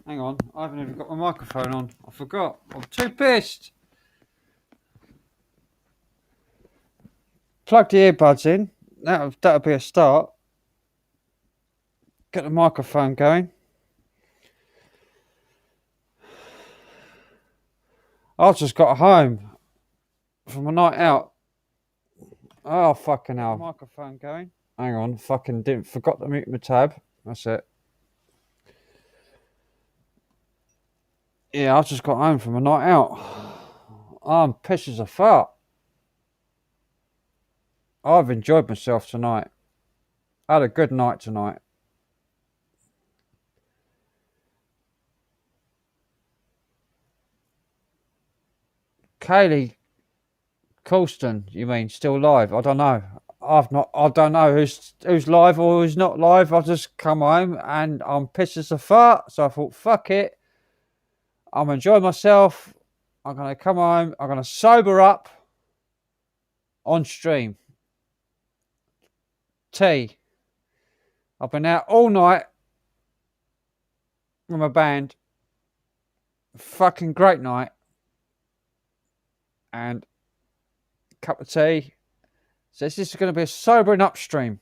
Hang on, I haven't even got my microphone on. I forgot. I'm too pissed. Plug the earbuds in. That'll be a start. Get the microphone going. I just got home from a night out. Oh, fucking hell. Microphone going. Hang on, forgot to mute my tab. That's it. Yeah, I just got home from a night out. I'm pissed as a fart. I've enjoyed myself tonight. I had a good night tonight. Kaylee Colston, you mean, still live? I don't know. I don't know who's live or who's not live. I just come home and I'm pissed as a fart. So I thought, fuck it. I'm enjoying myself. I'm going to come home. I'm going to sober up on stream. Tea. I've been out all night with my band. Fucking great night. And a cup of tea. So this is going to be a sobering up stream.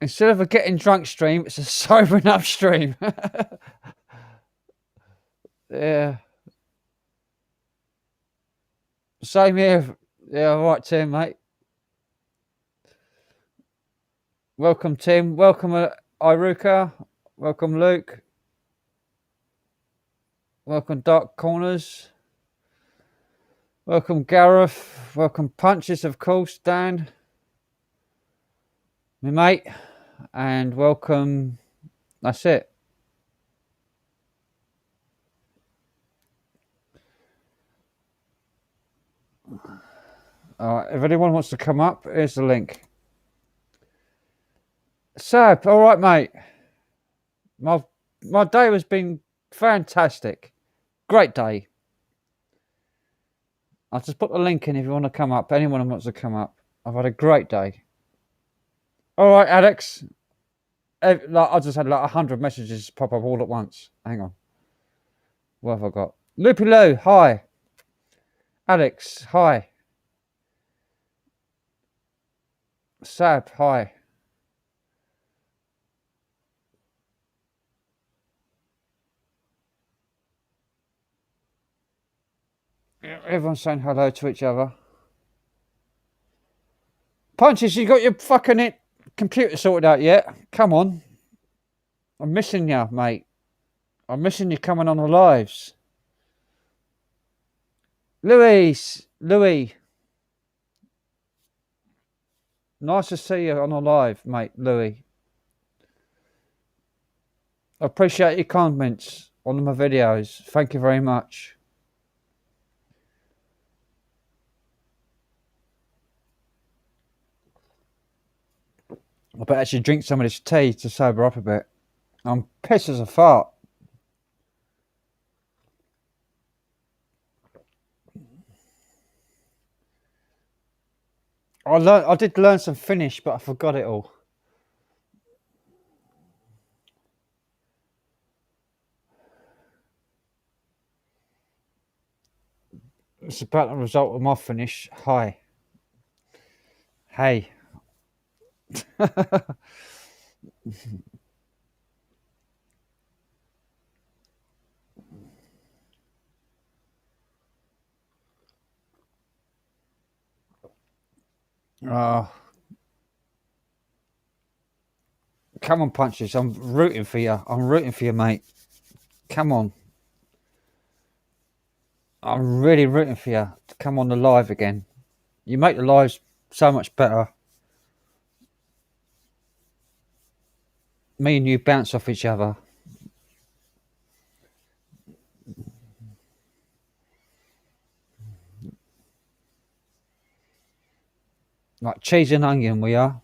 Instead of a getting drunk stream, it's a sobering up stream. Yeah. Same here. Yeah, all right, Tim, mate. Welcome, Tim. Welcome, Iruka. Welcome, Luke. Welcome, Dark Corners. Welcome, Gareth. Welcome, Punches, of course, Dan. My mate. And welcome. That's it. If anyone wants to come up, here's the link. Sab, all right, mate. My day has been fantastic. Great day. I'll just put the link in if you want to come up. Anyone who wants to come up. I've had a great day. All right, Alex. I just had like 100 messages pop up all at once. Hang on. What have I got? Loopy Lou, hi. Alex, hi. Sab, hi. Everyone's saying hello to each other. Punches, you got your fucking computer sorted out yet? Come on. I'm missing you, mate. I'm missing you coming on the lives. Louis. Nice to see you on the live, mate, Louis. I appreciate your comments on my videos. Thank you very much. I better actually drink some of this tea to sober up a bit. I'm pissed as a fart. I did learn some Finnish, but I forgot it all. It's about the result of my Finnish. Hi. Hey. Come on, Punches. I'm rooting for you. I'm rooting for you, mate. Come on. I'm really rooting for you to come on the live again. You make the lives so much better. Me and you bounce off each other. Like cheese and onion, we are.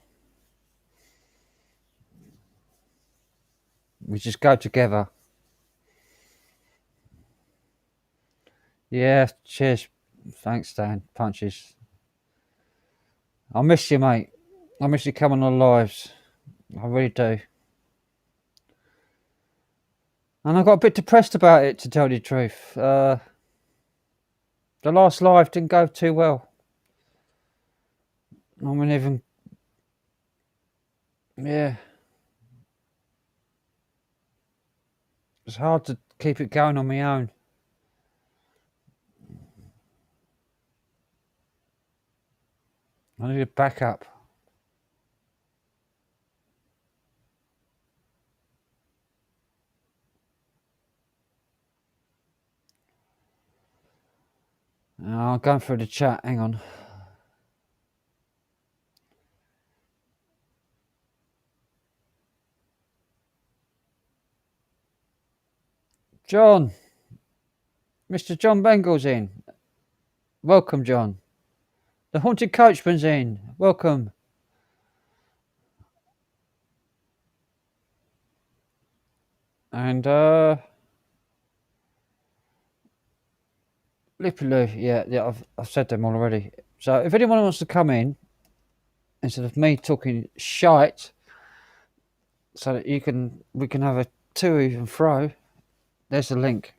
We just go together. Yeah, cheers. Thanks, Dan. Punches. I miss you, mate. I miss you coming on lives. I really do. And I got a bit depressed about it, to tell you the truth. The last live didn't go too well. I mean, even yeah, it's hard to keep it going on my own. I need a backup. I'm going through the chat. Hang on. John. Mr. John Bengals in. Welcome, John. The Haunted Coachman's in. Welcome. And Lippaloo, yeah, I've said them already. So if anyone wants to come in, instead of me talking shite, so that we can have a to and fro, there's the link.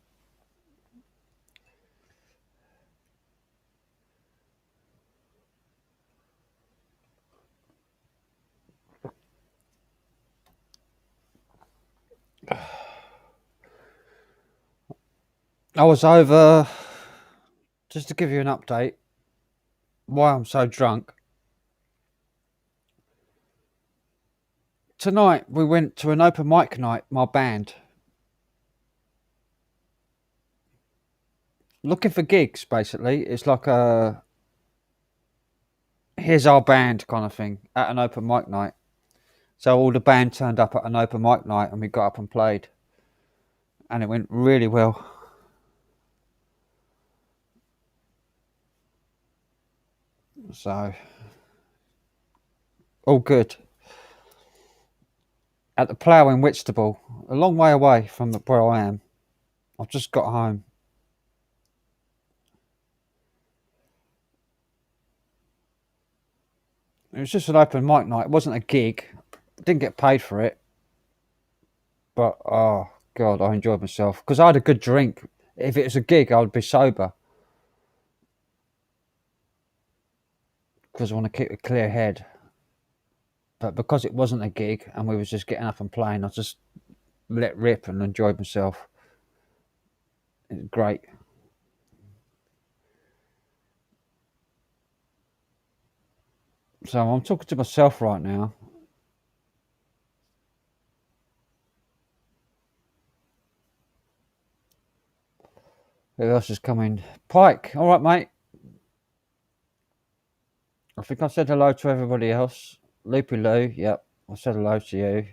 I was over, just to give you an update, why I'm so drunk. Tonight we went to an open mic night, my band. Looking for gigs, basically. It's like a here's our band kind of thing at an open mic night. So all the band turned up at an open mic night and we got up and played. And it went really well. So, all good. At the Plough in Whitstable, a long way away from where I am. I've just got home. It was just an open mic night. It wasn't a gig. Didn't get paid for it. But, oh, God, I enjoyed myself. Because I had a good drink. If it was a gig, I would be sober. Because I want to keep a clear head. But because it wasn't a gig and we was just getting up and playing, I just let rip and enjoyed myself. It was great. So I'm talking to myself right now. Who else is coming? Pike. All right, mate. I think I said hello to everybody else. Loopy Lou. Yep. I said hello to you.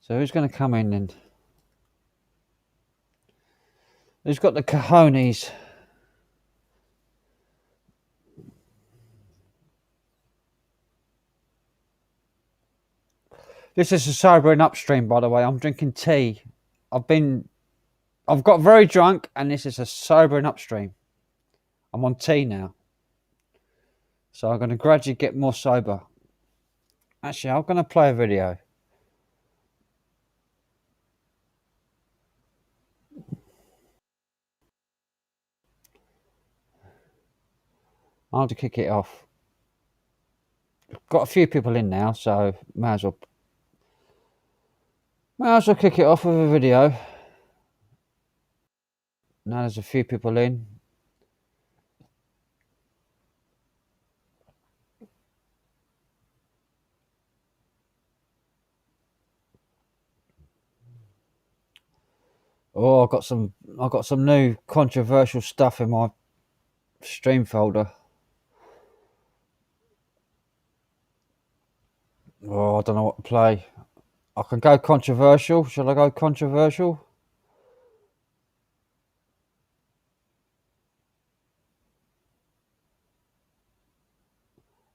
So who's going to come in then? Who's got the cojones? This is a sobering upstream, by the way. I'm drinking tea. I've got very drunk, and this is a sobering upstream. I'm on tea now. So I'm going to gradually get more sober. Actually, I'm going to play a video. I'll have to kick it off. Got a few people in now, so may as well kick it off with a video. Now there's a few people in. Oh, I got some new controversial stuff in my stream folder. Oh, I don't know what to play. I can go controversial. Shall I go controversial?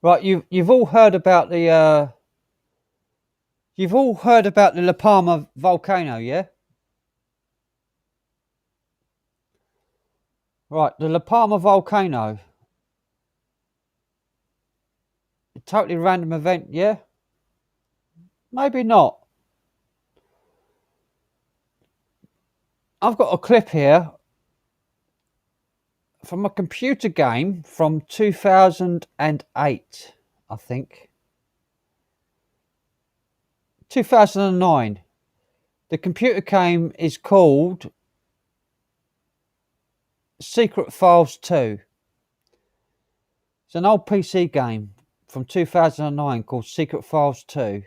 Right, you've all heard about the La Palma volcano, yeah? Right, the La Palma volcano. A totally random event, yeah? Maybe not. I've got a clip here from a computer game from 2008, I think. 2009. The computer game is called Secret Files 2. It's an old PC game from 2009 called Secret Files 2.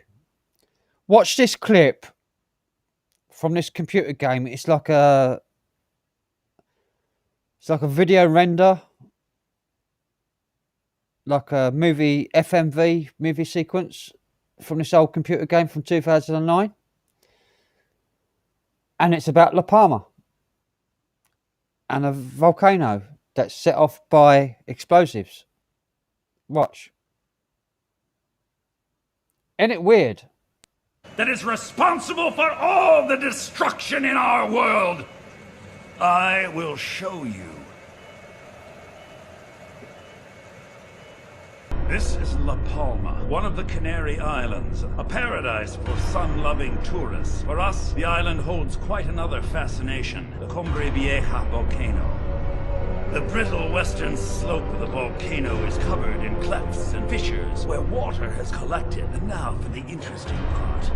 Watch this clip from this computer game. It's like a video render, like a movie FMV movie sequence from this old computer game from 2009. And it's about La Palma and a volcano that's set off by explosives. Watch. Isn't it weird? That is responsible for all the destruction in our world. I will show you. This is La Palma, one of the Canary Islands, a paradise for sun-loving tourists. For us, the island holds quite another fascination, the Cumbre Vieja volcano. The brittle western slope of the volcano is covered in clefts and fissures where water has collected. And now for the interesting part.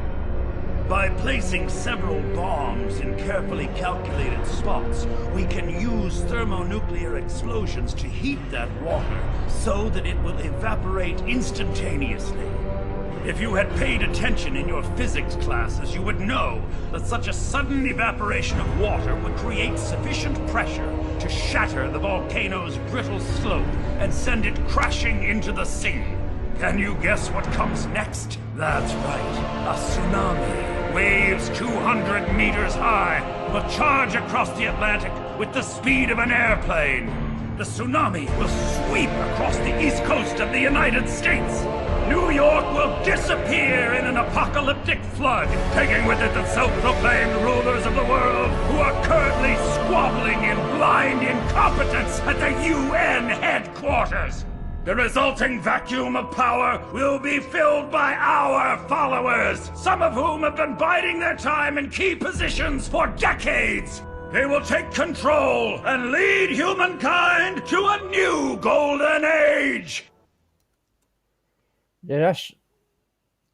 By placing several bombs in carefully calculated spots, we can use thermonuclear explosions to heat that water so that it will evaporate instantaneously. If you had paid attention in your physics classes, you would know that such a sudden evaporation of water would create sufficient pressure to shatter the volcano's brittle slope and send it crashing into the sea. Can you guess what comes next? That's right, a tsunami. Waves 200 meters high will charge across the Atlantic with the speed of an airplane. The tsunami will sweep across the east coast of the United States. New York will disappear in an apocalyptic flood, taking with it the self-proclaimed rulers of the world who are currently squabbling in blind incompetence at the UN headquarters. The resulting vacuum of power will be filled by our followers, some of whom have been biding their time in key positions for decades. They will take control and lead humankind to a new golden age. Yeah,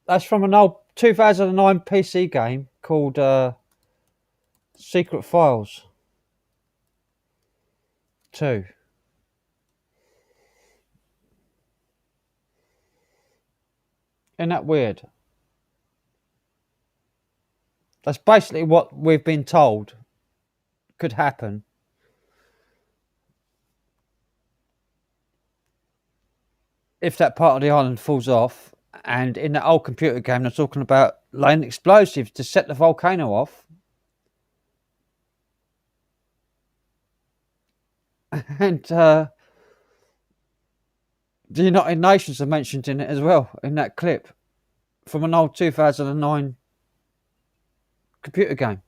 that's from an old 2009 PC game called Secret Files 2. Isn't that weird? That's basically what we've been told could happen. If that part of the island falls off, and in that old computer game they're talking about laying explosives to set the volcano off. And the United Nations are mentioned in it as well, in that clip from an old 2009 computer game.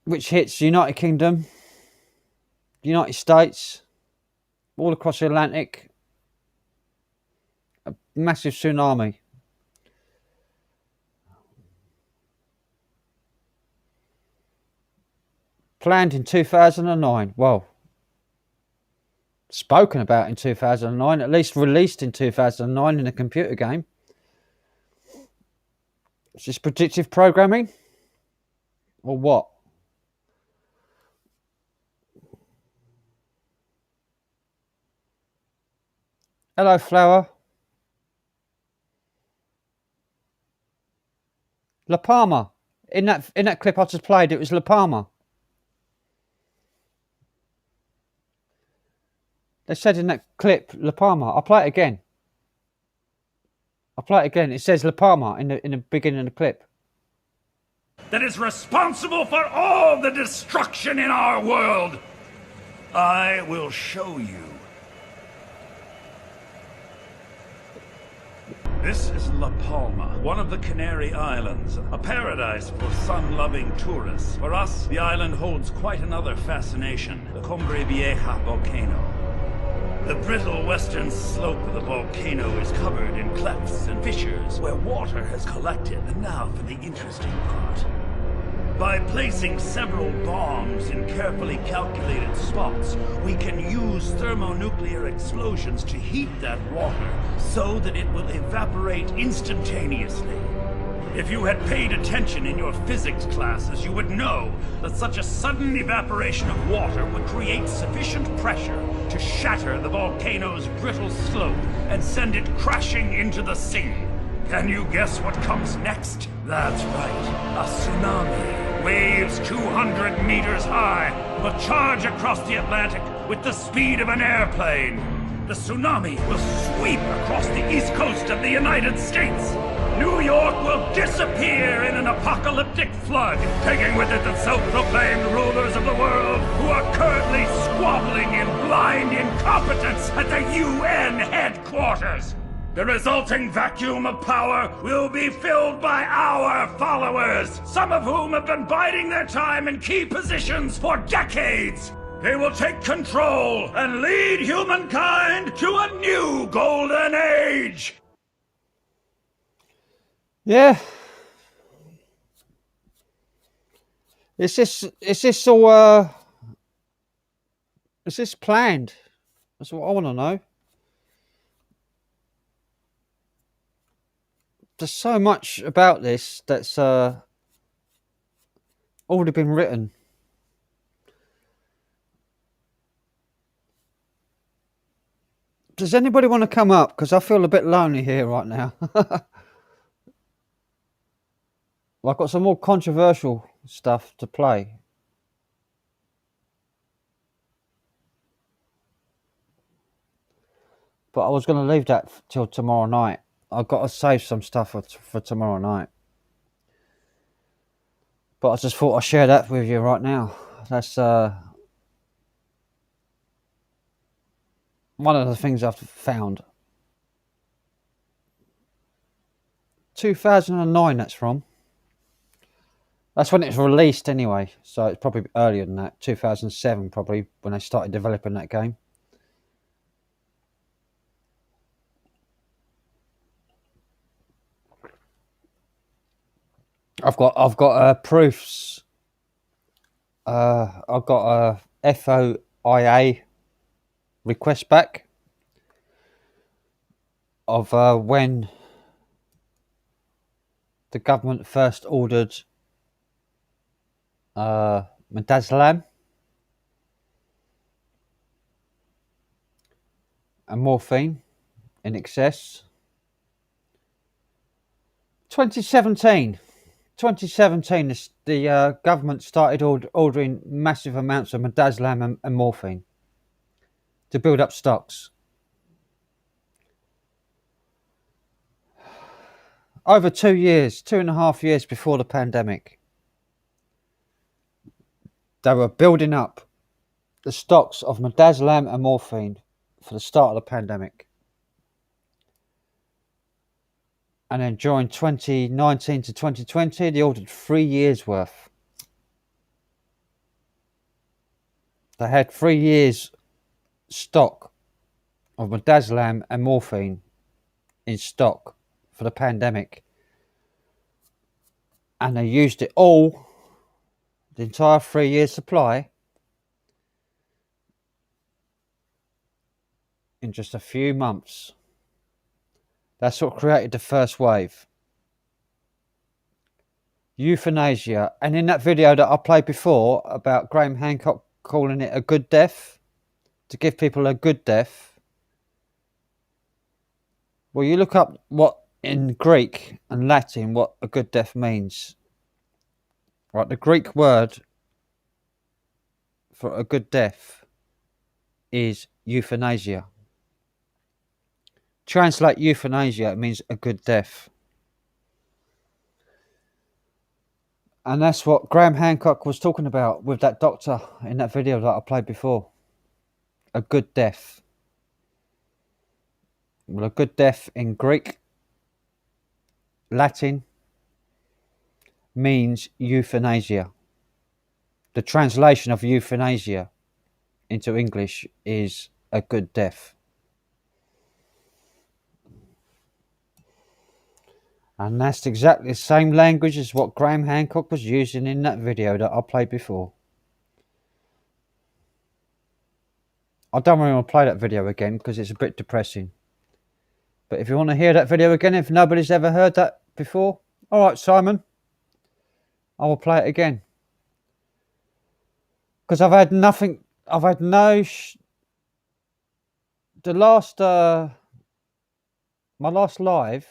Which hits the United Kingdom, the United States, all across the Atlantic. A massive tsunami. Planned in 2009. Well, spoken about in 2009, at least released in 2009 in a computer game. Is this predictive programming? Or what? Hello, Flower. La Palma. In that clip I just played, it was La Palma. They said in that clip La Palma. I'll play it again. It says La Palma in the beginning of the clip. That is responsible for all the destruction in our world. I will show you. This is La Palma, one of the Canary Islands, a paradise for sun-loving tourists. For us, the island holds quite another fascination, the Cumbre Vieja volcano. The brittle western slope of the volcano is covered in clefts and fissures where water has collected. And now for the interesting part. By placing several bombs in carefully calculated spots, we can use thermonuclear explosions to heat that water so that it will evaporate instantaneously. If you had paid attention in your physics classes, you would know that such a sudden evaporation of water would create sufficient pressure to shatter the volcano's brittle slope and send it crashing into the sea. Can you guess what comes next? That's right, a tsunami. Waves 200 meters high will charge across the Atlantic with the speed of an airplane. The tsunami will sweep across the east coast of the United States. New York will disappear in an apocalyptic flood, taking with it the self-proclaimed rulers of the world who are currently squabbling in blind incompetence at the UN headquarters. The resulting vacuum of power will be filled by our followers, some of whom have been biding their time in key positions for decades. They will take control and lead humankind to a new golden age. Yeah. Is this all is this planned? That's what I want to know. There's so much about this that's already been written. Does anybody want to come up? Because I feel a bit lonely here right now. I've got some more controversial stuff to play. But I was going to leave that till tomorrow night. I've got to save some stuff for tomorrow night. But I just thought I'd share that with you right now. That's one of the things I've found. 2009 that's from. That's when it was released anyway, so it's probably earlier than that. 2007 probably, when they started developing that game. I've got proofs. I've got a FOIA request back of when the government first ordered midazolam and morphine in excess. 2017, the government started ordering massive amounts of midazolam and morphine to build up stocks. Over 2.5 years before the pandemic, they were building up the stocks of midazolam and morphine for the start of the pandemic. And then during 2019 to 2020, they ordered 3 years worth. They had 3 years stock of midazolam and morphine in stock for the pandemic. And they used it all, the entire 3 year supply, in just a few months. That's what created the first wave. Euthanasia. And in that video that I played before about Graham Hancock calling it a good death, to give people a good death, well, you look up what in Greek and Latin what a good death means. Right, the Greek word for a good death is euthanasia. Translate euthanasia, it means a good death. And that's what Graham Hancock was talking about with that doctor in that video that I played before. A good death. Well, a good death in Greek, Latin, means euthanasia. The translation of euthanasia into English is a good death. And that's exactly the same language as what Graham Hancock was using in that video that I played before. I don't really want to play that video again because it's a bit depressing. But if you want to hear that video again, if nobody's ever heard that before, all right, Simon, I will play it again. Because I've had nothing, I've had no, the last, my last live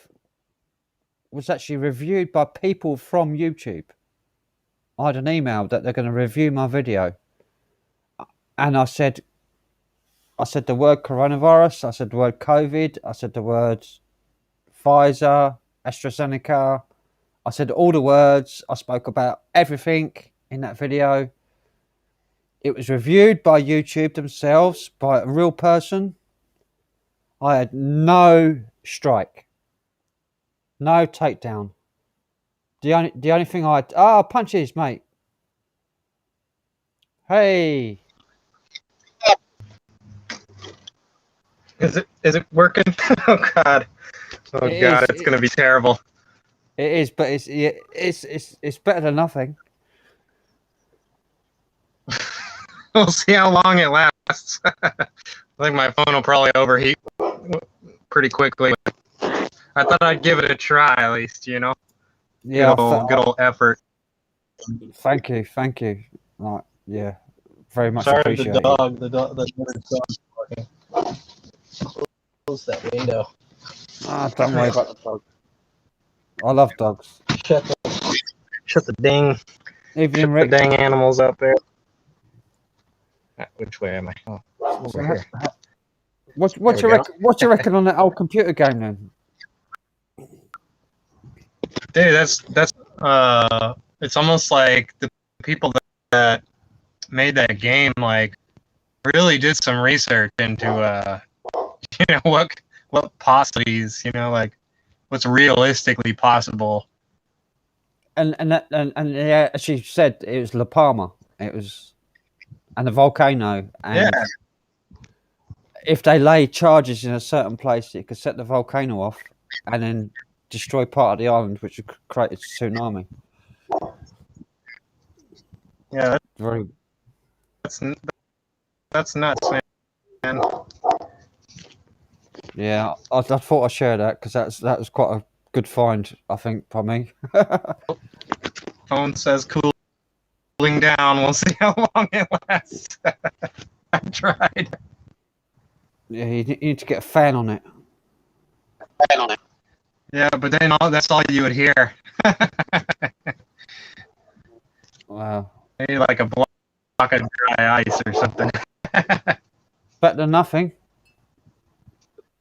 was actually reviewed by people from YouTube. I had an email that they're going to review my video. And I said the word coronavirus, I said the word COVID, I said the words Pfizer, AstraZeneca. I said all the words. I spoke about everything in that video. It was reviewed by YouTube themselves, by a real person. I had no strike, no takedown. The only thing I had, punches, mate. Hey, Is it working? Oh God! Oh it God! is. It's gonna be terrible. It is, but it's better than nothing. We'll see how long it lasts. I think my phone will probably overheat pretty quickly. I thought I'd give it a try at least, you know. Yeah, Good old effort. thank you. Right, yeah, very much Sorry, appreciated. the dog barking. Close that window. Don't worry about the dog. I love dogs. Shut the dang. Evening, Shut Rick. the dang animals out there. Which way am I? Oh, over here. What you reckon on that old computer game then? Dude, that's it's almost like the people that made that game like really did some research into you know what possibilities, you know, like what's realistically possible. And yeah, as she said, it was La Palma. It was and the volcano. And Yeah. if they lay charges in a certain place, it could set the volcano off and then destroy part of the island, which would create a tsunami. Yeah, Very. that's nuts, man. Yeah, I thought I'd share that because that was quite a good find, I think, for me. Phone says cooling down. We'll see how long it lasts. I tried. Yeah, you need to get a fan on it. Yeah, but then that's all you would hear. Wow. Maybe like a block of dry ice or something. Better than nothing.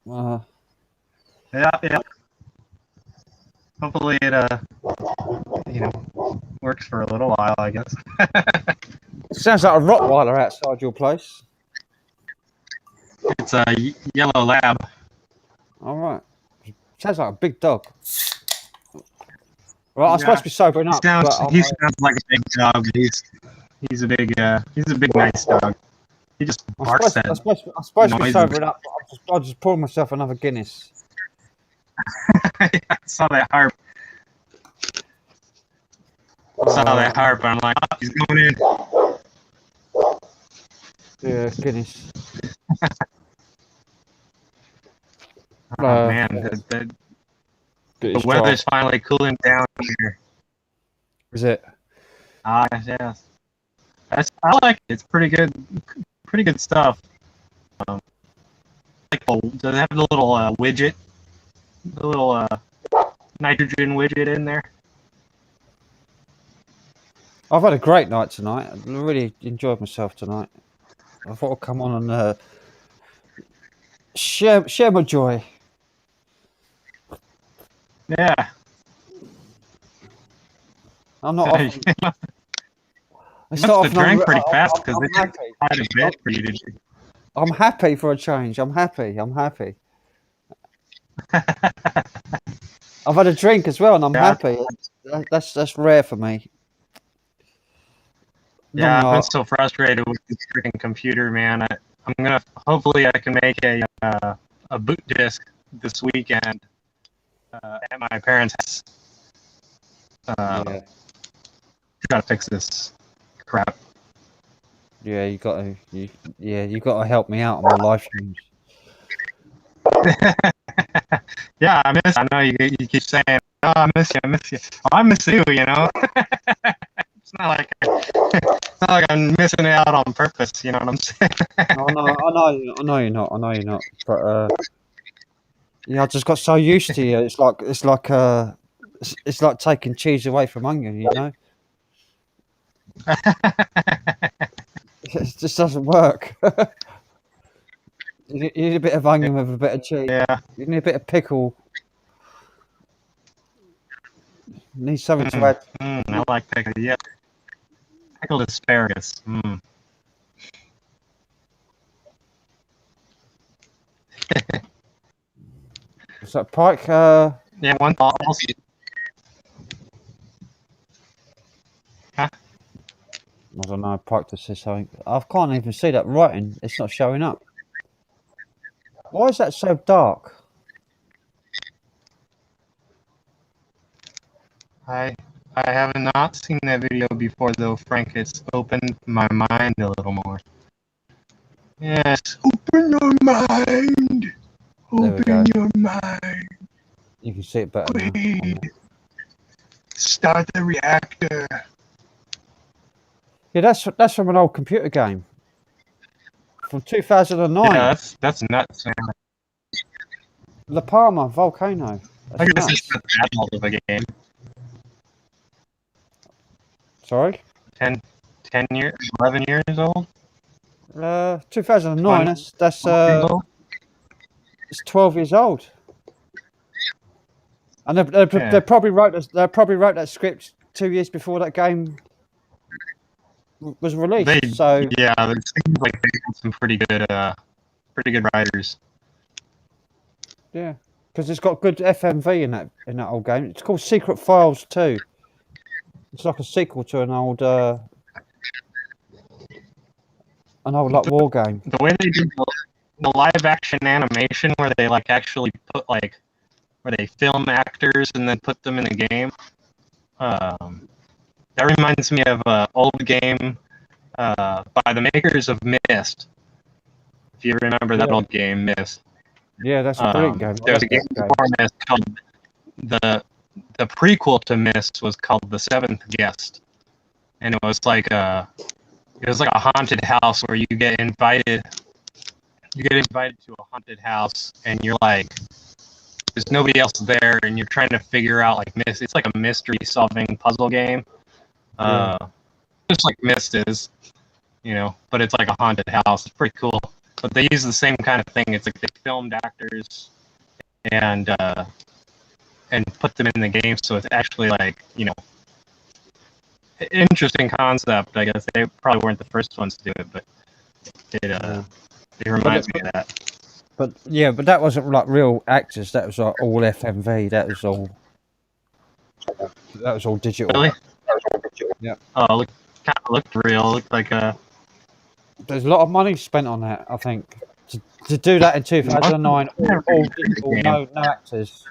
Yeah. Hopefully it you know, works for a little while, I guess. It sounds like a Rottweiler outside your place. It's a yellow lab. All right. Sounds like a big dog. Right, I'm supposed to be sobering up. He sounds like a big dog. He's a big nice dog. He just barks at I'm supposed to be noises. sobering up. I'll just pour myself another Guinness. I saw that harp. And I'm like, oh, he's going in. Yeah, Guinness. Oh man, the weather's finally cooling down here. Is it? Yes. I like it. It's pretty good stuff. Like, does it have the little widget, the little nitrogen widget in there? I've had a great night tonight. I really enjoyed myself tonight. I thought I'd come on and share my joy. Yeah. I'm not. You must have drank pretty fast because it took quite a bit for you to do. I'm happy for a change. I'm happy. I've had a drink as well, and I'm happy. That's rare for me. Yeah, I've been so frustrated with this freaking computer, man. Hopefully I can make a boot disk this weekend. at my parents' house. Yeah. Gotta fix this crap. Yeah, you got to help me out on my live streams. Yeah, I miss. I know you keep saying, "Oh, I miss you, I miss you." Well, I miss you. It's not like it's not like I'm missing it out on purpose. You know what I'm saying? I know you're not. But yeah, I just got so used to you. It's like taking cheese away from onion. You know, it just doesn't work. You need a bit of onion with a bit of cheese. Yeah. You need a bit of pickle. You need something to add. I like pickle. Yeah, pickled asparagus. So Pike, Yeah, one thought. Huh? I don't know. Pike just says something. I can't even see that writing. It's not showing up. Why is that so dark? I have not seen that video before though, Frank. It's opened my mind a little more. Yes, open your mind. There we go. Open your mind. You can see it better now. Please. Start the reactor. Yeah, that's from an old computer game from 2009. Yeah, that's nuts, man. La Palma volcano. I That's guess nuts. it's not that old of a game. Sorry. 10 years, 11 years old. 2009. That's Years old? it's 12 years old. And they Yeah. probably wrote that script 2 years before that game was released. Yeah, it seems like they have some pretty good writers. Yeah, because it's got good FMV in that old game. It's called Secret Files 2. It's like a sequel to an old like war game. The way they do the live action animation, where they like actually put like where they film actors and then put them in the game. That reminds me of an old game by the makers of Myst. If you remember that old game, Myst. Yeah, that's a brilliant game. There was a game before Myst called the prequel to Myst was called The Seventh Guest, and it was like a haunted house where you get invited to a haunted house, and you're like, there's nobody else there, and you're trying to figure out like Myst. It's like a mystery solving puzzle game, just like Myst is, but it's like a haunted house. It's pretty cool. But they use the same kind of thing. It's like they filmed actors and put them in the game, so it's actually like, interesting concept. I guess they probably weren't the first ones to do it, but it reminds me of that. But that wasn't like real actors. That was like all FMV. That was all digital. Really? Yeah. Oh, kind of looked real. Looked like a. There's a lot of money spent on that, I think, to do that in 2009. All digital, no actors,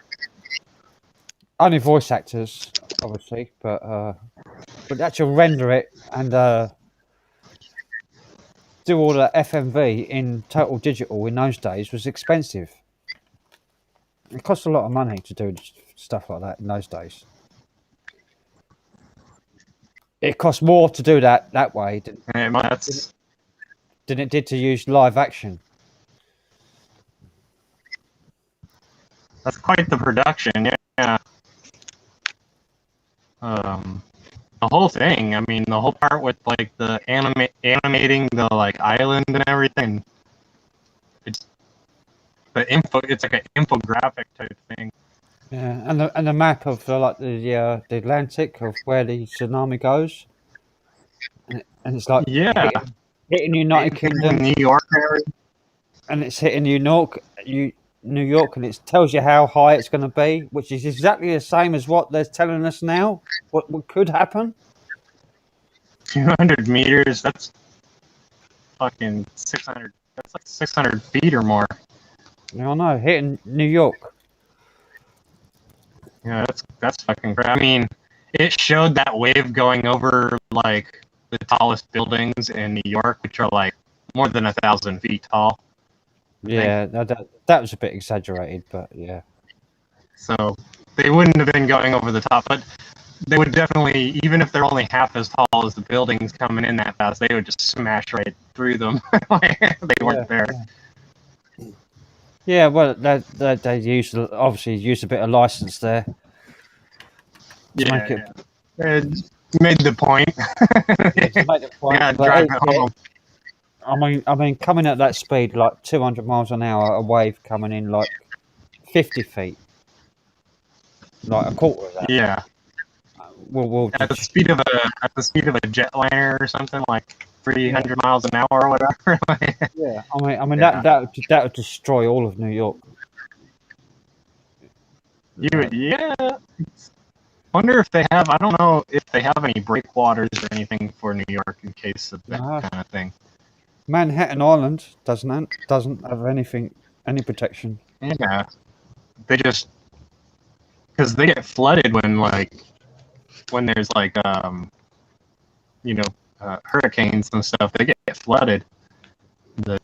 only voice actors, obviously, but actually render it and do all the FMV in total digital in those days was expensive. It cost a lot of money to do stuff like that in those days. It cost more to do that way than it did to use live action. That's quite the production, yeah. The whole thing. I mean, the whole part with like the animating the like island and everything. It's like an infographic type thing. Yeah, and the map of the Atlantic of where the tsunami goes, and it's like hitting United Kingdom, New York area, and it's hitting New York, and it tells you how high it's going to be, which is exactly the same as what they're telling us now. What could happen? 200 meters. That's fucking 600. That's like 600 feet or more. Yeah, I know, hitting New York. Yeah, that's fucking great. I mean, it showed that wave going over like the tallest buildings in New York, which are like more than 1,000 feet tall. I think. Yeah, that was a bit exaggerated, but yeah. So they wouldn't have been going over the top, but they would definitely, even if they're only half as tall as the buildings coming in that fast, they would just smash right through them. Like, they Yeah. weren't there. Yeah, well, they obviously used a bit of license there to Yeah, make it, yeah. It made the point. yeah, to make the point. Yeah, But drive it yeah, home. I mean, coming at that speed, like 200 miles an hour, a wave coming in like 50 feet, like a quarter of that. Yeah, Will at the just, speed of a jetliner or something, like yeah, 300 miles an hour or whatever. yeah. I mean Yeah. that would destroy all of New York. Like, Yeah. Wonder if they have. I don't know if they have any breakwaters or anything for New York in case of that no, kind of thing. Manhattan Island doesn't have any protection. Yeah, they just because they get flooded when there's like you know hurricanes and stuff. They get flooded. The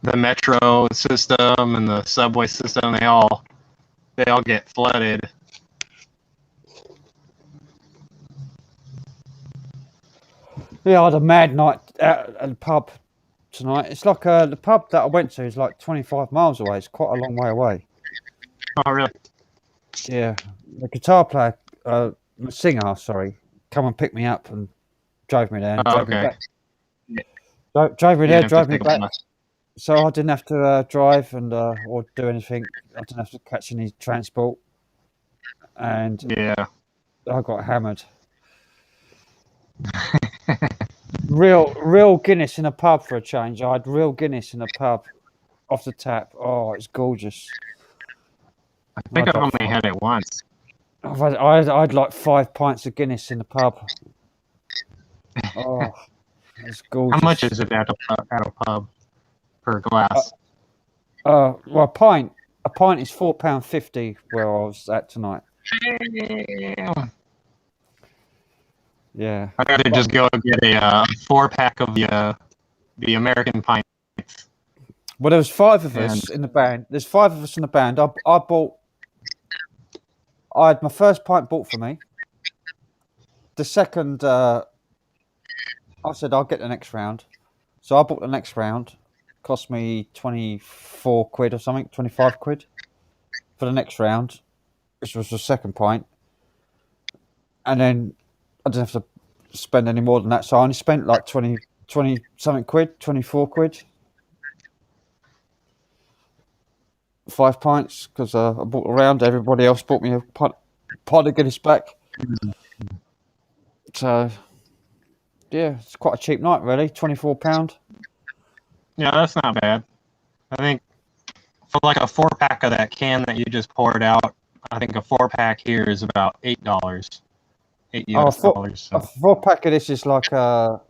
the metro system and the subway system they all get flooded. Yeah, I had a mad night at the pub tonight. It's like the pub that I went to is like 25 miles away. It's quite a long way away. Oh really? Yeah, the guitar player, the singer, sorry, come and picked me up and drove me there and Oh drove me okay. back. Drove me You there, didn't have drove to me take a back. bus. So I didn't have to drive and or do anything. I didn't have to catch any transport, and Yeah. I got hammered. Real Guinness in a pub for a change. I had real Guinness in a pub off the tap. Oh, it's gorgeous. I I think had I've like only had it once. I had like 5 pints of Guinness in the pub. Oh, it's How much gorgeous. is it at a pub per Uh, glass? well, a pint is £4.50 where I was at tonight. Damn. Yeah. I'd rather But, just go get a 4 pack of the American pint. well, there was five of And us in the band. There's five of us in the band. I had my first pint bought for me. The second, I said I'll get the next round. So I bought the next round. Cost me 24 quid or something, 25 quid for the next round, which was the second pint. And then I didn't have to spend any more than that. So I only spent like 20 something quid, 24 quid, 5 pints because I bought a round. Everybody else bought me a pint of Guinness back. So yeah, it's quite a cheap night, really. £24. yeah, that's not bad. I think for like a 4 pack of that can that you just poured out, I think a 4 pack here is about $8, eight Oh, US dollars. a So, 4 pack of this is like £5.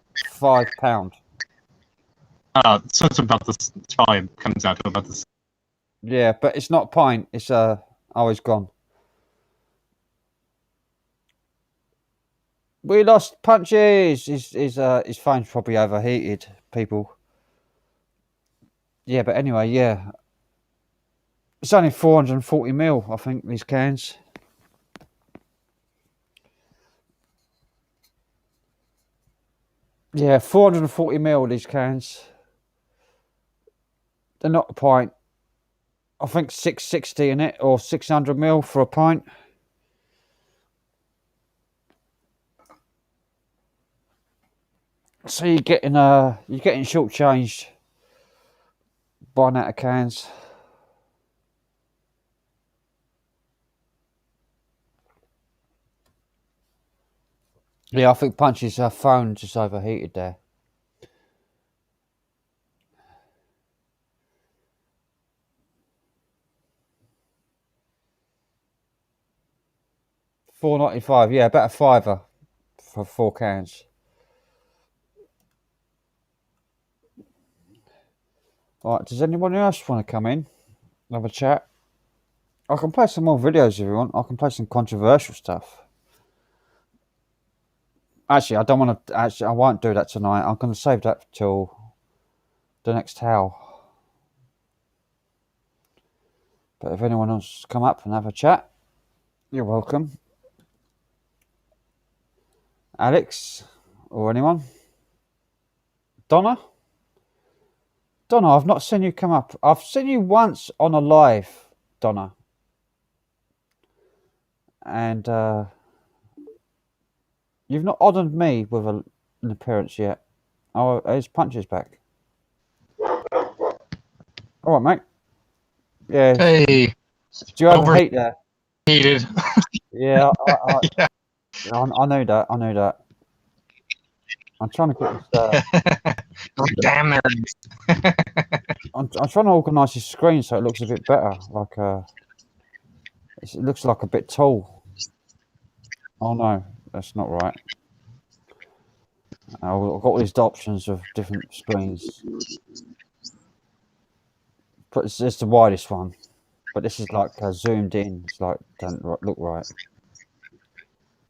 so it's about this. It probably comes out to about this. Yeah, but it's not a pint. It's always gone. We lost punches. His phone's probably overheated. People. Yeah, but anyway, yeah, it's only 440 ml. I think these cans. Yeah, 440 ml. These cans. They're not a pint. I think 660 in it or 600 ml for a pint. So you're getting shortchanged buying out of cans. Yeah, I think Punch's phone just overheated there. £4.95. Yeah, about a fiver for 4 cans. Right, does anyone else want to come in? Have a chat? I can play some more videos if you want. I can play some controversial stuff. Actually, I don't want to. Actually, I won't do that tonight. I'm going to save that till the next howl. But if anyone wants to come up and have a chat, you're welcome. Alex or anyone. Donna? Donna, I've not seen you come up. I've seen you once on a live, Donna. And you've not honoured me with an appearance yet. Oh, his punch is back. All right, mate. Yeah. Hey, Do you overheat there? overheated. Yeah, Yeah. I know that. I know that. I'm trying to get this. Damn there. I'm trying to organise his screen so it looks a bit better. Like it looks like a bit tall. Oh no, that's not right. I've got all these options of different screens. But it's the widest one. But this is like zoomed in. It's like doesn't look right.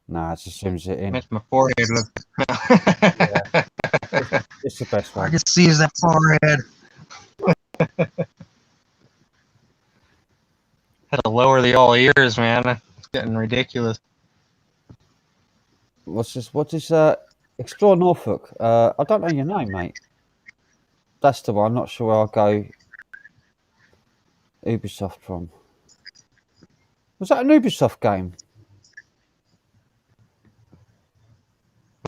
Nah, it just zooms it in. Makes my forehead look. It's the best I one. can see that forehead. Had to lower the all ears, man. It's getting ridiculous. What's this? What is Explore Norfolk? I don't know your name, mate. That's the one. I'm not sure where I'll go. Ubisoft from. Was that an Ubisoft game?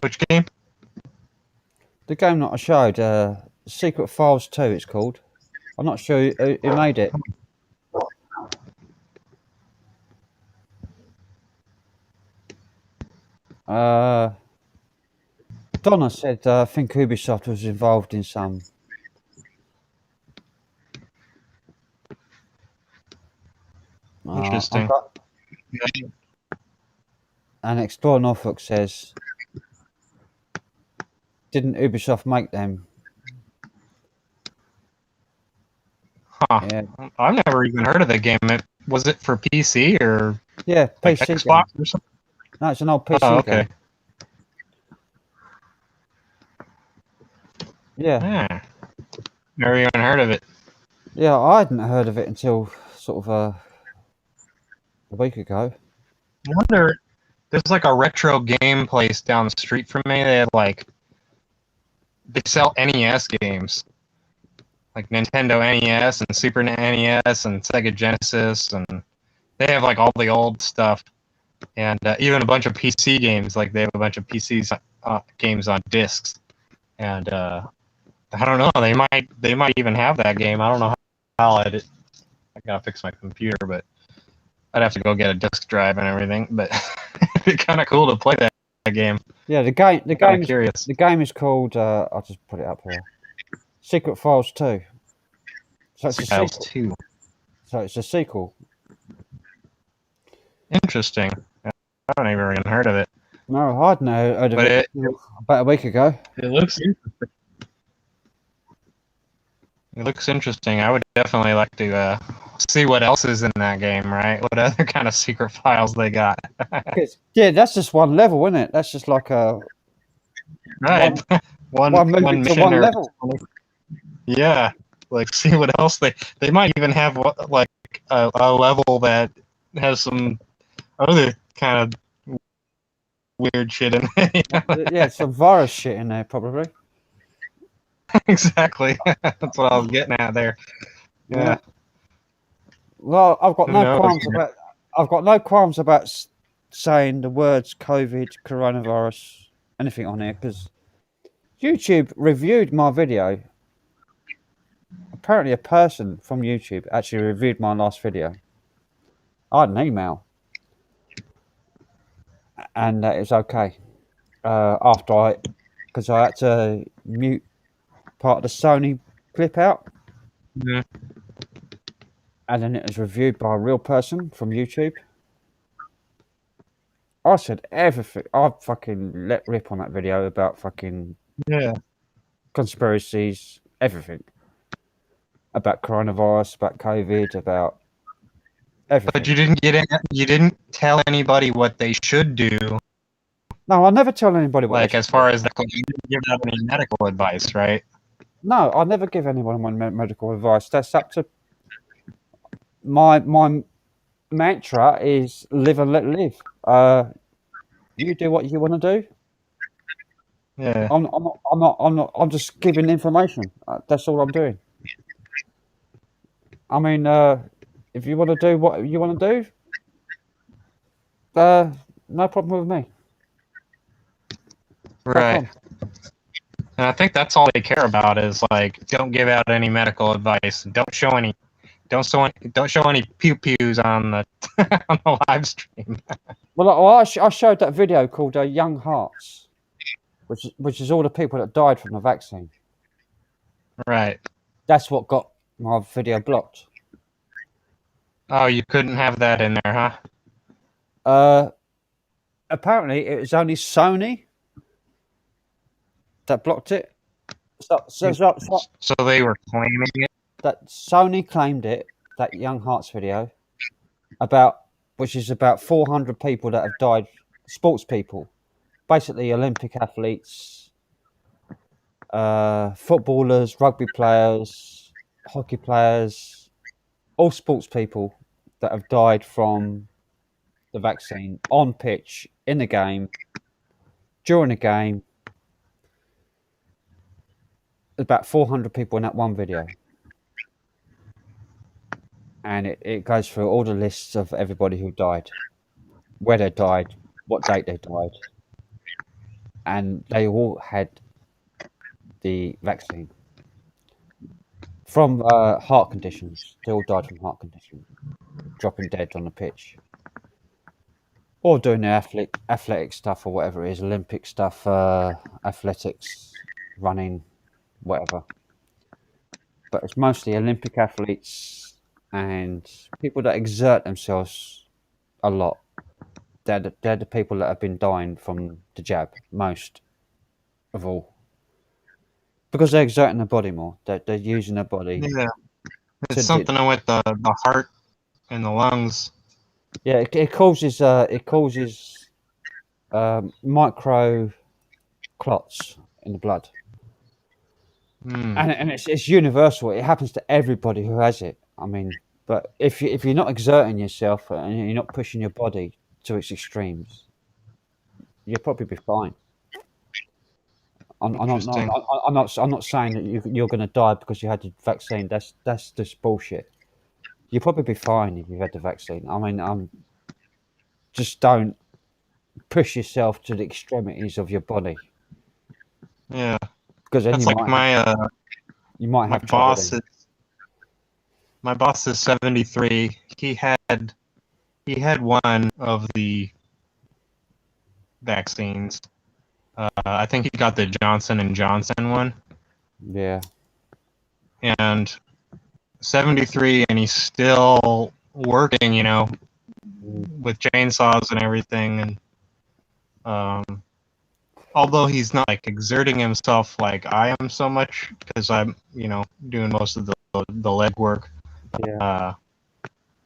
Which game? The game that I showed, Secret Files 2, it's called. I'm not sure who made it. Donna said, I think Ubisoft was involved in some. Interesting. And Explore Norfolk says, didn't Ubisoft make them? Huh. Yeah. I've never even heard of the game. Was it for PC or Yeah, like PC Xbox game. or something? No, it's an old PC Oh, okay. game. Yeah. Yeah. Never even heard of it. Yeah, I hadn't heard of it until sort of a week ago. I wonder, there's like a retro game place down the street from me. They sell NES games, like Nintendo NES and Super NES and Sega Genesis, and they have like all the old stuff, and even a bunch of PC games. Like they have a bunch of PC games on discs, and I don't know. They might even have that game. I don't know how I gotta fix my computer, but I'd have to go get a disk drive and everything. But it'd be kind of cool to play that game. Yeah, the game Curious. the game is called I'll just put it up here. Secret Files 2. So it's a Files sequel. 2. So it's a sequel. Interesting. I haven't even heard of it. No, I'd know heard of it about a week ago. It looks interesting. It looks interesting. I would definitely like to see what else is in that game, right? What other kind of secret files they got. Yeah, that's just one level, isn't it? That's just like a right. One moving to mission one or level. Yeah. Like see what else they might even have like a level that has some other kind of weird shit in it. Yeah, some virus shit in there probably. Exactly. That's what I was getting at there. Yeah. Well, I've got Who no knows? qualms about saying the words COVID, coronavirus, anything on here because YouTube reviewed my video. Apparently, a person from YouTube actually reviewed my last video. I had an email, and it's okay. Because I had to mute part of the Sony clip out. Mhm. And then it was reviewed by a real person from YouTube. I said everything. I fucking let rip on that video about fucking conspiracies, everything. About coronavirus, about COVID, about Everything. But you didn't tell anybody what they should do. No, I never tell anybody what. Like as far as you didn't give out any medical advice, right? No, I never give anyone my medical advice. That's up to my mantra is live and let live. You do what you want to do. Yeah. I'm just giving information. That's all I'm doing. I mean, if you want to do what you want to do, no problem with me. Crack Right. on. And I think that's all they care about is like don't give out any medical advice. Don't show any pew pews on the on the live stream. Well, I showed that video called "Young Hearts," which is all the people that died from the vaccine. Right. That's what got my video blocked. Oh, you couldn't have that in there, huh? Apparently, it was only Sony that blocked it. So they were claiming it. That Sony claimed it. That Young Hearts video which is about 400 people that have died, sports people, basically Olympic athletes, footballers, rugby players, hockey players, all sports people that have died from the vaccine on pitch, in the game, during the game. About 400 people in that one video. And it goes through all the lists of everybody who died, where they died, what date they died. And they all had the vaccine. From heart conditions. They all died from heart conditions. Dropping dead on the pitch. Or doing their athletic stuff or whatever it is, Olympic stuff, athletics, running, whatever. But it's mostly Olympic athletes and people that exert themselves a lot. They're the people that have been dying from the jab, most of all. Because they're exerting their body more. They're using their body. Yeah. It's something with the heart and the lungs. Yeah, it causes micro clots in the blood. And it's universal. It happens to everybody who has it. I mean, but if you're not exerting yourself and you're not pushing your body to its extremes, you'll probably be fine. I'm not saying that you're going to die because you had the vaccine. That's just bullshit. You'll probably be fine if you've had the vaccine. I mean, just don't push yourself to the extremities of your body. Yeah, because then that's you like you might have trouble. My boss is 73. He had one of the vaccines. I think he got the Johnson & Johnson one. Yeah. And 73, and he's still working, with chainsaws and everything. And although he's not like exerting himself like I am so much, because I'm, doing most of the leg work. Yeah.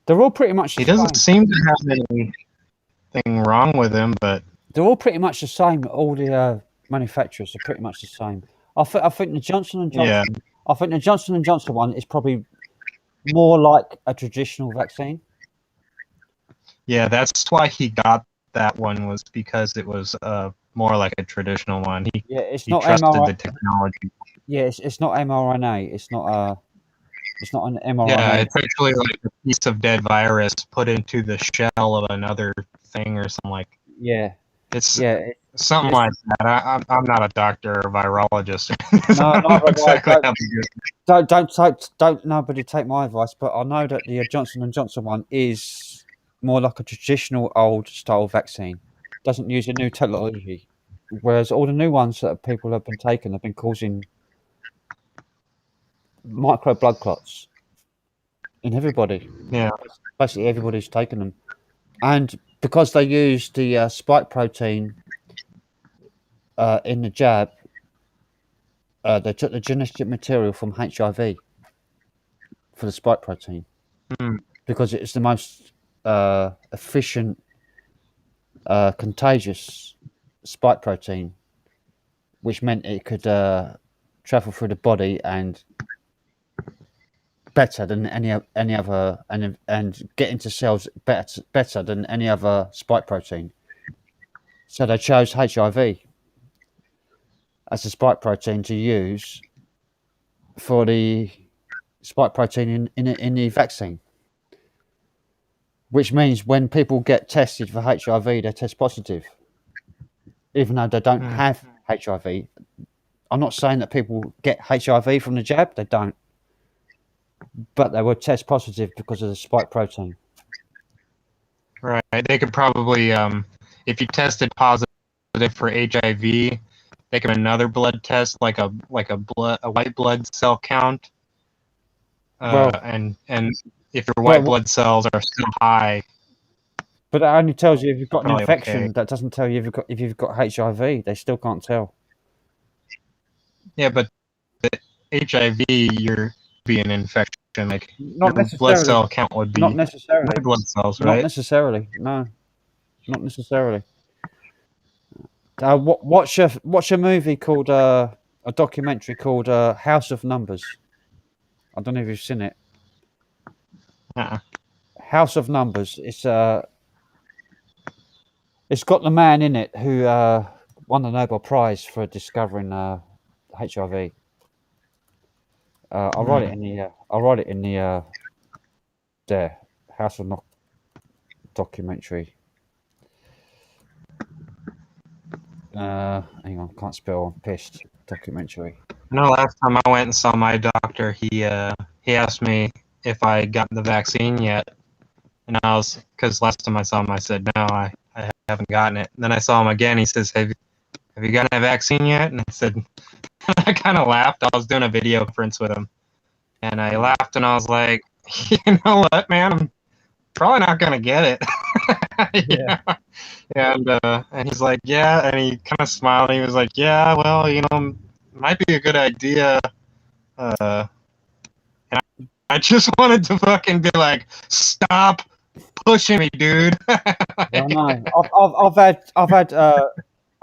They're all pretty much. He doesn't seem to have anything wrong with him, but they're all pretty much the same. All the manufacturers are pretty much the same. I think the Johnson & Johnson. Yeah. I think the Johnson & Johnson one is probably more like a traditional vaccine. Yeah, that's why he got that one, was because it was more like a traditional one. He not trusted mRNA. the technology. Yeah, it's not mRNA. It's not an mRNA. Yeah, it's actually like a piece of dead virus put into the shell of another thing or something like. Yeah. It's something like that. I'm not a doctor or virologist. Don't nobody take my advice, but I know that the Johnson & Johnson one is more like a traditional old style vaccine. Doesn't use a new technology, whereas all the new ones that people have been taking have been causing micro blood clots in everybody. Yeah, basically everybody's taken them, and because they use the spike protein in the jab, they took the genetic material from HIV for the spike protein because it's the most efficient, contagious spike protein, which meant it could travel through the body and better than any other and get into cells better than any other spike protein. So they chose HIV as a spike protein to use for the spike protein in the vaccine. Which means when people get tested for HIV, they test positive, even though they don't have HIV. I'm not saying that people get HIV from the jab, they don't. But they would test positive because of the spike protein. Right. They could probably, if you tested positive for HIV, they could another blood test, like a white blood cell count. Well, and if your white blood cells are still high, but that only tells you if you've got an probably infection. okay. That doesn't tell you if you've got HIV. They still can't tell. Yeah, but the HIV, you're be an infection. Like Not your blood necessarily. cell count would be Not necessarily. red blood cells, Not right? necessarily. No, not necessarily. Watch a movie called a documentary called House of Numbers. I don't know if you've seen it. Uh-uh. House of Numbers. It's got the man in it who won the Nobel Prize for discovering HIV. I'll write it in the. I'll write it in the. There, House of documentary. Hang on, can't spell. I'm pissed. Documentary. I know last time I went and saw my doctor, he asked me if I got the vaccine yet, and I was, because last time I saw him, I said no, I haven't gotten it. And then I saw him again. He says, have you gotten a vaccine yet? And I said, I kind of laughed. I was doing a video conference with him, and I laughed, and I was like, you know what, man, I'm probably not gonna get it. Yeah. And he's like, yeah, and he kind of smiled. And he was like, yeah, well, might be a good idea. And I just wanted to fucking be like, stop pushing me, dude. Yeah, I know.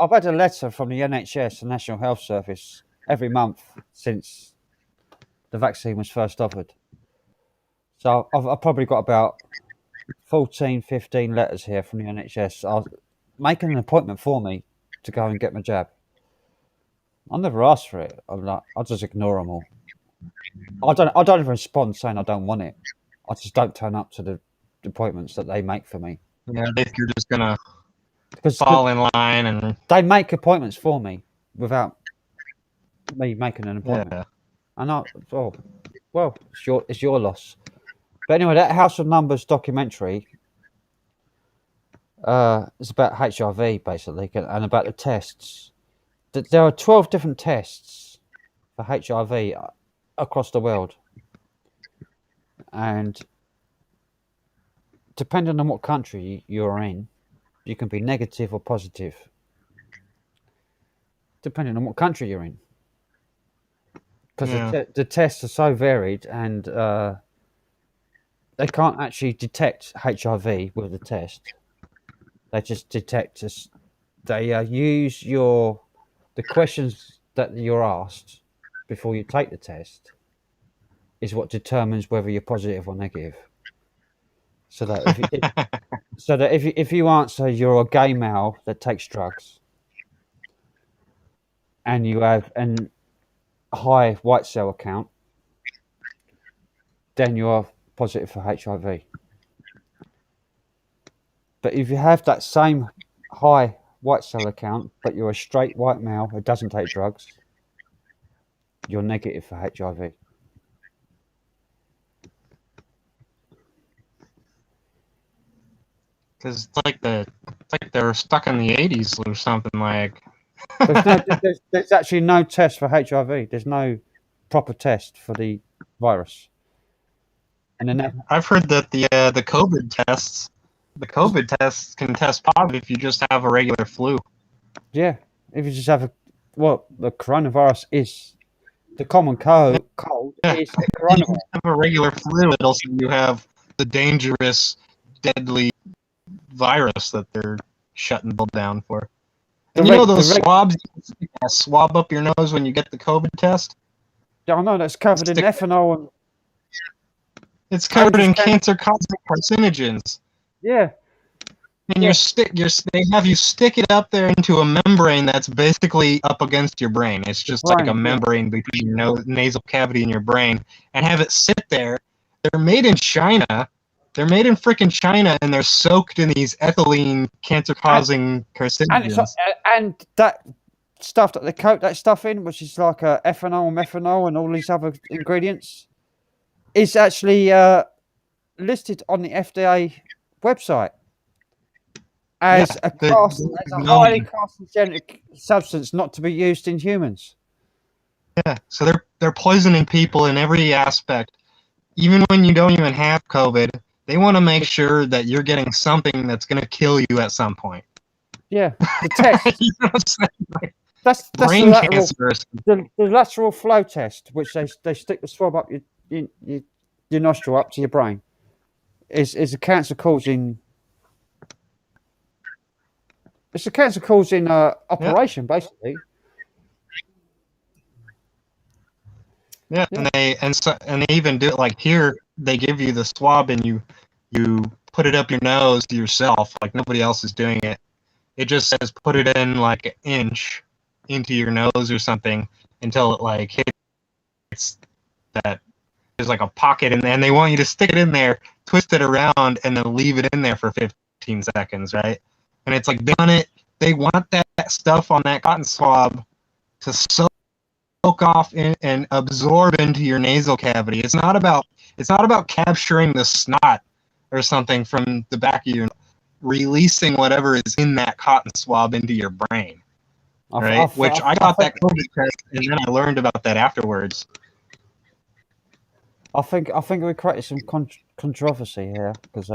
I've had a letter from the NHS, the National Health Service, every month since the vaccine was first offered. So I've probably got about 14, 15 letters here from the NHS. I'll making an appointment for me to go and get my jab. I never asked for it. I'll just ignore them all. I don't even respond saying I don't want it. I just don't turn up to the appointments that they make for me. Yeah, if you're just gonna Because fall in line and they make appointments for me without me making an appointment. yeah. And well, it's your loss. But anyway, that House of Numbers documentary is about HIV basically, and about the tests. There are 12 different tests for HIV across the world, and depending on what country you're in, you can be negative or positive, depending on what country you're in. Because the tests are so varied, and they can't actually detect HIV with the test. They just detect us. They use the questions that you're asked before you take the test is what determines whether you're positive or negative. So that if you answer you're a gay male that takes drugs, and you have an high white cell count, then you are positive for HIV. But if you have that same high white cell count, but you're a straight white male who doesn't take drugs, you're negative for HIV. Because it's like they're stuck in the 80s or something. Like There's actually no test for HIV. There's no proper test for the virus. And then I've heard that the COVID tests can test positive if you just have a regular flu. yeah, if you just have the coronavirus is the common cold is the You coronavirus. have a regular flu, it'll say you have the dangerous deadly virus that they're shutting people down for. The And you reg- know the those reg- swabs, you stick a swab up your nose when you get the COVID test? Yeah, I know that's covered in Stick- ethanol and It's covered dangerous in chem- cancer-causing carcinogens. Yeah, And yeah, they have you stick it up there into a membrane that's basically up against your brain. It's the just like a brain. Yeah. membrane between your nasal cavity and your brain, and have it sit there. They're made in China. They're made in freaking China, and they're soaked in these ethylene And cancer-causing it's carcinogens. and that stuff that they coat that stuff in, which is like ethanol, methanol, and all these other ingredients, is actually listed on the FDA website as Yeah, as a highly carcinogenic substance not to be used in humans. yeah. So they're poisoning people in every aspect. Even when you don't even have COVID, they want to make sure that you're getting something that's going to kill you at some point. Yeah, the test. You know what I'm saying? Like That's brain cancer. Or something. the lateral flow test, which they stick the swab up your nostril up to your brain, is a cancer causing. It's a cancer causing operation, basically. Yeah, Yeah. and they even do it like here. They give you the swab and you put it up your nose to yourself, like nobody else is doing it. It just says put it in like an inch into your nose or something until it like hits that. There's like a pocket, and they want you to stick it in there, twist it around, and then leave it in there for 15 seconds, right? And it's like they want that stuff on that cotton swab to soak off and absorb into your nasal cavity. It's not about capturing the snot or something from the back of your releasing whatever is in that cotton swab into your brain, right? Which I got that COVID test, and then I learned about that afterwards. I think we created some controversy here because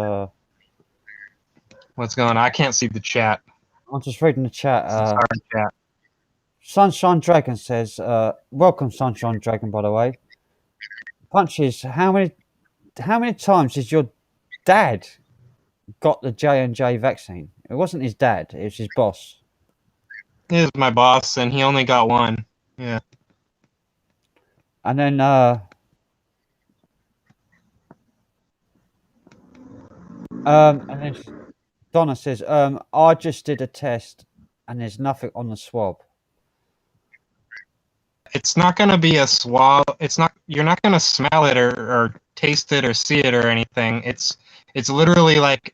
What's going on? I can't see the chat. I'm just reading the chat. Sorry, chat. Sunshine Dragon says, "Welcome, Sunshine Dragon." By the way, Punches. How many times has your dad got the J&J vaccine? It wasn't his dad; it was his boss. He is my boss, and he only got one. Yeah. And then Donna says, I just did a test and there's nothing on the swab. It's not going to be a swab. You're not going to smell it or taste it or see it or anything. It's literally like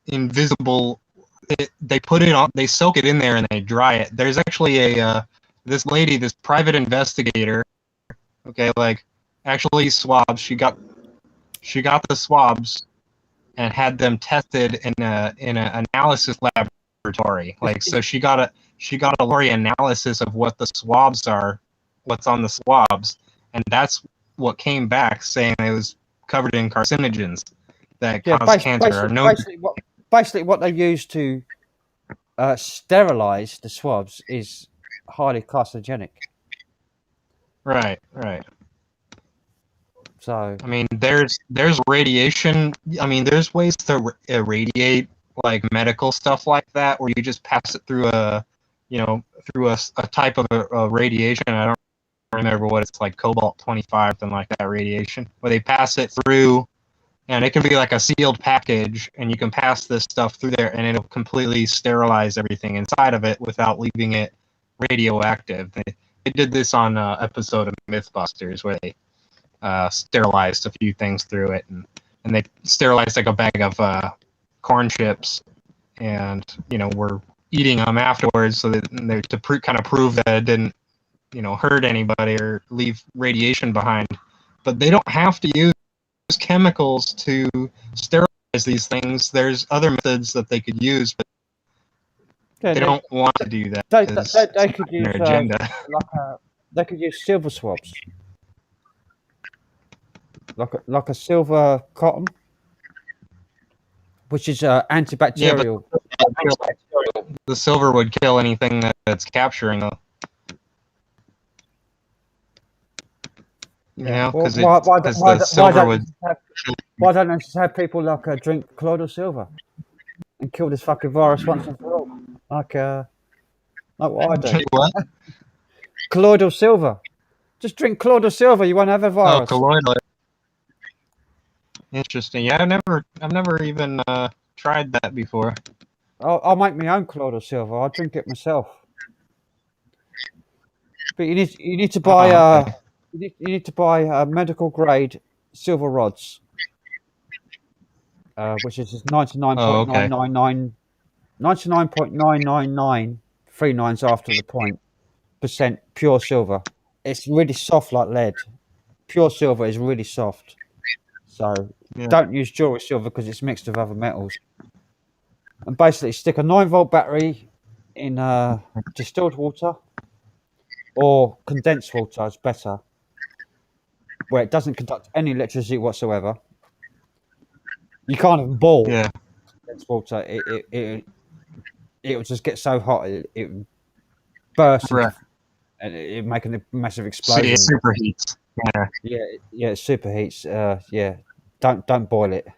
invisible. They put it on, they soak it in there and they dry it. There's actually this lady, this private investigator, okay, like actually swabs. She got the swabs and had them tested in an analysis laboratory. Like, so she got a laboratory analysis of what the swabs are, what's on the swabs, and that's what came back saying it was covered in carcinogens that cause cancer. Basically, what they use to sterilize the swabs is highly carcinogenic. Right. So I mean, there's radiation. I mean, there's ways to irradiate like medical stuff like that, where you just pass it through a type of a radiation. I don't remember what it's like, cobalt 25, something like that radiation, where they pass it through, and it can be like a sealed package, and you can pass this stuff through there, and it'll completely sterilize everything inside of it without leaving it radioactive. They did this on an episode of Mythbusters where they sterilized a few things through it, and they sterilized like a bag of corn chips, and we're eating them afterwards, so that to kind of prove that it didn't hurt anybody or leave radiation behind. But they don't have to use chemicals to sterilize these things. There's other methods that they could use, but they don't want to do that. They could use their agenda. They could use silver swabs. Like a silver cotton, which is antibacterial. Yeah, but the silver would kill anything that's capturing them. Because the silver would kill Why don't they just have people like drink colloidal silver and kill this fucking virus once and for all? Like what I do. What? Colloidal silver. Just drink colloidal silver. You won't have a Oh, virus. colloidal. Interesting. Yeah, I've never even tried that before. I'll make my own colloidal silver. I'll drink it myself. But you need to buy Okay. you need to buy medical grade silver rods, which is Oh, okay. 99.999 three nines after the point percent pure silver. It's really soft like lead. Pure silver is really soft. So Yeah. don't use jewelry silver because it's mixed with other metals. And basically stick a 9-volt battery in distilled water or condensed water is better, where it doesn't conduct any electricity whatsoever. You can't even boil Yeah. condensed water. It will just get so hot it bursts into, Right. and it making a massive So explosion. it superheats. Yeah. Yeah, it superheats. Yeah, don't boil it.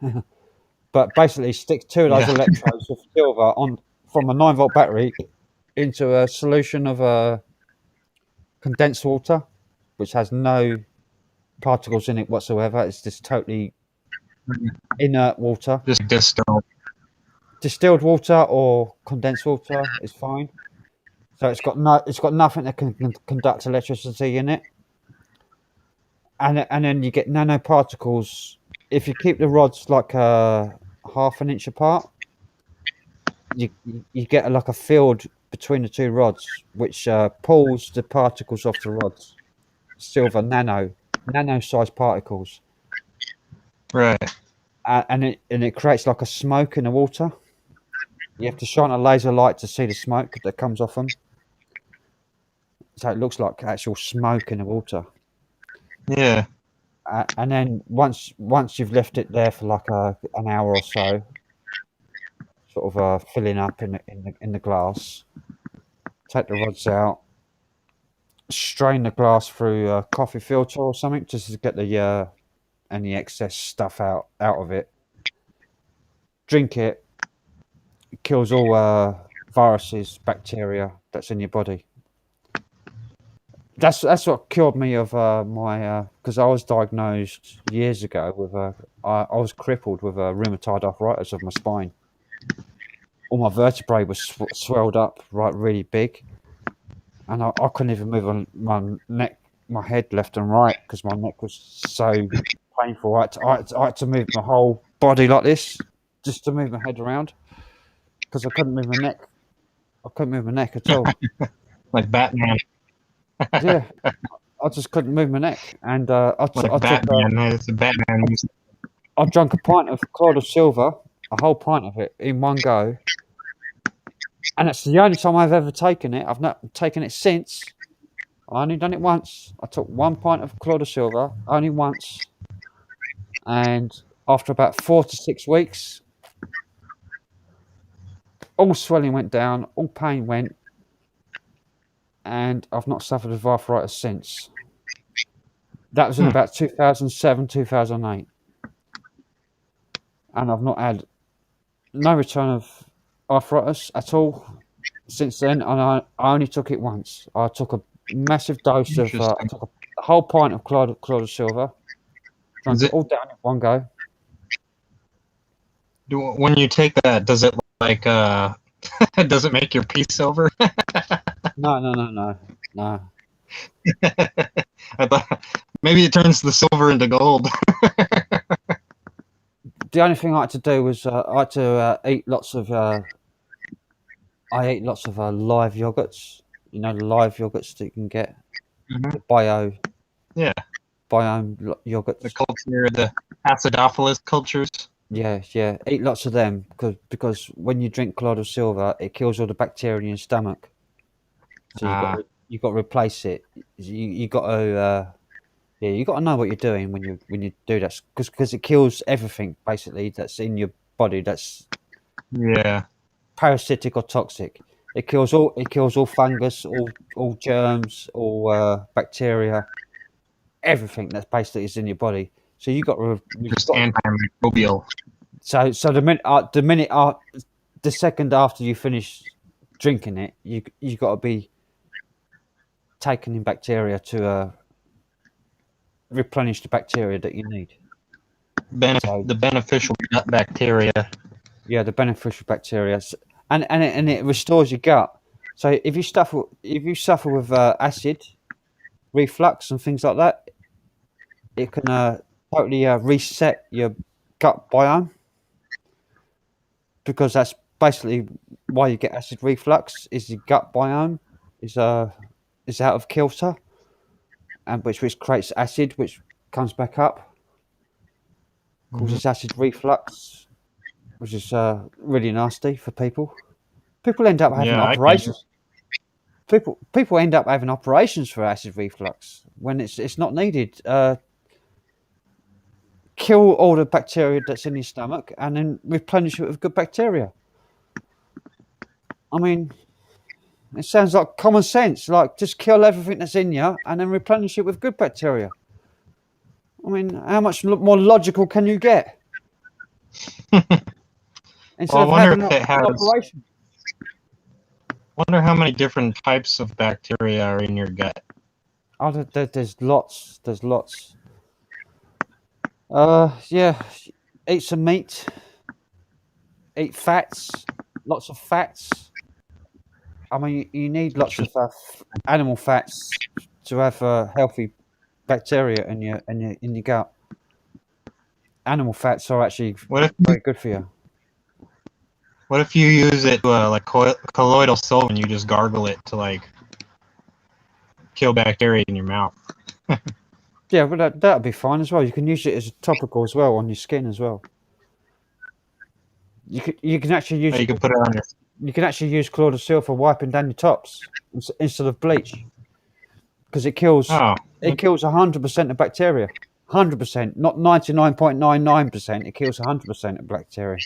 But basically, stick two of those Yeah. electrodes of silver on from a 9-volt battery into a solution of condensed water, which has no particles in it whatsoever. It's just totally inert water. Just distilled. Distilled water or condensed water is fine. So it's got nothing that can conduct electricity in it, and then you get nanoparticles. If you keep the rods like half an inch apart, you get like a field between the two rods, which pulls the particles off the rods. Silver nano sized particles, Right. and it creates like a smoke in the water. You have to shine a laser light to see the smoke that comes off them, so it looks like actual smoke in the water. Yeah. And then once you've left it there for like an hour or so, sort of filling up in the glass, take the rods out, strain the glass through a coffee filter or something just to get the any excess stuff out of it. Drink it. It kills all viruses, bacteria that's in your body. That's what cured me of my because I was diagnosed years ago with I was crippled with rheumatoid arthritis of my spine. All my vertebrae was swelled up, right, really big, and I couldn't even move my neck, my head left and right because my neck was so painful. I had to move my whole body like this just to move my head around because I couldn't move my neck. I couldn't move my neck at all. Like Batman. Yeah, I just couldn't move my neck, and Like Batman. It's a Batman. I drank a pint of colloidal silver, a whole pint of it in one go, and it's the only time I've ever taken it. I've not taken it since. I only done it once. I took one pint of colloidal silver only once, and after about 4 to 6 weeks, all swelling went down, all pain went, and I've not suffered with arthritis since. That was in about 2007, 2008. And I've not had no return of arthritis at all since then. And I only took it once. I took a massive dose of, I took a whole pint of colloidal silver, drank it all down in one go. When you take that, does it like does it make your pee silver? No. I thought maybe it turns the silver into gold. The only thing I had to do was I had to eat lots of. I ate lots of live yogurts. You know, the live yogurts that you can get, the biome yogurts. The culture, the acidophilus cultures. Yeah. Eat lots of them because when you drink colloidal silver, it kills all the bacteria in your stomach. So you got to replace it. You got to you got to know what you're doing when you do that because it kills everything basically that's in your body that's parasitic or toxic. It kills all fungus, all germs, all bacteria, everything that's basically is in your body. So you got to Just antimicrobial. So the second after you finish drinking it, you got to be taking in bacteria to replenish the bacteria that you need. The beneficial gut bacteria. Yeah, the beneficial bacteria, and it restores your gut. So if you suffer with acid reflux and things like that, it can totally reset your gut biome, because that's basically why you get acid reflux. Is your gut biome is out of kilter, and which creates acid, which comes back up, causes acid reflux, which is really nasty for people. People end up having Yeah, I can. operations. People end up having operations for acid reflux when it's not needed. Kill all the bacteria that's in your stomach and then replenish it with good bacteria. I mean, it sounds like common sense. Like, just kill everything that's in you and then replenish it with good bacteria. I mean, how much more logical can you get? Instead Well, I of wonder having if it an has. operation. Wonder how many different types of bacteria are in your gut. Oh, there's lots. There's lots. Yeah. Eat some meat. Eat fats. Lots of fats. I mean, you need lots of animal fats to have healthy bacteria in your gut. Animal fats are actually What very good for you. if you use it like colloidal silver and you just gargle it to like kill bacteria in your mouth? Yeah, but that'd be fine as well. You can use it as a topical as well on your skin as well. You can actually use Or you can put it on your. you can actually use colloidal silver for wiping down your tops instead of bleach, because it kills Oh, 100% of bacteria. 100%, not 99.99%. It kills 100% of bacteria.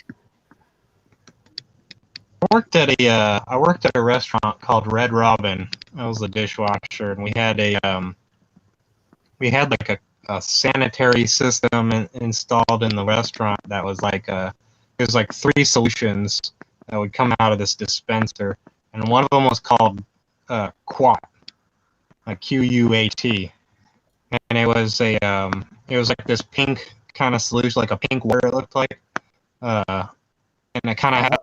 I worked at a restaurant called Red Robin. I was the dishwasher, and we had like a sanitary system installed in the restaurant that was like it was like 3 solutions that would come out of this dispenser, and one of them was called Quat, like QUAT, and it was like this pink kind of solution, like a pink water it looked like, and it kind of had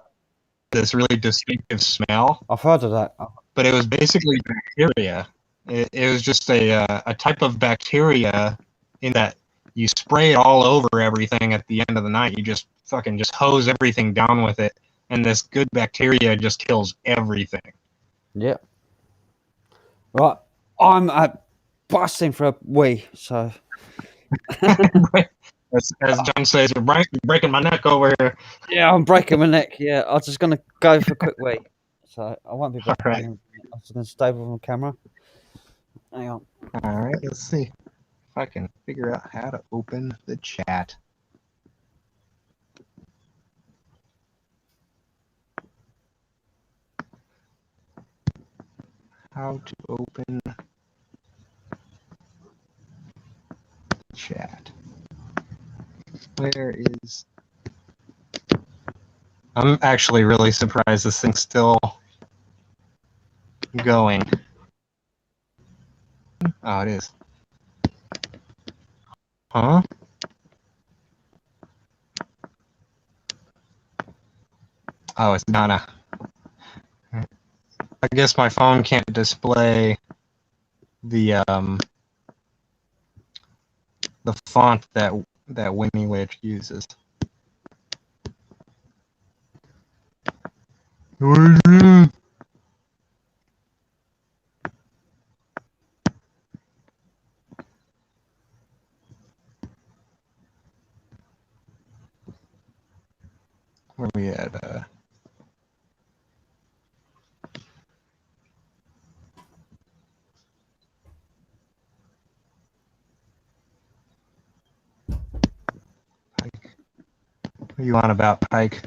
this really distinctive smell. I've heard of that. But it was basically bacteria. It was just a type of bacteria in that you spray it all over everything at the end of the night. You just fucking just hose everything down with it, and this good bacteria just kills everything. Yeah. Right. I'm busting for a wee, so. As John says, you're breaking my neck over here. Yeah, I'm breaking my neck. Yeah, I'm just going to go for a quick wee. So I won't be back. All right. I'm just going to stay with my camera. Hang on. All right, let's see if I can figure out how to open the chat. How to open chat. Where is... I'm actually really surprised this thing's still going. Oh, it is. Huh? Oh, it's not a... I guess my phone can't display the font that Winnie Witch uses. Where we at? Pike. What are you on about, Pike?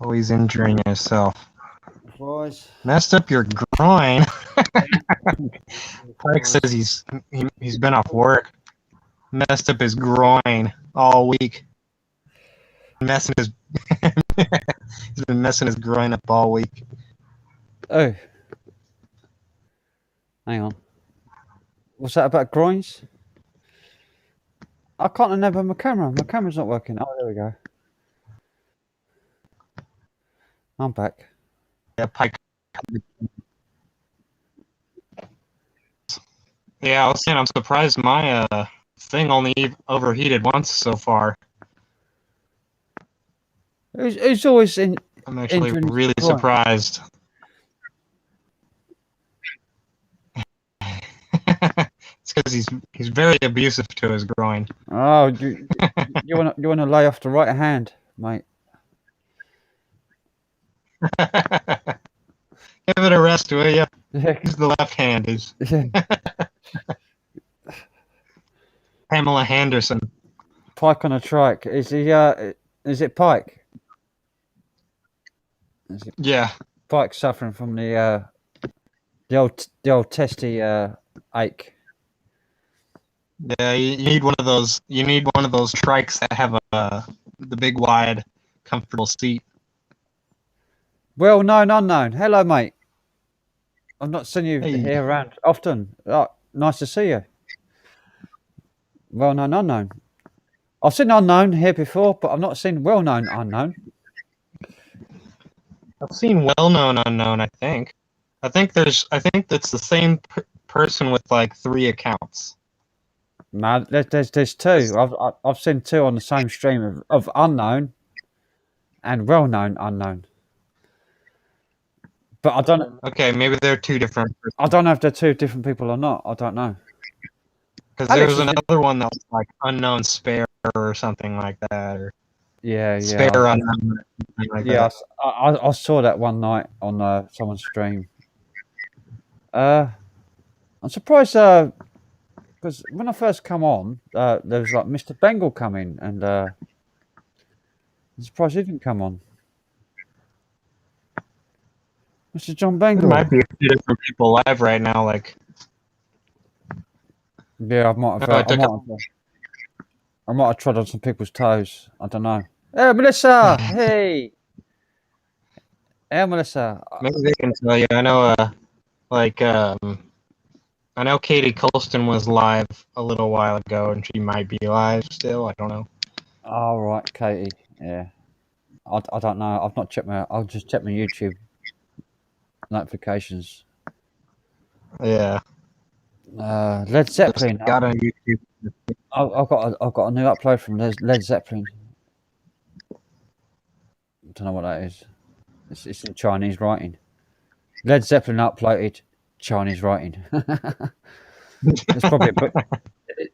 Always injuring yourself. Boys. Messed up your groin. Pike says he's been off work, messed up his groin all week, messing his he's been messing his groin up all week. Oh, hang on. What's that about groins? I can't remember my camera. My camera's not working. Oh, there we go. I'm back. Yeah, Pike. Yeah, I was saying I'm surprised my thing only overheated once so far. Who's always in? I'm actually injuring really groin? surprised. It's because he's very abusive to his groin. Oh, you want to lay off the right hand, mate? Give it a rest, will you? Yeah, Use the left hand. Is yeah. Pamela Henderson. Pike on a trike. Is he? Is it Pike? Is it Yeah, Pike suffering from the old testy ache? yeah. You need one of those. You need one of those trikes that have the big wide, comfortable seat. Well known unknown. Hello, mate. I've not seen you Hey. here around often. Oh, nice to see you. Well known unknown. I've seen unknown here before, but I've not seen well known unknown. I've seen well-known unknown. I think that's the same person with like 3 accounts. No, there's two. I've seen two on the same stream of unknown and well known unknown. But I don't. Okay, maybe they're 2 different. I don't know if they're two different people or not. I don't know. Because there Alex was is in- another one that was like unknown spare or something like that, or Yeah, spare yeah, unknown. Something like yeah. that. I saw that one night on someone's stream. I'm surprised because when I first come on, there was like Mr. Bengal coming, and I'm surprised he didn't come on. Mr. John There Bengal. might be a few different people live right now. Like, Yeah, I might have. Oh, it took I might have trod on some people's toes. I don't know. Hey, Melissa. Hey. Hey, Melissa. maybe they can tell you. I know, I know Katie Colston was live a little while ago, and she might be live still. I don't know. All right, Katie. Yeah. I don't know. I've not checked my. I'll just check my YouTube notifications. Yeah, Led Zeppelin. got on YouTube. I've got a new upload from Led Zeppelin. I don't know what that is. It's in Chinese writing. Led Zeppelin uploaded Chinese writing. It's probably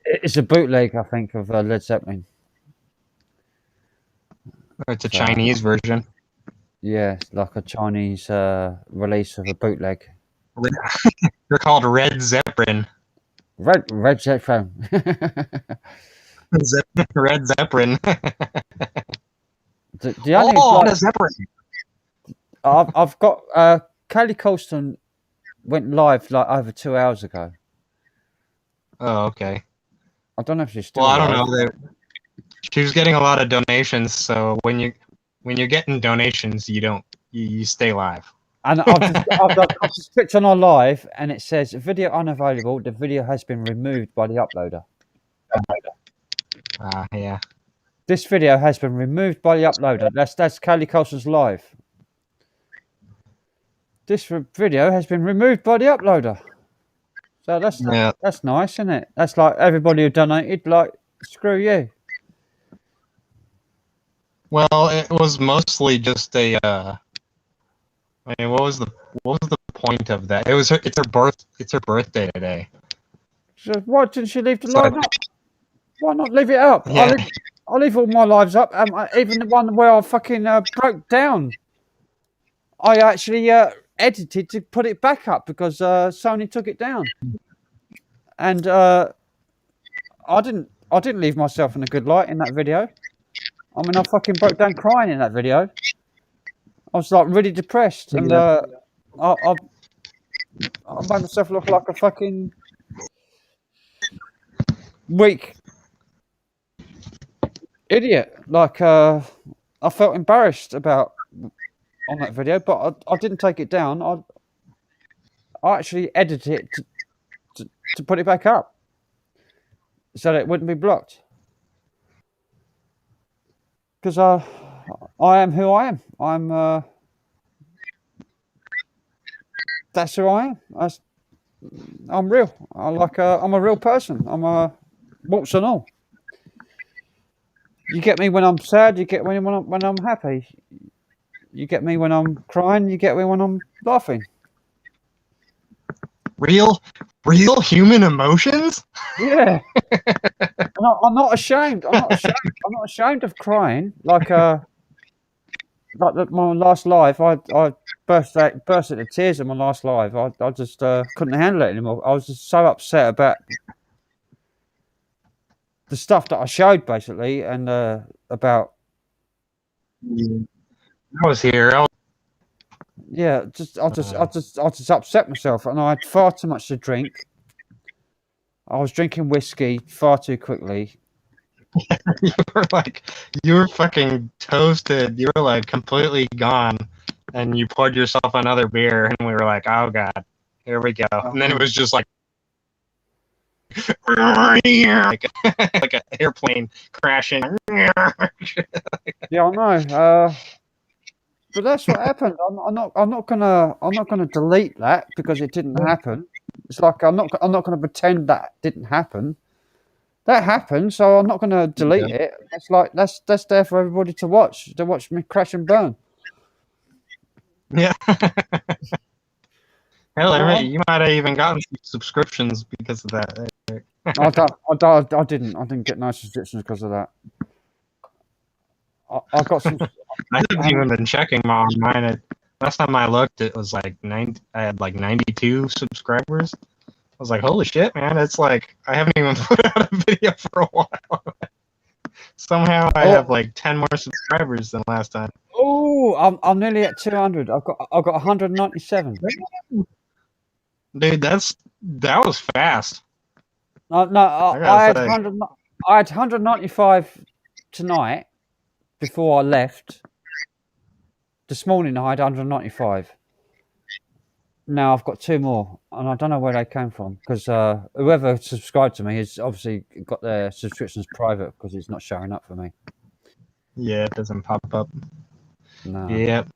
it's a bootleg, I think, of Led Zeppelin. It's a Chinese version. Yeah, it's like a Chinese release of a bootleg. They're called Red Zeppelin. Red Zeppelin. Red Zeppelin. The only like, Zeppelin. I've got Kelly Colston went live like over 2 hours ago. Oh, okay. I don't know if she's still. Well, I don't live. know. She was getting a lot of donations, so when you're getting donations, you stay live. And I've just clicked on our live, and it says video unavailable. The video has been removed by the uploader. Yeah. This video has been removed by the uploader. That's Kelly Colston's live. This video has been removed by the uploader. So that's nice, isn't it? That's like everybody who donated, like, screw you. Well, it was mostly just a. I mean, what was the point of that? It's her birthday today. So why didn't she leave the So live up? Why not leave it up? Yeah. I'll leave all my lives up, even the one where I fucking broke down. I actually edited to put it back up because Sony took it down, and I didn't leave myself in a good light in that video. I mean, I fucking broke down crying in that video. I was like really depressed, and I I made myself look like a fucking weak idiot. Like, I felt embarrassed about on that video, but I didn't take it down. I actually edited it to put it back up so that it wouldn't be blocked. Because I am who I am. That's who I am. I'm real. I'm a real person. I'm a warts and all. You get me when I'm sad. You get me when I'm happy. You get me when I'm crying. You get me when I'm laughing. Real human emotions. Yeah. I'm not ashamed. I'm not ashamed. I'm not ashamed of crying. Like my last live, I burst into tears in my last live. I just couldn't handle it anymore. I was just so upset about the stuff that I showed, basically, and about I was here. yeah, I just upset myself, and I had far too much to drink. I was drinking whiskey far too quickly. You were fucking toasted. You were like completely gone, and you poured yourself another beer, and we were like, oh god, here we go. And then it was just like like an airplane crashing. Yeah, I know. But that's what happened. I'm not gonna delete that because it didn't happen. It's like I'm not gonna pretend that didn't happen. That happened, so I'm not gonna delete Yeah. it. It's like that's there for everybody to watch me crash and burn. Yeah. Hell, No, you might have even gotten some subscriptions because of that. I didn't get no subscriptions because of that. I got some. I haven't even been checking on mine. Last time I looked, it was like 90. I had like 92 subscribers. I was like, holy shit, man! It's like I haven't even put out a video for a while. Somehow I have like 10 more subscribers than last time. Oh, I'm nearly at 200. I've got 197. Dude, that was fast. No, I I had gotta say. 100. I had 195 tonight before I left. This morning I had 195. Now I've got two more, and I don't know where they came from because whoever subscribed to me has obviously got their subscriptions private because it's not showing up for me. Yeah, it doesn't pop up. No. Yep.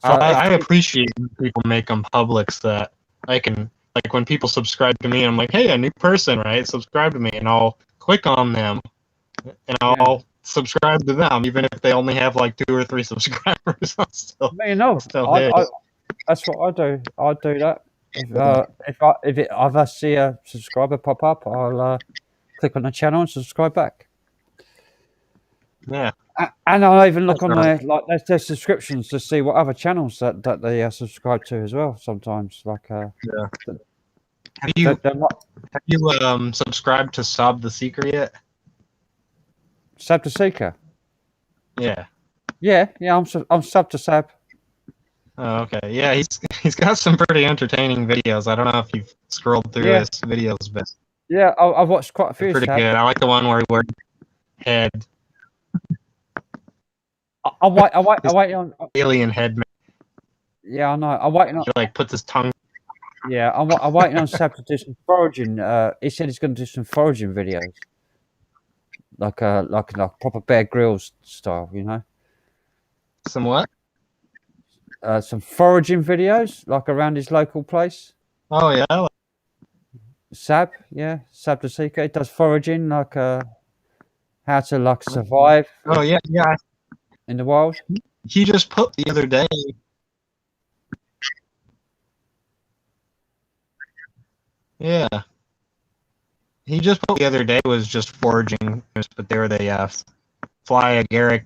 So I appreciate when people make them public so that I can, like, when people subscribe to me, I'm like, hey, a new person, right? Subscribe to me, and I'll click on them, and I'll subscribe to them, even if they only have like 2 or 3 subscribers. That's what I do. I do that. If I see a subscriber pop up, I'll click on the channel and subscribe back. Yeah. And I'll even look on their subscriptions to see what other channels that they subscribe to as well. Sometimes, like Yeah. Have you subscribed to Sob the Seeker yet? Sab to Seeker. Yeah. Yeah. I'm sub to Sab. Oh, okay. Yeah, he's got some pretty entertaining videos. I don't know if you've scrolled through his videos, but yeah, I've watched quite a few. Pretty good. I like the one where he wears head. I wait on alien head. Yeah, I know. I'm waiting on. He like puts his tongue. Yeah, I'm waiting on Sab to do some foraging. He said he's going to do some foraging videos, like proper Bear Grylls style, you know. Some what? Some foraging videos, like around his local place. Oh yeah. Sab to Seeker. He does foraging, like how to like survive. Oh yeah. In the wild. He just put the other day. Yeah. He just put the other day was just foraging, but they were the fly agaric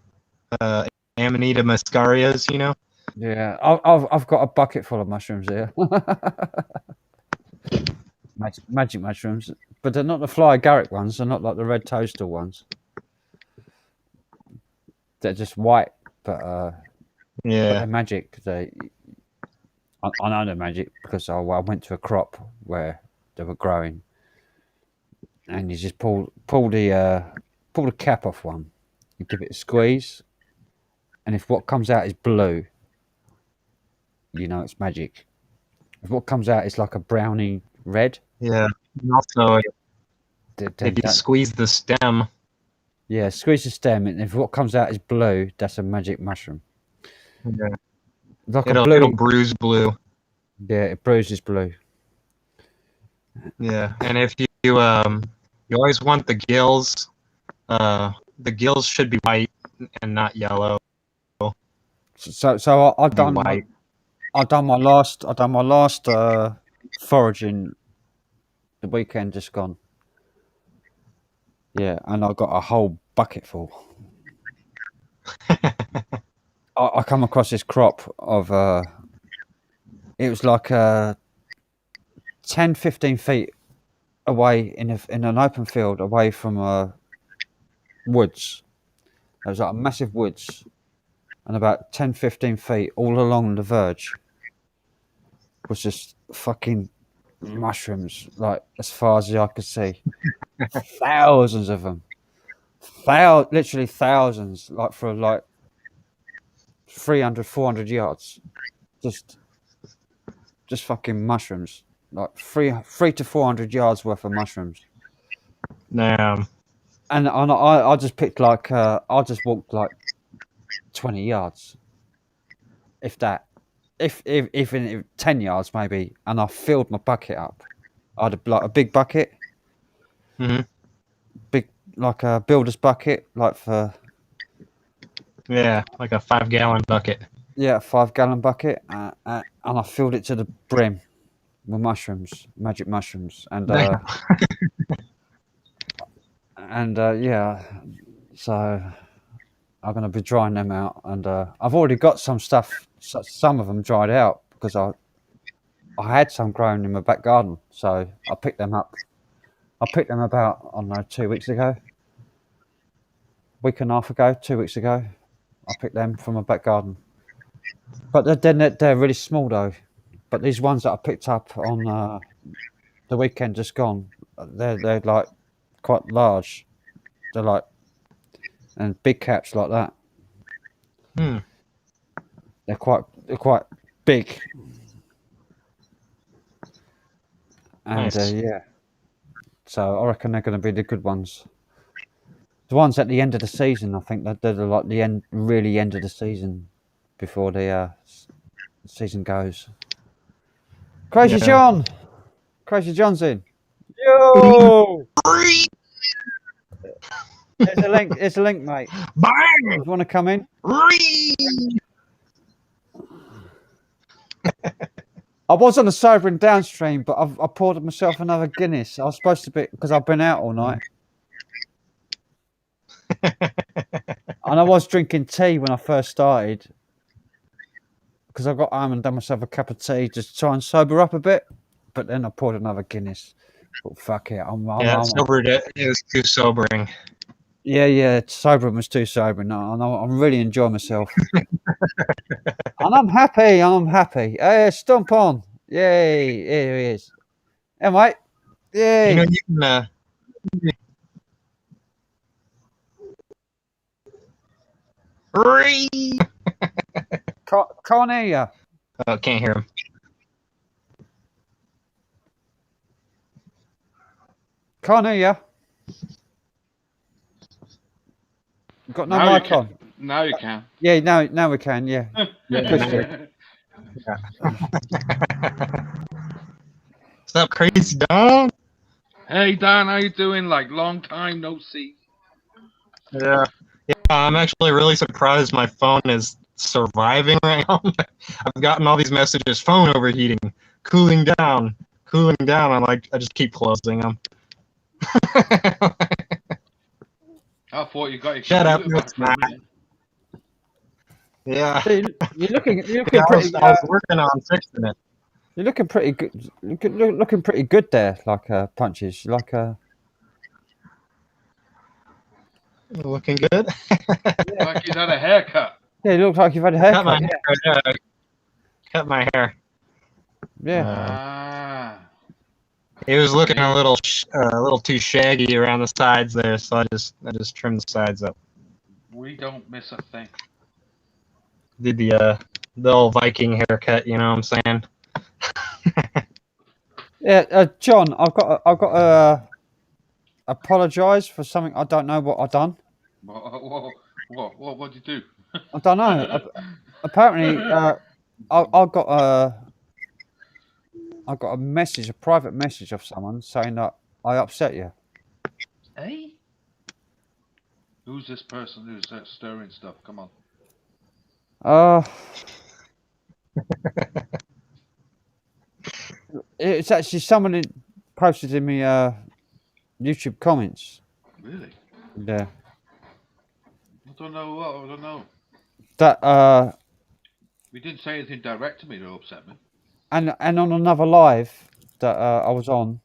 Amanita muscarias, you know. Yeah, I've got a bucket full of mushrooms here. magic mushrooms, but they're not the fly agaric ones. They're not like the red toadstool ones. They're just white, but yeah, they're magic. I know the magic because I went to a crop where they were growing, and you just pull the cap off one, you give it a squeeze, and if what comes out is blue, you know it's magic. If what comes out is like a browny red, Yeah. And also, then if you that, squeeze the stem, yeah, squeeze the stem, and if what comes out is blue, that's a magic mushroom. yeah, Like a it'll blue, bruise blue. yeah, it bruises blue. Yeah, and if you always want the gills. The gills should be white and not yellow. So I've Be done white. I done my last foraging the weekend just gone. Yeah, and I got a whole bucket full. I come across this crop of it was like 10, 15 feet away in an open field away from woods. There was like a massive woods, and about 10, 15 feet all along the verge was just fucking mushrooms, like as far as the eye could see. Thousands of them. Literally thousands, like for like 300, 400 yards. Just fucking mushrooms. Like three to 400 yards worth of mushrooms. Damn. And I just picked like I just walked like 20 yards, if that, if even if 10 yards maybe, and I filled my bucket up. I had like a big bucket, Hmm. big like a builder's bucket, like for Yeah, like a 5-gallon bucket. yeah, a 5 gallon bucket, and I filled it to the brim with mushrooms, magic mushrooms, Damn. and yeah, so I'm gonna be drying them out, and I've already got some stuff. Some of them dried out because I had some growing in my back garden, so I picked them up. I picked them about, I don't know, 2 weeks ago, week and a half ago, 2 weeks ago. I picked them from my back garden, but they're really small though. But these ones that I picked up on the weekend just gone, they're like quite large. They're like and big caps like that. Hmm. They're quite big, and Nice. yeah. So I reckon they're going to be the good ones. The ones at the end of the season, I think they're like the end, really end of the season, before the season goes. Crazy Yeah. John, Crazy John's in. Yo, there's a link. There's a link, mate. Bang! You want to come in? I was on a sobering downstream, but I poured myself another Guinness. I was supposed to be because I've been out all night, and I was drinking tea when I first started. Because I got home and done myself a cup of tea just to try and sober up a bit, but then I poured another Guinness. But fuck it, Yeah, it was too sobering. yeah. Sobering was too sobering. No, I'm really enjoying myself, and I'm happy. Hey, stomp on! Yay! Here he is. Hey, mate. Yay! You know, you can. Can't hear you. Oh, can't hear him. Can't hear you. Got no Now you mic on. can. Now you can. Yeah, now we can. Yeah. Pushed it. What's up, Crazy Don? Hey Dan, how you doing? Like long time no see. Yeah. Yeah, I'm actually really surprised my phone is surviving right now. I've gotten all these messages, phone overheating, cooling down. I'm like, I just keep closing them. I thought you got your Shut up, computer it's back for a not. minute. Yeah. You're looking Yeah, pretty. I was working on fixing it. You're looking pretty good. Looking pretty good there, like punches. Like Looking good. Like he's had a haircut. yeah, you look like you've had a Cut my haircut. hair. Yeah. Cut my hair. Yeah. He was looking See? a little too shaggy around the sides there, so I just trimmed the sides up. We don't miss a thing. Did the old Viking haircut, you know what I'm saying? Yeah, John, I've got to apologise for something I don't know what I done. What'd you do? I don't know. Apparently, I got a message, a private message of someone saying that I upset you. Hey? Who's this person who's stirring stuff? Come on. Uh, it's actually someone that posted in me YouTube comments. Really? Yeah. I don't know what. I don't know. That We didn't say anything direct to me to upset me. and on another live that I was on,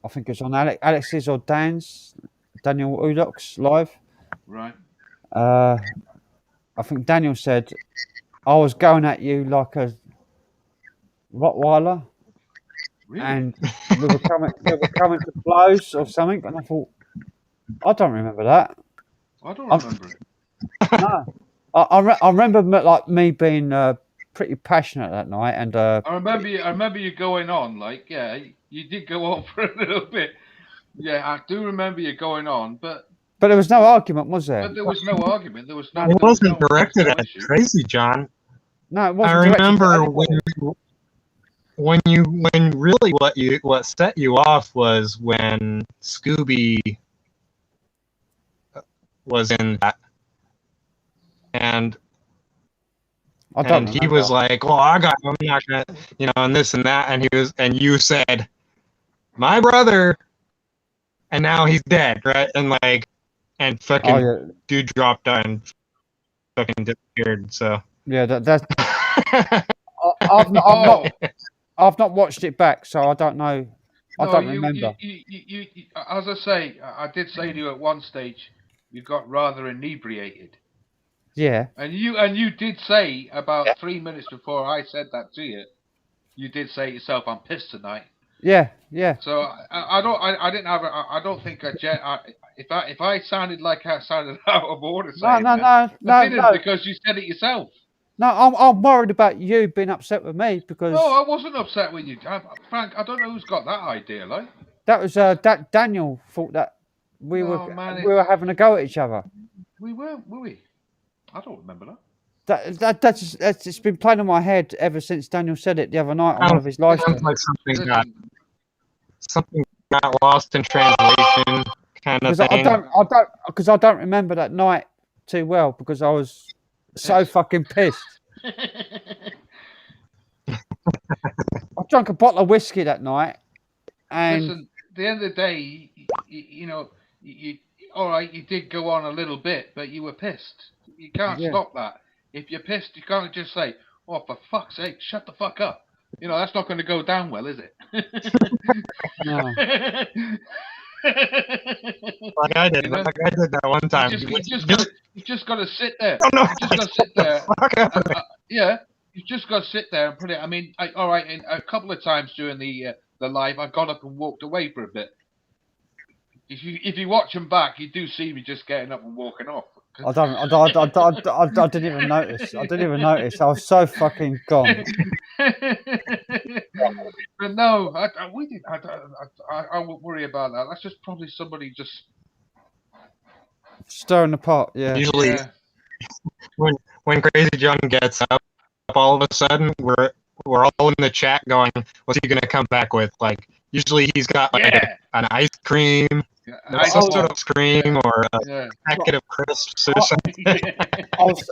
I think it was on Alex's or Daniel Udok's live. Right. I think Daniel said I was going at you like a Rottweiler, Really? and we were coming to blows or something. And I thought, I don't remember that. I don't I- remember it. No, I remember like me being pretty passionate that night, and I remember you going on. Like, yeah, you did go on for a little bit. Yeah, I do remember you going on, but there was no argument, was there? there was no argument. There was no. It There was wasn't no, directed there was no at issue. Tracy, John. No, it I wasn't directed at remember anybody. when really what set you off was when Scooby was in that, and I don't and he remember. was like, "Well, I'm not gonna, and this and that," and you said, "My brother," and now he's dead, right? And fucking Oh yeah, dude dropped out and fucking disappeared. So yeah. That's Oh I've not watched it back, so I don't know. I no, don't you, remember. as I say, I did say to you at one stage, you got rather inebriated, Yeah, and you did say about 3 minutes before I said that to you, you did say to yourself, "I'm pissed tonight." yeah, yeah. So I didn't have I don't think if I sounded like I sounded out of order No, saying no, that, no, I no, didn't no, because you said it yourself. no. I'm worried about you being upset with me because No, I wasn't upset with you, Frank. I don't know who's got that idea, like. that was that Daniel thought that No, man, we were having a go at each other. we weren't, were we? I don't remember that. That's it's been playing in my head ever since Daniel said it the other night on one of his live sounds streams. like Listen, something got lost in translation, kind of Because I thing. I don't remember that night too well because I was so fucking pissed. I drank a bottle of whiskey that night, and listen. At the end of the day, you all right. You did go on a little bit, but you were pissed. You can't yeah, stop that. If you're pissed, you can't just say, "Oh, for fuck's sake, shut the fuck up." That's not going to go down well, is it? no. Like I did, like I did that one time. You just got to sit there. don't know. You just got to sit there. Fuck up. Yeah, you just got to sit there and put it. I mean, all right. And a couple of times during the live, I got up and walked away for a bit. If you watch them back, you do see me just getting up and walking off. I didn't even notice. I didn't even notice. I was so fucking gone. But no, we didn't. I won't worry about that. That's just probably somebody just. Stirring the pot, yeah. Usually, Yeah. when Crazy John gets up, all of a sudden we're all in the chat going, "What's he gonna come back with?" Like usually he's got like an ice cream, some sort of ice cream or a packet of crisps or something.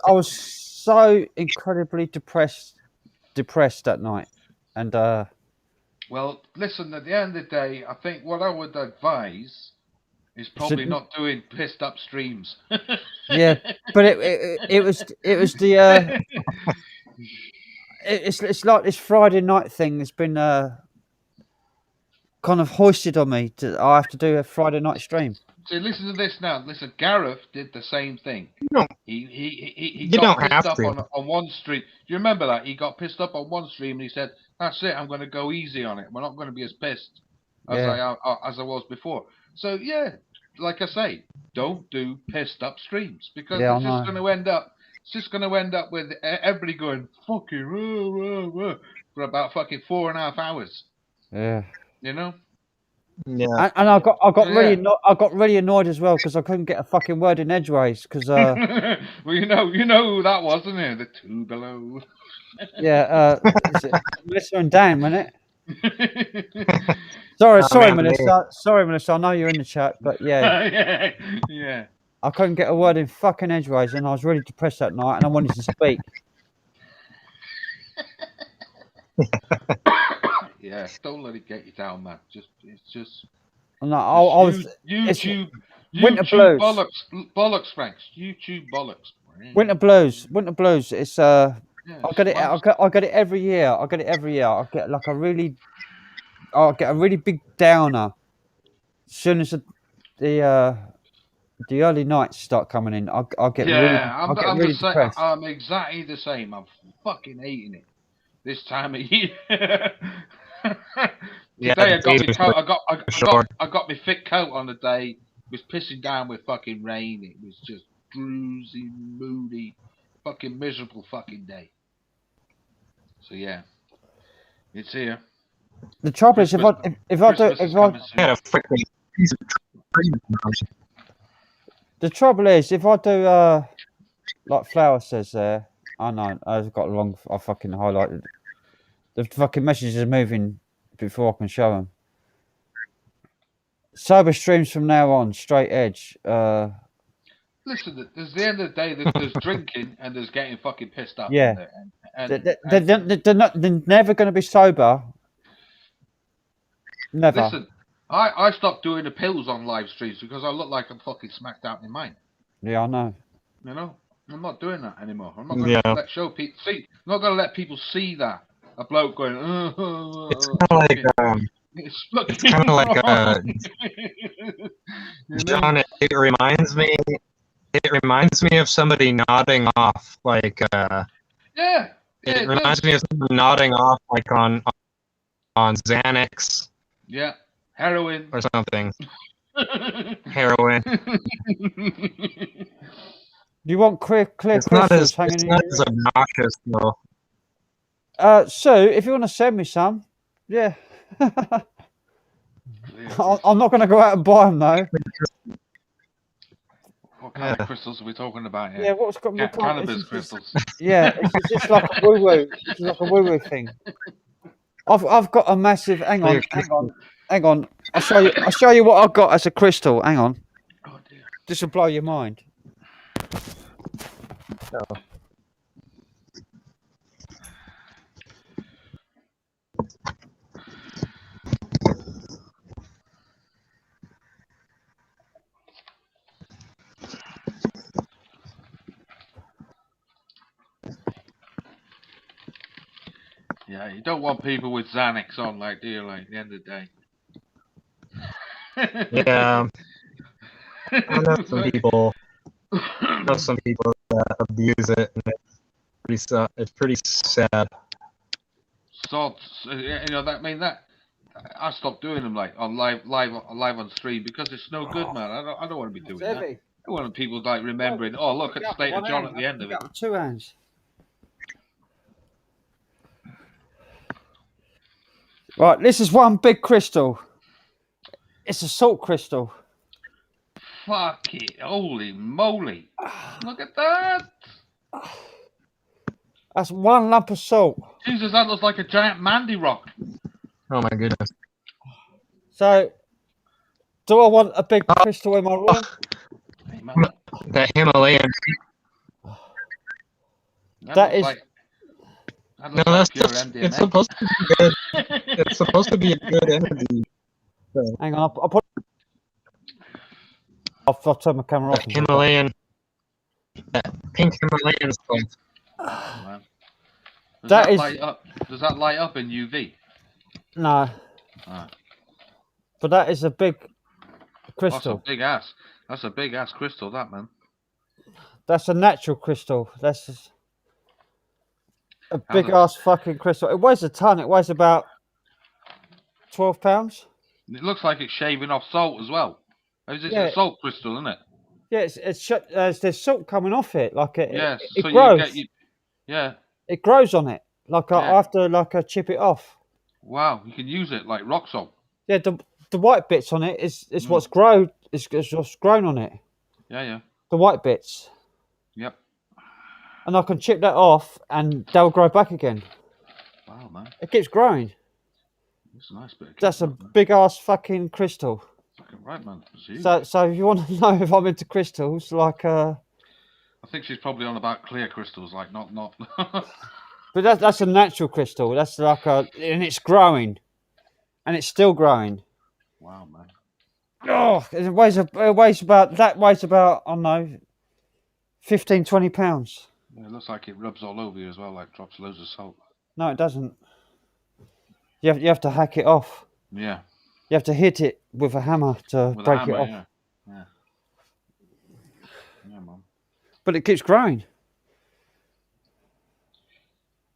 I was so incredibly depressed that night, and Well, listen. At the end of the day, I think what I would advise is probably not doing pissed up streams. yeah, but it was the it's like this Friday night thing that's been kind of hoisted on me. I have to do a Friday night stream. So listen to this now. Listen, Gareth did the same thing. No, He you got don't pissed have up to. on one stream. Do you remember that? He got pissed up on one stream and he said, That's it. I'm going to go easy on it. We're not going to be as pissed as Yeah. as I was before. So yeah, like I say, don't do pissed up streams because Yeah, I it's just know. going to end up. It's just going to end up with everybody going fucking for about fucking 4.5 hours. Yeah. You know. Yeah. And Yeah. I got really annoyed as well because I couldn't get a fucking word in edgeways because Well, you know who that was, isn't it? The two below. yeah, is it Melissa and Dan, wasn't it? Sorry, Oh man, me. Sorry, Melissa. I know you're in the chat, but yeah, yeah, yeah. I couldn't get a word in fucking edgeways, and I was really depressed that night, and I wanted to speak. Yeah, don't let it get you down, man. It's just And I was it's YouTube, winter YouTube blues, bollocks, Franks. YouTube bollocks. winter blues. It's Yeah, I get it. swamps. I get it every year. I get it every year. I get like I get a really big downer as soon as the early nights start coming in. I get Yeah, I get I'm really the same. depressed. I'm exactly the same. I'm fucking hating it this time of year. Yeah, Today I got my David, coat. for sure. I got my thick coat on the day. It was pissing down with fucking rain. It was just droozy, moody, fucking miserable fucking day. So yeah, it's here. The trouble is, if I do Christmas is coming I soon. had a freaking piece of tree. the trouble is if I do like Flower says there, I know I've got wrong. I fucking highlighted the fucking messages are moving before I can show them. Sober streams from now on, straight edge. Listen, there's the end of the day. There's drinking and there's getting fucking pissed up. Yeah, And they're never going to be sober. Never. listen, I stopped doing the pills on live streams because I look like I'm fucking smacked out in my mind. Yeah, I know. You know, I'm not doing that anymore. I'm not going Yeah. to let show people see. I'm not going to let people see that a bloke going. It's kind of like It's kind of like you know? John. It reminds me. It reminds me of somebody nodding off, like Yeah. it reminds me of somebody nodding off, like on Xanax Yeah. Heroin. or something. Heroin. Do you want clear It's not crystals as hanging it's in not your as obnoxious though. Sue, if you want to send me some, yeah. I'm not going to go out and buy them though. What kind of crystals are we talking about here? Yeah, what's got Cannabis crystals. Yeah, it's just like a woo woo. It's like a woo woo thing. I've got a massive. Hang on. I'll show you what I've got as a crystal. Hang on. Oh dear. This will blow your mind. Yeah, you don't want people with Xanax on, like, do you? Like, at the end of the day. Yeah. I know some people that abuse it, and it's pretty sad. Sods, you know that. I mean that. I stopped doing them like on live on stream because it's no good, man. I don't want to be doing that. I don't want people like remembering. Oh, look at the state of John at the end of it. Two hands. Right, this is one big crystal. It's a salt crystal. Fuck it! Holy moly! Look at that! That's one lump of salt. Jesus, that looks like a giant Mandy rock. Oh my goodness. So, do I want a big crystal in my room? Hey, man, That Himalayan. That is. No, that's just. It's supposed to be good. It's supposed to be a good energy. Hang on, I'll put. I'll turn my camera off. That Himalayan. That pink Himalayan stuff. Does that light up in UV? No. But that is a big crystal. That's a big ass. That's a big ass crystal, that man. That's a natural crystal. That's just... A How big the- ass fucking crystal. It weighs a ton. It weighs about 12 pounds. It looks like it's shaving off salt as well. Is it Yeah, a salt crystal, isn't it? yeah. There's salt coming off it. Like Yeah. it So you get grows. you. Yeah. It grows on it. Like I Yeah. have to chip it off. Wow. You can use it like rock salt. Yeah, the white bits on it is Mm. what's grown. Is what's grown on it. Yeah. Yeah. The white bits, Yep. and I can chip that off, and they'll grow back again. Wow, man. It keeps growing. That's a nice bit of kit, That's a man. big ass fucking crystal. Fucking right, man. See? So if you want to know if I'm into crystals, like I think she's probably on about clear crystals, like not. but that's a natural crystal. That's like and it's growing, and it's still growing. Wow, man. Oh, it weighs about I don't know, 15, 20 pounds. Yeah, it looks like it rubs all over you as well, like drops loads of salt. No, it doesn't. You have to hack it off. Yeah. You have to hit it with a hammer to With a break hammer, it off. yeah. Yeah. Yeah, man. But it keeps growing.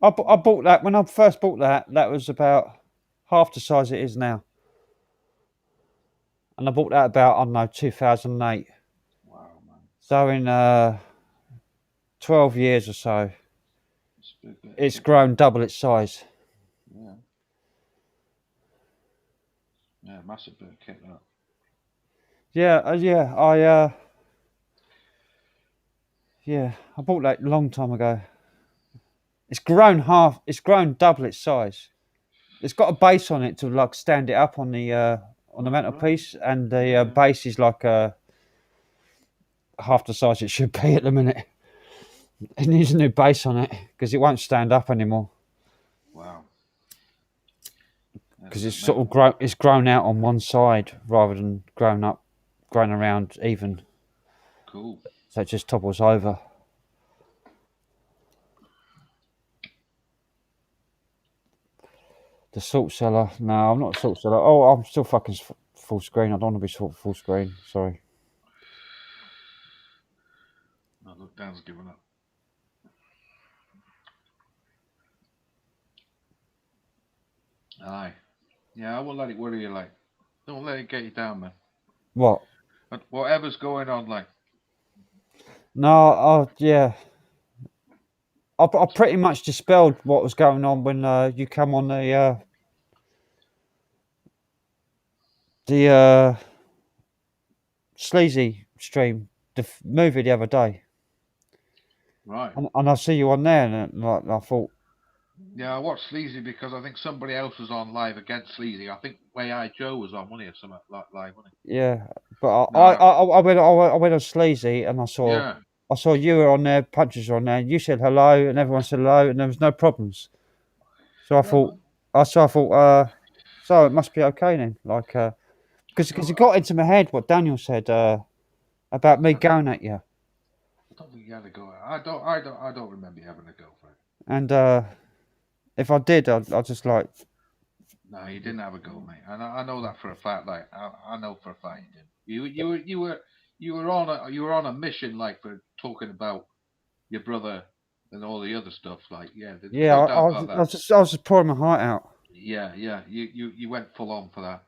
I bought that when I first bought that. That was about half the size it is now. And I bought that about, I don't know, 2008. Wow, man. So in 12 years or so, It's a big bit. it's grown double its size. Yeah. Yeah, massive bit of kit that. Yeah, I bought that a long time ago. It's grown double its size. It's got a base on it to like stand it up on the mantelpiece, and the base is like half the size it should be at the minute. It needs a new base on it because it won't stand up anymore. Wow. Because it's sort of it's grown out on one side rather than grown around even. Cool. So it just topples over. The salt cellar. No, I'm not a salt cellar. Oh, I'm still fucking full screen. I don't want to be full screen. Sorry. No, look, Dan's given up. Aye. Yeah, I won't let it worry you, like. Don't let it get you down, man. What? But whatever's going on, like. No, yeah. I pretty much dispelled what was going on when you come on the sleazy stream, the movie the other day, Right. and I see you on there, and like I thought, Yeah, I watched Sleazy because I think somebody else was on live against Sleazy. I think Way I Joe was on, wasn't he, or something like live, wasn't yeah, but No. I went on sleazy, and I he? saw Yeah. I saw you were on there, punches were on there, and you said hello, and everyone said hello, and there was no problems. So I thought, so it must be okay then, like, because it got into my head what Daniel said about me going at you, I don't think he had a go. I don't remember you having a go for it. and if I did, I'd just like, No, you didn't have a go, mate. I know that for a fact. Like I know for a fact you didn't. You were on a mission, like for talking about your brother and all the other stuff. Like there's yeah, no doubt about that. I was just pouring my heart out, Yeah. You went full on for that.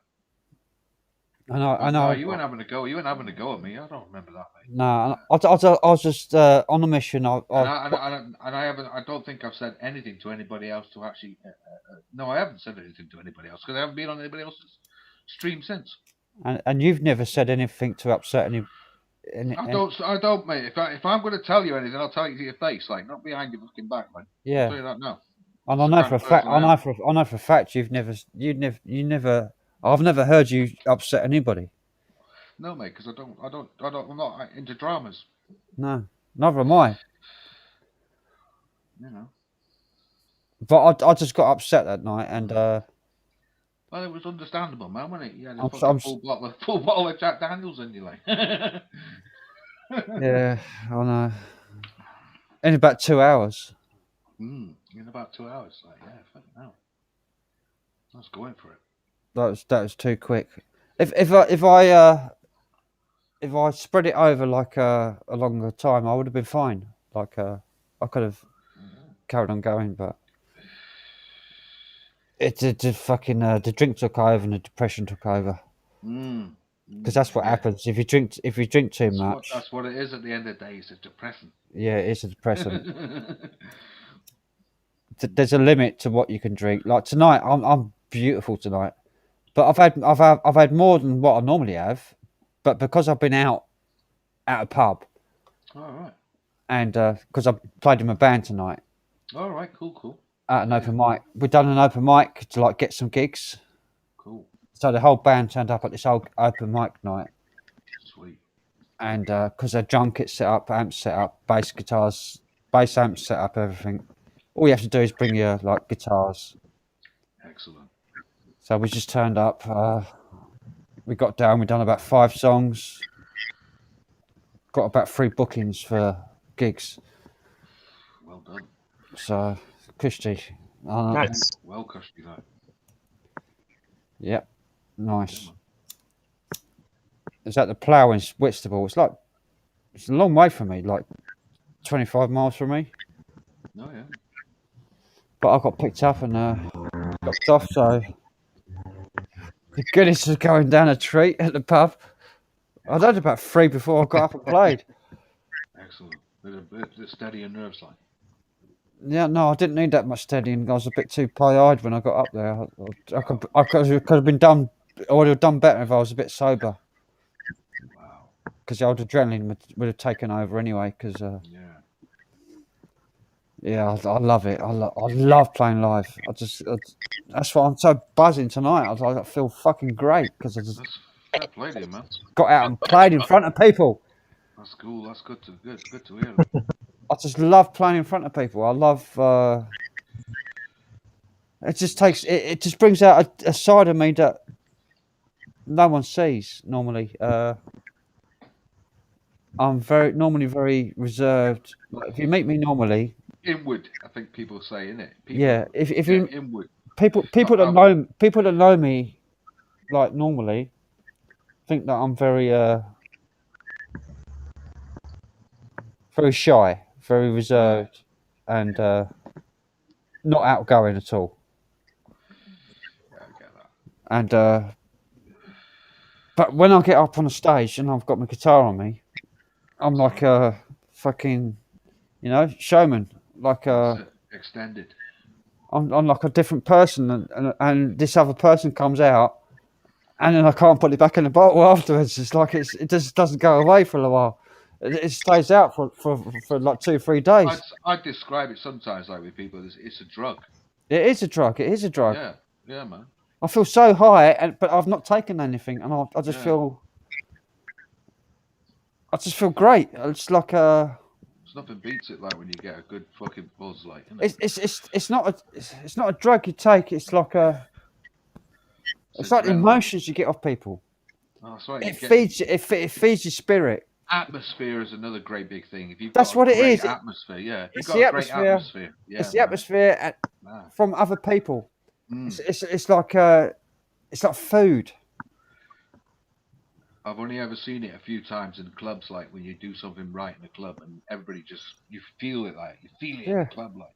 I No, know. you weren't having a go. You weren't having a go at me. I don't remember that, mate. No, I was just on a mission. And I haven't. I don't think I've said anything to anybody else to actually. No, I haven't said anything to anybody else because I haven't been on anybody else's stream since. and you've never said anything to upset any. I don't, mate. If I'm going to tell you anything, I'll tell you to your face, like not behind your fucking back, man. Yeah. I'll tell you that now. And I know for a fact. I know for a fact you never. I've never heard you upset anybody. No, mate, because I'm not into dramas. No, neither am I. You know. But I just got upset that night, and Well, it was understandable, man, wasn't it? You had a I'm fucking full bottle of Jack Daniels in you, like. yeah, I know. In about 2 hours. In about 2 hours, like fucking hell. I was going for it. That was too quick. If I spread it over like a longer time, I would have been fine. Like I could have. carried on going, but the fucking the drink took over and the depression took over. Because that's what happens if you drink too much. That's what it is at the end of the day. It's depressing. Yeah, it's a depressant. There's a limit to what you can drink. Like tonight, I'm beautiful tonight, but I've had more than what I normally have, but because I've been out at a pub. All right. And because I played in my band tonight. All right, cool. At an open mic, we've done an open mic to like get some gigs. Cool. So the whole band turned up at this old open mic night. Sweet. And because their drum kit set up, amps set up, bass guitars, bass amps set up, everything. All you have to do is bring your like guitars. Excellent. So we just turned up. We got down. We done about 5 songs. Got about 3 bookings for gigs. Well done. So Christy. Nice. Well cushy, that. Yep. Nice. It's at the Plough in Whitstable. It's a long way from me, like 25 miles from me. Oh, yeah. But I got picked up and dropped off, so the goodness was going down a treat at the pub. I'd had about 3 before I got up and played. Excellent. Bit of steady your nerves, like. Yeah, no, I didn't need that much steadying. I was a bit too pie-eyed when I got up there. I could have been done. I would have done better if I was a bit sober. Wow. Because the old adrenaline would have taken over anyway. Because yeah, I love it. I love playing live. That's why I'm so buzzing tonight. I feel fucking great because I just Fair play to you, man. got out and played in front of people. That's cool. That's good to hear. I just love playing in front of people. I love. It just brings out a side of me that no one sees normally. I'm normally very reserved. Like, if you meet me normally, Inward, I think people say, innit? yeah. If you inward. people that know me, like normally, think that I'm very very shy, very reserved, and not outgoing at all. Yeah, I get that. And but when I get up on the stage and I've got my guitar on me, I'm like a fucking, showman. Like Extended. I'm like a different person, and this other person comes out, and then I can't put it back in the bottle afterwards. It's like it just doesn't go away for a while. It stays out for like 2-3 days. I'd describe it sometimes like with people. It's a drug. It is a drug. It is a drug. Yeah, man. I feel so high, but I've not taken anything, and I just feel. I just feel great. It's like There's nothing beats it like when you get a good fucking buzz, like. it's not a drug you take. It's like it's like the emotions you get off people. Oh, that's right. It feeds it feeds your spirit. Atmosphere is another great big thing. If you've That's got what a it great is. Atmosphere, yeah. It's You've got the a great atmosphere. atmosphere. Yeah, It's the atmosphere from other people. It's like food. I've only ever seen it a few times in clubs, like when you do something right in a club and everybody you feel it, like you feel it in the club, like,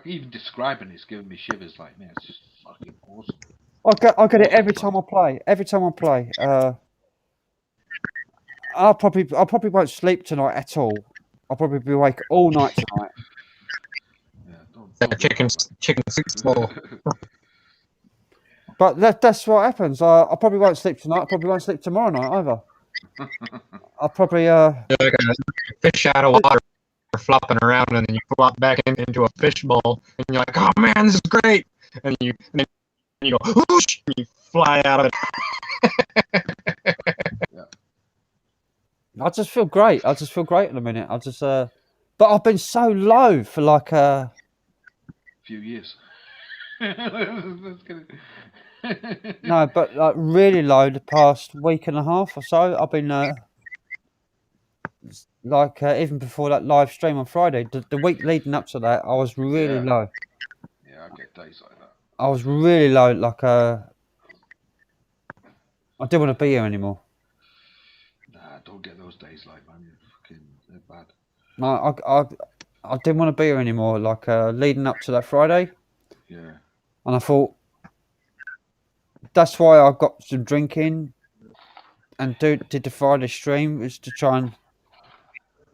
even describing it's giving me shivers, like, man, it's just fucking awesome. I get it every time I play. Every time I play. I probably won't sleep tonight at all. I'll probably be awake all night tonight. Yeah, don't Chicken soup bowl. But that's what happens. I probably won't sleep tonight. I probably won't sleep tomorrow night either. I'll probably Like a fish out of water flopping around, and then you flop back into a fish bowl, and you're like, "Oh man, this is great!" And then you go, whoosh, and you fly out of it. I just feel great. I just feel great in a minute. But I've been so low for like a few years. No, but like really low the past week and a half or so. I've been even before that live stream on Friday, the week leading up to that, I was really low. Yeah, I get days like that. I was really low. Like I didn't want to be here anymore. Nah, don't get those days, like, man. They're bad. No, I didn't want to be here anymore. Like leading up to that Friday, Yeah. and I thought that's why I got some drinking and did the Friday stream is to try and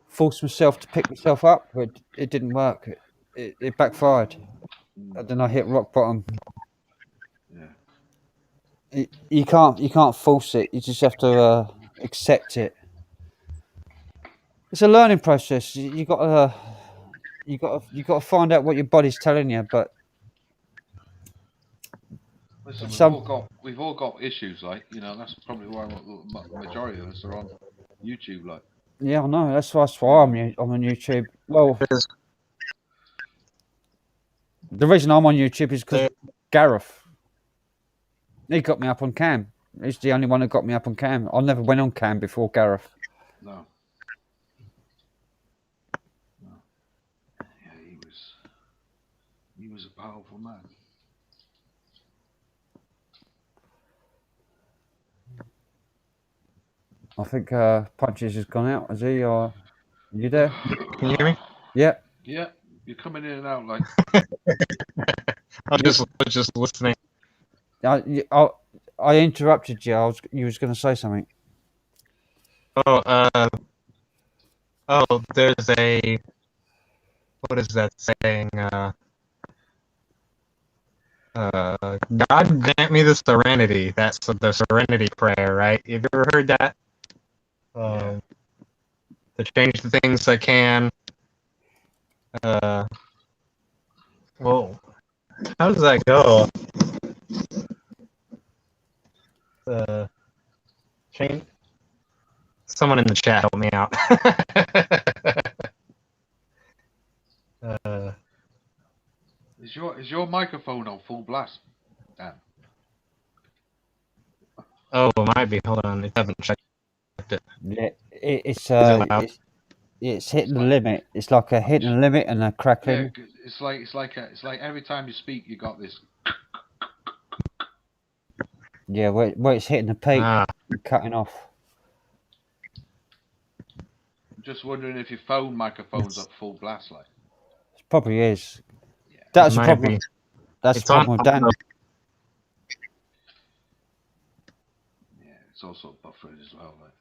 force myself to pick myself up, but it didn't work. It backfired. And then I hit rock bottom. Yeah. You can't force it. You just have to accept it. It's a learning process. You got to find out what your body's telling you. But Listen, some we've all got issues, like, you know. That's probably why the majority of us are on YouTube, like. yeah, I know. That's why I'm on YouTube. Well, the reason I'm on YouTube is because Gareth. He got me up on cam. He's the only one that got me up on cam. I never went on cam before Gareth. No. No. Yeah, he was a powerful man. I think Punches has gone out. Is he? Or you there? Can you hear me? Yeah. Yeah, you're coming in and out, like. I was just listening. I interrupted you. You was going to say something. Oh, there's a, what is that saying? God grant me the serenity. That's the serenity prayer, right? Have you ever heard that? Yeah. To change the things I can. Whoa. How does that go? Change. Someone in the chat help me out. Is your microphone on full blast, Dan? Oh, it might be. Hold on, I haven't checked it. Yeah. Is it loud? It's hitting the limit. It's like a hitting the limit and a Yeah, crackling. it's like every time you speak, you got this. Yeah, where it's hitting the peak and cutting off. I'm just wondering if your phone microphone's up full blast, like. It probably is. Yeah. That's the Might problem. be. That's the It's on. problem with Dan. Yeah, it's also buffering as well, like.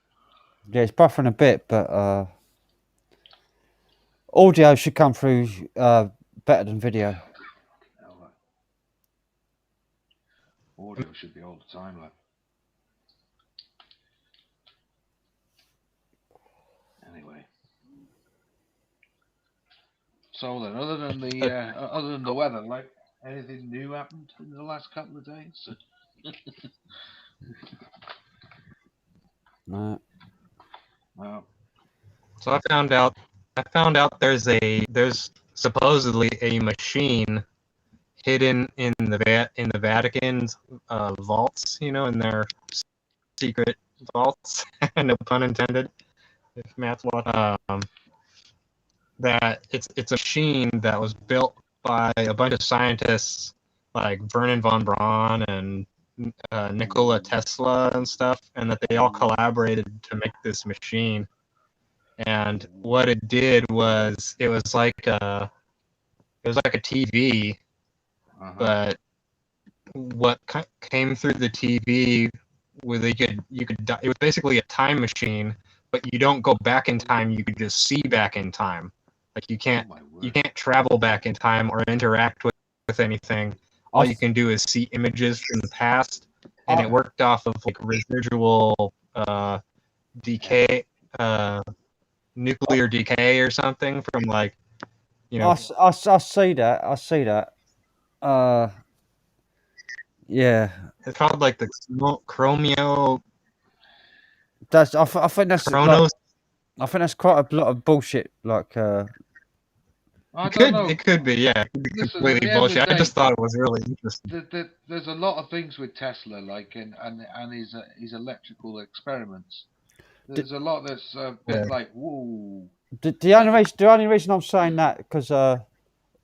Yeah, it's buffering a bit, but audio should come through better than video. Hell, like. Audio should be all the time, like. Anyway. So then, other than the weather, like, anything new happened in the last couple of days? No. Well, So I found out there's supposedly a machine hidden in the Vatican's vaults, you know, in their secret vaults. No pun intended. If Matt's watching, that it's a machine that was built by a bunch of scientists like Vernon von Braun and Nikola Tesla and stuff, and that they all collaborated to make this machine. And what it did was it was like a TV, but what came through the TV was it was basically a time machine, but you don't go back in time. You could just see back in time. Like you can't travel back in time or interact with anything. All you can do is see images from the past, and it worked off of like residual decay, nuclear decay or something from like, you know. I see that. I see that. Yeah. It's called like the Chromio. I think that's Chronos. I think that's quite a lot of bullshit. Like, I don't know. It could be, yeah. It could be Listen, completely bullshit. I just thought it was really interesting. There's a lot of things with Tesla, like, and his electrical experiments. There's a lot that's a bit like, whoa. The only reason I'm saying that because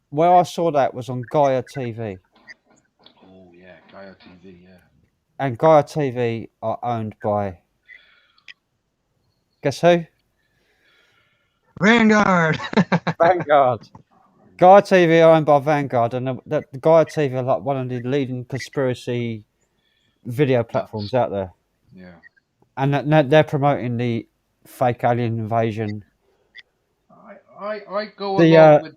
where I saw that was on Gaia TV. Oh yeah, Gaia TV, yeah. And Gaia TV are owned by, guess who? Vanguard. Vanguard. Gaia TV are owned by Vanguard, and the Gaia TV are like one of the leading conspiracy video platforms out there. Yeah. And they're promoting the fake alien invasion. I go The along with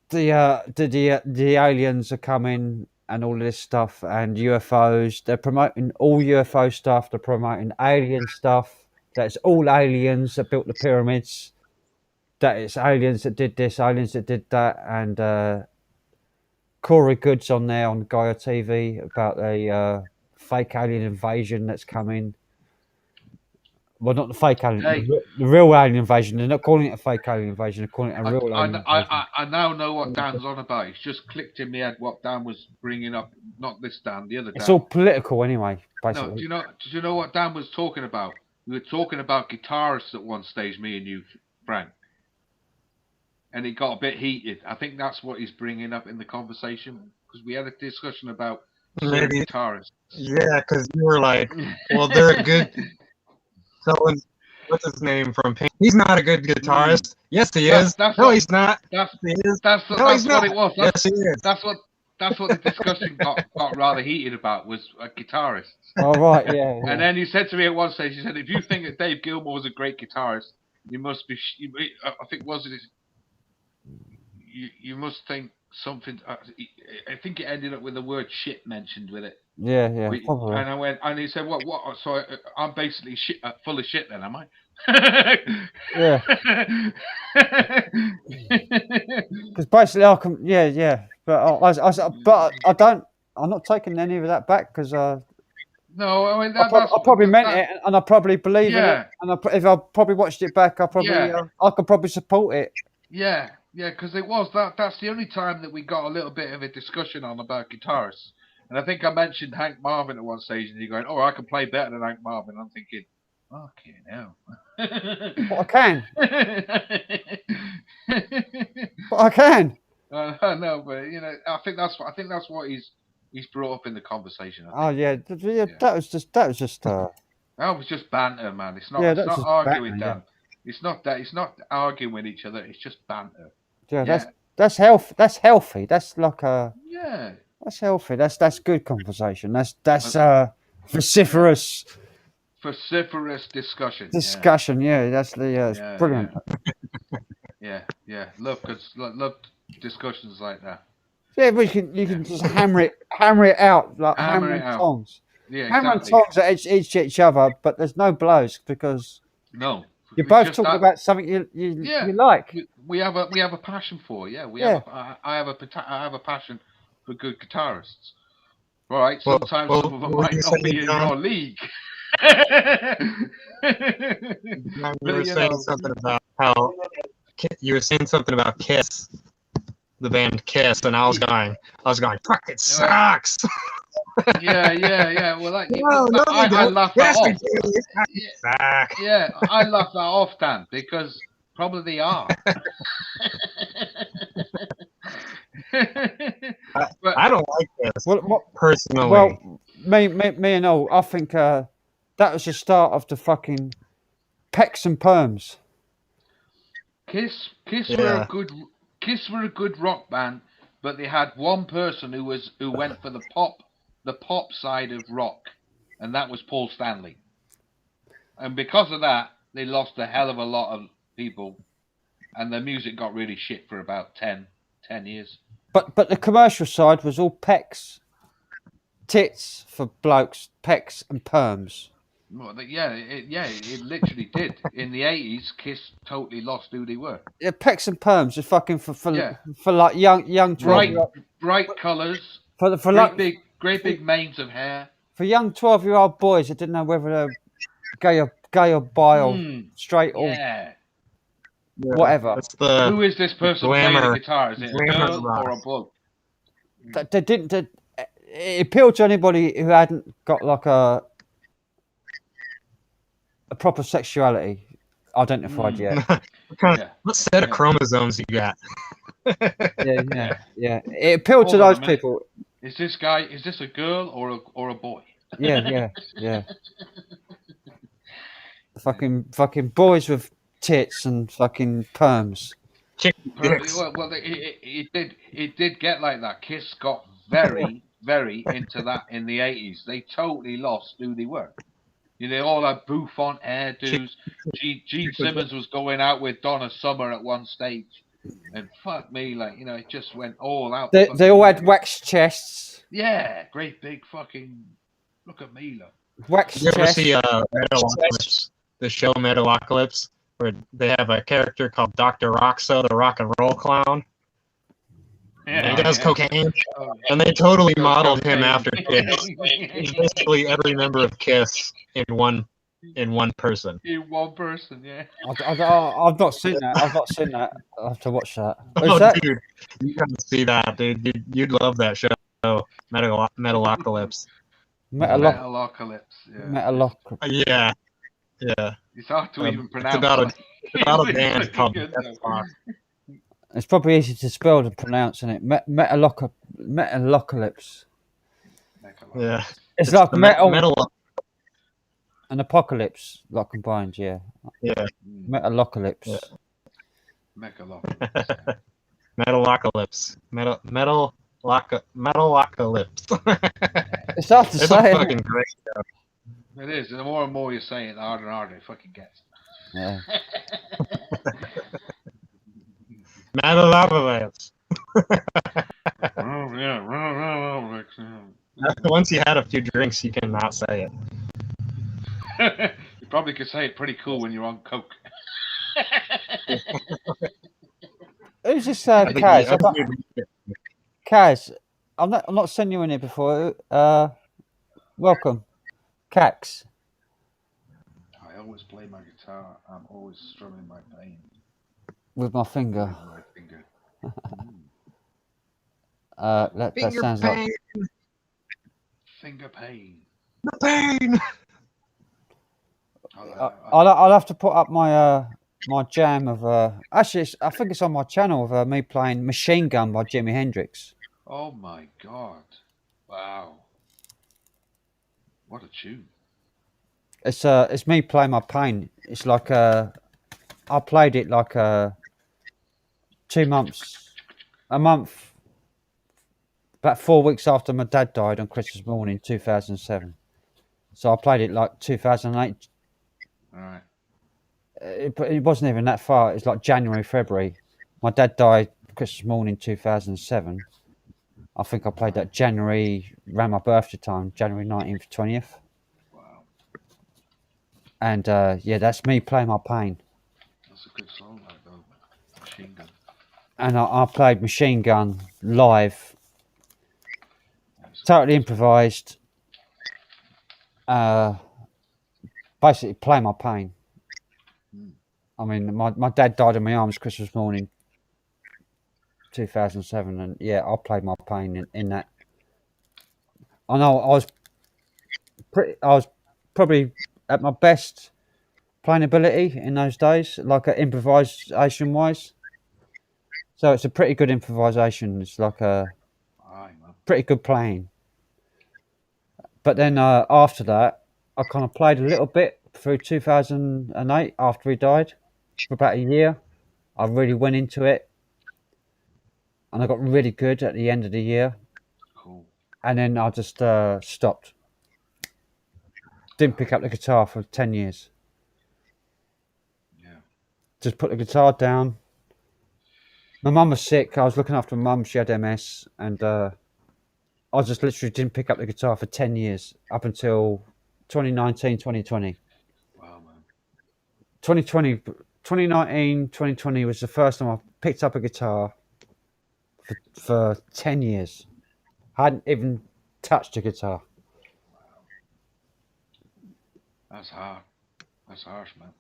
the the aliens are coming and all this stuff and UFOs. They're promoting all UFO stuff. They're promoting alien stuff. That it's all aliens that built the pyramids. That it's aliens that did this, aliens that did that, and Corey Good's on there on Gaia TV about a fake alien invasion that's coming. Well, not the fake alien, Hey. the real alien invasion. They're not calling it a fake alien invasion. They're calling it a real alien invasion. I now know what Dan's on about. It's just clicked in my head what Dan was bringing up. Not this Dan, the other Dan. It's all political anyway, No, basically. do you know what Dan was talking about? We were talking about guitarists at one stage, me and you, Frank. And it got a bit heated. I think that's what he's bringing up in the conversation because we had a discussion about Maybe. guitarists. Yeah, because you were like, well, they're a good. Someone, what's his name from Pink? He's not a good guitarist. Yes, he is. No, he's not. That's He is. that's No, that's he's what not. it was. Yes, he is. That's what the discussion got rather heated about was guitarists. Oh, right, yeah. And then you said to me at one stage, you said, if you think that Dave Gilmour was a great guitarist, you must be. I think was it. You must think something. I think it ended up with the word shit mentioned with it. Yeah, probably. And I went, and he said, "What? So I'm basically shit, full of shit, then, am I?" Yeah. Because basically, I can, yeah. But I don't. I'm not taking any of that back because No, I mean I probably meant it, and I probably believe in it. And if I probably watched it back, I probably I could probably support it. Yeah, because it was that's the only time that we got a little bit of a discussion on about guitarists. And I think I mentioned Hank Marvin at one stage, and you're going, "Oh, I can play better than Hank Marvin." I'm thinking, "Okay, now." But I can. But I can. No, but I think that's what he's brought up in the conversation. That was just. That was just banter, man. It's not. It's not arguing, Dan. It's not that. It's not arguing with each other. It's just banter. Yeah, that's healthy. That's healthy. That's like a. Yeah. That's healthy. That's good conversation. That's vociferous. Vociferous discussion. Discussion. Yeah, that's the. It's brilliant. Yeah. Love discussions like that. Yeah, but you can just hammer it out like hammer and tongs. Yeah, hammer and tongs at each other, but there's no blows because you're both talking about something you like. We have a passion for. I have a passion for good guitarists. Right. Sometimes some of them might not be in your league. You were saying something about how you were saying something about Kiss, the band Kiss, and I was going, fuck, it sucks. Yeah. Well, I laugh that off. Yeah, I laugh that off, Dan, because probably they are. But I don't like this personally. Well, me and all, I think that was the start of the fucking pecs and perms. Kiss were a good rock band, but they had one person who went for the pop side of rock, and that was Paul Stanley. And because of that, they lost a hell of a lot of people, and their music got really shit for about 10 years. But the commercial side was all pecs, tits for blokes, pecs and perms. Well, it literally did. In the 80s, Kiss totally lost who they were. Yeah, pecs and perms are fucking for like young bright colours, for great big manes of hair. For young 12-year-old boys that didn't know whether they're gay or bi or straight or whatever. Who is this person playing the guitar? Is it a girl or a bloke? They didn't. It appealed to anybody who hadn't got like a proper sexuality identified yet. What set of chromosomes you got? Yeah. It appealed to those people. Is this a girl or a boy? Yeah. Fucking boys with tits and fucking perms. dicks. It did get like that. Kiss got very, very into that in the 80s. They totally lost who they were. You know, they all had bouffant hairdos. Gene Simmons was going out with Donna Summer at one stage. And fuck me, like, you know, it just went all out. They all had wax chests. Yeah, great big fucking. Look at me, look. Wax Did you ever chest. see Metalocalypse, the show Metalocalypse, where they have a character called Dr. Roxo, the rock and roll clown? And he does cocaine, and they totally modeled him after Kiss. He's basically every member of Kiss in one person. In one person, yeah. I've not seen that. I've not seen that. I'll have to watch that. Oh, That? dude, you gotta see that, dude. You'd love that show, Metalocalypse. Metalocalypse, yeah. Metalocalypse. Yeah, yeah. It's hard to even pronounce. It's about a band called Deathlock. It's probably easy to spell and pronounce, isn't it? Metalocalypse. Yeah. It's like metal Metal. and apocalypse, like combined, yeah. Yeah. Metalocalypse. Yeah. Metalocalypse. Metalocalypse. Metalocalypse. It's hard to It's say. a fucking great show. It is. The more and more you say it, the harder and harder it fucking gets. Yeah. Metalocalypse. Oh, yeah. Once you had a few drinks, you cannot say it. You probably could say it pretty cool when you're on coke. Who's this Kaz? Kaz, I'm not seen you in here before. Welcome. Cax. I always play my guitar. I'm always strumming my pain. With my finger. With my finger. That sounds like Finger pain. Pain. I'll have to put up my my jam of actually I think it's on my channel of me playing Machine Gun by Jimi Hendrix. Oh my god! Wow, what a tune! It's me playing my pain. It's like I played it like 2 months, a month, about 4 weeks after my dad died on Christmas morning 2007. So I played it like 2008. All right. It wasn't even that far. It's like January, February. My dad died Christmas morning 2007. I think I played that January, around my birthday time, January 19th, 20th. Wow. And yeah, that's me playing my pain. That's a good song, like though. Machine Gun. And I played Machine Gun live, totally improvised. Basically, play my pain. I mean, my dad died in my arms Christmas morning, 2007, and yeah, I played my pain in that. I know I was probably at my best playing ability in those days, like improvisation wise. So it's a pretty good improvisation. It's like a pretty good playing. But then after that, I kind of played a little bit through 2008 after he died for about a year. I really went into it, and I got really good at the end of the year. Cool. And then I just stopped. Didn't pick up the guitar for 10 years. Yeah. Just put the guitar down. My mum was sick. I was looking after my mum. She had MS, and I just literally didn't pick up the guitar for 10 years up until 2019, 2020. Wow, man. 2019, 2020 was the first time I picked up a guitar for 10 years. I hadn't even touched a guitar. That's hard. That's harsh, man.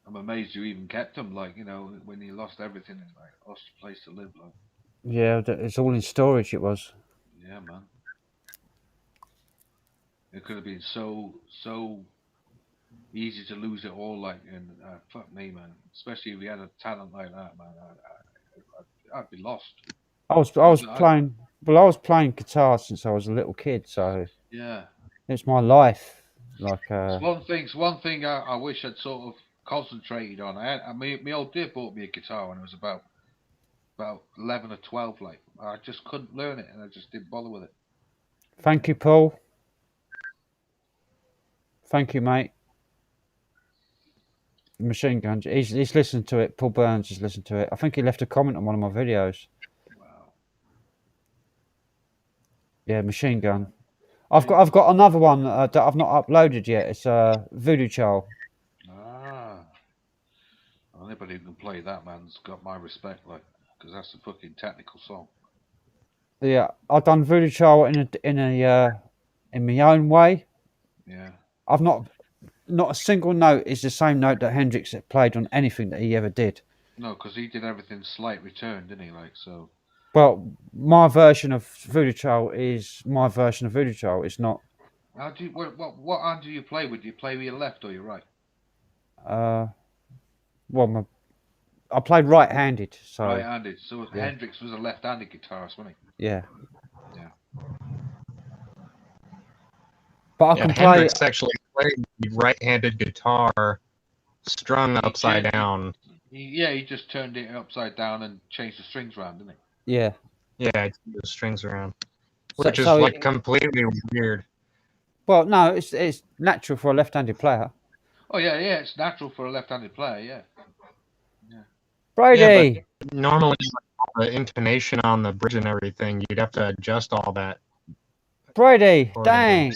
I'm amazed you even kept them, like, you know, when you lost everything, it's like, lost a place to live, like. Yeah, it's all in storage, it was. Yeah, man. It could have been so easy to lose it all, like, and fuck me, man. Especially if you had a talent like that, man. I'd be lost. I was playing guitar since I was a little kid, so yeah, it's my life. Like it's one thing I wish I'd sort of concentrated on. My old dear bought me a guitar when I was about 11 or 12. Like I just couldn't learn it, and I just didn't bother with it. Thank you, Paul. Thank you, mate. Machine Gun. He's listened to it. Paul Burns has listened to it. I think he left a comment on one of my videos. Wow. Yeah, Machine Gun. I've got another one that I've not uploaded yet. It's Voodoo Child. Ah. Anybody who can play that, man's got my respect, like, because that's a fucking technical song. Yeah, I've done Voodoo Child in my own way. Yeah. I've not a single note is the same note that Hendrix had played on anything that he ever did. No, because he did everything slight return, didn't he? Like so. Well, my version of Voodoo Child is my version of Voodoo Child. It's not. How do you, what hand do you play with? Do you play with your left or your right? Well, I played right-handed, so Right-handed. So yeah. Hendrix was a left-handed guitarist, wasn't he? Yeah. Yeah. But I can play. Hendrix actually played the right-handed guitar strung upside down. He just turned it upside down and changed the strings around, didn't he? Yeah. Yeah, the strings around, So- which is so like it- completely weird. Well, no, it's natural for a left-handed player. Oh yeah, it's natural for a left-handed player, yeah. Brady. Normally, like, the intonation on the bridge and everything, you'd have to adjust all that. Brady. Or Dang.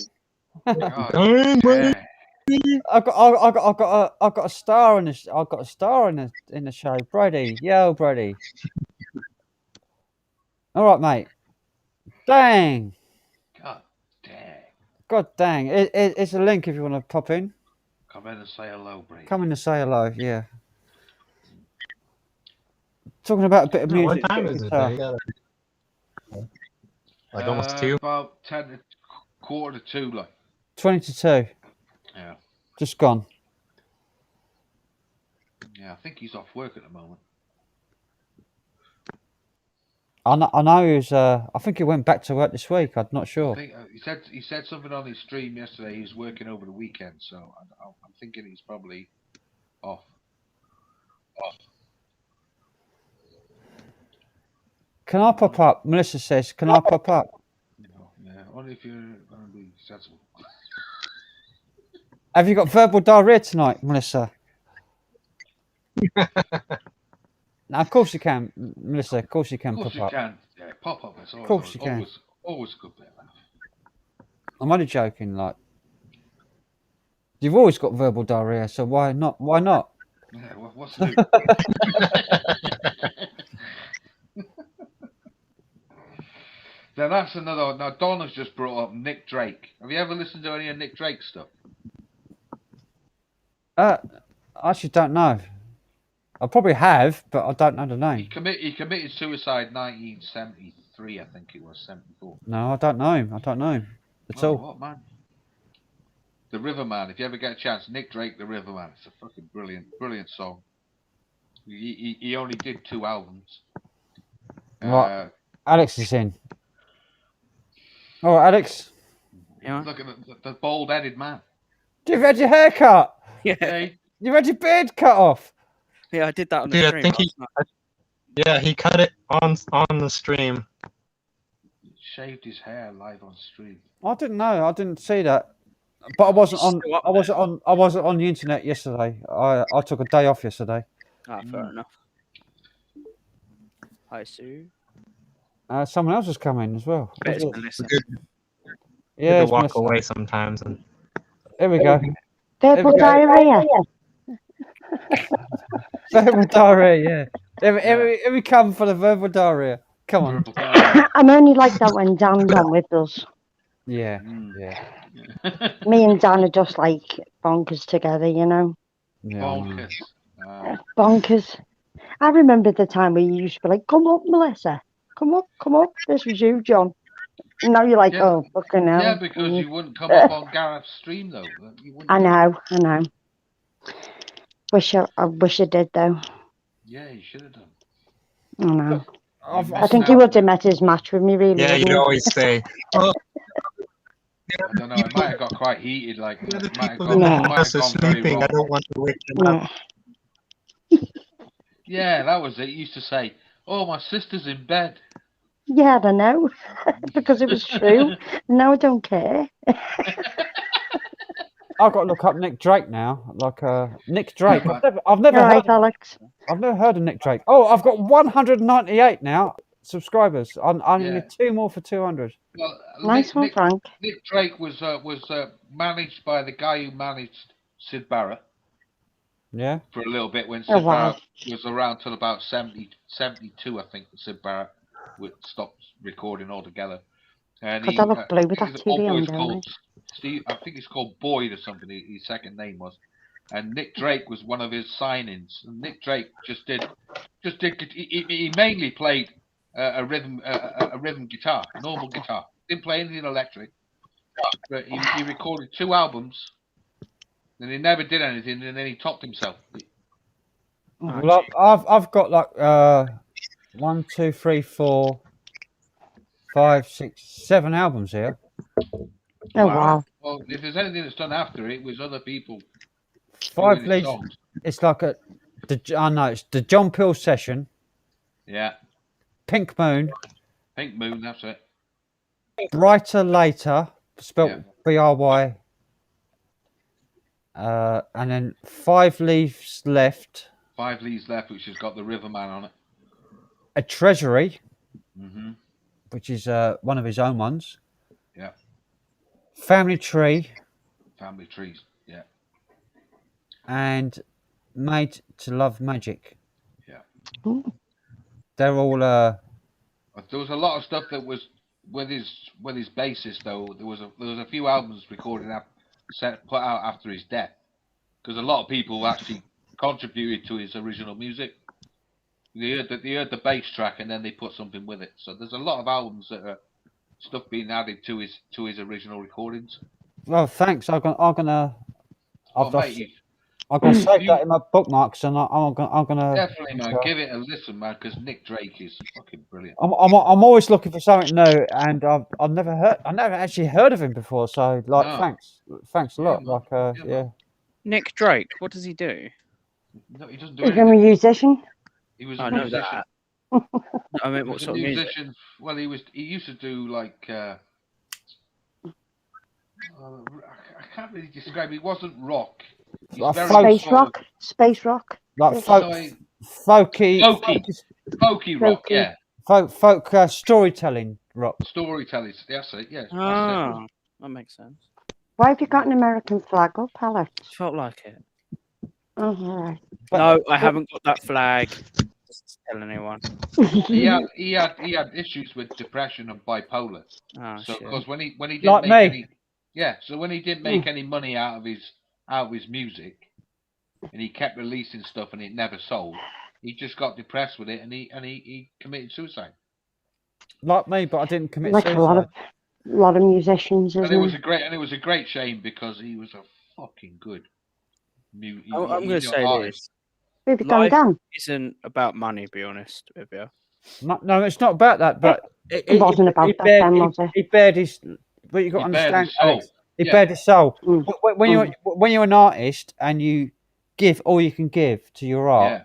Oh, Dang, Brady. yeah. I got a star in this. I got a star in the show. Brady. Yo, Brady. All right, mate. Dang. God dang. God dang. It's a link if you want to pop in. Come in and say hello, Brady. Come in to say hello. Yeah. Talking about a bit of music. What time bit of is it? guitar. Like almost 2? About 10 to quarter to 2, like. 20 to 2. Yeah. Just gone. Yeah, I think he's off work at the moment. I know he was. I think he went back to work this week. I'm not I sure. think, he said something on his stream yesterday. He was working over the weekend, so I'm thinking he's probably off. Can I pop up? Melissa says, "Can I pop up?" Yeah, only if you're going to be sensible. Have you got verbal diarrhea tonight, Melissa? No, of course you can, Melissa. Of course you can Of course pop you up. can. Yeah, pop up. It's always, Of course you can. always a good bit. I'm only joking. Like, you've always got verbal diarrhea, so why not? Why not? Yeah, what's new? Now that's another. Now Donna's just brought up Nick Drake. Have you ever listened to any of Nick Drake's stuff? I actually don't know. I probably have, but I don't know the He name. committed suicide 1973, I think it was 74. No, I don't know him. I don't know him at Oh, all. what man? The Riverman. If you ever get a chance, Nick Drake, The Riverman. It's a fucking brilliant song. He only did 2 albums. Right. Alex is in. All right, Alex. Yeah. Look at the bald-headed man. You've had your hair cut. Yeah. Yeah, You've had your beard cut off. Yeah, I did that on the Dude, I stream. think he, last night. yeah, he cut it on the stream. he shaved his hair live on stream. I didn't know. I didn't see that. But I wasn't on. Still up I wasn't on. I wasn't on the internet yesterday. I took a day off yesterday. Ah, fair enough. Hi, Sue. Someone else has come in as well. Bet it's Who's it? Melissa. Good, Yeah, good it's to walk Melissa. away sometimes. And Here we go. Verbal diarrhea. Verbal diarrhea. Yeah. Here we come for the verbal diarrhea. Come on. I'm only like that when Dan's on with us. Yeah. Mm. Yeah. Me and Dan are just like bonkers together, you know. Yeah. Bonkers. Bonkers. I remember the time where you used to be like, "Come up, Melissa. Come up, come up." This was you, John. And now you're like, Yeah. "Oh, fucking hell." Yeah, because you wouldn't come up on Gareth's stream though. You wouldn't. I know. I wish I did though. Yeah, you should have done. I know. I've I think he would have met his match with me, really. yeah, wouldn't you'd he? always say, "Oh, yeah, I don't know. It might have got quite heated. Like, The other it might have people in gone, the it might house have are gone very sleeping. I wrong. don't want to wake them up. Yeah. Yeah, that was it. He used to say, "Oh, my sister's in bed." Yeah, I know. Because it was true. Now I don't care. I've got to look up Nick Drake now. Like Nick Drake. Right. I've never All heard. right, Alex. I've never heard of Nick Drake. Oh, I've got 198 now subscribers. I Yeah. need 2 more for 200. Well, Nice one, Frank. Nick Drake was managed by the guy who managed Sid Barrett Yeah. for a little bit when Oh, Sid wow. Barrett was around till about 72, I think. Sid Barrett would stop recording altogether. And God, I look blue with I think that his old TV boy's on, don't called Steve. I think he's called Boyd or something. His second name was, and Nick Drake was one of his signings. And Nick Drake just did. He mainly played a rhythm guitar, normal guitar. Didn't play anything electric. But he recorded 2 albums, and he never did anything, and then he topped himself. Well, I've got like 1, 2, 3, 4, 5, 6, 7 albums here. Oh, wow. Well, if there's anything that's done after it, was other people 5 doing his leads. songs. It's like I know it's the John Peel Session, Yeah, Pink Moon, Pink Moon. That's it. Brighter Later, spelt Yeah. BRY, and then 5 Leaves Left, 5 Leaves Left, which has got the Riverman on it. A Treasury, Mm-hmm. which is one of his own ones. Yeah. Family Tree, Family Trees. Yeah. and Made to Love Magic. Yeah. Ooh. They're all But there was a lot of stuff that was with his bassist though. There was a few albums recorded put out after his death, because a lot of people actually contributed to his original music. They heard the bass track and then they put something with it. So there's a lot of albums that are stuff being added to his original recordings. well. Thanks. I'm gonna Mate, save that in my bookmarks, and I'm gonna definitely, man, give it a listen, man, because Nick Drake is fucking brilliant. I'm always looking for something new, and I've never actually heard of him before. So like, No. thanks a lot. man. Like Yeah, yeah. Nick Drake, what does he do? No, he doesn't do He's a anything. musician. He was I a know musician. that. I mean, He what was a sort of music? musician. Well, he used to do like I can't really describe. He wasn't rock. He's Like very folk- Space sort of rock. Space rock. Like Yes. folky, folky rock. Folky. Yeah, folk storytelling rock. storytelling. That's it. Yes. Ah, that makes sense. Why have you got an American flag up, Alex? Felt like it. Oh, all right. But- No, I haven't got that flag. Just tell anyone. He had issues with depression and bipolar. Oh, So shit. because when he didn't Like make me. when he didn't make any money out of his music, and he kept releasing stuff and it never sold, he just got depressed with it and he committed suicide. Like me, but I didn't commit Like suicide. a lot of musicians, And isn't it was it? a great shame because he was a fucking good I'm going to say artist. this. Baby gone Life down. isn't about money, to be honest with you. No, it's not about that. But It wasn't about that then, was it? He bared his. But you got to He bared understand, his soul. Alex. He Yeah. bared his soul. Mm. When you're an artist and you give all you can give to your art,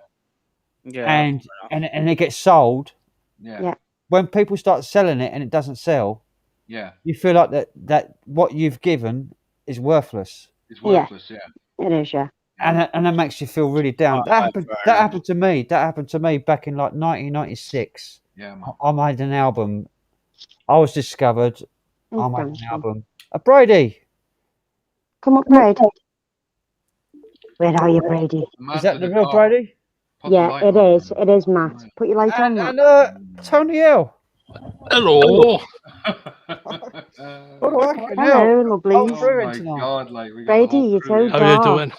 Yeah, Yeah. and it gets sold. yeah, Yeah. When people start selling it and it doesn't sell, yeah. you feel like that what you've given is worthless, It's worthless. Yeah. It is, yeah. and that makes you feel really down. Right, That happened. fair That enough. happened to me. That happened to me back in like 1996. Yeah, man. I made an album. I was discovered. I Oh, made an thank you. album. Brady, Come up, Brady. Where are you, Brady? is that the real Brady? Yeah, it is. It is, Matt. Put your light on, Matt. And Tony L. Hello. What do I fucking hell? Hello, lovely. Oh, Oh brilliant my tonight. God! Like we got Brady, the whole you're crew so here. How you dark. doing?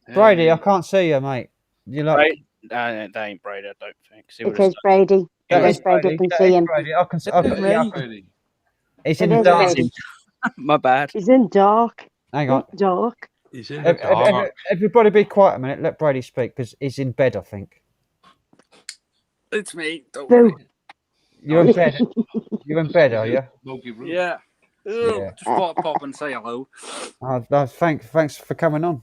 Yeah, Brady, yeah. I can't see you, mate. You like Right? That ain't Brady, I don't think. See what It is Brady. that It is is Brady. I can That see is him. Brady. I can see. Yeah, Yeah, it's Brady. it's It in the is dark. Brady. My bad. He's in dark. Hang on. Dark. He's in the Ev- ev- dark. Everybody, be quiet a minute. Let Brady speak because he's in bed. I think It's me. Don't Boo. worry. you're in bed. You're in bed, are you? Smoky room. Yeah. Yeah. Just thought I'd pop and say hello. No, thanks for coming on.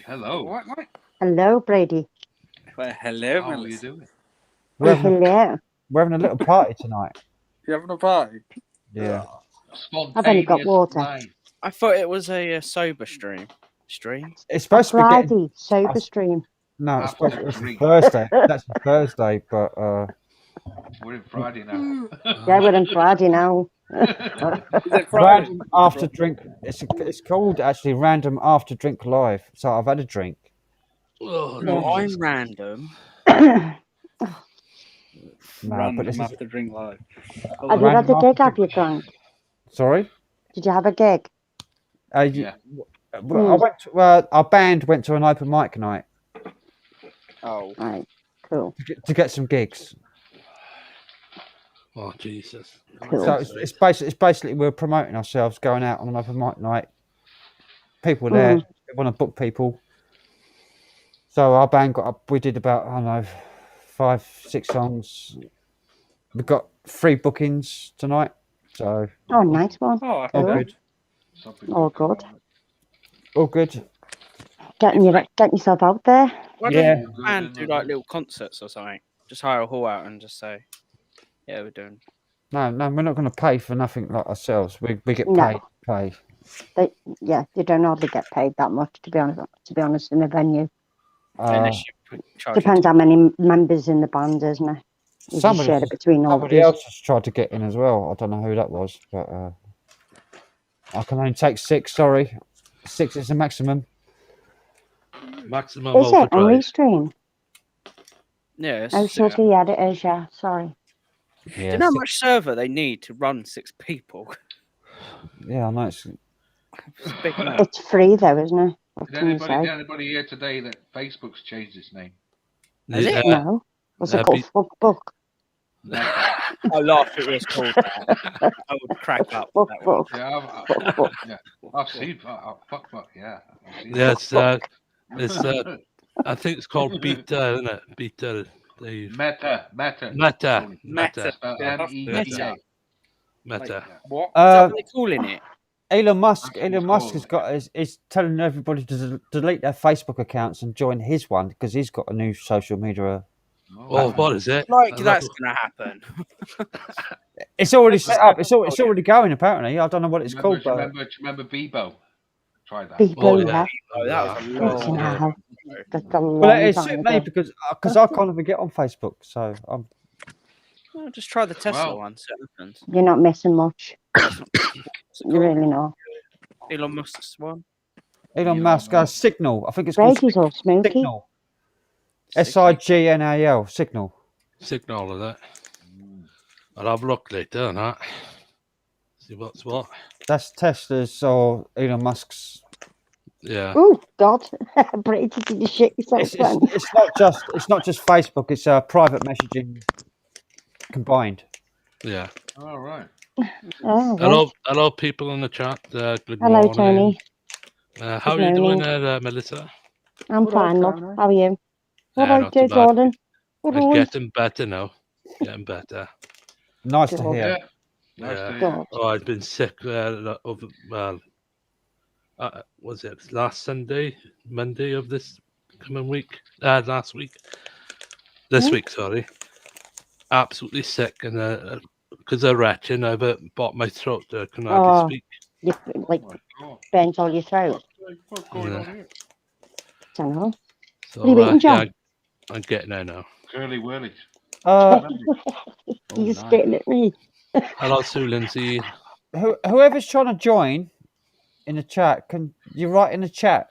Hello. What, mate? Hello, Brady. Well, hello, How are you Melissa. doing? We're having, a, Hello. we're having a little party tonight. You having a party? Yeah. I've only got Spontaneous water. life. I thought it was a sober stream. It's A supposed to be getting. Friday sober stream. No, it's supposed it's Drink. Thursday. That's Thursday, but We're in Friday now. Yeah, we're on Friday now. Is it Friday? random after drink. It's called actually random after drink live. So I've had a drink. Oh, No, Yeah. I'm random. No, but Random this is after drink live. Have you had Random a gig, after have you, Grant? sorry. Did you have a gig? Yeah. I went. Our band went to an open mic night Oh, Right, cool. to get some gigs. oh, Jesus. Cool. So it's basically we're promoting ourselves, going out on an open mic night. People there, we want to book people. So our band got up. We did about I don't know 5-6 songs. We've got 3 bookings tonight. So Oh, nice one. oh, all Cool. good. Something All come good. on. All good. Getting yourself out there. why Yeah. don't you and do like little concerts or something? Just hire a hall out and just say, yeah, we're doing. No, we're not going to pay for nothing like ourselves. We get No. paid. You don't hardly get paid that much, to be honest, in a venue. Unless you charge Depends how many members in the band, isn't it? You just share it between all of somebody us. else has tried to get in as well. I don't know who that was, but I can only take 6. Sorry, 6 is the maximum. Maximum Is it on overdrive. Restream? Yes. Oh, shit, yeah, it is, yeah. Sorry. Do Yeah, you know how much server they need to run 6 people? yeah, I know. It's It's a big amount. It's free, though, isn't it? What Did can you say? anybody here today that Facebook's changed its name? Is it? No. What's it called? Fuck book. I laughed it was called that. I would crack up. Fuck That one. book. Yeah, Fuck book. I've seen. Fuck. Yeah. I've seen Yeah, that. it's I think it's called Beta, isn't it? Beta. Meta. Meta. Spelled Yeah, M-E-T-A. Meta. What? Is that Uh, what they're calling it? Elon Musk. That's what Elon it's Musk called. has got is telling everybody to delete their Facebook accounts and join his one because he's got a new social media. Oh, what is it? Like I that's love- gonna happen. It's already set up. It's already going. Apparently, I don't know what it's called, Do you but remember Bebo? Try that. People, yeah. yeah. Oh, that was a Fucking long hell. time. That's a long well, it time suit ago. me because I can't even get on Facebook. So Well, just try the Tesla Well. one. See what happens. You're not missing much. What's it You called? really not. Elon Musk's one. Elon Elon Musk, Musk. Signal. I think it's called Brady's all smoky. Signal. Signal. Signal. Signal of that. I'll have a look later on that. See what's what. That's Tesla's or Elon Musk's. Yeah. Oh, God. Brady, did you shit yourself It's then? it's not just Facebook. It's private messaging combined. Yeah. All right. Oh, right. Hello, people in the chat. Good Hello, morning. Tony. How are Good you doing morning. there, Melissa? I'm fine, love. How are you? What Not I do, too bad. Jordan? What I'm are we? getting better now. Getting better. Nice to Good. hear. Yeah. Nice Yeah. to hear. God. Oh, I've been sick was it last Sunday, Monday of this coming week? Last week. This Hmm? week, sorry. Absolutely sick, and because of retching, I've bought my throat. Can hardly Oh. speak. You like Oh my God. burnt all your throat. What's going Yeah. on here? Don't know. So What are you eating, John? yeah, I'm getting there now. Curly whirlies. You're spitting at me. Hello, Sue Lindsay. Whoever's trying to join in the chat, can you write in the chat?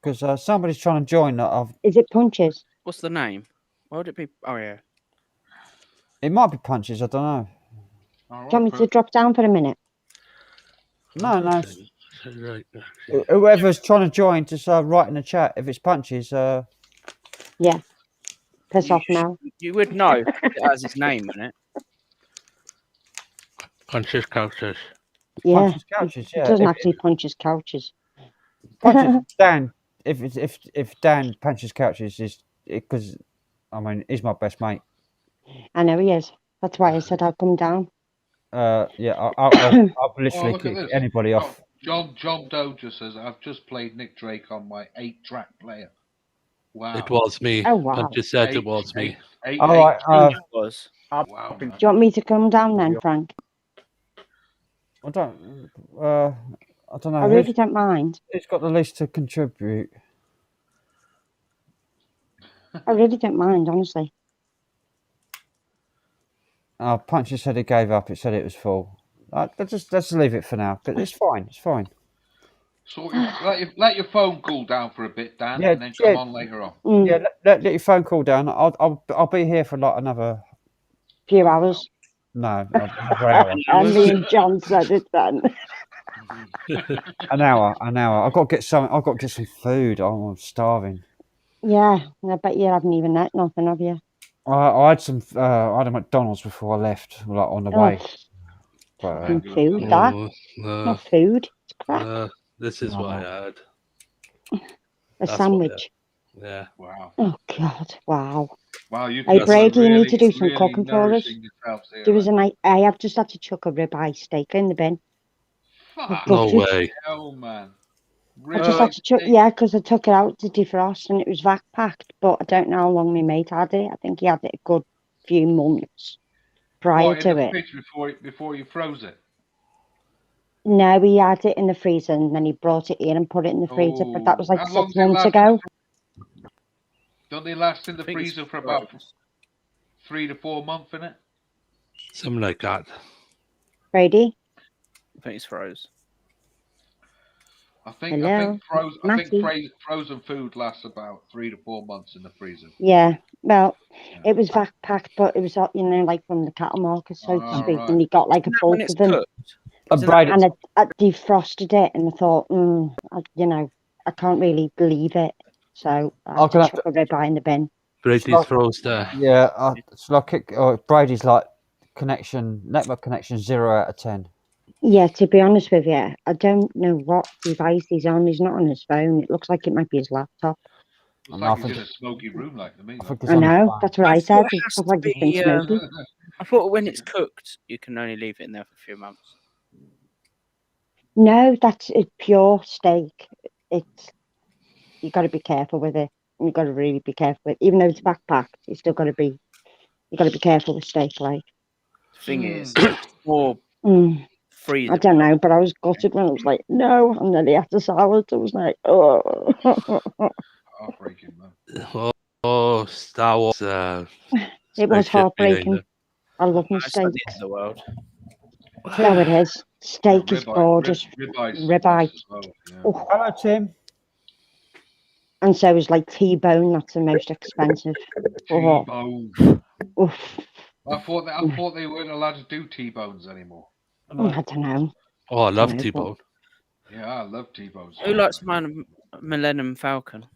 Because somebody's trying to join. Is it punches? What's the name? Why would it be? Oh yeah. It might be punches. I don't know. All Do you want me right, to drop down for a minute? No. Right. Whoever's trying to join, just write in the chat. If it's punches, Yeah. Piss off now. You would know. It has his name in it. Punches, couches. Yeah. punches couches. It Yeah. doesn't If- actually punches couches. punches Dan. If Dan punches couches, is because I mean he's my best mate. I know he is. That's why I said I'd come down. Yeah, I'll literally look at kick this. anybody off. John Doe just says, I've just played Nick Drake on my 8-track player. Wow. It was me. Oh, wow. Punch said it was me. Eight, All right, It was. wow, Do man. you want me to come down then, Frank? I don't. I don't know. I really don't mind. Who's got the least to contribute? I really don't mind, honestly. Punchy said he gave up. It said it was full. Let's leave it for now. But it's fine. It's fine. So let your phone cool down for a bit, Dan, Yeah, and then come yeah. on later on. Yeah, let your phone call down. I'll be here for like another Few hours. no another hour. And me and John said it then. An hour. I've got to get some. I've got to get some food. I'm starving. Yeah, I bet you haven't even had nothing, have you? I had some. I had a McDonald's before I left, like on the way. But, Fucking food, that. Oh, no, Not food. It's crap. no, this is what I had. A That's what sandwich. Yeah. Wow. Oh, God. Wow. Wow, you Hey, guys are Brady, you need to do really, some really cooking for us. nourishing yourselves here, There was man. a night. I have just had to chuck a ribeye steak in the bin. Fuck No Butchered. way. hell, man. I just had to chuck, yeah, because I took it out to defrost and it was vac packed, but I don't know how long my mate had it. I think he had it a good few months prior What, in to the it. fridge before you froze it? No, he had it in the freezer and then he brought it in and put it in the freezer, but that was like How long 6 does it months last? ago. Don't they last in the I think it's freezer for about froze. 3 to 4 months, innit? Something like that. Brady, I think it's froze. I think Hello? frozen food lasts about 3 to 4 months in the freezer. yeah, well, it was vac packed, but it was, like from the cattle market, so to Oh, speak, right. and he got like a Isn't that when bulk it's of them. cooked? and Brady, And I defrosted it, and I thought, I can't really believe it. So I I'm had to gonna have chuck a ribeye in the bin. Brady's froze there. yeah. Shall I kick? Brady's like network connection 0 out of 10. Yeah, to be honest with you, I don't know what device he's on. He's not on his phone. It looks like it might be his laptop. Looks And like I he's think in a smoky room like to me. I Like. think it's I on his know, phone. that's what I I said. thought it It has looks to like he's been be, smoky. I thought when it's cooked, you can only leave it in there for a few months. No, that's a pure steak. You got to be careful with it. You got to really be careful with it. Even though it's backpacked, you got to be careful with steak, like. The thing is, it's more Mm, freezer. I don't know, but I was gutted when I was like, no, and then he had the salad. I was like, oh. Heartbreaking, man. Oh, Star Wars. It was spaceship heartbreaking. behind I love my It's not the end steaks. of the world. No, it is. Steak is Ribeye- gorgeous. Ribeye. Ribeye. As well, yeah. Oh, Hello, Tim. and so is like T-bone. That's the most expensive. Oh, T-bone. oof. I thought they weren't allowed to do T-bones anymore. I don't know. Oh, I love No, T-Bone. Yeah, I love T-bones. Who likes Millennium Falcon?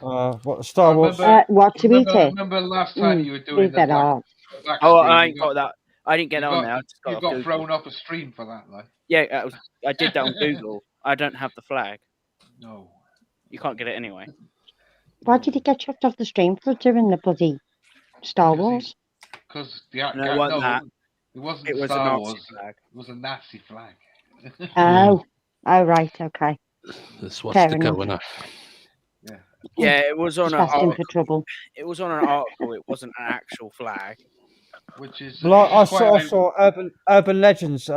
What the Star Wars? What to eat it? Remember last time you were doing Leave the that black, out. black Oh, screen, I you ain't got that. I didn't get you that on got- there. I just got You off got Google. thrown off a stream for that, like. Yeah, I did that on Google. I don't have the flag. No. You can't get it anyway. Why did he get chucked off the stream for doing the bloody Star Wars? Because No, it wasn't that. it wasn't It was a Star Nazi Wars. flag. It was a Nazi flag. Oh, right, okay. This what's Fair the enough. going on? Yeah, it was on Just an asking article. for trouble. It was on an article. It wasn't an actual flag. Which is. Well, I which is quite saw Urban Legends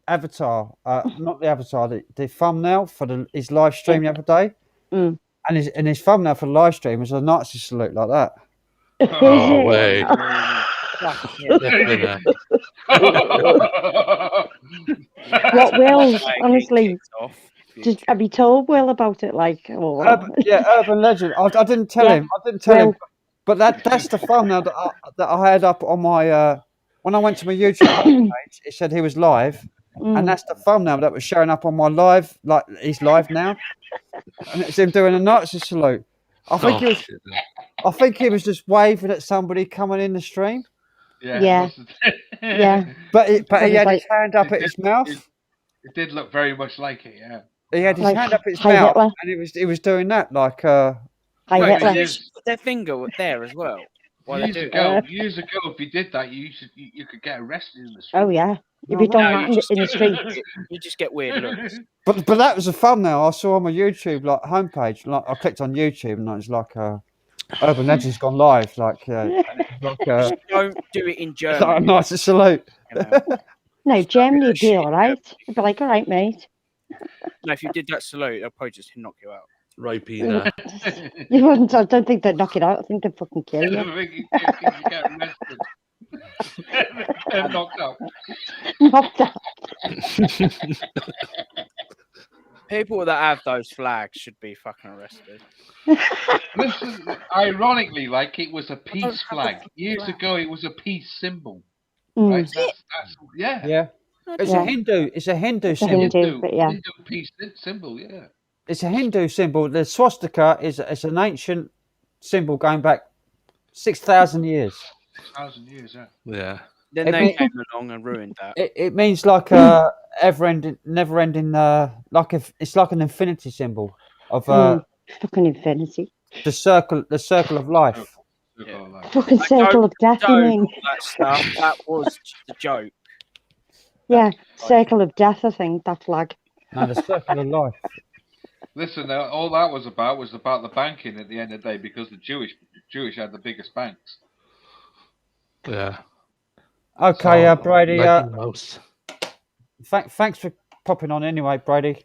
avatar, not the avatar, the thumbnail for his live stream the other day, Mm. and his thumbnail for the live stream was a Nazi salute like that. Oh, way. What Will, Like, it honestly, kicks off. have you told Will about it? Like, oh, Urban Legend. I didn't tell Yeah, him. I didn't tell him. Will. But that's the thumbnail that I had up on my when I went to my YouTube page. It said he was live, and that's the thumbnail that was showing up on my live. Like he's live now, and it's him doing a Nazi salute. I think he was just waving at somebody coming in the stream. Yeah. But he had like- his hand up at his mouth. It did look very much like it, yeah. He had his Like hand up at his Heil mouth, Hitler. and he was doing that like Hi, Right, Hitler. it is. Put their finger there as well. Well, they years do. ago, if you did that, you could get arrested in the street. Oh yeah. If No, you done no, that you in, just- in the street, You just get weird looks. But that was the fun now. I saw on my YouTube like homepage. Like I clicked on YouTube and it was like Urban Legends gone live. Like and it was like Just don't do it in it's like a Germany. nice salute. You know? no, Germany would be shit, all right. It'd be like, all right, mate. No, if you did that salute, they'll probably just knock you out. Right, Pina. You wouldn't. I don't think they'd knock it out. I think they'd fucking kill I you. think you get arrested. And knocked out. Knocked out. People that have those flags should be fucking arrested. Listen, ironically, like it was a peace have a flag. fucking Years flag. ago, it was a peace symbol. Mm. Right? That's yeah. Yeah, it's Yeah. a Hindu. It's a Hindu It's a symbol. Hindu, but yeah. Hindu peace symbol. Yeah. It's a Hindu symbol. The swastika is an ancient symbol going back 6,000 years. 6,000 years. Yeah. Yeah. Then It they mean- came along and ruined that. It means like never-ending. It's like an infinity symbol of Fucking infinity. the circle of life. Circle of life. Fucking circle of death, you Don't mean? all that stuff. That was just a joke. Yeah, circle of death, I think, that flag. No, the circle of life. Listen, all that was about the banking at the end of the day because the Jewish had the biggest banks. Yeah. Okay, So, Brady. like the mouse. Thanks for popping on anyway, Brady.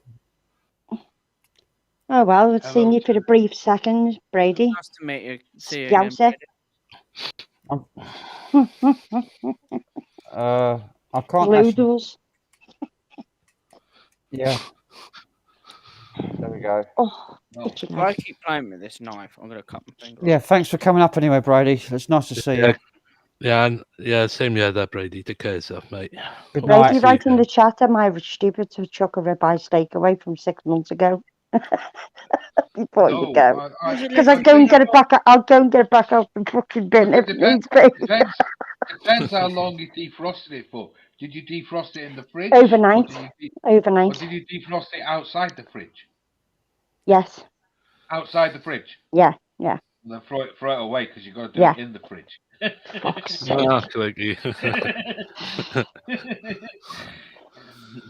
Oh well, it's Hello. seen you for a brief second, Brady. Nice to meet you. See you again. Scouser. I can't actually. Loodles. Yeah. There we go. Oh, No. itchy If I leg. keep playing with this knife, I'm gonna cut my finger. Yeah, thanks for coming up anyway, Brady. It's nice to see you. Yeah, and same here there, Brady. Take care of yourself, mate. Good Brady, night. right in the chat, am I was stupid to chuck a ribeye steak away from 6 months ago? Before you go. Because I'll go and get it back. I'll go and get it back out the fucking bin if it needs be. Depends how long you defrosted it for. Did you defrost it in the fridge? Overnight. Or did Overnight. you defrost it outside the fridge? Yes. Outside the fridge. Yeah. Yeah. And then throw it away because you got to do Yeah. it in the fridge. Fuck's sake. Ah, crikey.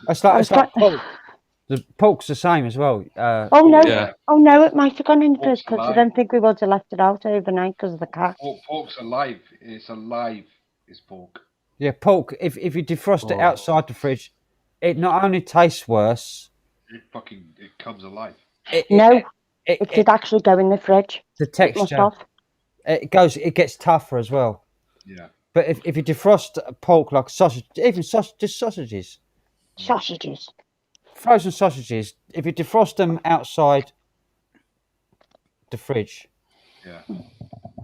It's I like was quite- pork. The pork's the same as well. Oh no! Yeah. Oh no! It might have gone in the Pork's fridge because I alive. don't think we would have left it out overnight because of the cat. Pork's alive. It's alive. It's pork. Yeah, pork. If you defrost it Oh. outside the fridge, it not only tastes worse. It comes alive. No, it, it did actually go in the fridge. the It must texture. have. It gets tougher as well. Yeah. But if you defrost a pork like sausage, even just sausages, Sausages. frozen sausages, if you defrost them outside the fridge, Yeah.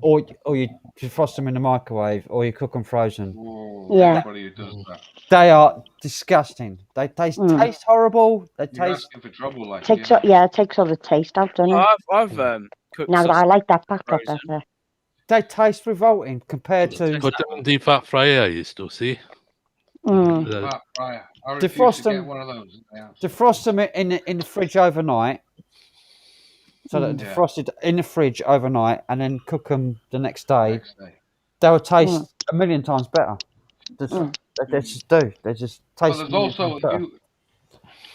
or you defrost them in the microwave, or you cook them frozen, Whoa, Yeah. Everybody who does that. they are disgusting. They taste Mm. taste horrible. They You're taste. asking for trouble, like. Takes yeah. it takes all the taste out, doesn't it? I've cooked. Now that I sausage like that back up frozen. better. They taste revolting compared to. Put them in deep fat fryer, you still see. Mm. The- Right. I refuse Defrost to get them. one of those. Yeah. Defrost them in the fridge overnight, so that Yeah. defrosted in the fridge overnight, and then cook them the next day. Next day. They will taste a million times better. Mm. They just do. They just Well, taste. there's a million also times better.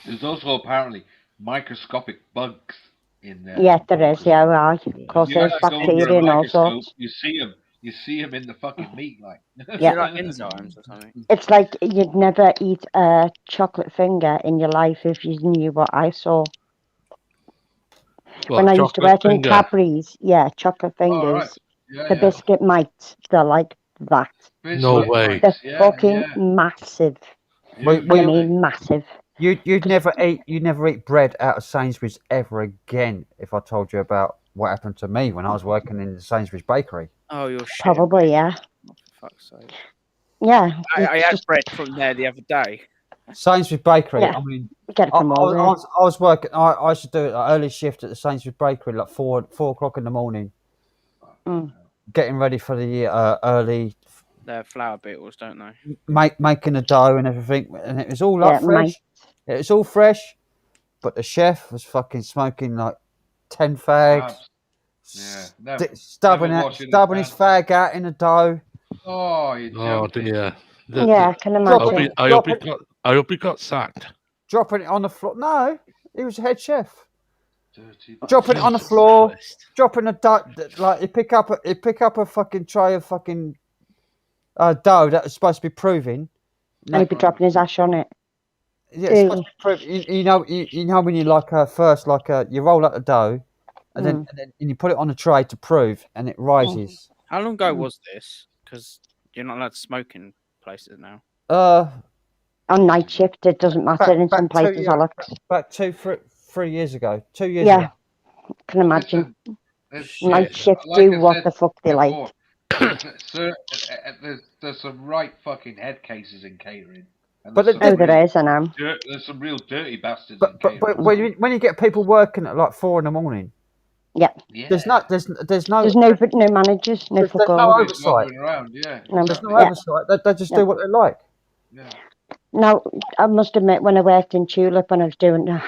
there's also apparently microscopic bugs in there. Yeah, there is. Yeah, right. Of course, You there's have to go under a bacteria and all microscope, sorts. You see them. You see them in the fucking meat, like. Is Yeah. it like enzymes or something? It's like you'd never eat a chocolate finger in your life if you knew what I saw. What, When I used to chocolate work in finger? Cadbury's, yeah, chocolate fingers, Oh, right. Yeah, the biscuit mites, they're like that. No Biscuit way. bites, They're yeah, fucking yeah. massive. Wait, I wait. mean, massive. You'd never eat bread out of Sainsbury's ever again if I told you about what happened to me when I was working in the Sainsbury's bakery. Oh, you're shit. Probably, yeah. Oh, for fuck's sake. Yeah. I it's had just bread from there the other day. Sainsbury's bakery. Yeah. I mean, get it I from all there. was working. I used to do an early shift at the Sainsbury's bakery, like 4 o'clock in the morning, Mm. getting ready for the early, They're flour beetles, don't they? making the dough and everything, and it was all like Yeah, fresh. It was all fresh, but the chef was fucking smoking like 10 fags, Yeah. No. Stubbing never washing his hands. fag out in the dough. Oh, you Oh joking. dear. Yeah, I can imagine. I hope he got sacked. Dropping it on the floor. No, he was head chef. Dirty Dropping it on the Jesus floor. Christ. Dropping a dough, like he pick up a fucking tray of fucking dough that was supposed to be proving. And he'd be dropping his ash on it. Yeah, it's supposed to be proving. You know when you first you roll out the dough, and then you put it on a tray to prove, and it rises. How long ago was this? Because you're not allowed to smoke in places now. On night shift, it doesn't matter in some places, Alex. About 3 years ago. 2 years Yeah, ago. can imagine. Listen, Night shift like do I what said the fuck they before, like. there's some right fucking head cases in catering. And But there's the- some Oh, there is, I know. there's some real dirty bastards in But catering. when you get people working at like 4 a.m, Yeah. Yeah. there's no There's no managers, no there's fuck no all. Nobody's oversight. wandering around. Yeah. No, There's no Yeah. oversight. They just Yeah. do what they like. Yeah. Now, I must admit, when I worked in Tulip, when I was doing, the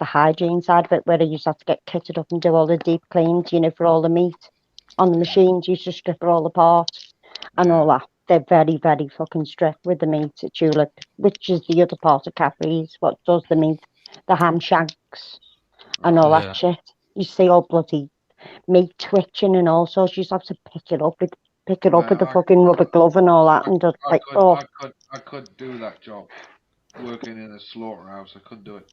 hygiene side of it, where I used to have to get kitted up and do all the deep cleans, for all the meat on the machines, used to strip it all apart and all that. They're very, very fucking strict with the meat at Tulip, which is the other part of Capri's, what does the meat, the ham shanks and all Yeah. that shit. You see all bloody meat twitching and all sorts. You just have to pick it up with the fucking rubber glove and all that, and just like, oh. I couldn't do that job. Working in a slaughterhouse, I couldn't do it.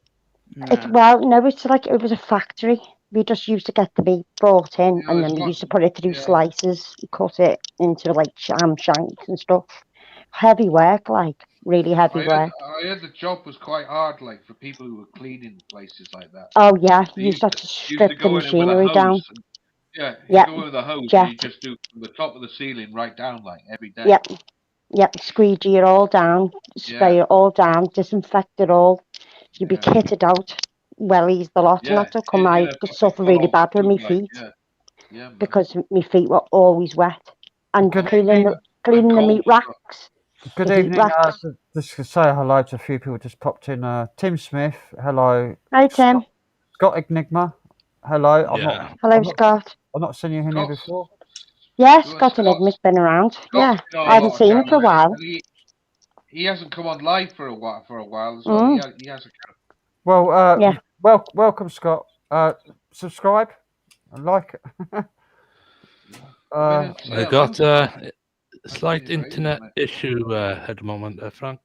It's like it was a factory. We just used to get the meat brought in, Yeah, and it's then we not- used to put it through yeah. slices, cut it into like ham shanks and stuff. Heavy work, like really heavy work. I heard the job was quite hard, like for people who were cleaning places like that. Oh yeah, They you used to have to used strip the go in with a machinery hose down. and- yeah, Yeah, go in with a hose jet. and you just do from the top of the ceiling right down, like every day. Yep, squeegee it all down, spray it all down, disinfect it all. You'd be kitted out, wellies the lot, and that's how come I could suffer really bad with my feet. Yeah, because my feet were always wet. And Good cleaning the meat racks. Good the meat evening. racks. Just to say hello to a few people just popped in. Tim Smith, hello. Hi Tim. Scott Enigma, hello. Hello Scott. I've not seen you in here before. Yeah, Scott Enigma's been around. Yeah, I haven't seen him for a while. He hasn't come on live for a while as well. He hasn't. Well, welcome Scott. Subscribe, like. I got a slight internet issue at the moment, Frank.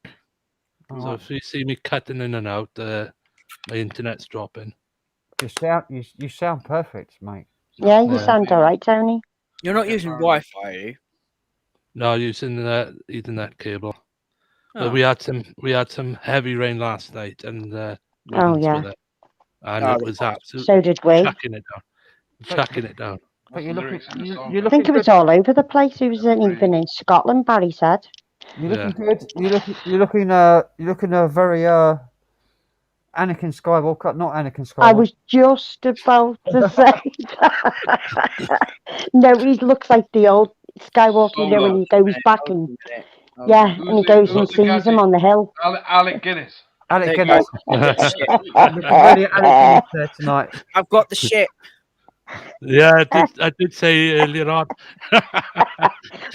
So if you see me cutting in and out, my internet's dropping. You sound perfect, mate. Yeah, you sound alright, Tony. You're not using Wi-Fi, are you? No, using the Ethernet cable. Oh. But we had some heavy rain last night, and yeah, it was absolutely so did we. chucking it down. But you're looking I think it was all over the place. It was even in Scotland, Barry said. You're looking good. You're looking very Anakin Skywalker, not Anakin Skywalker. I was just about to say that. No, he looks like the old Skywalker, when he goes back and and he goes and sees him on the hill. Alec Guinness. Alec Guinness. Really Alec Guinness there tonight. I've got the shit. Yeah, I did say earlier on.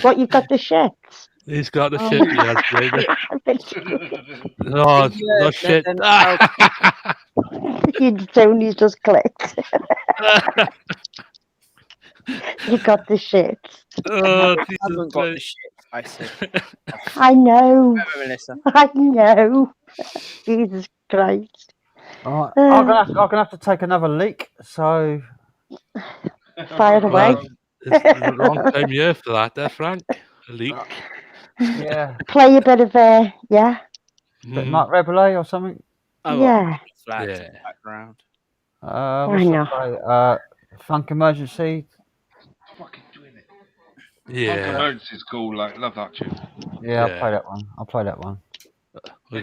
What, you've got the shits? He's got the shit. No shit. Tony just clicked. You got the shits. Oh, I haven't got the shit. I said. I know. Melissa. I know. Jesus Christ. I'm gonna have to take another leak. So fire away. It's the wrong time of year for that, Frank. A leak. Yeah. Play a bit of Bit Mark Rebelay or something. Flat background. I know. Funk Emergency. Fucking doing it. Yeah. Emergency's cool. Like, love that tune. Yeah, I'll play that one.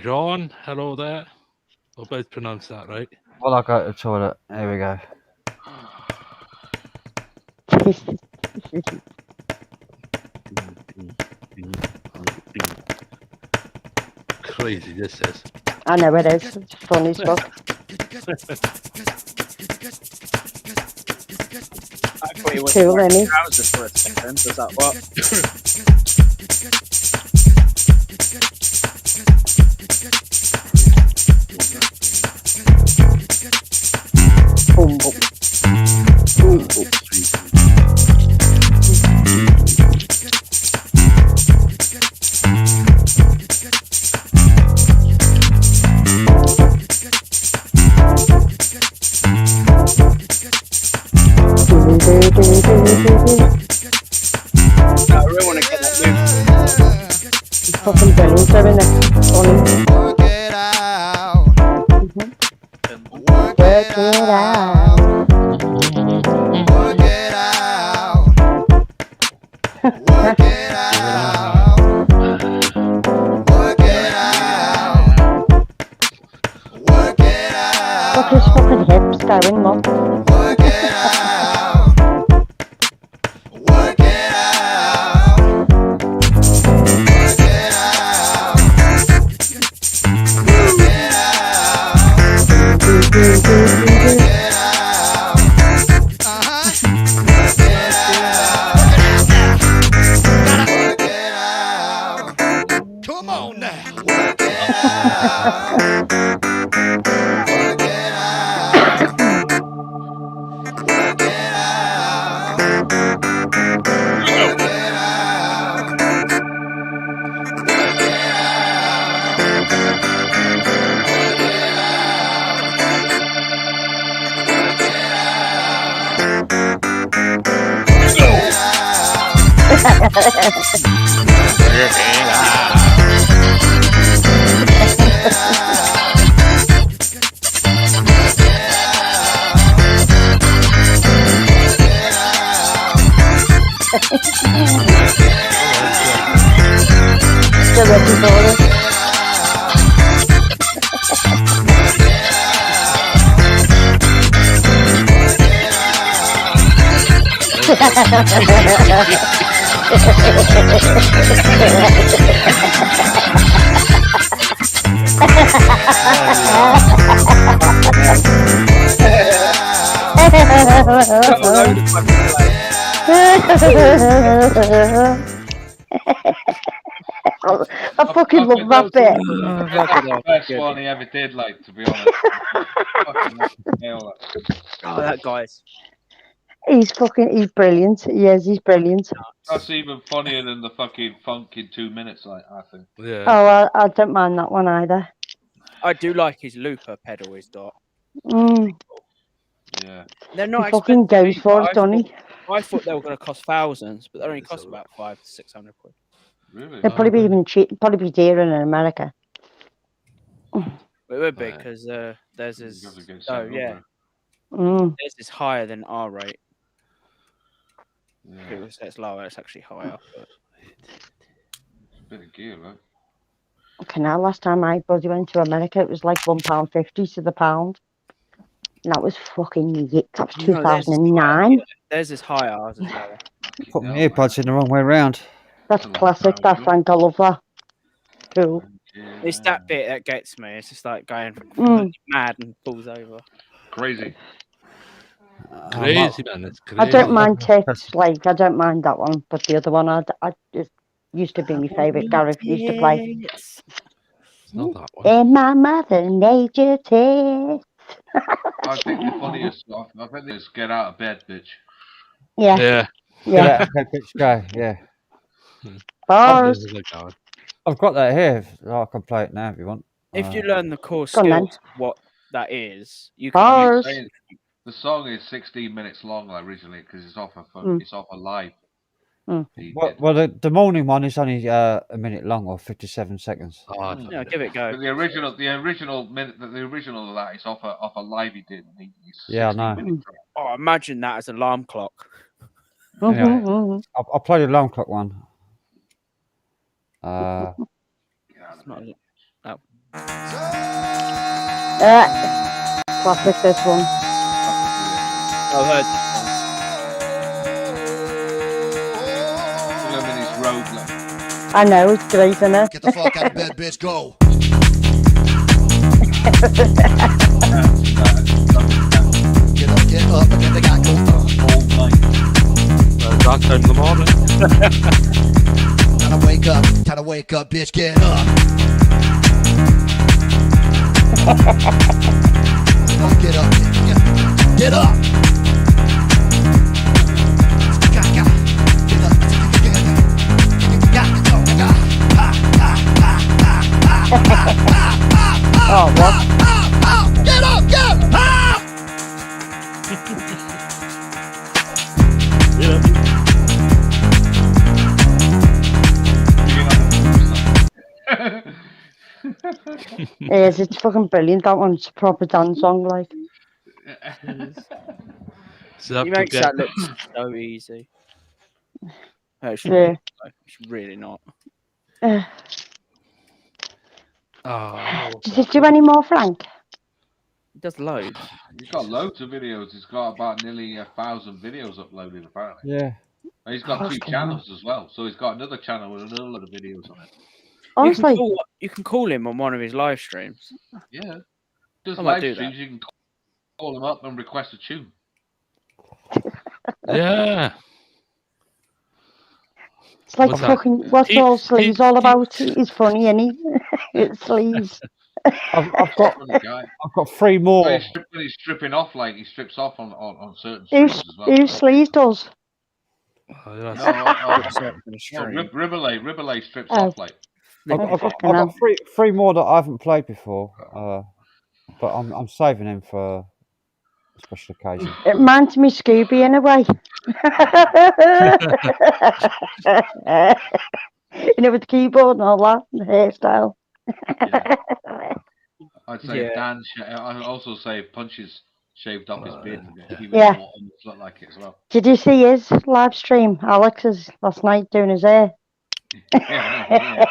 John, hello there. Hope I pronounced that right. Well, I'll go to the toilet. Here we go. Crazy this is. I know it is. It's funny stuff. I thought he was Cool, wearing isn't he? trousers for a second. Was that what? Boom, boom. Boom, boom. I really want to get that move. It's fucking brilliant, isn't it? Funny. Work it out. Work Work it it out. out. Work it out. Work it out. Work it out. Work it out. Look his fucking hips going, look. Work it out. Work it out. Work it out. Work it out. Work it out. Uh-huh. Work it out. Work it out. Come on now. Work it out. Work it out. Work it out. Work it out. Work it out. Still looking for it. I fucking love that bit. That's the best one he ever did, like, to be honest. Fucking hell, Oh, that guy's. He's brilliant. Yes, he's brilliant. that's even funnier than the fucking funk in 2 minutes, like, I think. Yeah. Oh, I don't mind that one either. I do like his looper pedal he's got. Mm, Yeah. They're not he fucking expensive goes either. for it, doesn't he? I thought they were going to cost thousands, but they only cost about 500-600 quid. Really? They'll probably be even cheap. Probably be dearer in America. But it would be Right. because theirs You is. have to get Oh sent yeah, over. theirs is higher than our rate. Yeah. People say it's lower, it's actually higher. But Bit of gear, right? Okay, now last time I bloody went to America, it was like £1.50 to the pound. And that was fucking that was No, theirs is 2009. theirs is higher, ours is lower. Put my earbuds in the wrong way round. That's classic. That's Frank. I love that. Cool. It's that bit that gets me. It's just like going mad and falls over. Crazy. Crazy, man. It's crazy. I don't mind tits. Like I don't mind that one, but the other one, I just used to be my favourite. Gareth used to play. It's not that one. In my mother nature tits. I think the funniest stuff, I think is get out of bed, bitch. Yeah. Yeah. Yeah. Okay, bitch, go. Yeah. Bars. I've got that here. I can play it now if you want. If you learn the core Go on, then. skills, what that is, you can. Bars. The song is 16 minutes long originally because it's off it's off a live. Well, the morning one is only a minute long or 57 seconds. Yeah, give it a go. But the original of that is off a live he did. Yeah, I know. Oh, imagine that as an alarm clock. Anyway, I'll play the alarm clock one. It's not, oh. Classic this one. I've heard I know, it's great, isn't it? Get the fuck out of bed, bitch. Go. Get up, and then they got go. that time in the morning. Time to wake up, bitch, get up. Get up, get up. Oh, what? Get up, get up. Yes, it's fucking brilliant. That one's a proper dance song, like. So He makes that look so easy. No, it's, Yeah. it's really not. Oh, Did you do any more, Frank? He does loads. He's got loads of videos. He's got about nearly 1,000 videos uploaded, apparently. Yeah. And he's got 2 Fucking channels as well. So he's got another channel with another lot of videos on it. Honestly, You can call him on one of his live streams. Yeah. Does I might live do streams, you can call him up and request a tune. yeah. it's like What's that? fucking. What's all sleaze all about? He's funny, isn't he? It's sleaze. I've got Funny guy. 3 more. When he's stripping off, like he strips off on certain Who's streams as well. sleaze does? Oh, yeah. Ribberlay strips Oh. off like. I've Fucking got hell. three more that I haven't played before, but I'm saving them for a special occasion. It reminds me of Scooby in a way. You know, with the keyboard and all that, and the hairstyle. I'd say Yeah. Dan. I'd also say Punch's shaved off his beard. Yeah. Almost look like it as well. Did you see his live stream? Alex's last night doing his hair. Yeah.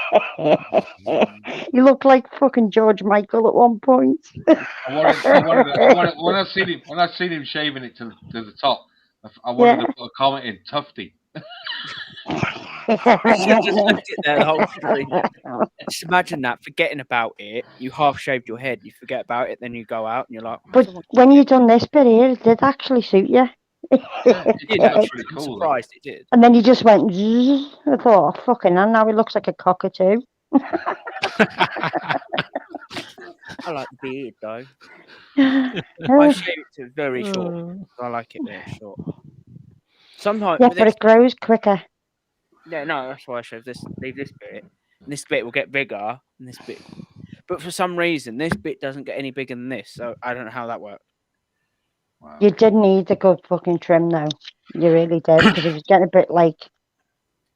You look like fucking George Michael at one point. When I seen him shaving it to the top, I wanted to put a comment in Tufty. Just left it there the whole stream. Just imagine that, forgetting about it. You half shaved your head, you forget about it, then you go out and you're like, But when you done this bit here, it did actually suit you. it did. That's I'm pretty cool. surprised it did. And then you just went, zzz. I thought, oh, fucking hell, now he looks like a cockatoo. I like the beard though. I shave it to very short. I like it very short. Sometimes, Yeah, but it grows quicker. yeah, no, that's why I shave this. Leave this bit. And this bit will get bigger, and this bit. But for some reason, this bit doesn't get any bigger than this. So I don't know how that works. Wow. You did need a good fucking trim, though. You really did, because it was getting a bit like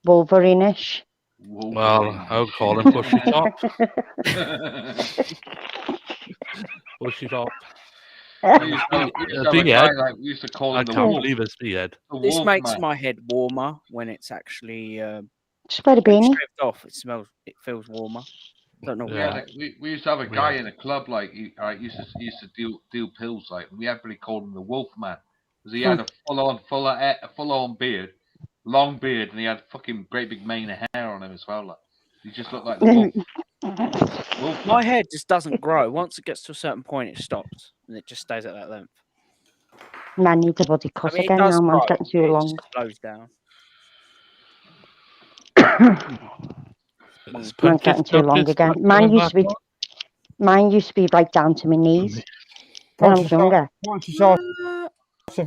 Wolverine-ish. Well, I would call him Bushy Top. Bushy Top. We used to call I him the can't wolf. believe it's beard. The This wolf makes man. my head warmer when it's actually Just wear a when it's beanie. shaved off. It feels warmer. Don't know Yeah. why. We used to have a guy Yeah. in a club like he used to deal pills like we actually called him the Wolf Man because he had a full on beard, long beard, and he had fucking great big mane of hair on him as well. Like he just looked like the wolf. My head just doesn't grow. Once it gets to a certain point, it stops and it just stays at that length. Man needs a body cut I mean, it again does now, man's grow, getting too it long. just slows down. It's Mine's getting too long again. Mine used to be right down to my knees when I was younger. Once if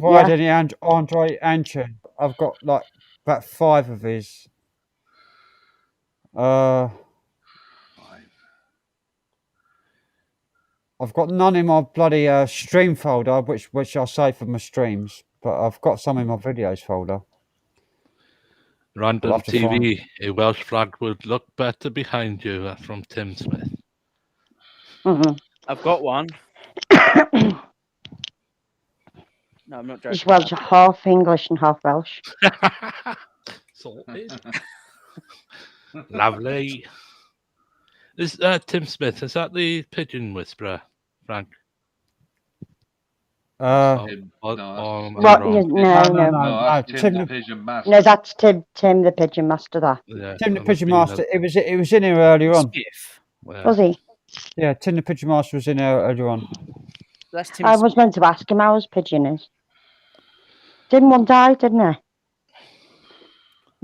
I had any Andre Anchin, I've got like about 5 of his. I've got none in my bloody stream folder, which I'll save for my streams, but I've got some in my videos folder. Random We'll have to find- TV, a Welsh flag would look better behind you. That's from Tim Smith. Mhm. I've got one. No, I'm not joking. He's Welsh, half English and half Welsh. Sorted. Lovely. Is Tim Smith? Is that the pigeon whisperer, Frank? Uh, What? No. That's Tim the Tim, Pigeon Master. No, that's Tim the Pigeon Master. That Yeah, Tim the I Pigeon must Master. It was in here earlier on. Smith. was he? Yeah, Tim the Pigeon Master was in here earlier on. That's Tim I Smith. was meant to ask him how his pigeon is. Didn't one die, didn't he?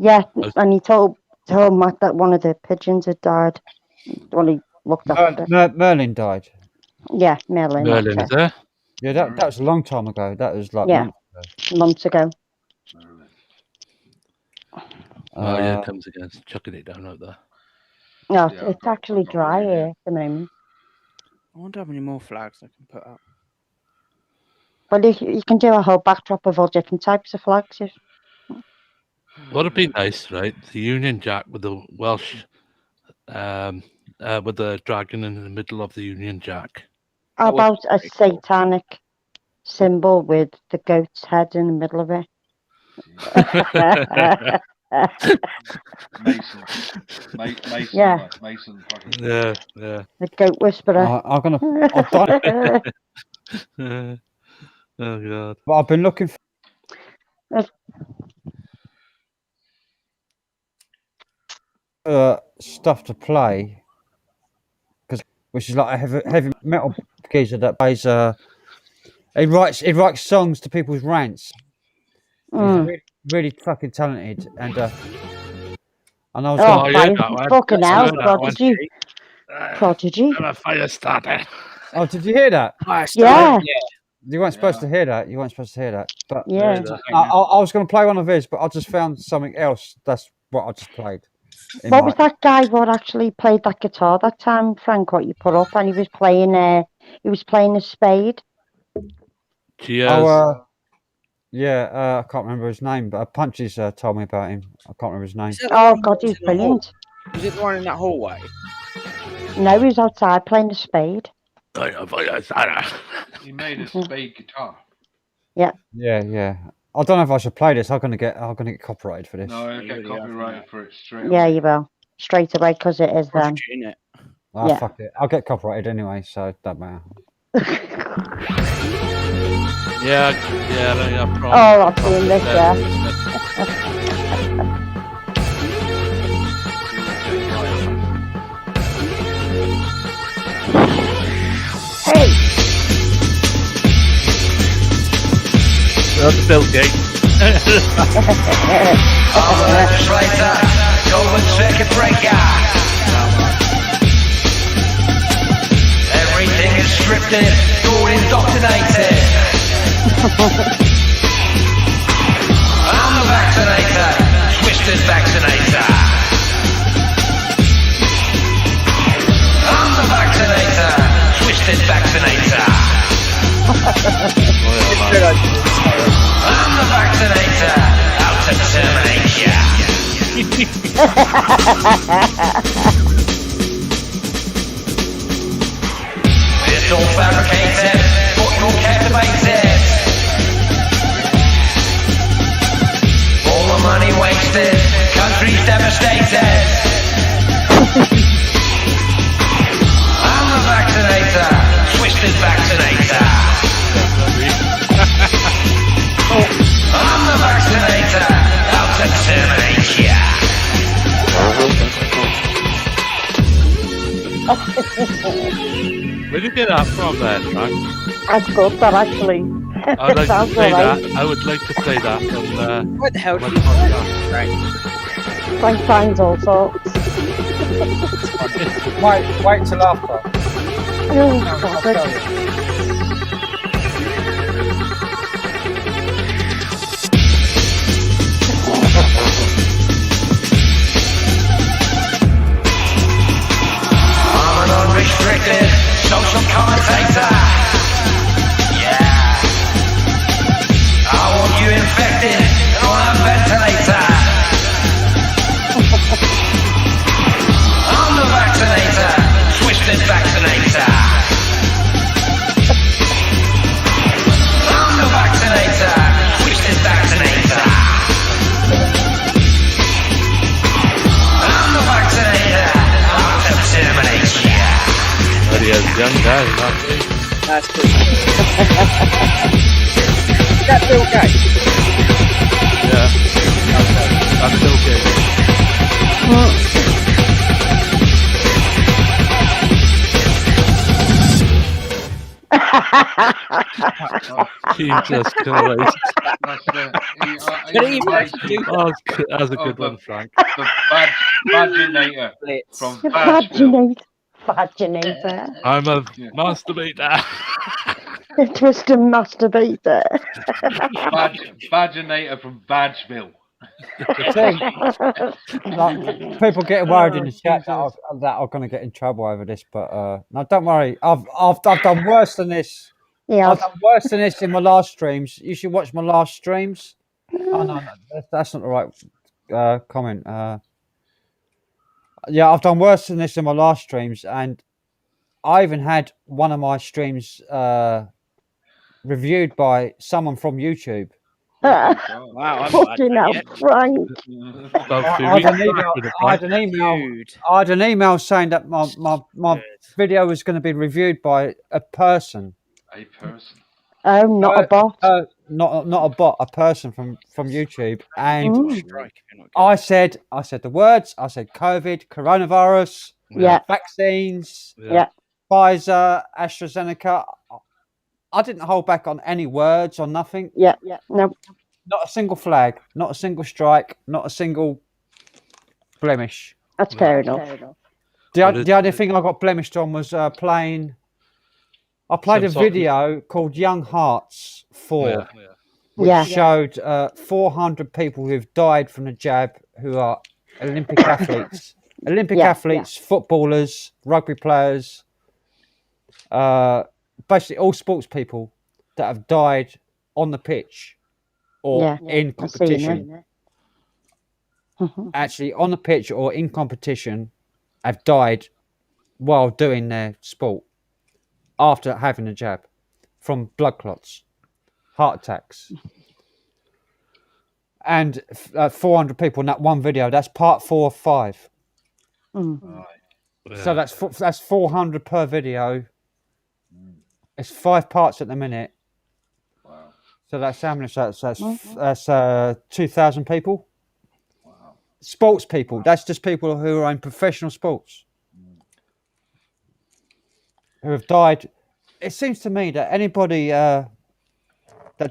Yeah, and he told Matt that one of the pigeons had died. When he looked after. Merlin died. Yeah, Merlin. Merlin, that's is there? Yeah, that was a long time ago. That was like Yeah. Months ago. Oh, yeah, it comes again. Chucking it down out there. No, Yeah, it's actually dry here at the moment. I wonder how many more flags I can put up. But you can do a whole backdrop of all different types of flags. Would it be nice, right? The Union Jack with the Welsh, with the dragon in the middle of the Union Jack. How about a satanic symbol with the goat's head in the middle of it? Mason. Yeah. Mason. Yeah. The goat whisperer. I've done Oh God. But I've been looking for stuff to play, which is like a heavy metal geezer that plays. He writes songs to people's rants. He's really fucking talented, and I was fucking hell, Prodigy. I'm a fire starter. Oh, did you hear that? Yeah. You weren't supposed to hear that. But Yeah. I was going to play one of his, but I just found something else. That's what I just played. What was that guy what actually played that guitar that time, Frank? What you put up, and he was playing a spade. Cheers. Oh, I can't remember his name, but Punches told me about him. I can't remember his name. Oh God, he was brilliant. Was it the one in that hallway? No, he was outside playing the spade. He made a spade guitar. Yeah. Yeah. I don't know if I should play this. I'm gonna get copyrighted for this. No, I get copyrighted for it straight. Yeah, you will straight away because it is them. Oh, fuck it. I'll get copyrighted anyway, so it don't matter. Yeah. Oh, I've seen this, yeah. Hey! That's Bill Gates. I'm a legislator, golden circuit breaker. Everything is scripted, all indoctrinated. I'm the vaccinator, twisted vaccinator. I'm the vaccinator, twisted vaccinator. I'm the vaccinator, out to terminate ya. It's all fabricated, but you're captivated. All the money wasted, country's devastated. I'm the vaccinator, twisted vaccinator. I'm the vaccinator, out to terminate ya. Where'd you get that from there, Frank? That's good, that actually. I'd like to Sounds play alright. that. I would like to play that on What the hell my did you podcast. Frank? Frank finds all sorts. Wait till after. Oh, God. I'm an unrestricted social commentator. Yeah. I want you infected and on a ventilator. I'm the vaccinator, twisted vaccinator. I'm the vaccinator, twisted vaccinator. I'm the vaccinator, out to terminate ya. But he has young guy, not me. That's good. Is that Bill Gates? Yeah. That's Bill Gates. Jesus Christ. That's the, But even if you do That's a Oh, good the- one, Frank. the vaginator splits, from Bashville. Vaginator. I'm a Yeah. masturbator. Twister masturbator. Vaginator from Badgeville. The thing, like, people get worried in the chat that I'm going to get in trouble over this, but no, don't worry. I've done worse than this. Yeah. I've done worse than this in my last streams. You should watch my last streams. Oh no, that's not the right comment. Yeah, I've done worse than this in my last streams, and I even had one of my streams reviewed by someone from YouTube. wow, I'm Fucking glad hell, yet. Frank. About I, 3 I, weeks had an back email, with a I, had Frank. an email, Dude. I had an email saying that my video was going to be reviewed by a person. A person. Oh, not a bot. Not a bot, a person from YouTube. And Strike if you're not I said the words. I said COVID, coronavirus, Yeah. vaccines, Yeah. Pfizer, AstraZeneca. I didn't hold back on any words or nothing. Yeah. No. Not a single flag, not a single strike, not a single blemish. That's fair enough. The only thing I got blemished on was playing. I played a Some sort of- video called Young Hearts 4, which Yeah. showed 400 people who've died from the jab who are Olympic athletes. Athletes, footballers, rugby players, basically all sports people that have died on the pitch or in I've seen competition. it. Actually, on the pitch or in competition, have died while doing their sport after having a jab from blood clots, heart attacks. And 400 people in that one video. That's part 4 of 5. So that's 400 per video. It's 5 parts at the minute. Wow. So that's how many? That's 2,000 people. Wow. Sports people. That's just people who are in professional sports who have died. It seems to me that anybody that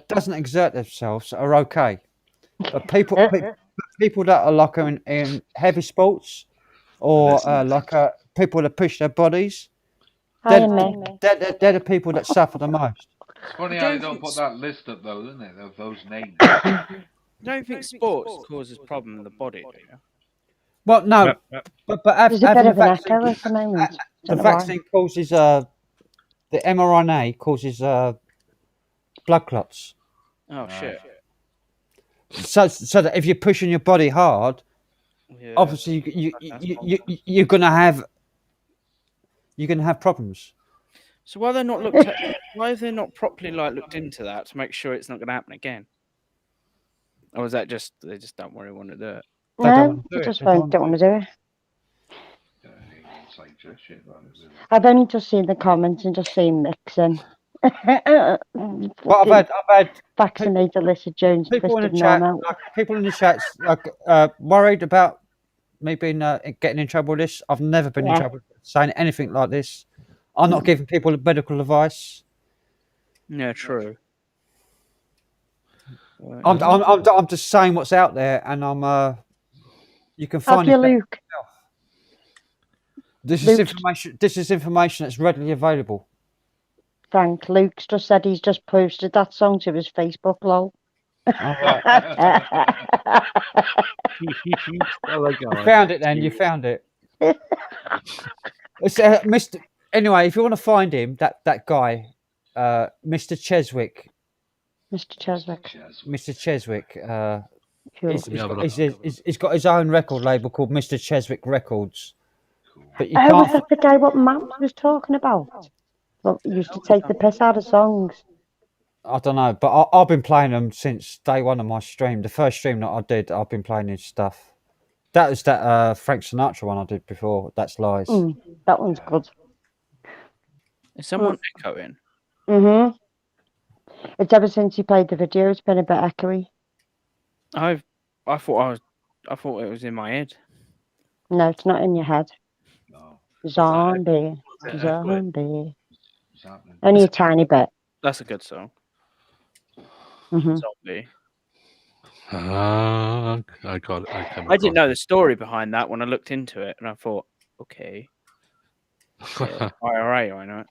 doesn't exert themselves are okay, but people that are like in heavy sports or people that push their bodies, they're the people that suffer the most. It's funny how they don't put that list up though, isn't it? Of those names. You don't think sports causes problem in the body, do you? Well, no, but There's a bit having of an echo at the moment. the vaccine causes the mRNA causes blood clots. Oh shit. So that if you're pushing your body hard, obviously you're gonna have problems. So why they're not looked at? Why have they not properly looked into that to make sure it's not going to happen again? Or is that just they just don't really want to do it? No, they just don't want to do it. It's like just shit, man. I've only just seen the comments and just seen mixing. Well, I've had Vaccinated Alyssa Jones, people in the twisted chat, normal. people in the chats, worried about me being getting in trouble with this. I've never been in trouble saying anything like this. I'm not giving people medical advice. Yeah, true. I'm just saying what's out there, and you can find Have you, it Luke? This is information. This is information that's readily available. Frank, Luke's just said he's just posted that song to his Facebook, lol. You found it then. You found it. It's Mr. Anyway, if you want to find him, that guy, Mr. Cheswick. Mr. Cheswick. Mr. Cheswick. Cool. He's got his own record label called Mr. Cheswick Records. But you Oh, can't. is that the guy what Matt was talking about? Well, he used to take the piss out of songs. I don't know, but I've been playing them since day one of my stream. The first stream that I did, I've been playing his stuff. That was that Frank Sinatra one I did before. That's Lies. That one's good. Is someone echoing? It's ever since you played the video, it's been a bit echoey. I thought it was in my head. No, it's not in your head. No. Zombie. Zombie. What's happening? Only a tiny bit. That's a good song. Hmm Zombie. I got it. I didn't know the story behind that when I looked into it, and I thought, okay, IRA, I know it.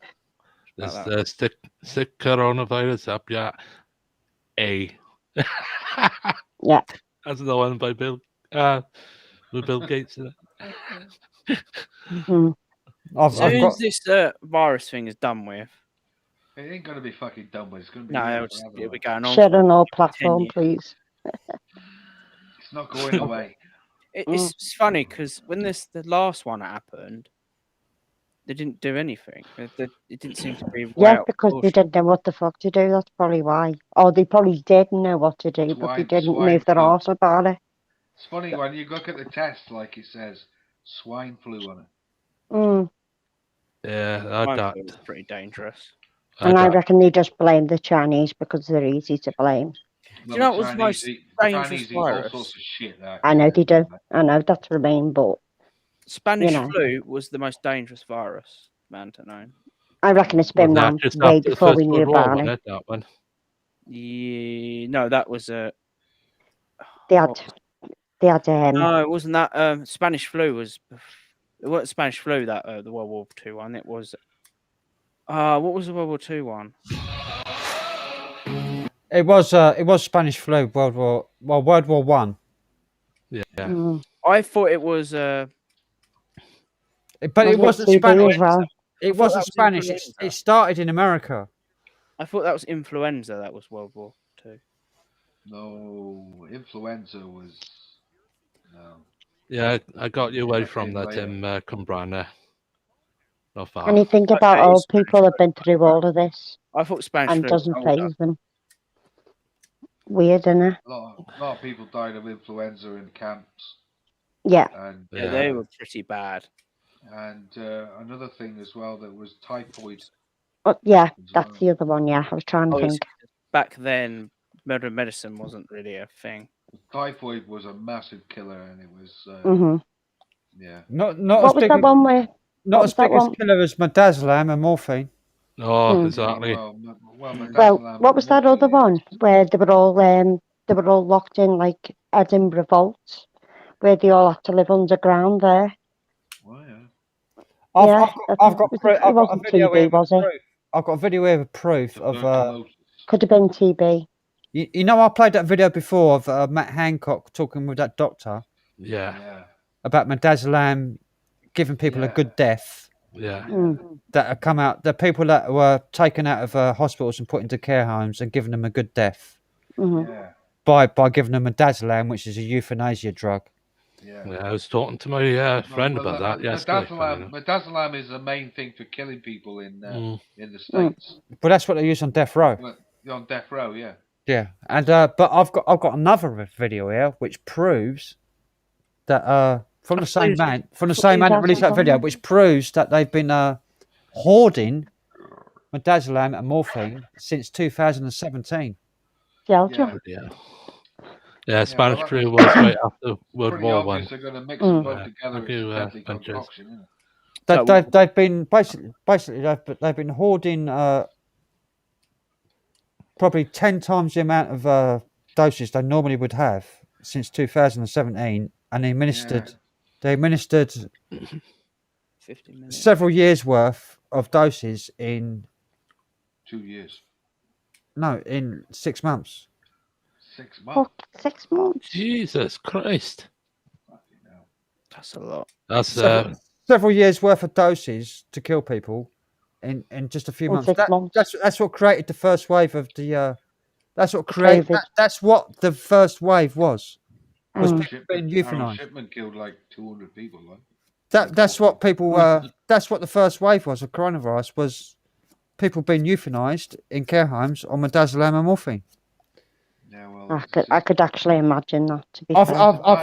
There's About the stick coronavirus up, yeah. A. Yeah. That's the one by with Bill Gates in it. Mm. I've Soon got as this virus thing is done with, It ain't gonna be fucking done, but it's gonna be no, here it'll forever. be going on. Share For on all 10 platform, years. please. It's not going away. It's funny because when the last one happened, they didn't do anything. It didn't seem to be way Yeah, out of because they proportion. didn't know what the fuck to do. That's probably why. Or they probably did know what to do, but they didn't Swine move their flu. arse about it. It's funny when you look at the test, like it says swine flu on it. Mm. Yeah, Mine was pretty dangerous. And I reckon they just blame the Chinese because they're easy to blame. Do you know what was the most dangerous Chinese eat all virus? sorts of shit. I know they do. I know that's Remain, but Spanish you know. flu was the most dangerous virus, man to know. I reckon it's been around just way after the before First we knew World War, about wasn't it. it? That one. Yeah, no, that was a. They had No, it wasn't that. Spanish flu was. It wasn't Spanish flu that the World War II one. It was. What was the World War II one? it was Spanish flu, World War One. Yeah. I thought it was. But it Wasn't wasn't TB Spanish. as well? It thought wasn't that was Spanish. It influenza. started in America. I thought that was influenza. That was World War II. No, influenza was no. Yeah, I got you away from came that, later. Cumbrana. Not far. And you think about Okay, old Spanish people have flu. been through all of this I thought Spanish and flu was doesn't older. faze them. Weird, isn't it? A lot of people died of influenza in camps. Yeah. And Yeah, they were pretty bad. And another thing as well, that was typhoid. Oh, yeah, that's the other one. Yeah, I was trying to think. Back then, modern medicine wasn't really a thing. Typhoid was a massive killer, and it was. Yeah. Not What as was big. that one where? Not What as was that big as one? killer as midazolam and morphine. Oh, exactly. Well, what was that other one where they were all locked in like Edinburgh vaults, where they all had to live underground there? I've got it a wasn't video TB, was it? proof. I've got a video here with proof of. Could have been TB. You know, I played that video before of Matt Hancock talking with that doctor. Yeah. About midazolam giving people a good death. Yeah. That have come out. The people that were taken out of hospitals and put into care homes and given them a good death. By giving them midazolam, which is a euthanasia drug. Yeah, I was talking to my friend about that yesterday. Midazolam is the main thing for killing people in the States. But that's what they use on death row. On death row, yeah. Yeah, and but I've got another video here which proves that from the same man that released that video, which proves that they've been hoarding midazolam and morphine since 2017. Yeah, Spanish flu was right after World War One. They're going to mix them both together. It's a deadly Punches. concoction, isn't it? They've been basically they've been hoarding probably 10 times the amount of doses they normally would have since 2017, and they administered 50 minutes. several years worth of doses in 2 years. No, in 6 months. 6 months. 6 months. Jesus Christ. That's a lot. That's several years worth of doses to kill people in just a few months. 6 months. That's what created the first wave of the. That's what created. That's what the first wave was. Was people being euthanized. Shipment killed like 200 people. Like. That's what people. That's what the first wave was of coronavirus, was people being euthanized in care homes on midazolam and morphine. Yeah, well, I could actually imagine that. To be I've fair.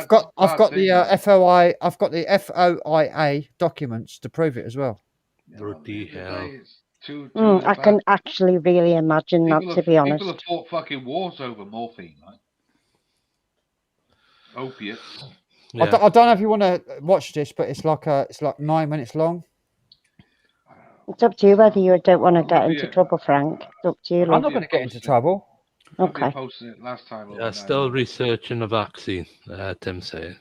got the FOI. I've got the FOIA documents to prove it as well. Bloody hell. I can actually really imagine that, to be honest. People have fought fucking wars over morphine, right? Opiates. Yeah. I don't know if you want to watch this, but it's like 9 minutes long. It's up to you whether you don't want to get into trouble, Frank. It's up to you. I'm Love. not going to get into trouble. Okay. Posted it last time. Yeah, still researching the vaccine, Tim saying.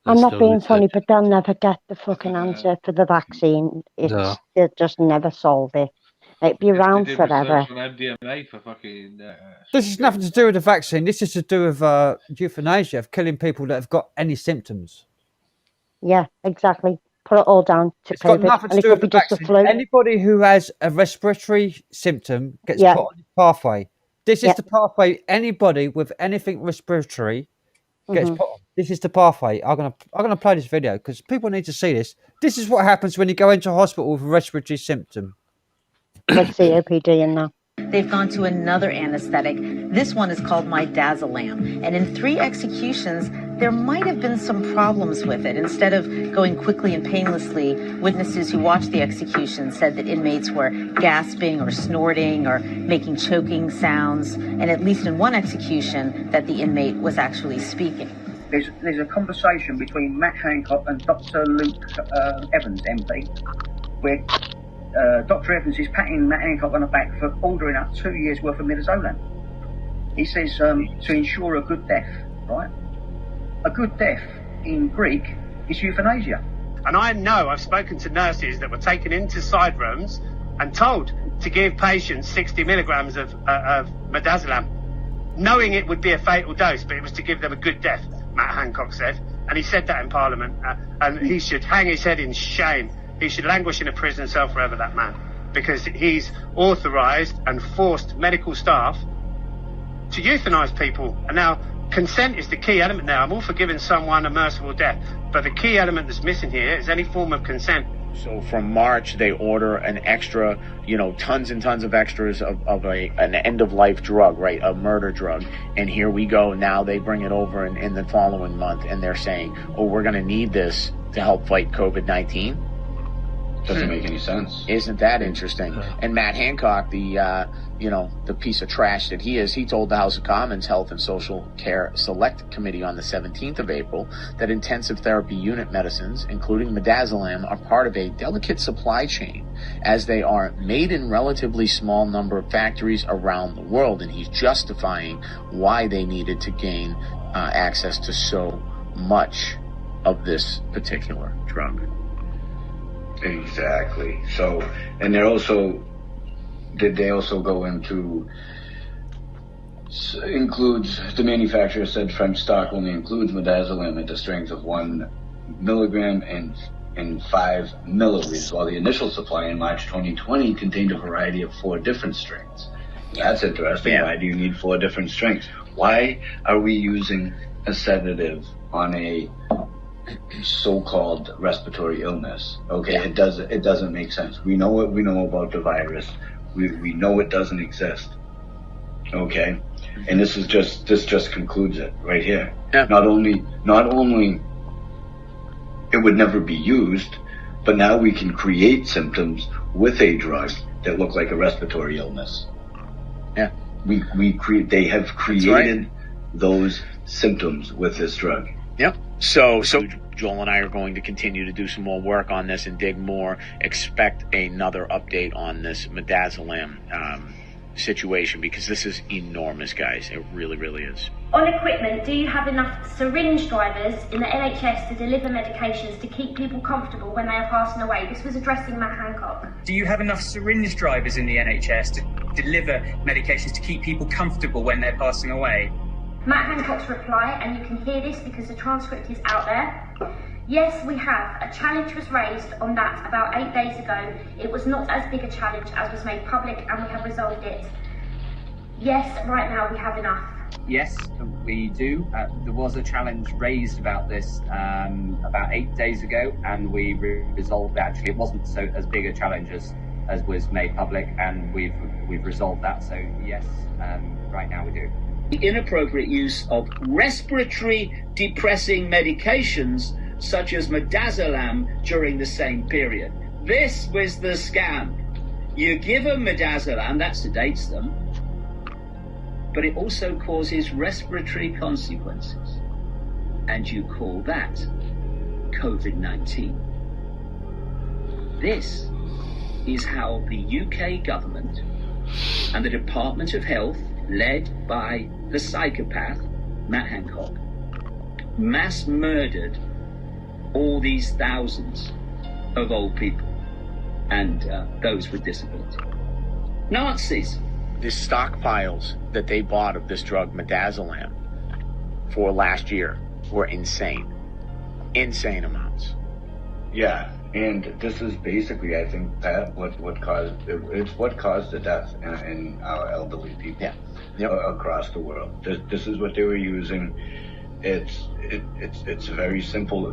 I'm not being funny, but they'll never get the fucking answer for the vaccine. No. They'll just never solve it. It'll be around They did forever. research on MDMA for fucking. This has nothing to do with the vaccine. This is to do with euthanasia, of killing people that have got any symptoms. Yeah, exactly. Put it all down to It's COVID. got nothing And to it do could with be the just a vaccine. flu. Anybody who has a respiratory symptom gets Yeah. put on the pathway. This is Yeah. the pathway. Anybody with anything respiratory gets Mhm. put on. This is the pathway. I'm gonna play this video because people need to see this. This is what happens when you go into hospital with a respiratory symptom. With COPD and that. They've gone to another anesthetic. This one is called midazolam. And in 3 executions, there might have been some problems with it. Instead of going quickly and painlessly, witnesses who watched the execution said that inmates were gasping or snorting or making choking sounds. And at least in one execution, that the inmate was actually speaking. There's a conversation between Matt Hancock and Dr. Luke Evans, MP, where Dr. Evans is patting Matt Hancock on the back for ordering up 2 years' worth of midazolam. He says to ensure a good death, right? A good death in Greek is euthanasia. And I know I've spoken to nurses that were taken into side rooms and told to give patients 60 milligrams of midazolam, knowing it would be a fatal dose, but it was to give them a good death, Matt Hancock said. And he said that in Parliament, and he should hang his head in shame. He should languish in a prison cell forever, that man, because he's authorised and forced medical staff to euthanise people. And now, consent is the key element now. I'm all for giving someone a merciful death, but the key element that's missing here is any form of consent. So from March, they order an extra, tons and tons of extras of an end-of-life drug, right, a murder drug. And here we go. Now they bring it over in the following month, and they're saying, oh, we're going to need this to help fight COVID-19. Doesn't make any sense. Isn't that interesting? And Matt Hancock, the piece of trash that he is, he told the House of Commons Health and Social Care Select Committee on the 17th of April that intensive therapy unit medicines, including midazolam, are part of a delicate supply chain as they are made in relatively small number of factories around the world. And he's justifying why they needed to gain access to so much of this particular drug. Exactly. So, and did they also go into, includes, the manufacturer said French stock only includes midazolam at the strength of 1 milligram and 5 milliliters, while the initial supply in March 2020 contained a variety of 4 different strengths. That's interesting. Yeah. Why do you need 4 different strengths? Why are we using a sedative on a so-called respiratory illness? Okay, yeah. It doesn't make sense. We know what we know about the virus. We know it doesn't exist. Okay, and this just concludes it right here. Yeah. Not only it would never be used, but now we can create symptoms with a drug that look like a respiratory illness. Yeah, they have created those symptoms with this drug. Yep. So Joel and I are going to continue to do some more work on this and dig more. Expect another update on this midazolam situation, because this is enormous, guys. It really, really is. On equipment, do you have enough syringe drivers in the NHS to deliver medications to keep people comfortable when they are passing away? This was addressing Matt Hancock. Do you have enough syringe drivers in the NHS to deliver medications to keep people comfortable when they're passing away? Matt Hancock's reply, and you can hear this because the transcript is out there. Yes, we have. A challenge was raised on that about 8 days ago. It was not as big a challenge as was made public, and we have resolved it. Yes, right now we have enough. Yes, we do. There was a challenge raised about this about 8 days ago, and we resolved it. Actually, it wasn't as big a challenge as was made public, and we've resolved that. So yes, right now we do. The inappropriate use of respiratory depressing medications such as midazolam during the same period. This was the scam. You give them midazolam, that sedates them, but it also causes respiratory consequences. And you call that COVID-19. This is how the UK government and the Department of Health, led by the psychopath, Matt Hancock, mass murdered all these thousands of old people and those with disability. Nazis. The stockpiles that they bought of this drug, midazolam, for last year were insane. Insane amounts. Yeah, and this is basically, I think, Pat, what caused the death in our elderly people across the world. This is what they were using. It's a very simple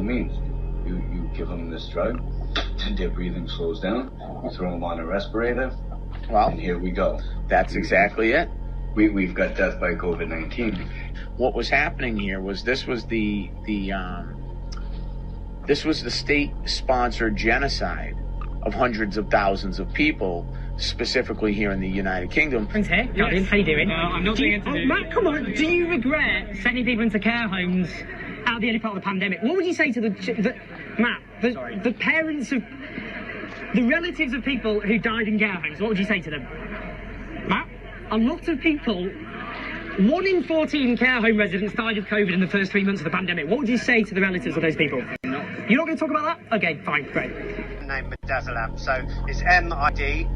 means. You give them this drug, and their breathing slows down. You throw them on a respirator, and here we go. That's exactly it. We've got death by COVID-19. What was happening here was this was the state-sponsored genocide of hundreds of thousands of people, specifically here in the United Kingdom. Thanks, here. Yes. How you doing? I'm not doing it. Matt, come on. Do you regret sending people into care homes at the early part of the pandemic? What would you say to the parents of, the relatives of people who died in care homes? What would you say to them? Matt, a lot of people, 1 in 14 care home residents died of COVID in the first 3 months of the pandemic. What would you say to the relatives of those people? You're not going to talk about that? Okay, fine, great. Name midazolam. So it's MIDAZOLAM,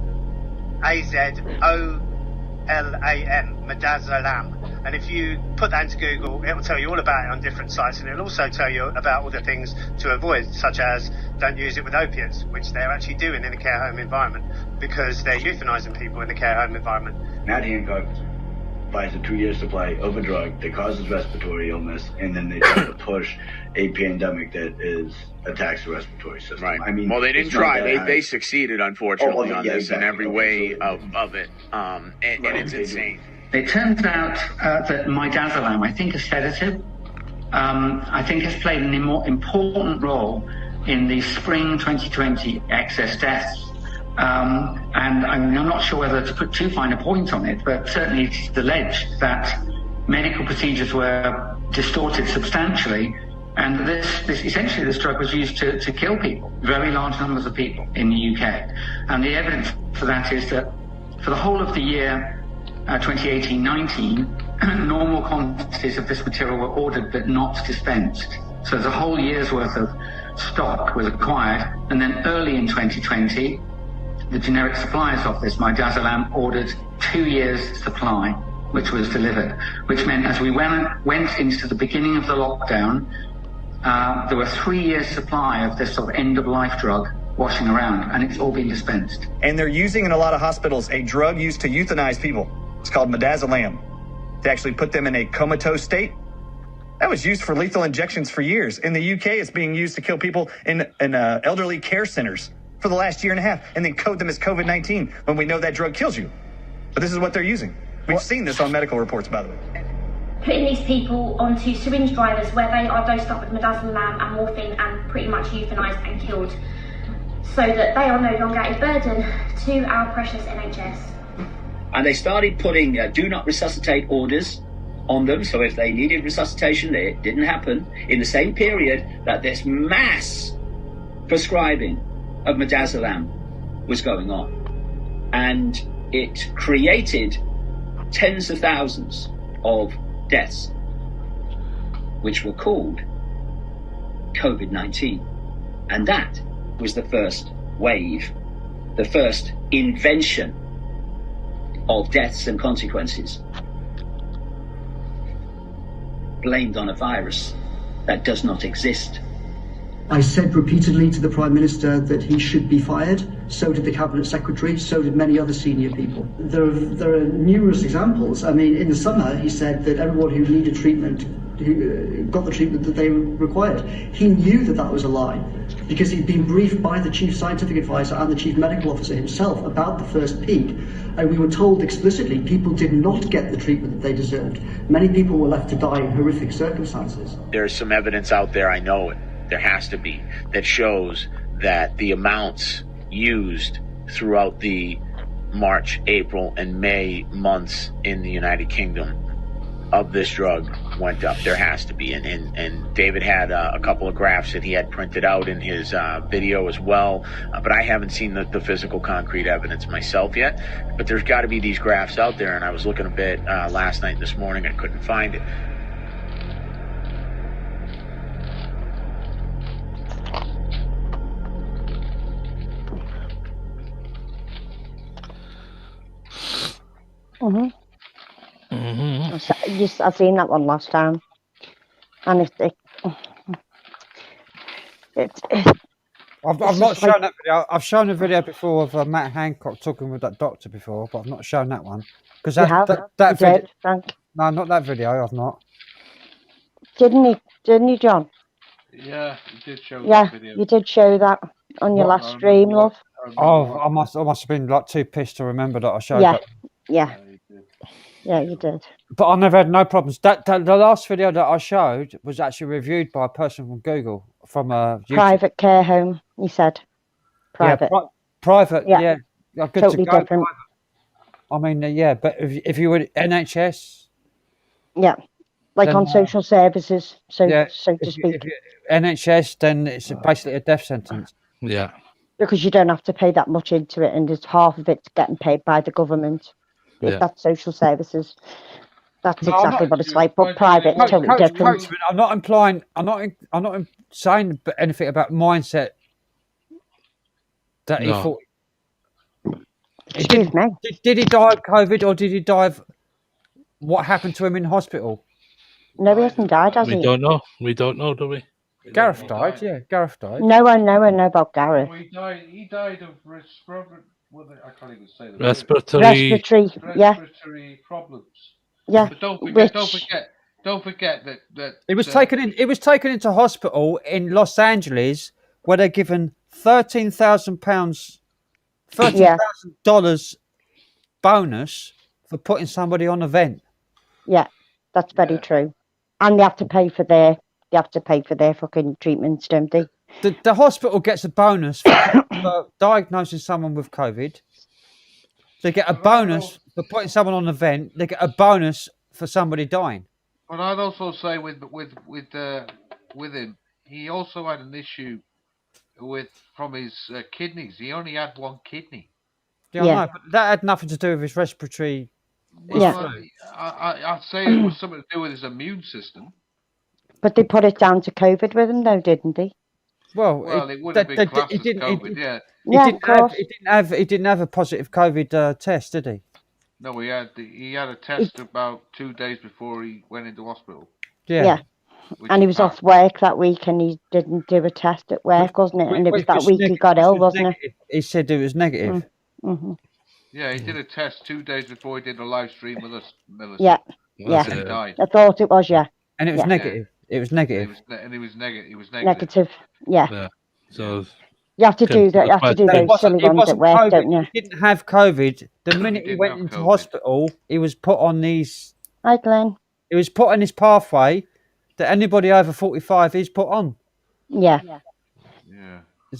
midazolam. And if you put that into Google, it will tell you all about it on different sites, and it'll also tell you about all the things to avoid, such as don't use it with opiates, which they're actually doing in a care home environment because they're euthanizing people in the care home environment. Matt Hancock buys a 2-year supply of a drug that causes respiratory illness, and then they try to push a pandemic that attacks the respiratory system. Right. I mean, well, they didn't try. They succeeded, unfortunately, on this in every way of it, and it's insane. It turns out that midazolam, I think a sedative, I think has played an important role in the spring 2020 excess deaths. And I'm not sure whether to put too fine a point on it, but certainly it's alleged that medical procedures were distorted substantially, and essentially this drug was used to kill people, very large numbers of people in the UK. And the evidence for that is that for the whole of the year 2018-19, normal quantities of this material were ordered but not dispensed. So there's a whole year's worth of stock was acquired, and then early in 2020, the generic suppliers of this midazolam ordered 2 years' supply, which was delivered, which meant as we went into the beginning of the lockdown, there were 3 years' supply of this sort of end-of-life drug washing around, and it's all been dispensed. And they're using in a lot of hospitals a drug used to euthanize people. It's called midazolam, to actually put them in a comatose state. That was used for lethal injections for years. In the UK, it's being used to kill people in elderly care centers for the last year and a half, and then code them as COVID-19 when we know that drug kills you. But this is what they're using. We've seen this on medical reports, by the way. Putting these people onto syringe drivers where they are dosed up with midazolam and morphine and pretty much euthanized and killed, so that they are no longer a burden to our precious NHS. And they started putting do not resuscitate orders on them, so if they needed resuscitation, it didn't happen, in the same period that this mass prescribing of midazolam was going on. And it created tens of thousands of deaths, which were called COVID-19. And that was the first wave, the first invention of deaths and consequences blamed on a virus that does not exist. I said repeatedly to the Prime Minister that he should be fired. So did the Cabinet Secretary, so did many other senior people. There are numerous examples. I mean, in the summer, he said that everyone who needed treatment, who got the treatment that they required. He knew that that was a lie, because he'd been briefed by the Chief Scientific Advisor and the Chief Medical Officer himself about the first peak. And we were told explicitly people did not get the treatment that they deserved. Many people were left to die in horrific circumstances. There's some evidence out there, I know it, there has to be, that shows that the amounts used throughout the March, April, and May months in the United Kingdom of this drug went up. There has to be. And David had a couple of graphs that he had printed out in his video as well. But I haven't seen the physical concrete evidence myself yet. But there's got to be these graphs out there. And I was looking a bit last night and this morning. I couldn't find it. I've seen that one last time, and I've not shown that video. I've shown a video before of Matt Hancock talking with that doctor before, but I've not shown that one because that video. Did, Frank? No, not that video. I've not. Didn't he, John? Yeah, you did show Yeah, that video. you did show that on your last stream, love. Oh, I must have been like too pissed to remember that I showed Yeah, that. yeah, you did. But I never had no problems. The last video that I showed was actually reviewed by a person from Google from a YouTube. Private care home, he said. Private. Yeah, private. Yeah, good totally to go. different. I mean, yeah, but if you were NHS, Yeah, like then, on social services, so to if speak. NHS, then it's basically a death sentence. Yeah. Because you don't have to pay that much into it, and there's half of it's getting paid by the government. If that's social services, that's exactly what it's like. But private, totally different. Coachman, I'm not implying. I'm not saying anything about mindset. That he thought. Excuse me. Did he die of COVID or did he die of what happened to him in hospital? No, he hasn't died, has he? We don't know. We don't know, do we? Gareth died. Yeah, Gareth died. No, I know about Gareth. He died of respiratory. I can't even say the Respiratory problems. Yeah. But don't forget that It was taken in. It was taken into hospital in Los Angeles, where they're given £13,000 bonus for putting somebody on a vent. Yeah, that's very true. And they have to pay for their fucking treatments, don't they? The hospital gets a bonus for diagnosing someone with COVID. They get a bonus for putting someone on a vent. They get a bonus for somebody dying. But I'd also say with him, he also had an issue from his kidneys. He only had one kidney. Yeah, I know, but that had nothing to do with his respiratory. I'd say it was something to do with his immune system. But they put it down to COVID with him, though, didn't they? Well, it would have been classed as COVID, yeah. He didn't have a positive COVID test, did he? No, he had a test about 2 days before he went into hospital. Yeah. And he was off work that week, and he didn't do a test at work, wasn't it? And it was that week he got ill, wasn't it? He said it was negative. Mm-hmm. Yeah, he did a test 2 days before he did a live stream with us, Melissa. Yeah. And he died. I thought it was, And it was negative. It was negative. And he was negative. He was negative. Yeah. So you have to do that. You have to do those silly ones at work, don't you? He didn't have COVID. The minute he went into hospital, he was put on these. Hi, Glenn. He was put on his pathway that anybody over 45 is put on. Yeah.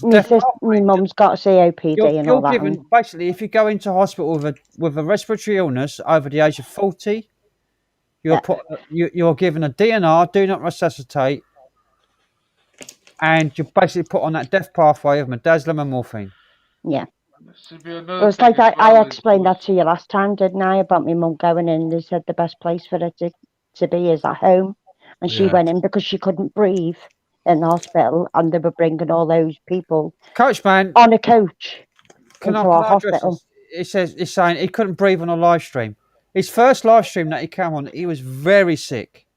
My mum's got COPD and all that. Given, basically, if you go into hospital with a respiratory illness over the age of 40, you're given a DNR, do not resuscitate, and you're basically put on that death pathway of midazolam and morphine. Yeah. It was like I explained that to you last time, didn't I? About my mum going in. They said the best place for her to be is at home, and she went in because she couldn't breathe in the hospital, and they were bringing all those people, Coachman, on a coach into our hospital. He's saying he couldn't breathe on a live stream. His first live stream that he came on, he was very sick.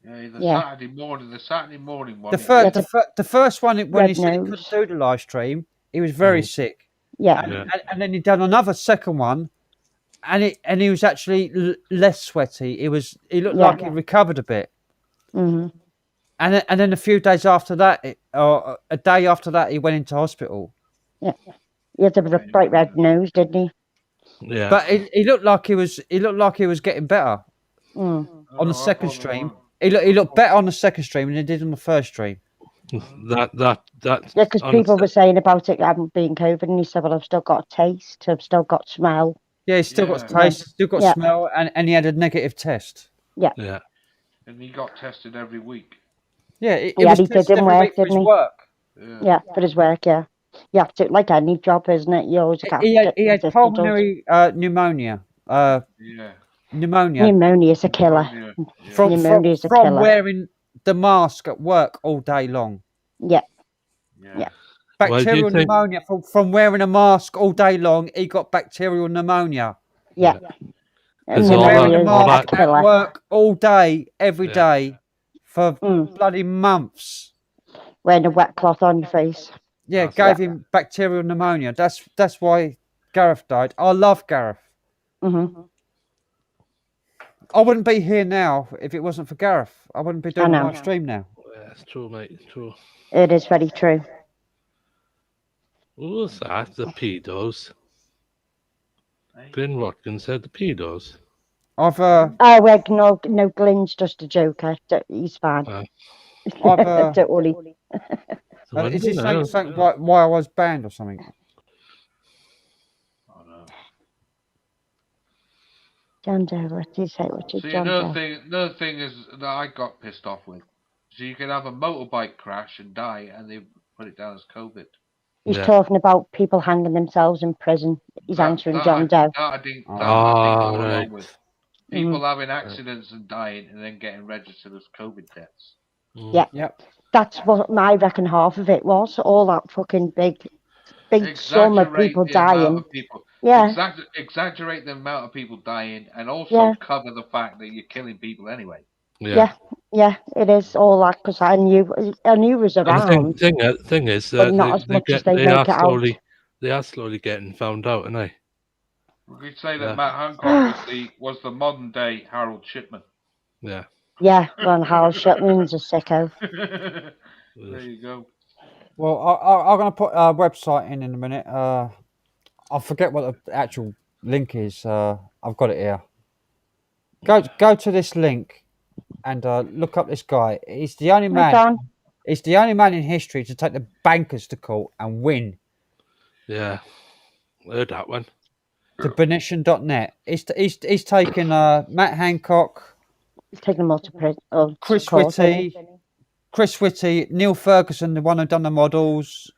Yeah, the Saturday morning one. The first one when he said he couldn't do the live stream, he was very sick. Yeah. And then he done another second one, and he was actually less sweaty. He looked like he recovered a bit. Mm-hmm. And then a few days after that, or a day after that, he went into hospital. Yeah, he had a bright red nose, didn't he? Yeah. But he looked like he was getting better on the second stream. He looked better on the second stream than he did on the first stream. That yeah, because people were saying about it having been COVID, and he said, "Well, I've still got a taste, I've still got smell." Yeah, he's still got taste, still got smell, and he had a negative test. Yeah. Yeah. And he got tested every week. Yeah, it Yeah, was he did tested in every work, week for didn't his he? work. Yeah, for his work, yeah. You have to, like any job, isn't it? You always have to He get had tested. pulmonary pneumonia. Yeah. Pneumonia. Pneumonia is a killer. Pneumonia, yeah. Pneumonia is a From killer. wearing the mask at work all day long. Yeah. Yeah. Why do you Bacterial think? pneumonia from wearing a mask all day long. He got bacterial pneumonia. Yeah. Because From all wearing that, a all mask that, at work all day, every Yeah. day, for Mm. bloody months. Wearing a wet cloth on your face. Yeah, That's gave him bacterial pneumonia. That's why Gareth died. I love Gareth. Mm-hmm. I wouldn't be here now if it wasn't for Gareth. I wouldn't be doing a know. live stream now. Yeah, it's true, mate. It's true. It is very true. What was that? The pedos. Glenn Watkins said the pedos. I've Oh, no, Glenn's just a joker. He's fine. I've Don't worry. is this something why I was banned or something? John Doe, what did you say? What did See, John another Doe? thing is that I got pissed off with. So you can have a motorbike crash and die, and they put it down as COVID. He's talking about people hanging themselves in prison. He's answering John Doe. That I didn't go along with. People Mm. having accidents and dying, and then getting registered as COVID deaths. Yeah. Yep. That's what I reckon half of it was. All that fucking big sum of people the amount dying. of people. Yeah. Exaggerate the amount of people dying, and also Yeah. cover the fact that you're killing people anyway. Yeah, it is all that because I knew it was And around. the thing is, but not as much as they make it out. They are slowly getting found out, aren't they? We could say that Matt Hancock was the modern day Harold Shipman. Yeah. Yeah, well, Harold Shipman's a sicko. There you go. Well, I'm going to put a website in a minute. I forget what the actual link is. I've got it here. Go to this link and look up this guy. He's the only man. He's the only man in history to take the bankers to court and win. Yeah, I heard that one. To Benition.net. He's taken Matt Hancock. He's taken them all to prison. Chris Whitty, Neil Ferguson, the one who done the models,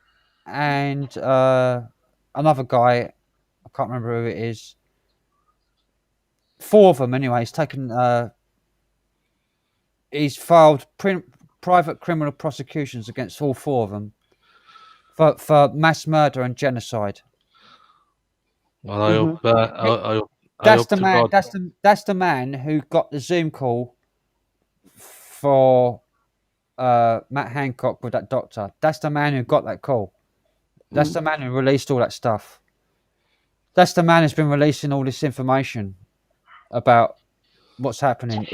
and another guy. I can't remember who it is. 4 of them, anyway. He's taken. He's filed private criminal prosecutions against all 4 of them for mass murder and genocide. Well, I hope. That's the man. That's the man who got the Zoom call for Matt Hancock with that doctor. That's the man who got that call. That's the man who released all that stuff. That's the man who's been releasing all this information about what's happening.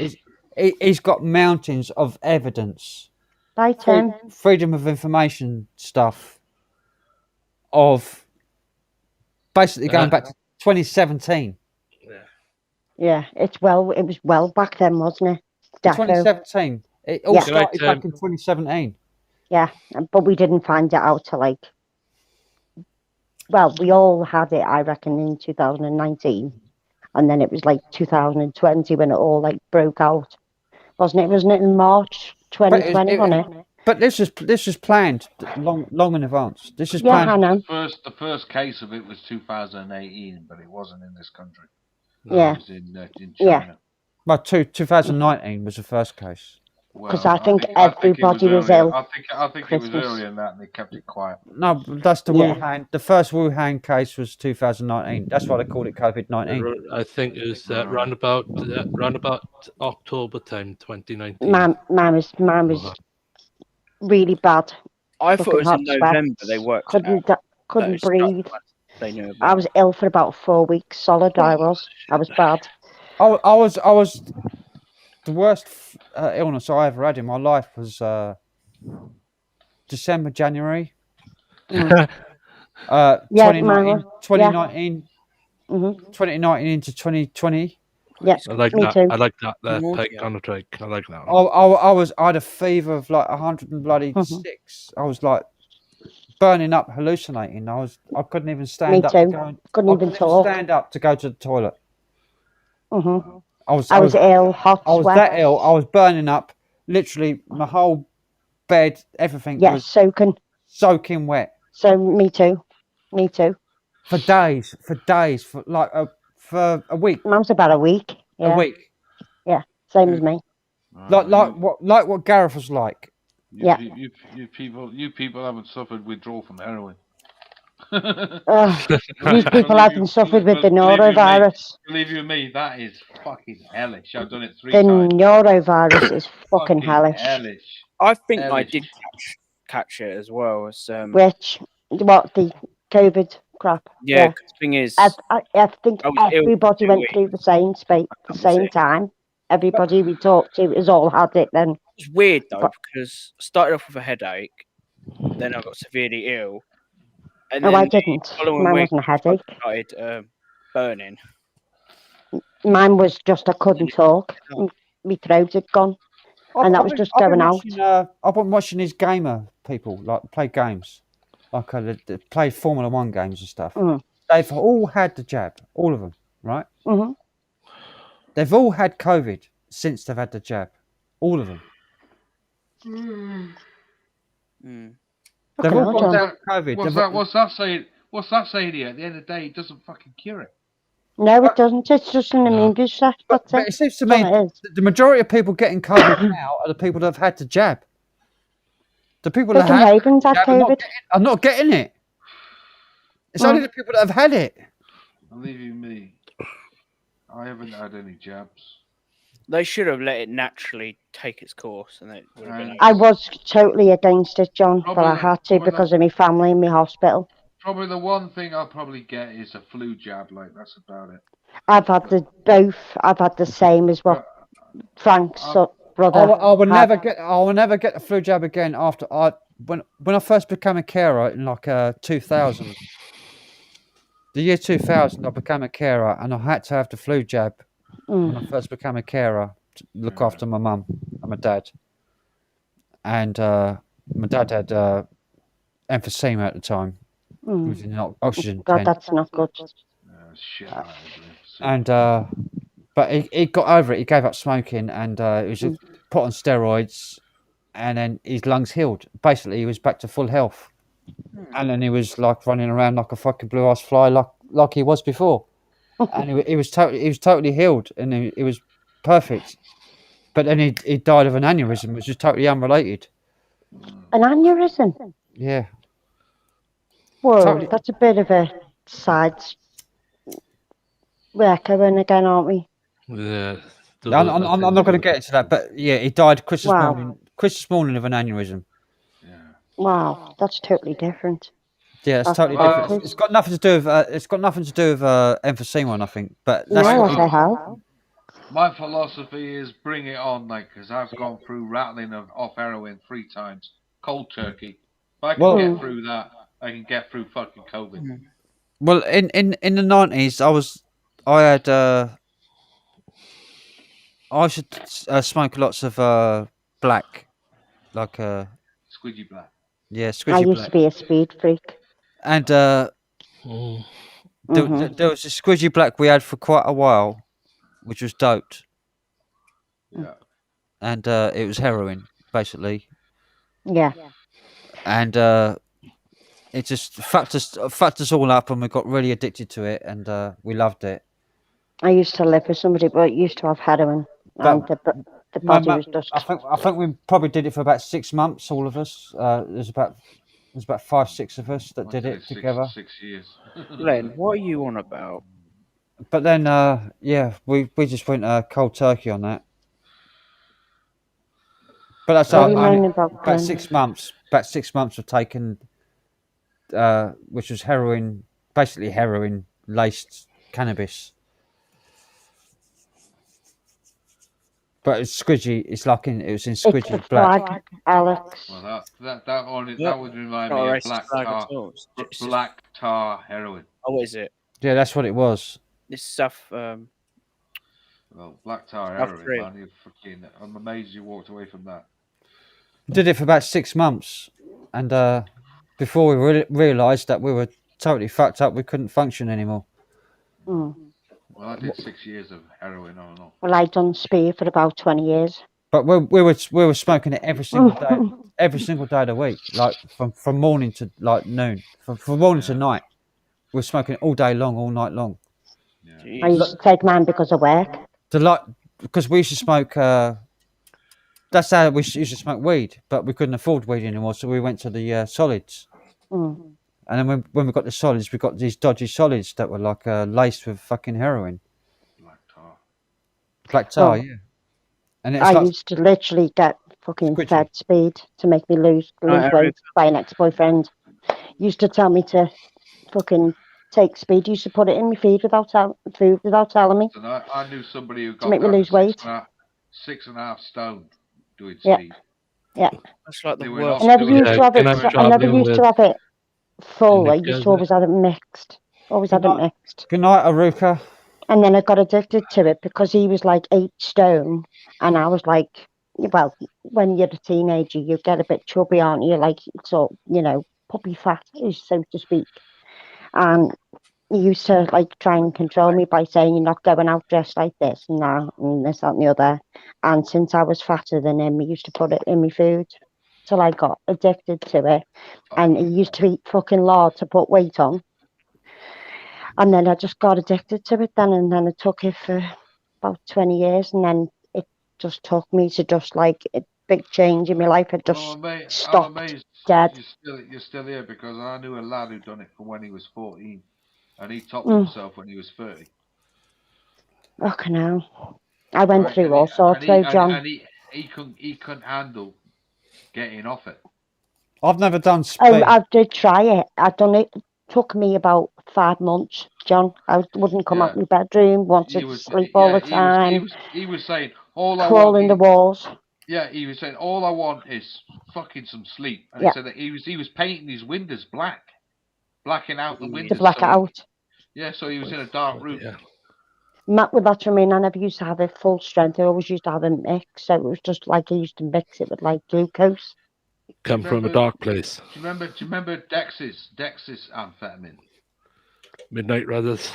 He's got mountains of evidence. Freedom of information stuff of basically going back to 2017. Yeah, it was well back then, wasn't it? 2017. It all started back in 2017. Yeah, but we didn't find it out till we all had it, I reckon, in 2019. And then it was 2020 when it all broke out. Wasn't it? Wasn't it in March 2020, wasn't it? But this was planned long in advance. This is planned. I know. The first case of it was 2018, but it wasn't in this country. Yeah. It was in China. Well, 2019 was the first case. Because I think everybody was ill. I think it was earlier than that, and they kept it quiet. No, that's the Wuhan. The first Wuhan case was 2019. That's why they called it COVID-19. I think it was round about October time, 2019. Mine was really bad. I thought it was in November. They worked. Couldn't breathe. They knew. I was ill for about 4 weeks solid. I was bad. I was. The worst illness I ever had in my life was December, January. 2019, 2019 into 2020. Yeah, I like me that. too. I like that. Pike on the track. I like that. I had a fever of 106. I was burning up, hallucinating. I couldn't even stand up. Couldn't even talk. Stand up to go to the toilet. I was ill, hot, I was sweat. that ill. I was burning up. Literally, my whole bed, everything Yes, was soaking wet So me too. Me too. for days, for like for a week. Mum's about a week. A Yeah. week. Yeah. Same as me. Like what Gareth was like. Yeah. You people haven't suffered withdrawal from heroin. You people haven't suffered with the norovirus. Believe you me, that is fucking hellish. I've done it 3 The times. norovirus is fucking hellish. Hellish. I think I Hellish. did catch it as well as Which, what, the COVID crap? yeah. 'Cause the thing is, I think I was ill for everybody 2 went weeks. through the same space, the same time. Everybody we talked to has all had it then. It's weird though because I started off with a headache, then I got severely ill, and Oh, then I the didn't. following Mine week wasn't a headache. I started burning. Mine was just I couldn't talk. My throat had gone. And that was just going out. I've been watching these gamer people like play games, like they play Formula One games and stuff. They've all had the jab, all of them, right? Mm-hmm. They've all had COVID since they've had the jab, all of them. They've all gone down with COVID. What's that saying? What's that saying here? At the end of the day, it doesn't fucking cure it. No, it doesn't. It's just an immune boost. But it seems to me the majority of people getting COVID now are the people that have had the jab. The people that have Ravens had COVID. are not getting it. It's only the people that have had it. Believe you me, I haven't had any jabs. They should have let it naturally take its course, and it would have been. I was totally against it, John, but I Probably- had to because of my family and my hospital. Probably the one thing I'll probably get is a flu jab. Like that's about it. I've had both. I've had the same as what Frank's brother. I will had. never get the flu jab again after when I first became a carer in like 2000. The year 2000, I became a carer and I had to have the flu jab when I first became a carer to look after my mum and my dad. And my dad had emphysema at the time. He was in an oxygen God, tent. that's not good. Shit. And but he got over it. He gave up smoking and he was put on steroids, and then his lungs healed. Basically, he was back to full health, and then he was like running around like a fucking blue-ass fly, like he was before. And he was totally healed, and he was perfect. But then he died of an aneurysm, which was totally unrelated. An aneurysm? Yeah. Whoa, Totally. that's a bit of a side. We're echoing again, aren't we? Yeah. I'm not going to get into that, but yeah, he died Christmas Wow. morning of an aneurysm. Wow, that's totally different. Yeah, it's That's totally quite different. good. It's got nothing to do with emphysema, I think. But that's No, what I say how. My philosophy is bring it on, like, because I've gone through rattling off heroin 3 times, cold turkey. If I can get through that, I can get through fucking COVID. Well, in the 90s, I should smoke lots of black, like Squidgy black. yeah, I squidgy used black. to be a speed freak. And there was a squidgy black we had for quite a while, which was doped. Yeah. And it was heroin, basically. Yeah. And it just fucked us all up, and we got really addicted to it, and we loved it. I used to live with somebody, but used to have heroin, and the body was just. I think we probably did it for about 6 months, all of us. There's about 5-6 of us that did it together. 6 years. Len, what are you on about? But then, yeah, we just went cold turkey on that. But that's What are you moaning about, Glenn? 6 months. About 6 months of taking, which was heroin, basically heroin laced cannabis. But it's squidgy. It's like it was in It's squidgy the black. flag, Alex. Well, that would remind Not me a of racist black flag tar, at all. It's just- black tar heroin. Oh, what is it? Yeah, that's what it was. This stuff. Well, black tar I've heroin, three. man. I'm amazed you walked away from that. Did it for about 6 months, and before we realised that we were totally fucked up, we couldn't function anymore. Well, I did 6 years of heroin on and off. Well, I done speed for about 20 years. But we were smoking it every single day, every single day of the week, like from morning to like noon, from morning to night. We were smoking it all day long, all night long. I used to take mine because of work. Because we used to smoke. That's how we used to smoke weed, but we couldn't afford weed anymore, so we went to the solids. Mm. And then when we got the solids, we got these dodgy solids that were like laced with fucking heroin. Black tar, Well, yeah. And it's I like used to literally get fucking Squidgy. fed speed to make me lose weight by an ex-boyfriend. Used to tell me to fucking take speed. Used to put it in my food without telling me. And I knew somebody who got make me down to lose weight. 6.5 stone doing Yeah. speed. Yeah. That's like the They were worst. I never used to have it. I never used to have it full. I used to always have it mixed. Always had it mixed. Good night, Aruka. And then I got addicted to it because he was like 8 stone, and I was like, well, when you're a teenager, you get a bit chubby, aren't you? Like, so puppy fat, so to speak. And he used to like try and control me by saying, "You're not going out dressed like this and that, and this, that, and the other." And since I was fatter than him, he used to put it in my food till I got addicted to it. And he used to eat fucking lard to put weight on. And then I just got addicted to it then, and then I took it for about 20 years, and then it just took me to just like a big change in my life. It just I'm stopped amazed dead. you're still here because I knew a lad who done it from when he was 14, and he topped Mm. himself when he was 30. Fucking hell. I went Right, through all sorts though, John. And he couldn't handle getting off it. I've never done speed. I did try it. I done it. Took me about 5 months, John. I wouldn't come out of my bedroom. Wanted to sleep all the time. He was saying all I Crawl want in the is, walls. yeah, he was saying all I want is fucking some sleep. And Yeah. he said that he was painting his windows black, blacking out the windows. To black it out. Yeah, so he was in a dark room. That's what I mean. I never used to have it full strength. I always used to have a mix. So it was just like I used to mix it with like glucose. Come from a dark place. Do you remember Dex's amphetamine? Midnight Brothers.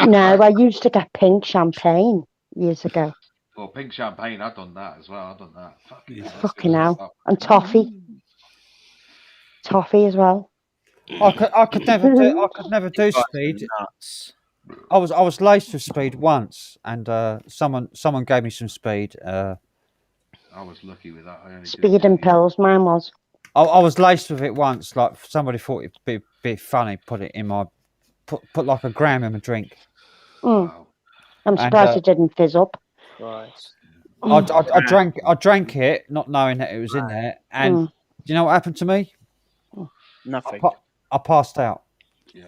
No, I used to get pink champagne years ago. Well, pink champagne, I've done that as well. I've done that. Fucking hell. And toffee. Toffee as well. I could never do speed. I was laced with speed once, and someone gave me some speed. I was lucky with that. I only Speed and pills, mine was. I was laced with it once. Like somebody thought it'd be a bit funny, put like a gram in my drink. Mm. I'm surprised it didn't fizz up. Christ. I drank it, not knowing that it was in there, and do you know what happened to me? Nothing. I passed out.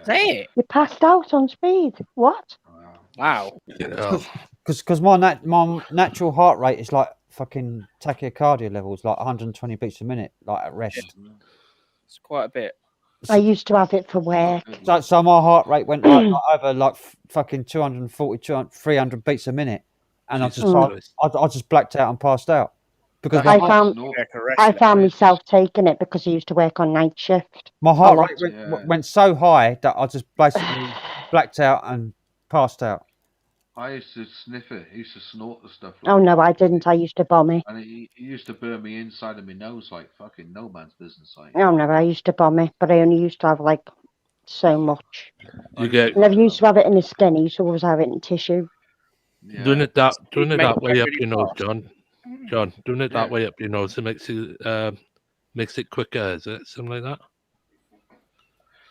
Say it. You passed out on speed. What? Wow. Because my natural heart rate is like fucking tachycardia levels, like 120 beats a minute, like at rest. It's quite a bit. I used to have it for work. So my heart rate went like over like fucking 240, 300 beats a minute, and I just blacked out and passed out because I found myself taking it because I used to work on night shift. my heart rate went so high that I just basically blacked out and passed out. I used to sniff it. I used to snort the stuff. Oh no, I didn't. I used to bomb it. And it used to burn me inside of my nose like fucking no man's business. Like. Oh no, I used to bomb it, but I only used to have like so much. You get I never used to have it in the skin. I used to always have it in tissue. Yeah. Doing it that way up your nose, John. John, doing it that way up your nose, it makes it quicker. Is it something like that?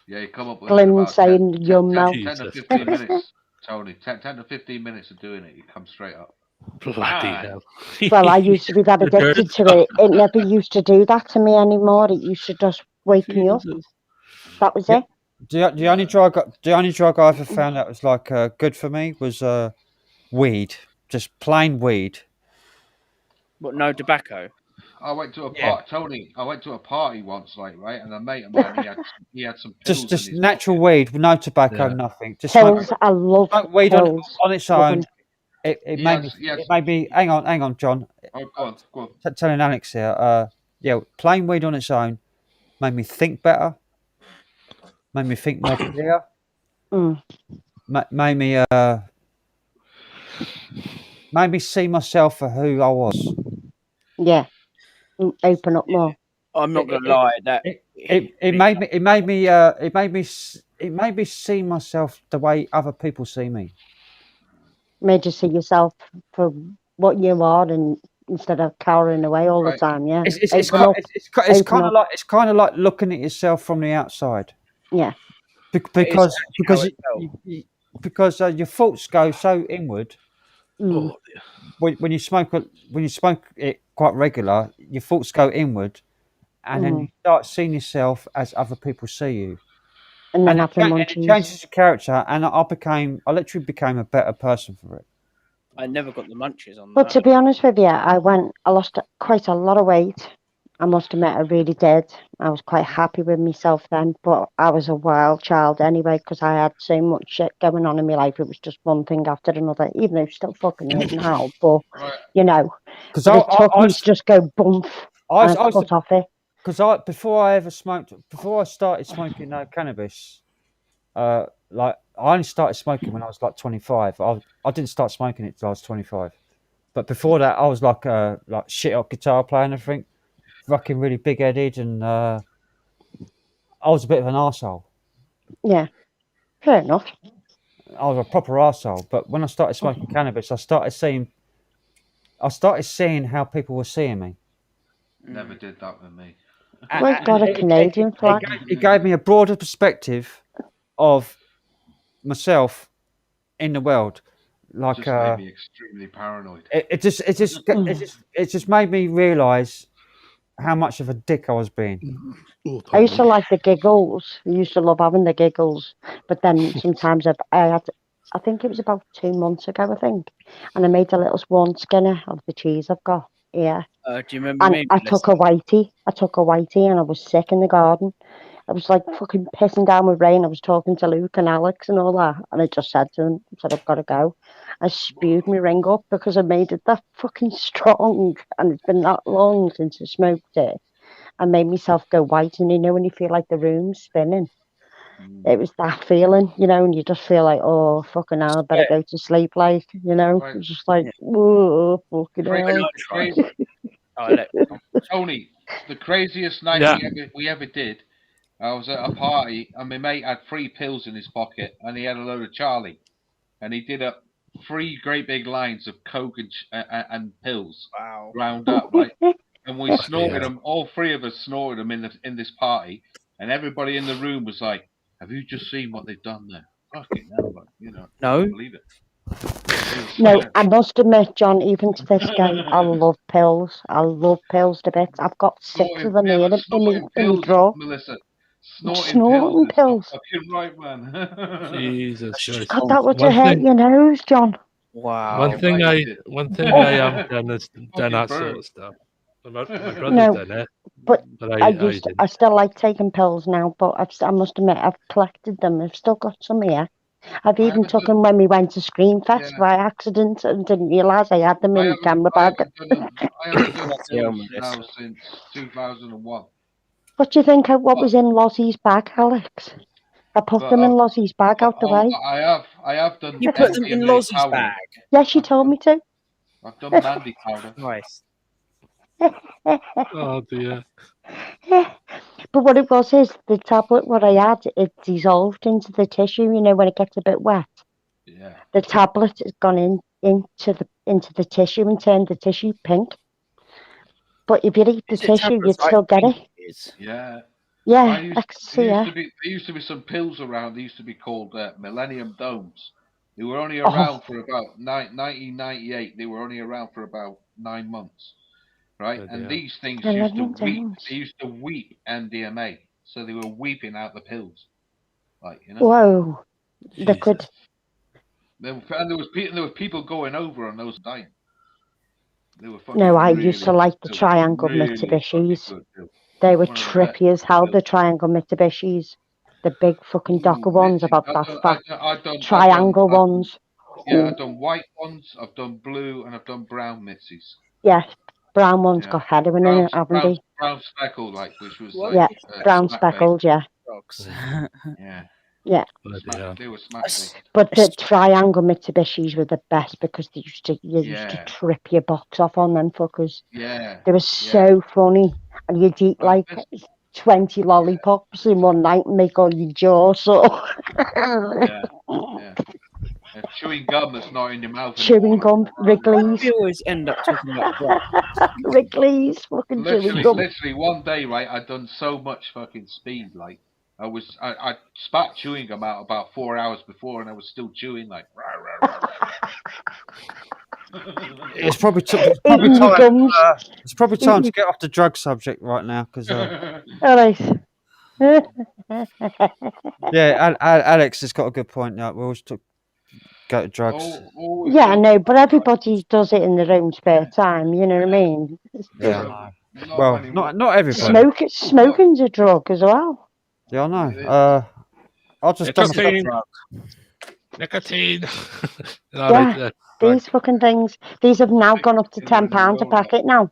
Yeah, you come up with Glenn about saying 10 your mouth. 10 to 15 minutes, Tony. 10 to 15 minutes of doing it, you come straight up. Bloody hell. Well, I used to be that addicted to it. It never used to do that to me anymore. It used to just wake me up. That was it. The only drug I ever found that was like good for me was weed, just plain weed. But no tobacco. I went to a party, Tony. I went to a party once, like right, and a mate of mine, he had some pills. Just natural weed, no tobacco, nothing. Just pills. I love weed pills. on its own. It made me. Hang on, John. Oh, go on. Telling Alex here. Plain weed on its own made me think better. Made me think more clear. Mm. Made me made me see myself for who I was. Yeah. Open up more. I'm not gonna lie, that It made me see myself the way other people see me. Made you see yourself for what you are, and instead of cowering away all the Right. time. Yeah. It's Open up. it's Open up. kind of like looking at yourself from the outside. Yeah. Because actually how it because your thoughts go so inward. Mm. When you smoke it quite regular, your thoughts go inward, and then you start seeing yourself as other people see you, And then having and it munchies. changes your character. And I literally became a better person for it. I never got the munches on Well, that. to be honest with you, I lost quite a lot of weight. I must admit, I really did. I was quite happy with myself then, but I was a wild child anyway because I had so much shit going on in my life. It was just one thing after another, even though it's still fucking hurting now. But, you know, Because it took me to just go bump and cut off it. Because before I started smoking cannabis, like I only started smoking when I was like 25. I didn't start smoking it till I was 25. But before that, I was like shit up guitar player and everything, fucking really big headed, and I was a bit of an arsehole. Yeah, fair enough. I was a proper arsehole. But when I started smoking cannabis, I started seeing how people were seeing me. Never did that with me. We've got a Canadian flag. It gave me a broader perspective of myself in the world. Like Just made me extremely paranoid. it just made me realise how much of a dick I was being. I used to like the giggles. I used to love having the giggles. But then sometimes I think it was about 2 months ago, I think. And I made a little swan skinner of the cheese I've got. Yeah. Do you remember And me? I took a whitey. And I was sick in the garden. I was like fucking pissing down with rain. I was talking to Luke and Alex and all that. And I just said to them, I've got to go. I spewed my ring up because I made it that fucking strong. And it's been that long since I smoked it. I made myself go white. And when you feel like the room's spinning, it was that feeling, and you just feel like, oh, fucking hell, I better go to sleep. Like, Right. it's just like, whoa, fucking hell. Tony, the craziest night we ever did, I was at a party and my mate had 3 pills in his pocket and he had a load of Charlie, and he did up 3 great big lines of coke and pills. Wow. Round up, right? And we snorted them. All 3 of us snorted them in this party, and everybody in the room was like, "Have you just seen what they've done there? Fucking hell, like, No. I can't believe it." No, I must admit, John, even to this day, I love pills. I love pills to bits. I've got 6 of them here in my drawer. Melissa. Snorting pills. Fucking right, man. Jesus Christ. God, that would hurt your nose, John. Wow. One thing I have done is done that sort of stuff. My brother's done it. But I didn't. I still like taking pills now, but I must admit, I've collected them. I've still got some here. I've even took them when we went to Screenfest by accident and didn't realise I had them in the camera bag. I haven't done pills now since 2001. What do you think? What was in Lozzie's bag, Alex? I put them in Lozzie's bag out the way. I have done. You put them in MDMA Lozzie's powder. bag? Yes, she told me to. I've done Mandy powder. Nice. Oh dear. But what it was is the tablet what I had, it dissolved into the tissue, when it gets a bit wet. Yeah. The tablet has gone into the tissue and turned the tissue pink. But if you eat the tissue, you'd still get it. Yeah. Yeah, I can see there it. used to be some pills around. They used to be called Millennium Domes. They were only around for about 1998. They were only around for about 9 months, right? And these things used to weep. They used to weep MDMA, so they were weeping out the pills, like Whoa, liquid. And there were people going over on those dying. They were fucking. No, I used to like the triangle Mitsubishis. They were trippy as hell. The triangle Mitsubishis, the big fucking docker ones, about that fat. Triangle ones. Yeah, I've done white ones, I've done blue, and I've done brown Mitsies. Yeah, brown ones got heroin in it, haven't they? Brown speckled, which was brown speckled, yeah. Yeah. Yeah. They were smashing. But the triangle Mitsubishis were the best because they used to trip your box off on them fuckers. Yeah. They were so funny, and you'd eat Well, like 20 lollipops in one night and make all your jaw sore. Yeah. Chewing gum that's not in your mouth Chewing anymore. gum, Wrigley's. We always end up talking about drugs. Wrigley's, fucking chewing gum. Literally, one day, right, I'd done so much fucking speed, like I spat chewing gum out about 4 hours before, and I was still chewing like. Rah, rah, rah, rah. It's probably it's probably time to get off the drug subject right now because. All right. Yeah, Alex has got a good point. Yeah, we always go to drugs. Yeah, no, but everybody does it in their own spare time. You know what I mean? Yeah, well, not everybody. Smoking's a drug as well. Yeah, I know. I'll just Nicotine. Yeah, these fucking things. These have now gone up to £10 a packet now.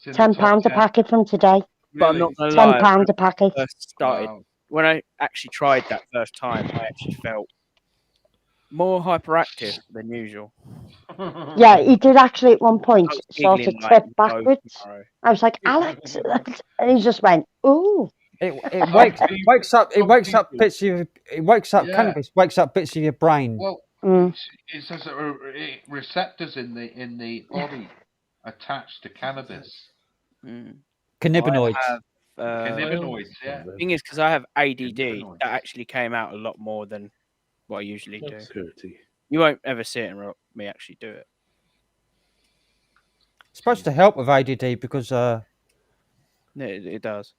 £10 a packet from today. But I'm not gonna lie. £10 a packet. First started when I actually tried that first time, I actually felt more hyperactive than usual. Yeah, he did actually at one point sort of giggling like trip no backwards. tomorrow. I was like, Alex, and he just went, ooh. It wakes up bits of cannabis wakes up bits of your brain. Well, it says that receptors in the body attached to cannabis. Cannabinoids. Cannabinoids, yeah. The thing is, because I have ADD, that actually came out a lot more than what I usually do. You won't ever see it in me actually do it. It's supposed to help with ADD because it does.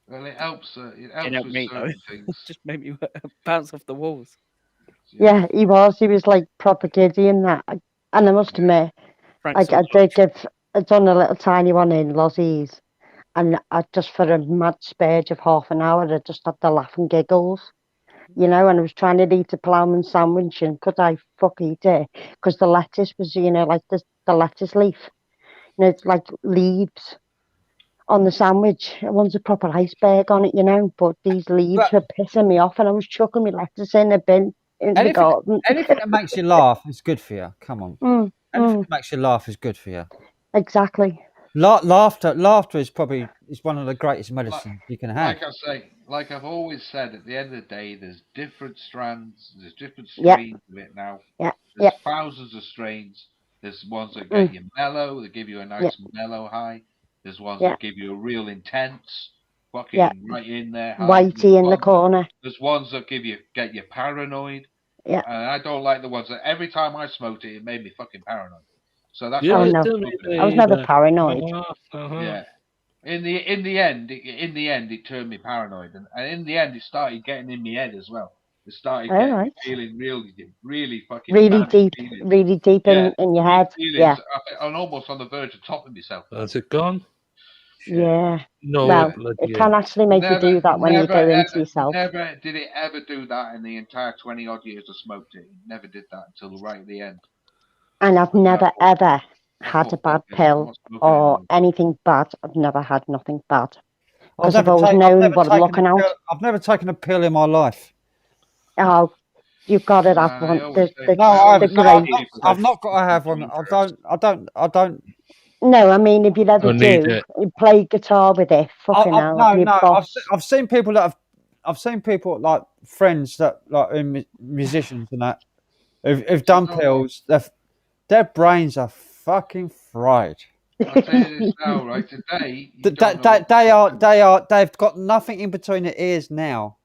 Well, it helps. It helps helped with me certain though. things. Just made me bounce off the walls. Yeah, he was. He was like proper giddy and that. And I must admit, I'd done a little tiny one in Lozzie's, and I just for a mad spurge of half an hour, I just had the laugh and giggles, you know. And I was trying to eat a ploughman sandwich, and could I fuck eat it? Because the lettuce was, you know, like the lettuce leaf, you know, it's like leaves on the sandwich. One's a proper iceberg on it, you know. But these leaves were pissing me off, and I was chucking my lettuce in a bin in the garden. Anything that makes you laugh is good for you. Come on. Anything that makes you laugh is good for you. Exactly. Laughter is probably one of the greatest medicines you can have. Like I say, like I've always said, at the end of the day, there's different strands, there's different strains of it now. Yeah. There's thousands of strains. There's ones that get you mellow, that give you a nice mellow high. There's ones that give you a real intense, fucking right in there. Whitey in the corner. There's ones that get you paranoid. Yeah. And I don't like the ones that every time I smoked it made me fucking paranoid. So that's I was never paranoid. Yeah. In the end, it turned me paranoid, and in the end, it started getting in my head as well. It started getting me feeling really fucking really deep in your head. Yeah. I'm almost on the verge of topping myself. Has it gone? Yeah. No. Well, it can actually make you do that when you go into yourself. Never did it ever do that in the entire 20 odd years I smoked it. It never did that until right at the end. And I've never ever had a bad pill or anything bad. I've never had nothing bad because I've always known what I'm looking out. I've never taken a pill in my life. Oh, you've got to have one. I've not got to have one. I don't. No, I mean, if you ever do, you play guitar with it. Fucking hell. No. I've seen people like friends that like musicians and that who've done pills. Their brains are fucking fried. I'll tell you this now, right? Today, they've got nothing in between their ears now.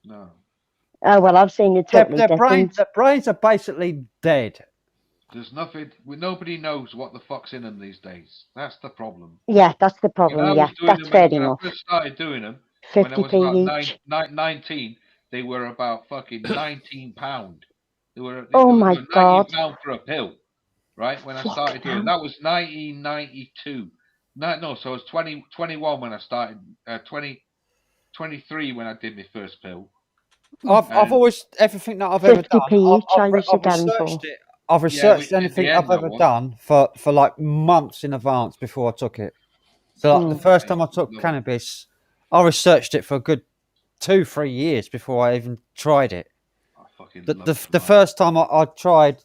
No. Oh well, I've seen it totally different. Their brains are basically dead. There's nothing. Nobody knows what the fuck's in them these days. That's the problem. Yeah, that's the problem. Yeah, that's fair enough. When I first started doing them, 50p when I was each. about 19, they were about fucking £19. They were my God. £19 for a pill. Right, when I started doing that was 1992. No, so I was 21 when I started. 23 when I did my first pill. I've always everything that I've ever done. 50p each. I used to get them for. I've researched anything I've ever done for like months in advance before I took it. So like the first time I took cannabis, I researched it for a good 2-3 years before I even tried it. Fucking The first time I tried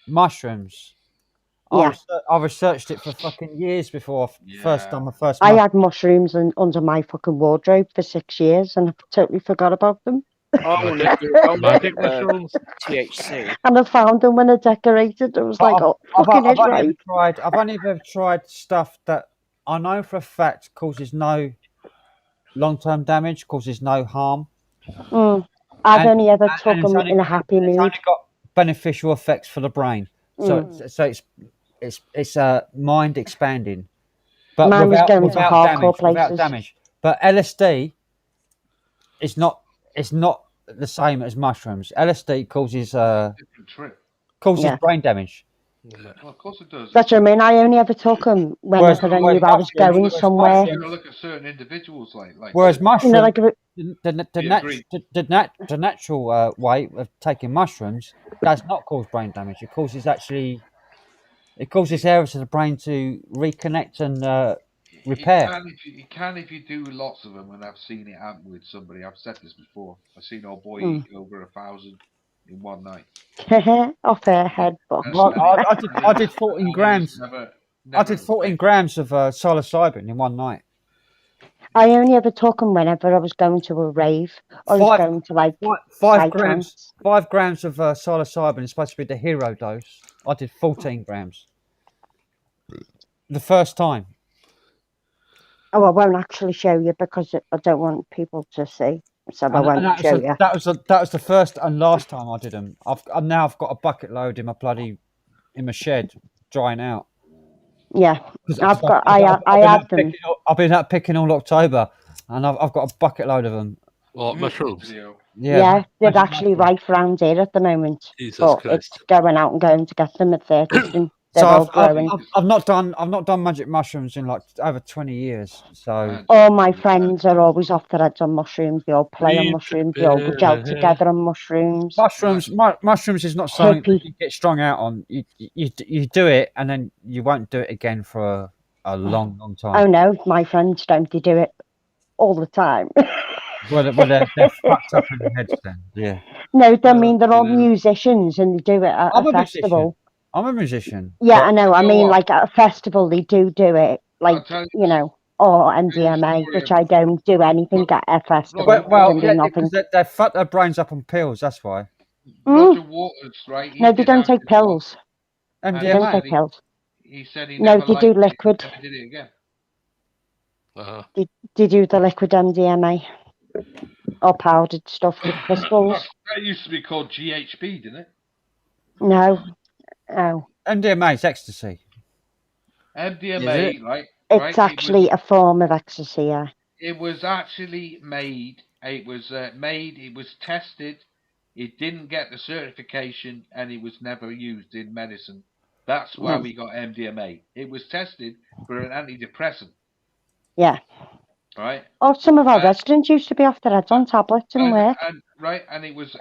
mushrooms, Yeah. I researched it for fucking years before first time I first. I had mushrooms under my fucking wardrobe for 6 years, and I totally forgot about them. I want to do Magic mushrooms. THC. And I found them when I decorated. I was like, oh, fucking I've is only right. ever tried. I've only ever tried stuff that I know for a fact causes no long-term damage, causes no harm. I've only ever and took it's them only in a happy it's mood. only got beneficial effects for the brain. So it's mind expanding, but Mine was going to without hardcore damage. Without places. damage. But LSD is not. It's not the same as mushrooms. LSD causes Different trip. Yeah. brain damage. Well, of course it does. That's what I mean. I only ever took them whenever I knew I was going somewhere. You know, look at certain individuals like. Whereas mushrooms, like the natural way of taking mushrooms does not cause brain damage. It causes areas of the brain to reconnect and repair. You can if you do lots of them, and I've seen it happen with somebody. I've said this before. I've seen old boy eat over 1,000 in one night. Off her head, but I did 14 grams. I did 14 grams of psilocybin in one night. I only ever took them whenever I was going to a rave. I was going to like 5 grams. 5 grams of psilocybin is supposed to be the hero dose. I did 14 grams. The first time. Oh, I won't actually show you because I don't want people to see. So I won't show you. That was the first and last time I did them. I've got a bucket load in my shed drying out. Yeah, I had them. I've been out picking all October, and I've got a bucket load of them. What, mushrooms? Yeah, they're actually rife around here at the moment. Jesus but Christ. It's going out and going to get them at 30. So I've not done magic mushrooms in like over 20 years. So all my friends are always off their heads on mushrooms. They all play on mushrooms. They all go out together on mushrooms. Mushrooms is not something that you get strung out on. You do it and then you won't do it again for a long time. Oh no, my friends don't. They do it all the time. Well, they're fucked up in the heads then. Yeah. No, I mean they're all musicians and they do it at a festival. I'm a musician. Yeah, I know. I mean, like at a festival, they do it, like or MDMA, which I don't do anything at a festival. Well, because they fuck their brains up on pills. That's why. Roger Waters, right? No, they don't take pills. MDMA. They don't take pills. He said he no, never they do liked it, liquid. he never did it again. They do the liquid MDMA or powdered stuff with crystals. That used to be called GHB, didn't it? No. MDMA is ecstasy. MDMA, right? It's actually a form of ecstasy, yeah. It was actually made. It was made. It was tested. It didn't get the certification, and it was never used in medicine. That's why we got MDMA. It was tested for an antidepressant. Yeah. Right. Oh, some of our residents used to be off their heads on tablets and work. And it was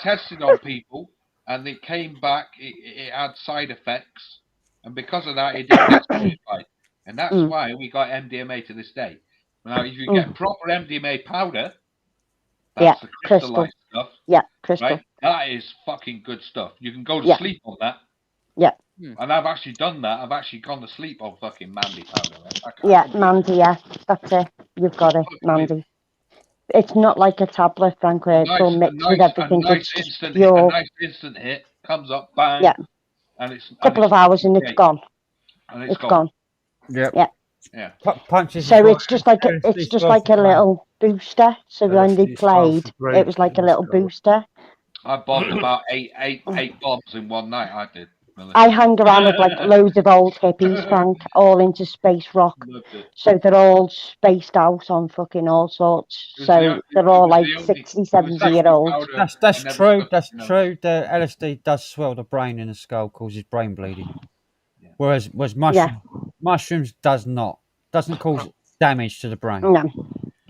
tested on people, and it came back. It had side effects, and because of that, it didn't get certified. And that's why we got MDMA to this day. Now, if you get proper MDMA powder, that's the crystallized stuff. Yeah, crystal. Right? That is fucking good stuff. You can go to sleep on that. Yeah. And I've actually done that. I've actually gone to sleep on fucking Mandy powder. Yeah, Mandy, yeah. That's it. You've got it, Mandy. It's not like a tablet, Frank, where it's all mixed with everything. A nice instant hit comes up, bang. Yeah. And it's a couple of hours and it's gone. And it's gone. Yep. Yeah. Yeah. Punches. So it's just like a little booster. So when they played, it was like a little booster. I bought about eight bombs in one night. I did. I hang around with like loads of old hippies, Frank, all into space rock. So they're all spaced out on fucking all sorts. So they're all like 60, 70-year-olds. That's true. That's true. The LSD does swell the brain in the skull, causes brain bleeding. Whereas mushrooms doesn't cause damage to the brain.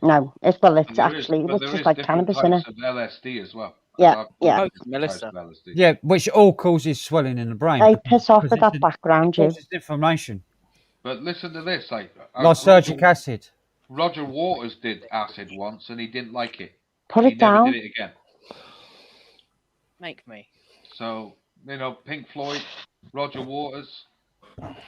No. It's just like cannabis, isn't it? Of LSD as well. Yeah. Yeah, which all causes swelling in the brain. They piss off with that background, you. Causes inflammation. But listen to this, like Lysergic acid. Roger Waters did acid once, and he didn't like it. Put He it never down. did it again. Make me. So Pink Floyd, Roger Waters.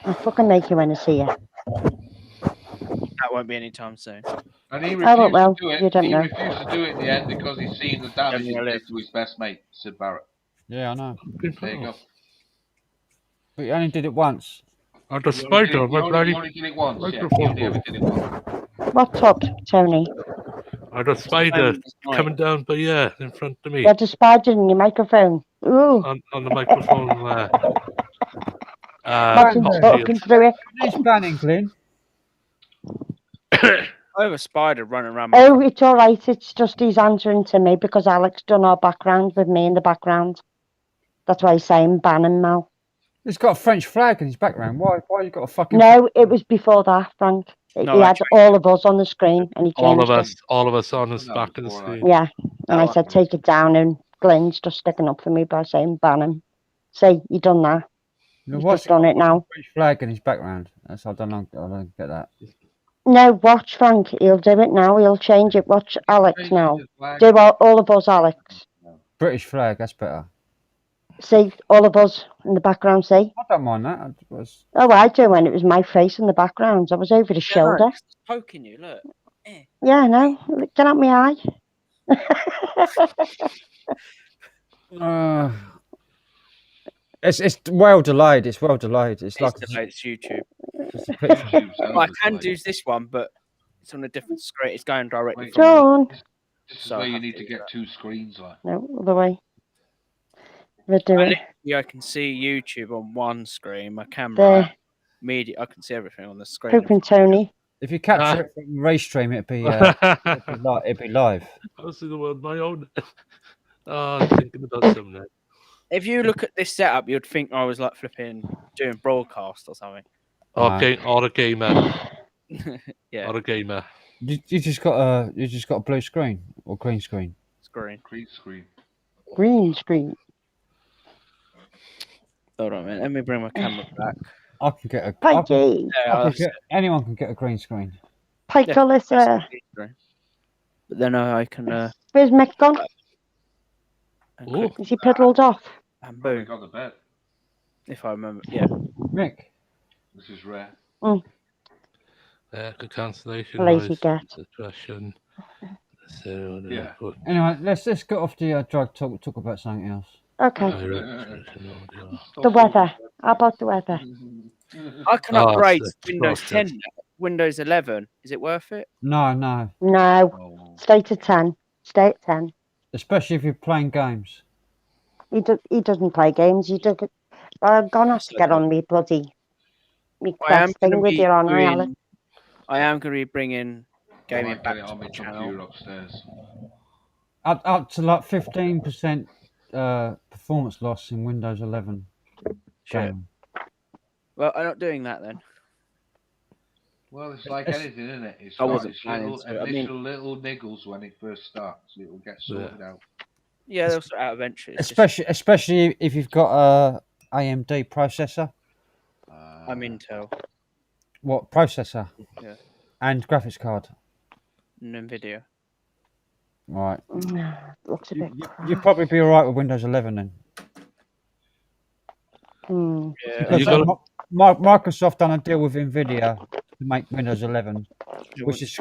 I'll fucking make you when I see you. That won't be anytime soon. And he Oh, refused well, to do it. you don't He know. refused to do it in the end because he's seen the damage Never it gonna did to his best mate, Sid Barrett. Yeah, I know. There you go. But he only did it once. And the You only did spider, it, my bloody you only did it once. Yeah, you microphone only ever broke. did it once. What's up, Tony? And the spider coming down by in front of me There's a spider in your microphone. Ooh. on the microphone. Imagine top talking shield. through it. He's banning, Clint. I have a spider running around my Oh, it's all right. It's just he's answering to me because Alex done our background with me in the background. That's why he's saying ban him, Mal. He's got a French flag in his background. Why you got a fucking... No, it was before that, Frank. No, He I had all of us on the screen and he All changed of it. us on his back of the screen. Yeah, and I said take it down, and Glenn's just sticking up for me by saying ban him. Say you done that. He's Why's just he got done a it now. French flag in his background? That's I don't get that. No, watch Frank. He'll do it now. He'll change it. Watch Alex now. Do all of us, Alex. British flag, that's better. See all of us in the background. See. I don't mind that. Oh, I do when it was my face in the background. I was over the shoulder. No, it's poking you. Look. Yeah, I know. Get out my eye. It's well delayed. It's well delayed. It's like It's YouTube. just a picture. Well, I can do this one, but it's on a different screen. It's going directly Go on. This is where you need to get two screens, like. No, other way. We're doing. I can see YouTube on one screen. My camera, There. media. I can see everything on the screen. Pooping Tony. If you capture it from the race stream, it'd be live. I see the word my own. I'm thinking about something. If you look at this setup, you'd think I was like flipping doing broadcast or something. Okay, or a gamer. Yeah. Or a gamer. You just got a blue screen or green screen. Screen. Green screen. Green screen. Hold on a minute. Let me bring my camera back. I can get a. Pikey. Anyone can get a green screen. Pike Alyssa. But then I can. Where's Mick gone? Oh. Is he piddled off? And boom. Got the bed. If I remember, yeah. Mick. This is rare. Mm. Good cancellation. Lazy noise, get. Depression. So, Yeah. Anyway, let's get off the drug talk about something else. Okay. The weather. How about the weather? I can upgrade Windows 10 now. Windows 11. Is it worth it? No. No. Stay to 10. Stay at 10. Especially if you're playing games. He doesn't play games. I'm gonna have to get on me bloody quest thing with you on, Alan. I am going to be bringing gaming back to on my my channel. computer upstairs. Up to like 15% performance loss in Windows 11. Shit. Well, I'm not doing that then. Well, it's like anything, isn't it? It's I got wasn't its planning little, to. I mean- initial little niggles when it first starts. It will get sorted out. Yeah, they'll sort out eventually. It's just- Especially if you've got a AMD processor. I'm Intel. What processor? Yeah. And graphics card. NVIDIA. Right. Looks a bit You'll probably be all right with Windows 11 then. Yeah. Because Microsoft done a deal with Nvidia to make Windows 11, which is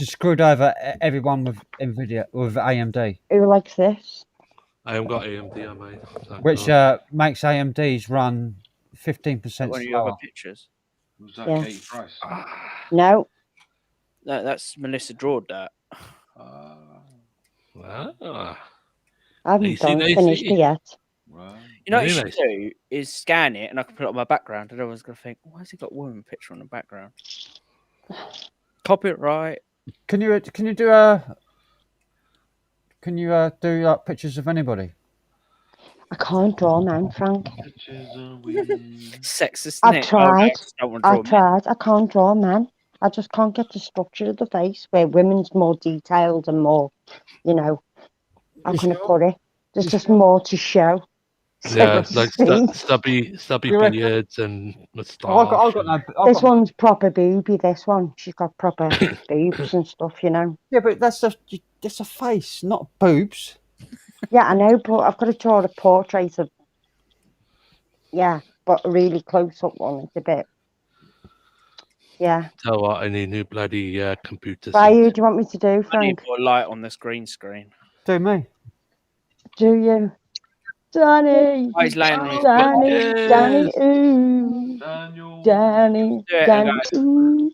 screwed over everyone with Nvidia with AMD, Who likes this? I haven't got AMD on mine. which makes AMD's run 15% One of your other slower. pictures. Was that Yeah. Kate Price? No. No, that's Melissa drawed that. Ah. I haven't finished it yet. You know what you Really should do is scan it, and I can put it on my background, and everyone's gonna think, "Why has he got a woman picture on the background?" Copyright. Can you do like pictures of anybody? I can't draw, man, Frank. Sexist. I've tried. Don't want to draw I've tried. I can't draw, man. I just can't get the structure of the face where women's more detailed and more, how can I put it? There's just more to show. Yeah, to like speak. stubby You reckon? beards and moustache. Oh, I've got no. This one's proper booby. This one, she's got proper boobs and stuff. You know. Yeah, but that's a face, not boobs. Yeah, I know, but I've got to draw a portrait of. Yeah, but a really close up one. It's a bit. Yeah. Tell what, I need new bloody computer Why seat. do you want me to do, I need Frank? more light on this green screen. Do me. Do you? Danny, Oh, he's laying on his Danny, ooh, Danny, Do it, Danny, guys. ooh.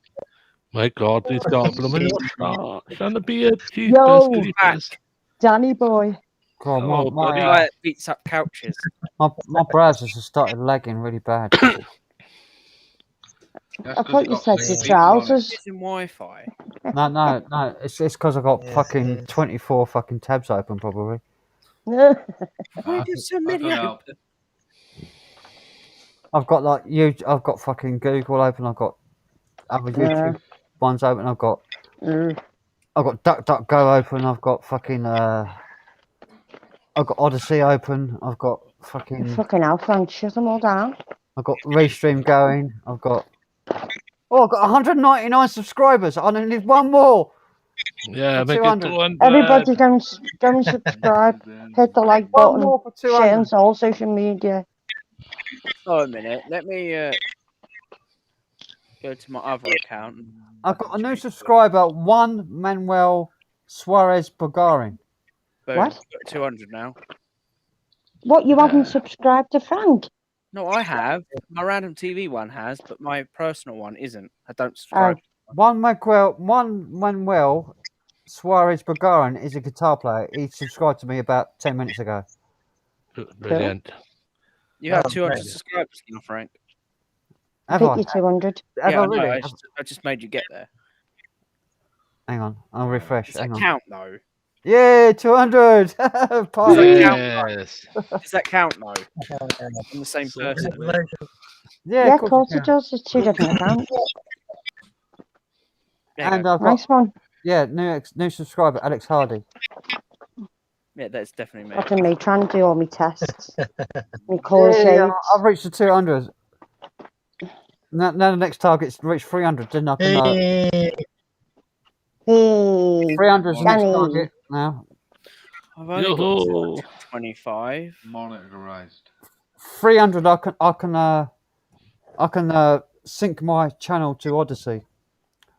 My God, he's got a blooming moustache and a beard. Yo, Jeepers creepers. Danny boy. God, Oh, buddy. Guy that beats up couches. my browsers have started lagging really bad. I thought you said your trousers. Using Wi-Fi. No. It's because I've got fucking 24 fucking tabs open, probably. Why there's so many open? I've got I've got fucking Google open. I've got other YouTube ones open. I've got DuckDuckGo open. I've got fucking I've got Odyssey open. I've got fucking hell, Frank, shut them all down. I've got Restream going. I've got 199 subscribers. I need one more. Yeah, For make it 200. 200. Everybody go and subscribe. Hit the like One button. more for Share 200. on all social media. Oh, a minute. Let me go to my other account. I've got a new subscriber, one Manuel Suarez Bulgarin. Boom. What? Got 200 now. What, you haven't subscribed to Frank? No, I have. My random TV one has, but my personal one isn't. I don't subscribe. One Manuel Suarez Bulgarin is a guitar player. He subscribed to me about 10 minutes ago. Brilliant. You have 200 subscribers now, Frank. Have Hit I? your 200. Have Yeah, I I know. really? I just made you get there. Hang on, I'll refresh. Does that Hang on. count, though? Yeah, 200. Party. Yes. Does that count, though? I'm the same person. Yeah, of course it does. It's two different accounts. And I've got, Nice one. yeah, new subscriber, Alex Hardy. Yeah, that's definitely me. Look at me trying to do all my tests. Me colour Yeah, shades. I've reached the 200. Now the next target's to reach 300. Then I can. Hey, 300 is the next Danny. target now. I've only got 25. Monitorized. 300. I can sync my channel to Odyssey.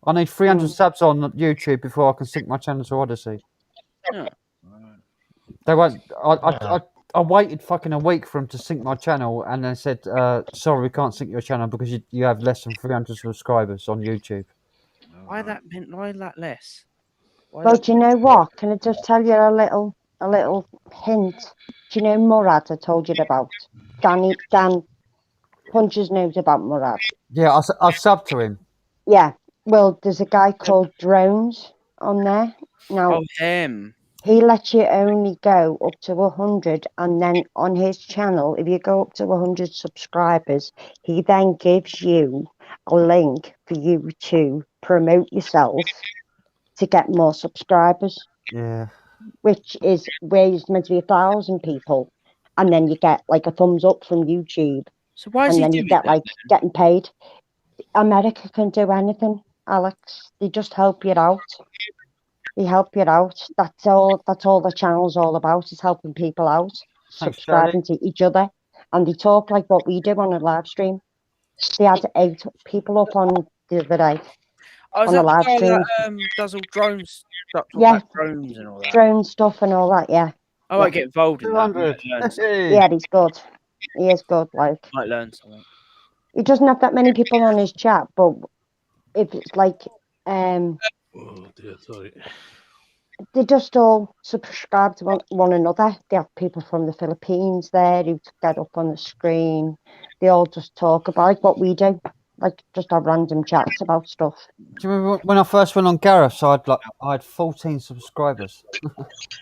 I need 300 subs on YouTube before I can sync my channel to Odyssey. Yeah. They won't. I waited fucking a week for them to sync my channel, and they said, "Sorry, we can't sync your channel because you have less than 300 subscribers on YouTube." Why that less? Why Well, that- do you know what? Can I just tell you a little hint? Do you know Murad I told you about? Dan Punches knows about Murad. Yeah, I've subbed to him. Yeah. Well, there's a guy called Drones on there. Now, Oh, him. he lets you only go up to 100, and then on his channel, if you go up to 100 subscribers, he then gives you a link for you to promote yourself to get more subscribers. Yeah. Which is where it's meant to be 1,000 people, and then you get like a thumbs up from YouTube. So why is and he then doing you get that, like getting paid. America can do anything, Alex. They just help you out. They help you out. That's all the channel's all about, is helping people out, Thanks, subscribing to each other. And they talk like what we do on a live stream. They had 8 people up on the other day. Oh, is on that a live the guy stream. that does all drones stuff? Yeah. About drones and all that. Drone stuff and all that, yeah. I might get involved in that. 200. Yeah, he's good. He is good, like. Might learn something. He doesn't have that many people on his chat, but if it's like Oh dear, sorry. they just all subscribe to one another. They have people from the Philippines there who get up on the screen. They all just talk about like what we do, like just have random chats about stuff. Do you remember when I first went on Gareth's? I had 14 subscribers.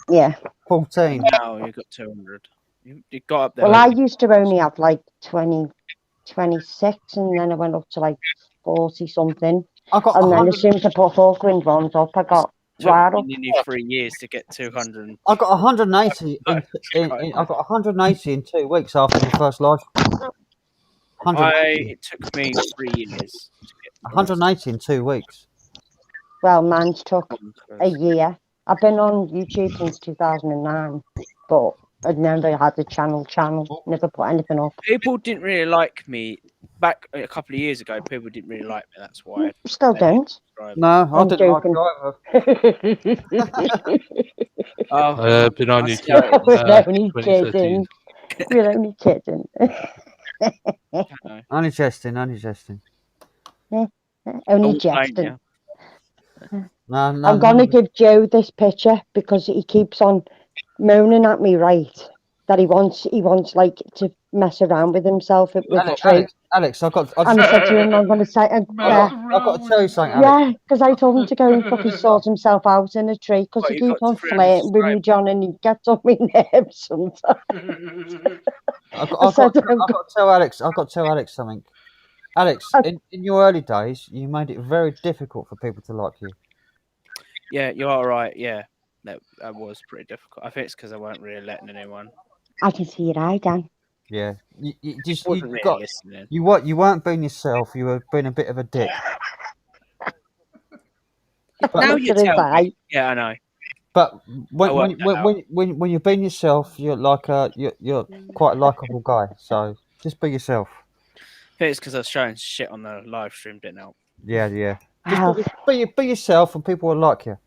Yeah. 14. Now you got 200. You got up there. Well, I used to only have like 20, 26, and then I went up to like 40 something. I got and then 100. as soon as I put Falkland ones up, I got Took Right me up. nearly 3 years to get 200. I got 180 I got 180 in 2 weeks after the first live. 180. It took me 3 years to get 180 in 2 weeks. Well, mine's took a year. I've been on YouTube since 2009, but I'd never had the channel. Never put anything up. People didn't really like me back a couple of years ago. People didn't really like me. That's why. Still don't. No, I I'm didn't joking. like you either. Oh, been on I see YouTube how it is. We're only 2013. kidding. We're only kidding. Only jesting, only jesting. Only I won't blame jesting. you. No, no, I'm gonna no. give Joe this picture because he keeps on moaning at me, right? That he wants like to mess around with himself with the tree. Alex, And I said to him, I'm gonna say, I've got to tell you something, Alex. yeah, because I told him to go and fucking sort himself out in a tree because What, he you keeps got on 300 flirting with me, John, and he gets on my nerves sometimes. I've got to tell Alex. I've got to tell Alex something. Alex, in your early days, you made it very difficult for people to like you. Yeah, you are right. Yeah, that was pretty difficult. I think it's because I weren't really letting anyone. I can see your eye, Dan. Yeah, you Wasn't really got listening. you weren't being yourself. You were being a bit of a dick. Now Look you at his tell eye. me. Yeah, I know. But I worked that out. when you're being yourself, you're like you're quite a likable guy. So just be yourself. I think it's because I was showing shit on the live stream, didn't help. Yeah. Wow. Just be yourself, and people will like you.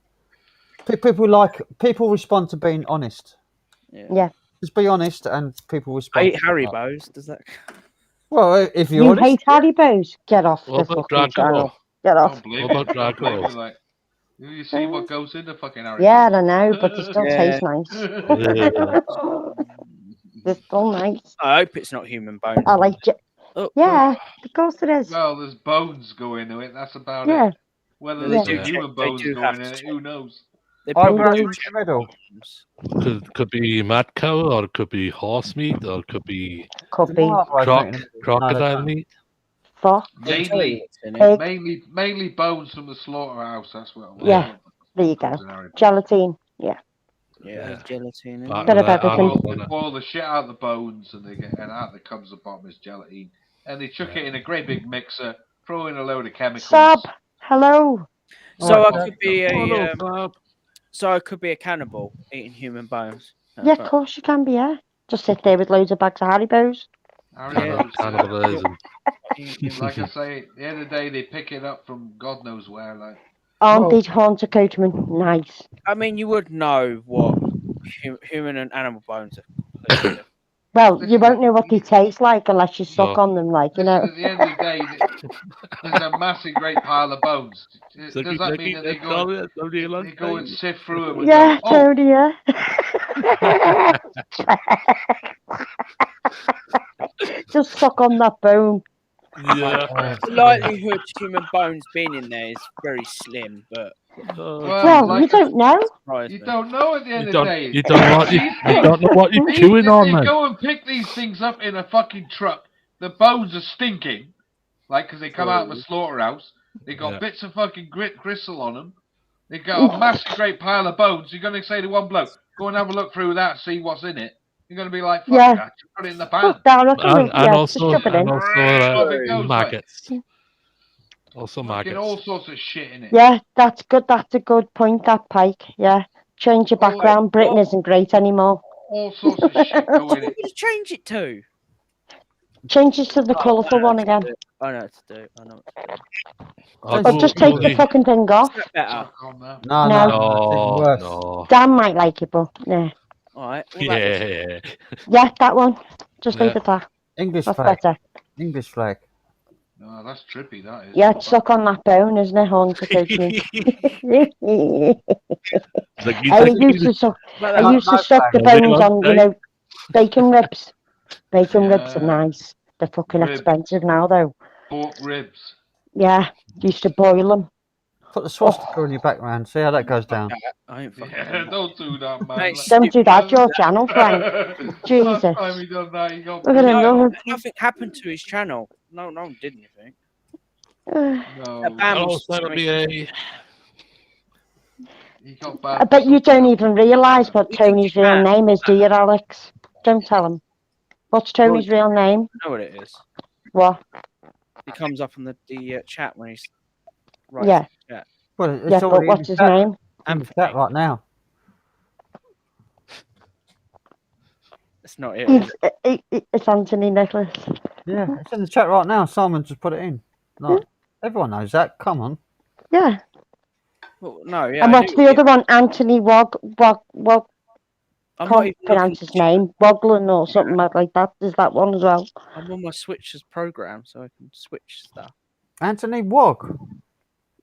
People respond to being honest. Yeah. Just be honest, and people I respond. eat Haribos. Does that? Well, if you're You honest, hate Haribos? Get off What the about fucking Drago? channel. Get off. What about Drago? Like, you see what goes in the fucking Harry. Yeah, I know, but they still taste nice. Yeah. They're still nice. I hope it's not human bones. I like it. Oh, Yeah, of course it is. Well, there's bones go into it. That's about Yeah. it. Whether Yeah. there's human They bones do go have in to it, check. who knows? They I probably broke do the check middle. Could be mad cow, or it could be horse meat, or it could be Could be. crocodile meat. Fox. Mainly bones from the slaughterhouse. That's what. Yeah. There you go. Gelatine. Yeah. Yeah, there's gelatin. In Bit of everything. They boil the shit out of the bones, and out that comes the bottom is gelatin, and they chuck it in a great big mixer, throw in a load of chemicals. Sub. Hello. So I could be I could be a cannibal eating human bones. Yeah, of course you can be. Yeah. Just sit there with loads of bags of Haribos. Cannibalism. Like I say, at the end of the day, they pick it up from God knows where. Like, Aren't they Haunter Coachman? Nice. I mean, you would know what human and animal bones are. Well, you won't know what they taste like unless you suck on them, like, you know. at the end of the day, there's a massive, great pile of bones. Does that mean that they go and sift through them? And Yeah, go, Tony, yeah. Just suck on that bone. Yeah. The likelihood human bones being in there is very slim, but Well, you don't know. You don't know at the end of the day. You don't know what you're chewing on, They man. go and pick these things up in a fucking truck. The bones are stinking, like, because they come out of a slaughterhouse. They got bits of fucking gristle on them. They got a massive great pile of bones. You're going to say to one bloke, go and have a look through that, see what's in it. You're going to be like, fuck that, just put it in the pan. And also maggots. Also maggots. All sorts of shit in it. Yeah, that's good. That's a good point, that Pike. Yeah. Change your background. Britain isn't great anymore. All sorts of shit go in it. What would you change it to? Change it to the colourful one again. I know what to do. I know what to do. Or just take the fucking thing off. Better. No. Dan might like it, but yeah. Alright. Yeah. Yeah, that one. Just leave it there. English That's flag. better. English flag. No, that's trippy, that is. Yeah, it's stuck on that bone, isn't it, Haunter Coachman? I used to suck the bones on, you know, bacon ribs. Bacon ribs are nice. They're fucking expensive now, though. Pork ribs. Yeah, used to boil them. Put the swastika on your background. See how that goes down. I ain't fucking don't do that, man. Don't do that, your channel, Frank. Jesus. Last time he done that, he got Look at him, No, nothing happened to his channel. No one did anything. No. That ban was that'll be a... He got I bad. bet you don't even realise what You think Tony's you real can? name is, do you, Alex? Don't tell him. What's Tony's real name? I know what it is. What? He comes up on the chat when he's writing Yeah. the chat. Well, it's Yeah, but already in what's the his chat. name? In the chat right now. It's not it. Is it? It's Anthony Nicholas. Yeah, it's in the chat right now. Simon just put it in. Like, everyone knows that. Come on. Yeah. Well, no, yeah. And I what's knew the it. other one? Anthony I'm not can't even pronounce looking his name. Woglan or something like that. There's that one as well. I'm on my Switch's program, so I can switch stuff. Anthony Wog.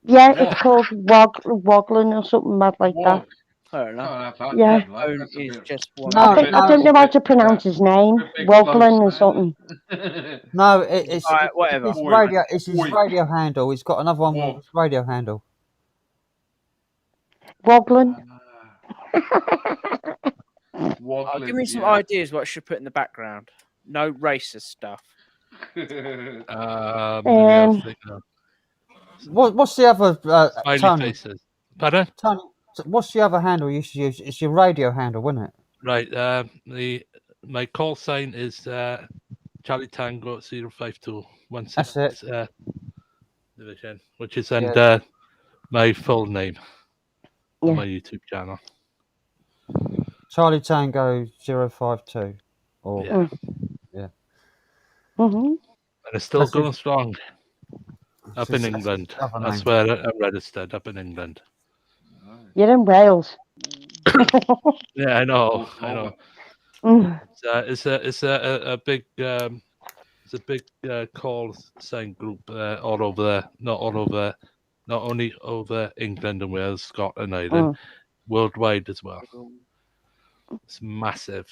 Yeah, it's called Woglan or something like that. Fair enough. Yeah. Phone is just one. I don't know how to pronounce his name. Woglan or something. No, it's Alright, whatever. his radio. It's his radio handle. He's got another one with his radio handle. Woglan. Give me some ideas what I should put in the background. No racist stuff. Maybe I'll think now. What's the other Smiley Tony? faces. Pardon? Tony, what's the other handle you should use? It's your radio handle, wouldn't it? Right. My call sign is Charlie Tango 052 That's it. Division, which is under my full name on my YouTube channel. Charlie Tango 052. Or Yeah. Yeah. Mm-hmm. And it's still That's going it. strong up in That's England. other That's name. where I'm registered, up in England. You're in Wales. Yeah, I know. I know. Mm. It's a big call sign group all over there. Not only over England and Wales, Scotland, Ireland, worldwide as well. It's massive.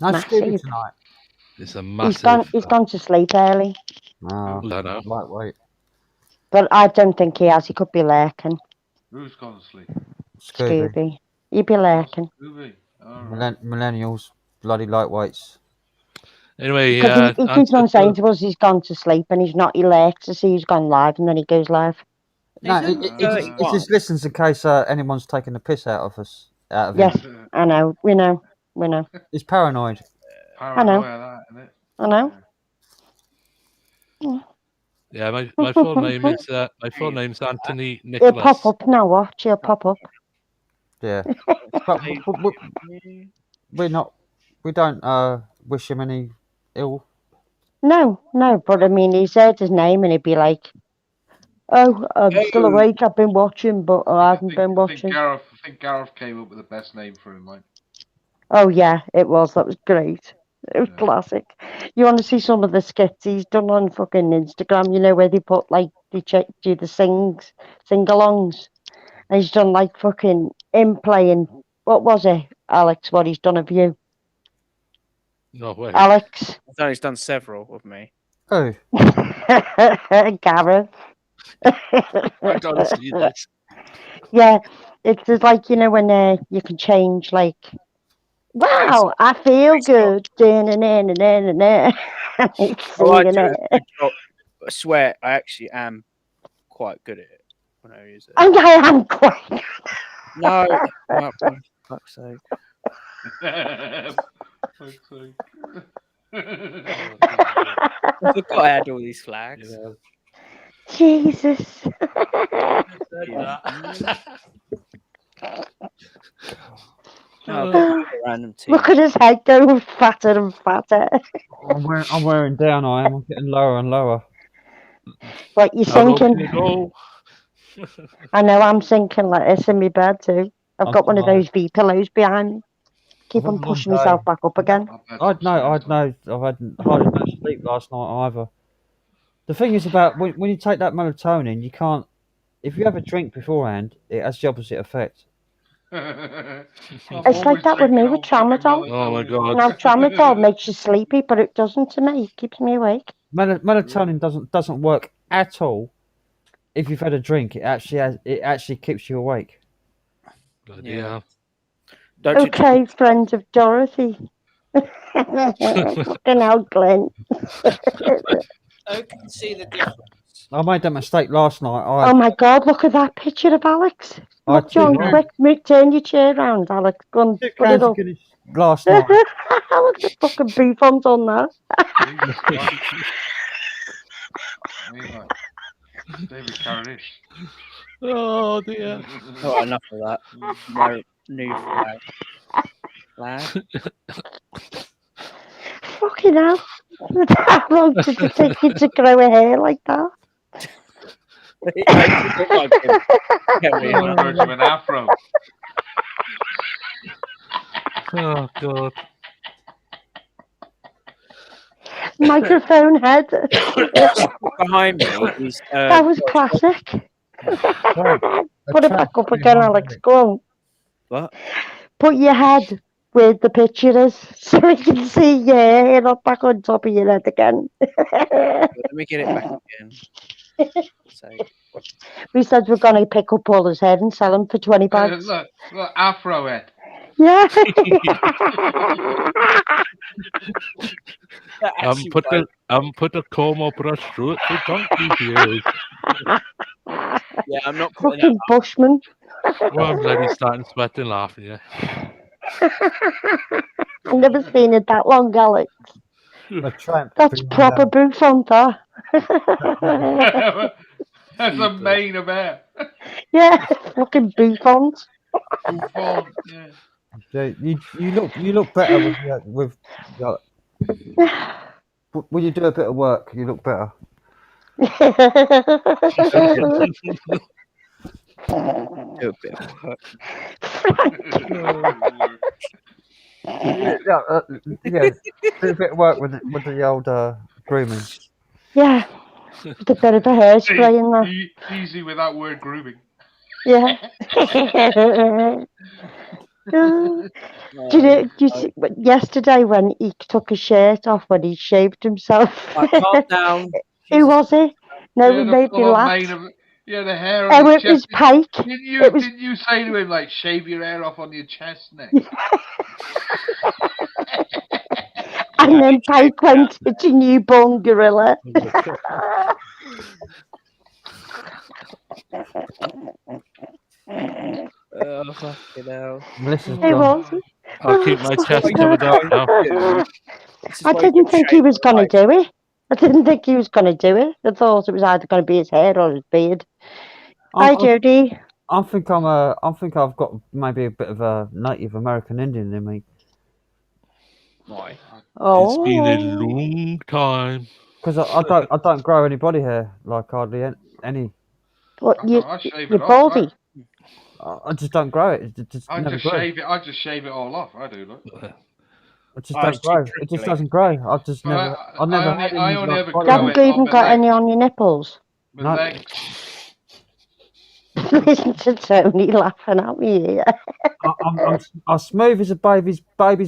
No Scooby Massive. tonight. It's a massive. He's gone to sleep early. Oh, I know. lightweight. But I don't think he has. He could be lurking. Who's gone to sleep? Scooby. He'd be lurking. Scooby. All right. Millennials, bloody lightweights. Anyway, Because he keeps on saying to us he's gone to sleep and he's not. He lurks to see who's gone live and then he goes live. No, it just listens in case anyone's taking the piss out of us. Out of Yes, him. I know. We know. He's paranoid. I know. I know. Yeah, my full name is Anthony He'll Nicholas. pop up now. Watch. He'll pop up. Yeah. But we don't wish him any ill. No. But I mean, he's heard his name and he'd be like, "Oh, I'm still awake. I've been watching, but I haven't been watching." I think Gareth came up with the best name for him, Mike. Oh yeah, it was. That was great. It was classic. You want to see some of the skits he's done on fucking Instagram? You know where they put like they do the sing-alongs, and he's done like fucking him playing. What was it, Alex? What he's done of you, No way. Alex? I thought he's done several of me. Who? Gareth. I don't see this. Yeah, it's just like, you know, when you can change, like, wow, I feel good. Oh, I, Singing do a it. good job. I swear, I actually am quite good at it when I use it. And I am quite. No, well, for fuck's sake. I forgot I had all these flags. Jesus. Random team. Look at his head go fatter and fatter. I'm wearing down. I'm getting lower and lower. What, you sinking? I know, I'm sinking like this in my bed too. I've got one of those V pillows behind me. Keep on pushing myself back up again. I'd know. I've had hardly no sleep last night either. The thing is about when you take that melatonin, you can't. If you have a drink beforehand, it has the opposite effect. It's like that with me with tramadol. Oh my god! Now tramadol makes you sleepy, but it doesn't to me. It keeps me awake. Melatonin doesn't work at all. If you've had a drink, it actually keeps you awake. Yeah. Okay, friends of Dorothy. Fucking hell, Glenn. I can see the difference. I made that mistake last night. Oh my God, look at that picture of Alex. Look, John, quick, turn your chair round, Alex. Go on, Two put it cans of up. Guinness last night. Look at fucking bouffant on that. David Carradine. Oh dear. Oh, enough of that. No new flag. Flag. Fucking hell. How long did it take you to grow a hair like that? I look like him. Someone grows him an afro. Oh god. Microphone head. Behind me is That was classic. Put it back up again, Alex. Go on. What? Put your head where the picture is so we can see your hair not back on top of your head again. Let me get it back again. So, We said we're going to pick up all his head and sell him for 20 bags. Look, afro head. Yeah. Put a comb or brush through it for donkey's ears. Yeah, I'm not fucking Bushman. Well, I'm bloody starting sweating laughing, yeah. I've never seen it that long, Alex. A tramp. That's proper bouffant, that. That's a mane of hair. Yeah, fucking bouffant. Bouffant, yeah. So you look better with when you do a bit of work, you look better. Do a bit of work. Yeah, do a bit of work with the old grooming. Yeah, with a bit of a hairspray in there. Easy with that word grooming. Yeah. Do you see, yesterday when he took his shirt off when he shaved himself? Calm down. Who was it? No, Yeah, it made me laugh. The hair Oh, on his it chest. was Pike. Didn't you say to him, like, shave your hair off on your chest neck? And then Pike went, it's a newborn gorilla. Oh, fucking hell. It was. I'll keep my chest covered up now. I didn't think he was going to do it. I didn't think he was going to do it. I thought it was either going to be his hair or his beard. Hi, Jody. I think I've got maybe a bit of a Native American Indian in me. Why? Oh. It's been a long time. Because I don't grow any body hair, like hardly any. What, I shave you're it off. baldy? I just don't grow it. It just I never just grows. shave it. I just shave it all off. I do. Look. It just don't grow. It just doesn't grow. I've just never. I've never had any. I only like, ever body You haven't hair. even got any on your nipples? My legs. Listen to Tony laughing at me here. I'm smooth as a baby's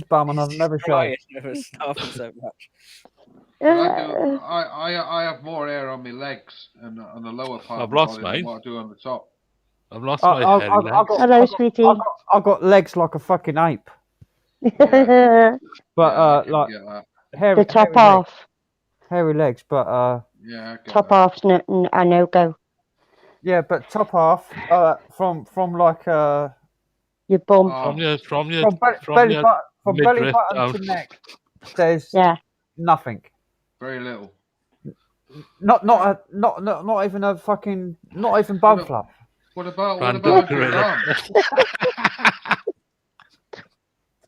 bum, and I've never Right, shaved. never laughing so much. I have more hair on my legs and on the lower part I've of my lost body than mine. what I do on the top. I've lost my hairy legs. Hello, sweetie. I've got legs like a fucking ape. The But hairy, top hairy half. legs, hairy legs, but Yeah, I get Top that. half's a no-go. yeah, but top half from like Your bum. Oh, From your belly button midriff to down. neck. There's Yeah. nothing. very little. Not even a fucking not even bum flap. What about Random your gorilla. arms?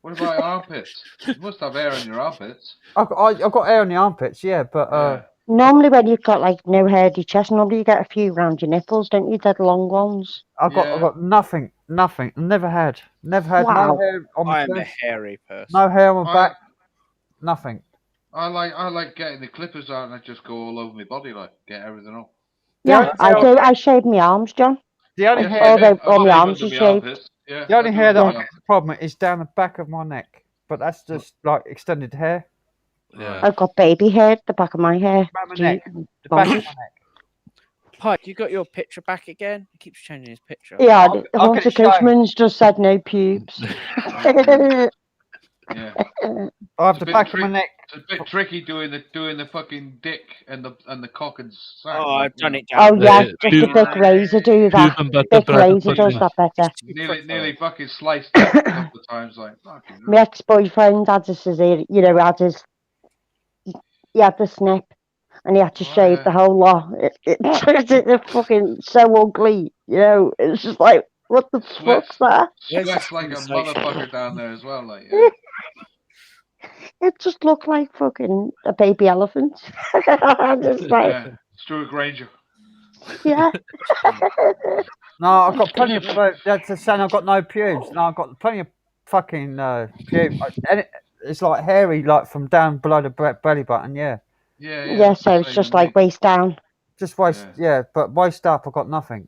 What about your armpits? You must have hair on your armpits. I've got hair on the armpits, yeah, but Yeah. Normally when you've got like no hair on your chest, normally you get a few round your nipples, don't you? Dead long ones. I've got nothing. Never had Wow. no hair on my I am a chest, hairy person. no hair on my back, nothing. I like getting the clippers out and I just go all over my body, like get everything off. Yeah, I do. I shave my arms, John. The only Yeah, hair, Although I've all my got arms are even under my shaved. armpits. Yeah, the only I do hair that I under my get a problem is down the back of my neck, but that's just like extended hair. Yeah. I've got baby hair at the back of my hair. Back of my neck, the back of my neck. Pike, you got your picture back again? He keeps changing his picture. Yeah, I'll get Hunter it shaved. Coachman's just said no pubes. Yeah. I have It's the a bit back of my neck It's a bit tricky doing the fucking dick and the cock and sack. Oh, like, I've done it Oh down. yeah, just a Bic Razor do that. Bic Razor does that better. Nearly fucking sliced it a couple of times. Like fucking. My ex-boyfriend had a cesarean, he had the snip, and he had to shave the whole lot. It's fucking so ugly, It's just like, what the fuck's that? Sweats like a motherfucker down there as well. Like, yeah. It just looked like fucking a baby elephant. Just like, Yeah, Stuart Granger. yeah. No, I've got plenty of. That's saying I've got no pubes. No, I've got plenty of fucking pubes. And it's like hairy, like from down below the belly button. Yeah. Yeah, so it's just like waist down. Just waist, yeah, but waist up, I've got nothing.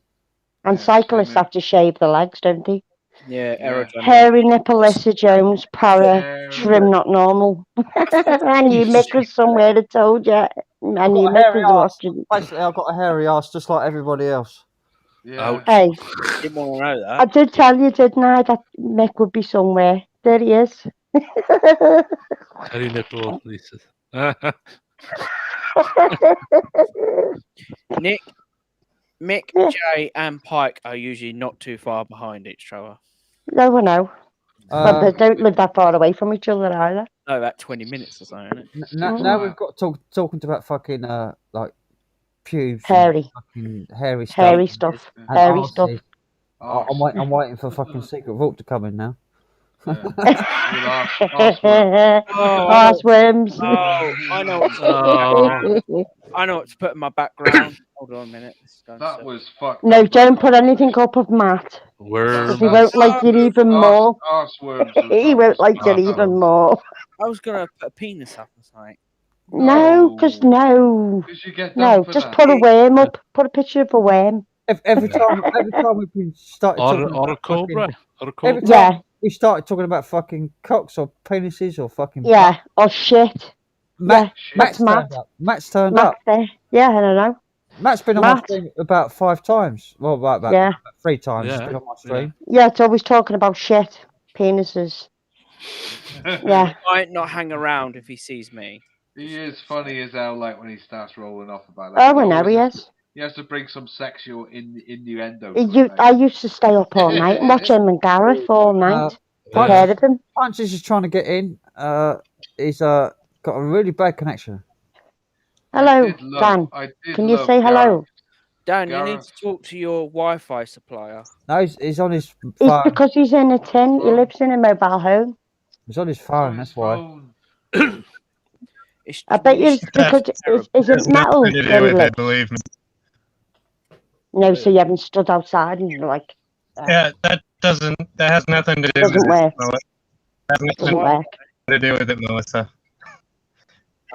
And cyclists have to shave the legs, don't they? Yeah, aerodynamic. Hairy nipple, Alyssa Jones, para, trim not normal. And your mick was somewhere that told you. And your mick was watching. Basically, I've got a hairy ass just like everybody else. Yeah. Hey, Didn't want to know that. I did tell you, didn't I, that Mick would be somewhere. There he is. Hairy nipple, Lisa. Nick, Mick, Jay, and Pike are usually not too far behind each other. No, I know. But they don't live that far away from each other either. No, about 20 minutes or something, isn't it? Now we've got talking about fucking like pubes, hairy, fucking hairy stuff, hairy stuff, and hairy arse. stuff. I'm waiting for fucking Secret Vault to come in now. Arse worms. Oh, I know what I know what to put in my background. Hold on a minute. That was fucked. No, don't put anything up of Matt. Because he won't like it even more. He won't like it even more. I was gonna put a penis up or something. No, because no. No, just put a worm up. Put a picture of a worm. Every time we've been started talking Or a about cobra. fucking- Or a cobra. Every time we started talking about fucking cocks or penises or fucking Yeah, or shit. Matt's that's turned Matt. up. Matt's turned Matt up. there. Yeah, I don't know. Matt's been on my Matt. stream about 5 times. Well, about Yeah. 3 times. He's Yeah. been on my stream. Yeah, it's always talking about shit, penises. Yeah. He might not hang around if he sees me. He is funny as hell. Like when he starts rolling off about Oh, that. I know he is. He has to bring some sexual innuendo. I used to stay up all night and watch him and Gareth all night. Heard of him? Punches is trying to get in. He's got a really bad connection. Hello, Dan. Can you say hello? Dan, you need to talk to your Wi-Fi supplier. No, he's on his It's phone. because he's in a tin. He lives in a mobile home. He's on his phone. That's why. I bet you it's because is it metal Nothing to where do he with lives? it, believe me. No, so you haven't stood outside and you're like, Yeah, that has nothing to do Doesn't with work. it. Melissa. Has doesn't nothing work. to do with it, Melissa.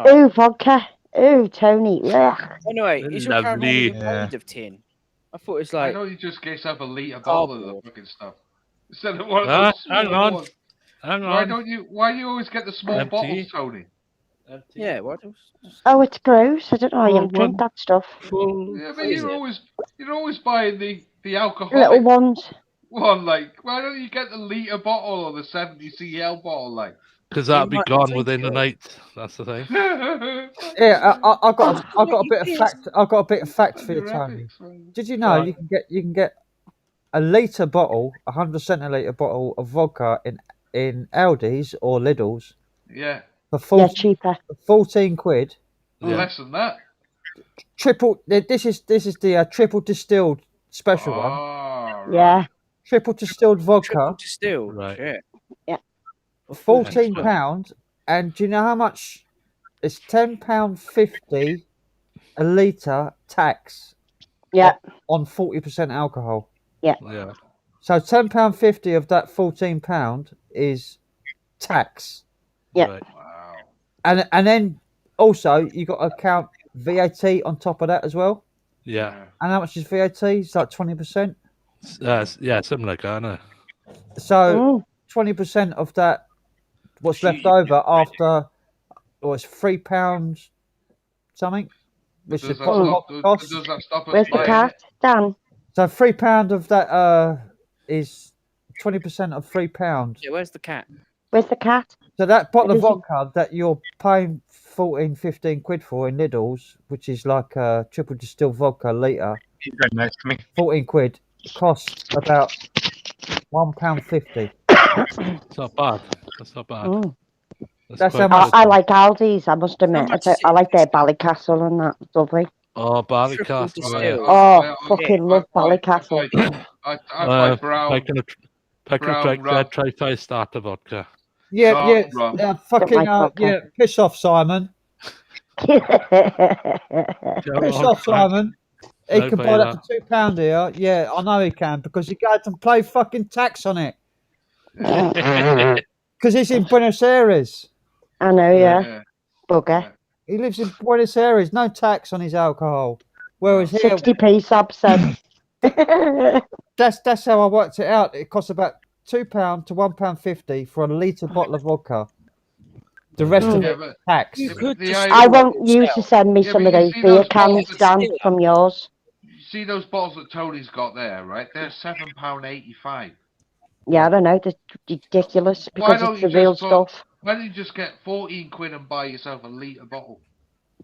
Ooh, vodka. Ooh, Tony. Ugh. Anyway, is your camera Lovely. even made of tin? I thought it was I like know you just get yourself a litre bottle of the fucking stuff instead of one of Ah, those small hang on. ones. Hang Why on. don't you? Why do you always get the small Empty. bottles, Tony? yeah. What? Oh, it's gross. I don't know. You Full don't drink one. that stuff. Yeah, but you're always buying the alcoholic Little ones. one. Like, why don't you get the litre bottle or the 70 cl bottle? Like, Because that'll be might gone drink within the it. night. That's the thing. Yeah, I got a bit of fact. I got a bit of fact for you, Tony. Did you know Right. you can get a litre bottle, 100 centiliter bottle of vodka in Aldi's or Lidl's yeah, for Yeah, 14, cheaper. 14 quid. Yeah. less than that. Triple. This is the triple distilled special one. Oh, right. Yeah. Triple distilled vodka. Triple distilled. Right. Shit. £14, and do you know how much? It's £10.50 a litre tax Yeah. on 40% alcohol. Yeah. Yeah. So £10.50 of that £14 is tax, Yeah. Right. Wow. and then also you got to count VAT on top of that as well. Yeah. And how much is VAT? It's like 20%. Yeah, something like that, innit? So 20% of that, what's left over after, it's £3 something, which is Does that, what stop, it costs. does that stop us Where's the buying cat? it? Dan. So £3 of that is 20% of £3. Yeah. Where's the cat? Where's the cat? So that bottle of Is he- vodka that you're paying 14, 15 quid for in Lidl's, which is like a triple distilled vodka litre, He's right next to me. 14 quid, costs about £1.50. It's not bad. That's not bad. Mm. That's quite how much. good. I like Aldi's, I must admit. much I like their Ballycastle and that. Lovely. Oh, Barley Triple Castle. distilled. Oh, fucking love Ballycastle. I buy brown. Pack brown a drink rum. that try starter vodka. Yeah, Dark yeah, rum. fucking, like vodka. yeah, piss off, Simon. Come Piss on, off, Simon. He Don't can buy buy that that. for £2 here. Yeah, I know he can because he goes and pay fucking tax on it. Because he's in Buenos Aires. I know, yeah. Yeah. Bugger. He lives in Buenos Aires. No tax on his alcohol. Whereas here, 60p, Sab said. that's how I worked it out. It costs about £2 to £1.50 for a litre bottle of vodka. The rest of Yeah, it but tax. You could the just I- I want you to send me Yeah, some but of you those see beer those bottles cans, that- Dan, from yours. You see those bottles that Tony's got there, right? They're £7.85. Yeah, I don't know. That's ridiculous Why because don't it's you the real just put, stuff. why don't you just get 14 quid and buy yourself a litre bottle?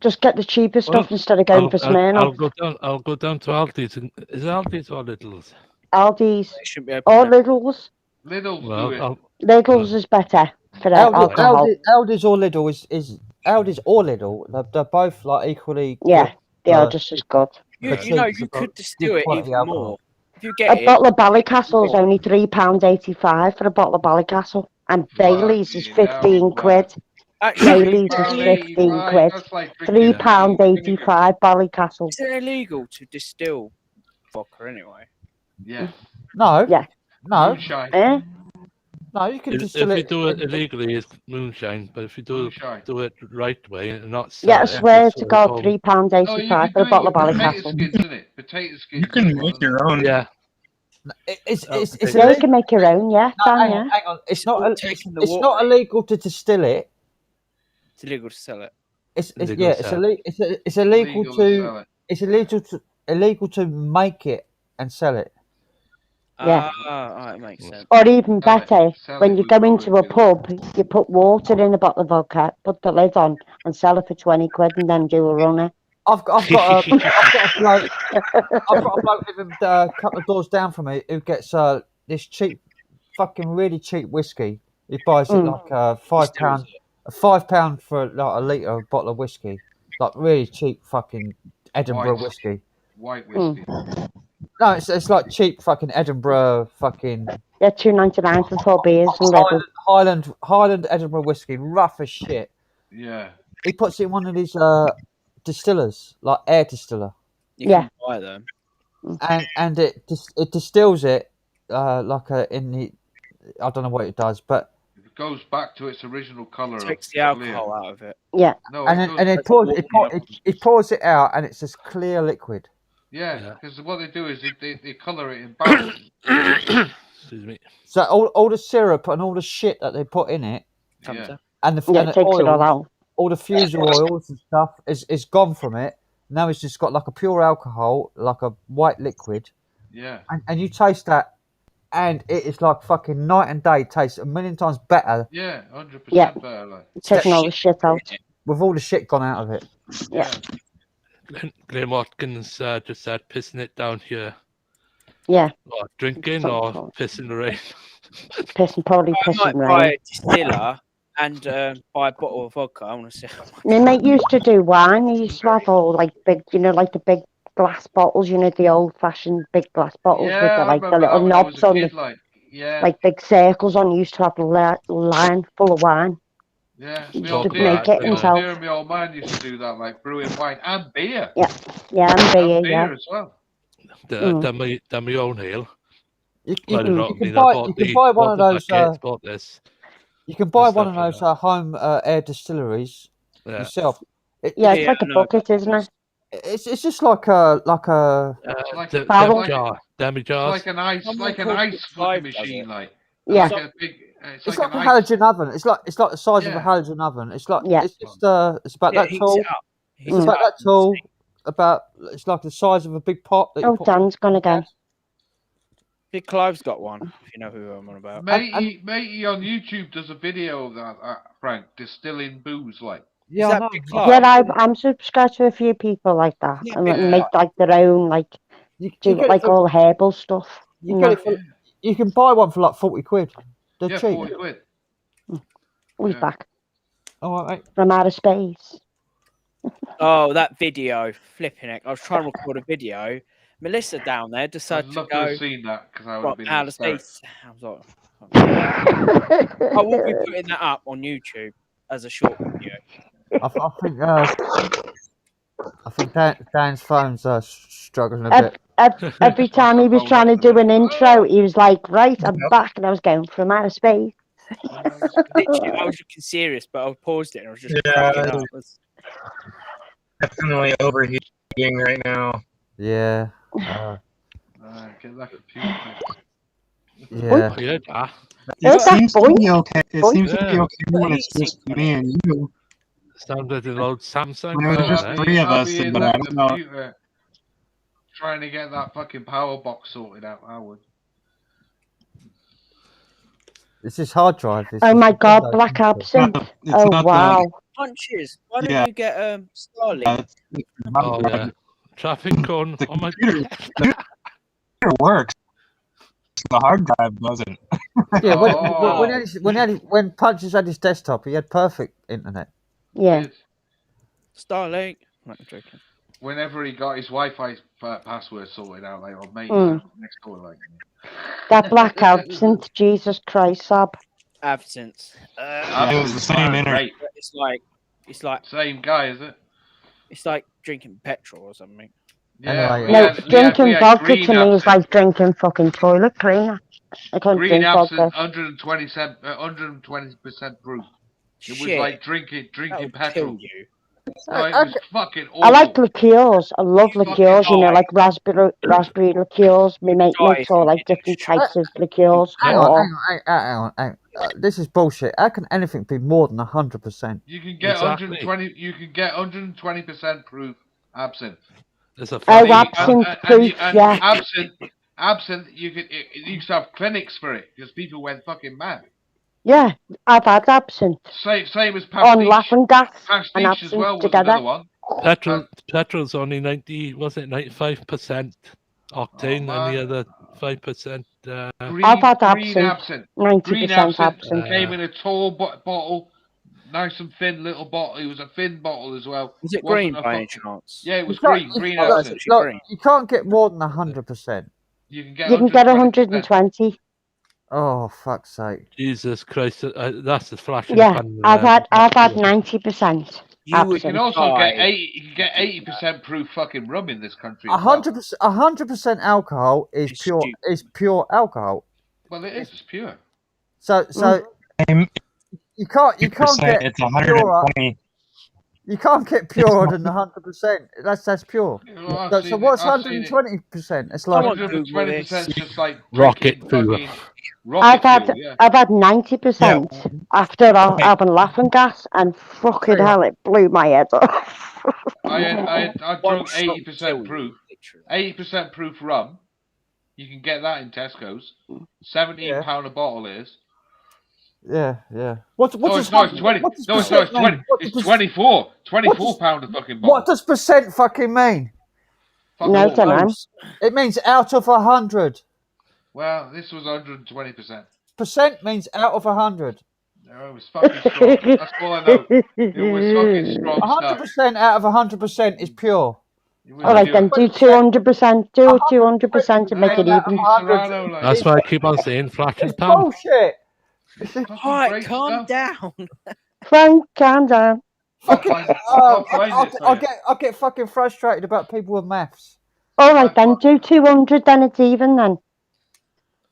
Just get the cheaper stuff instead of going for I'll Smirnoff. go down. I'll go down to Aldi's. Is it Aldi's or Lidl's? Aldi's They shouldn't be open or now. Lidl's. Lidl's do Well, it. Lidl's is better for the alcohol. Aldi's or Lidl is Aldi's or Lidl. They're both like equally. Yeah, good they are for just as good. You know, you could distill it quality even alcohol. more. If you get A it, bottle of Ballycastle is only £3.85 for a bottle of Ballycastle, and Bailey's is 15 quid. actually, Bailey's is 15 quid. That's like drinking £3.85 Ballycastle. is it illegal to distill vodka anyway? Yeah. No. Yeah. No. Moonshine. Eh? No, you can If distill you it. do it illegally, it's moonshine. But if you do it right way and not sell Yeah, I it, swear it's to God, all- £3.85 Oh, you for can a do it bottle of with potato Ballycastle. skins, isn't it? Potato skins. You can make your own. Yeah. It's Yeah, you illegal. can make your own, yeah, No, Dan, hang yeah. on, hang on. It's all not. taking the It's water not out. illegal to distill it. It's illegal to sell it. It's Illegal yeah. to It's sell. it's illegal Illegal to to. sell it. It's illegal to make it and sell it. Yeah. It makes sense. Or even Sell it. better, Sell when it you would go probably into a be the- pub, you put water in a bottle of vodka, put the lid on, and sell it for 20 quid, and then do a runner. I've got a bloke. I've got a bloke living a couple of doors down from me who gets this cheap, fucking really cheap whiskey. He buys it like £5, £5 for like a litre of bottle of whiskey, like really cheap fucking Edinburgh White. whiskey. White whiskey. No, it's like cheap fucking Edinburgh fucking Yeah, $2.99 for 4 beers and Lidl. Highland Edinburgh whiskey, rough as shit. Yeah. He puts it in one of these distillers, like air distiller. You can buy them. And it distills it like in the, I don't know what it does, but It goes back to its original colour. Takes the alcohol out of it. Yeah. No, and it then goes- it pours it out, and it's this clear liquid. Yeah, because what they do is they colour it in barrels. Excuse me. So all the syrup and all the shit that they put in it, Yeah. and the Yeah, and it the takes it all out. all the fusel oils and stuff is gone from it. Now it's just got like a pure alcohol, like a white liquid. Yeah. And you taste that, and it is like fucking night and day. Tastes a million times better Yeah, 100% Yeah. better. Like. Taking all the shit out. with all the shit gone out of it. Yeah. Graham Watkins just said pissing it down here. Yeah. What, drinking or pissing in the rain? Pissing, probably I might pissing buy rain. a distiller and buy a bottle of vodka. I want to see. My mate used to do wine. He used to have all like big, like the big glass bottles, the old-fashioned big glass bottles with Yeah, the I like the remember little that when I knobs was a on kid, the like, yeah. like big circles on. He used to have a line full of wine. Yeah, He my used old to dear, make it my old himself. dear and my old man used to do that, like brewing wine and beer. Yeah, and beer, And yeah. beer as well. Done my own ale. You Well, can not me, I buy bought you can buy one bought of the those. buckets, bought this. You can buy and one of stuff like those home air distilleries Yeah. yourself. Yeah, it's like a bucket, isn't it? It's just like a Like Demi barrel. jar. Demi It's jars. like an ice, Someone like an called ice Clive fucking does machine, it. like. Yeah. Like a big, it's it's like like an a ice. halogen oven. It's like the size of a Yeah. halogen oven. It's like Yeah. it's just it's about Yeah, that heats tall. it up. It's Heats it about up that and tall. About it's like the size of a big pot that you Oh, put. Dan's gone again. Big Clive's got one, if you know who I'm on about. Matey on YouTube does a video of that, Frank, distilling booze, like. Yeah, I know. Yeah, I'm subscribed to a few people like that, and that make like their own, like you do get it like for- all herbal stuff. You and get that. it for. You can buy one for like 40 quid. They're Yeah, cheap. 40 quid. We're back All right, mate. from outer space. Oh, that video, flipping it! I was trying to record a video. Melissa down there decided I'd to love to go. have seen that because I would What, have been out of hysterical. space? I was like, I will be putting that up on YouTube as a short video. I think Dan's phone's struggling a bit. Every time he was trying to do an intro, he was like, "Right, I'm back," and I was going from outer space. Literally, I was looking serious, but I paused it and I was just cracking up. Definitely overheating right now. Yeah. Get that computer fixed. Yeah. It seems to be okay. It seems to be okay when it's just me and you. Sounded an old Samsung. When it was just three of us, in but I that don't know. computer trying to get that fucking power box sorted out. I would. It's this hard drive. Oh my god, black absinthe! Oh wow. Punches. Why don't you get Starlink? Oh, yeah. Traffic cone on my computer works. The hard drive doesn't. Yeah, when Punches had his desktop, he had perfect internet. Yeah. Starlink. I'm joking. Whenever he got his Wi-Fi password sorted out, like, or mate next door, like. That black absinthe, Jesus Christ, Sab. Absinthe. It was the same internet. It's like same guy, is it? It's like drinking petrol or something. Yeah. Anyway, No, drinking vodka to me is like drinking fucking toilet cleaner. I can't Green drink absinthe, vodka. 120% proof. It was Shit. like drinking That'll petrol. kill you. No, it was fucking awful. I like liqueurs. I love liqueurs, you know, like raspberry liqueurs. My mate makes all like different types of liqueurs. Hang on. This is bullshit. How can anything be more than 100%? You can get 120. You can get 120% proof absinthe. There's a absinthe proof, yeah. Absinthe. You used to have clinics for it because people went fucking mad. Yeah, I've had absinthe. Same as pastiche. On laughing gas and Pastiche absinthe as well was together. another one. Petrol's only 95% octane, and the other 5%. I've had absinthe. 90% Green absinthe. Came in a tall bottle, nice and thin little bottle. It was a thin bottle as well. Was it green by any chance? Yeah, it was green. Green absinthe. Look, you can't get more than 100%. You can get. 120. Oh, fuck's sake! Jesus Christ, that's the flashing. Yeah, I've had 90%. You can also get 80. You can get 80% proof fucking rum in this country. 100% alcohol is pure alcohol. Well, it is. It's pure. So you can't get it's 120. You can't get purer than 100%. That's pure. So what's 120%? It's like 120% just like rocket fuel. I've had 90% after having laughing gas, and fucking hell, it blew my head off. I drunk 80% proof. 80% proof rum. You can get that in Tesco's. £17 a bottle is. Yeah. What's it's 20. No, it's 20. It's 24. £24 a fucking bottle. What does percent fucking mean? No, don't know. It means out of 100. Well, this was 120%. Percent means out of 100. No, it was fucking strong. That's all I know. It was fucking strong 100% out of 100% is pure. All right, then do 200%. Do 200% to make it even. That's why I keep on saying flashing pan. Bullshit. Alright, calm down. Frank, calm down. I'll get fucking frustrated about people with maths. All right, then do 200. Then it's even. Then.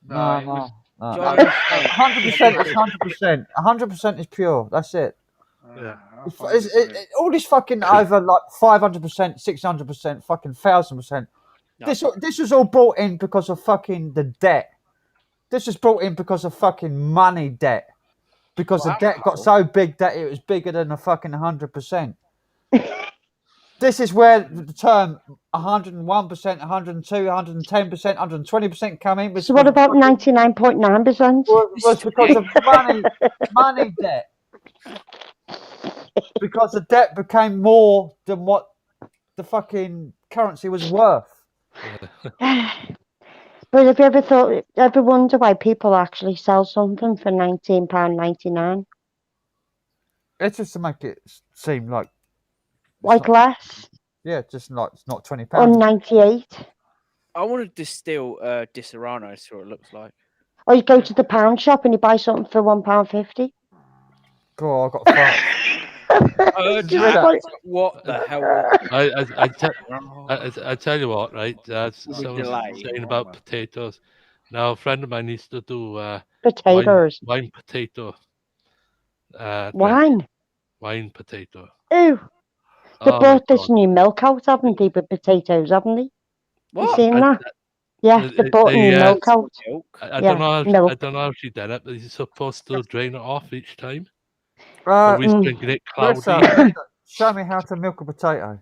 No. 100% is 100%. 100% is pure. That's it. Yeah. All this fucking over like 500%, 600%, fucking 1000%. This was all brought in because of fucking the debt. This was brought in because of fucking money debt. Because the debt got so big that it was bigger than a fucking 100%. This is where the term 101%, 102, 110%, 120% come in. So what about 99.9%? Was because of money debt. Because the debt became more than what the fucking currency was worth. But have you ever wonder why people actually sell something for £19.99? It's just to make it seem like Less? Yeah, just like it's not £20. Or 98? I want to distill Disaronno, see what it looks like. Or you go to the pound shop and you buy something for £1.50? God, I got a What the hell? I tell you what, right? Someone's delay. saying about potatoes. Now, a friend of mine used to do Potatoes. wine potato. Wine? Wine potato. Ooh. They Oh, my brought this God. new milk out, haven't they, with potatoes, haven't they? What? You seen that? Yeah, they brought new milk out. I Yeah, don't know. I milk. don't know how she did it, but you're supposed to drain it off each time. Or he's drinking it cloudy. Show me how to milk a potato.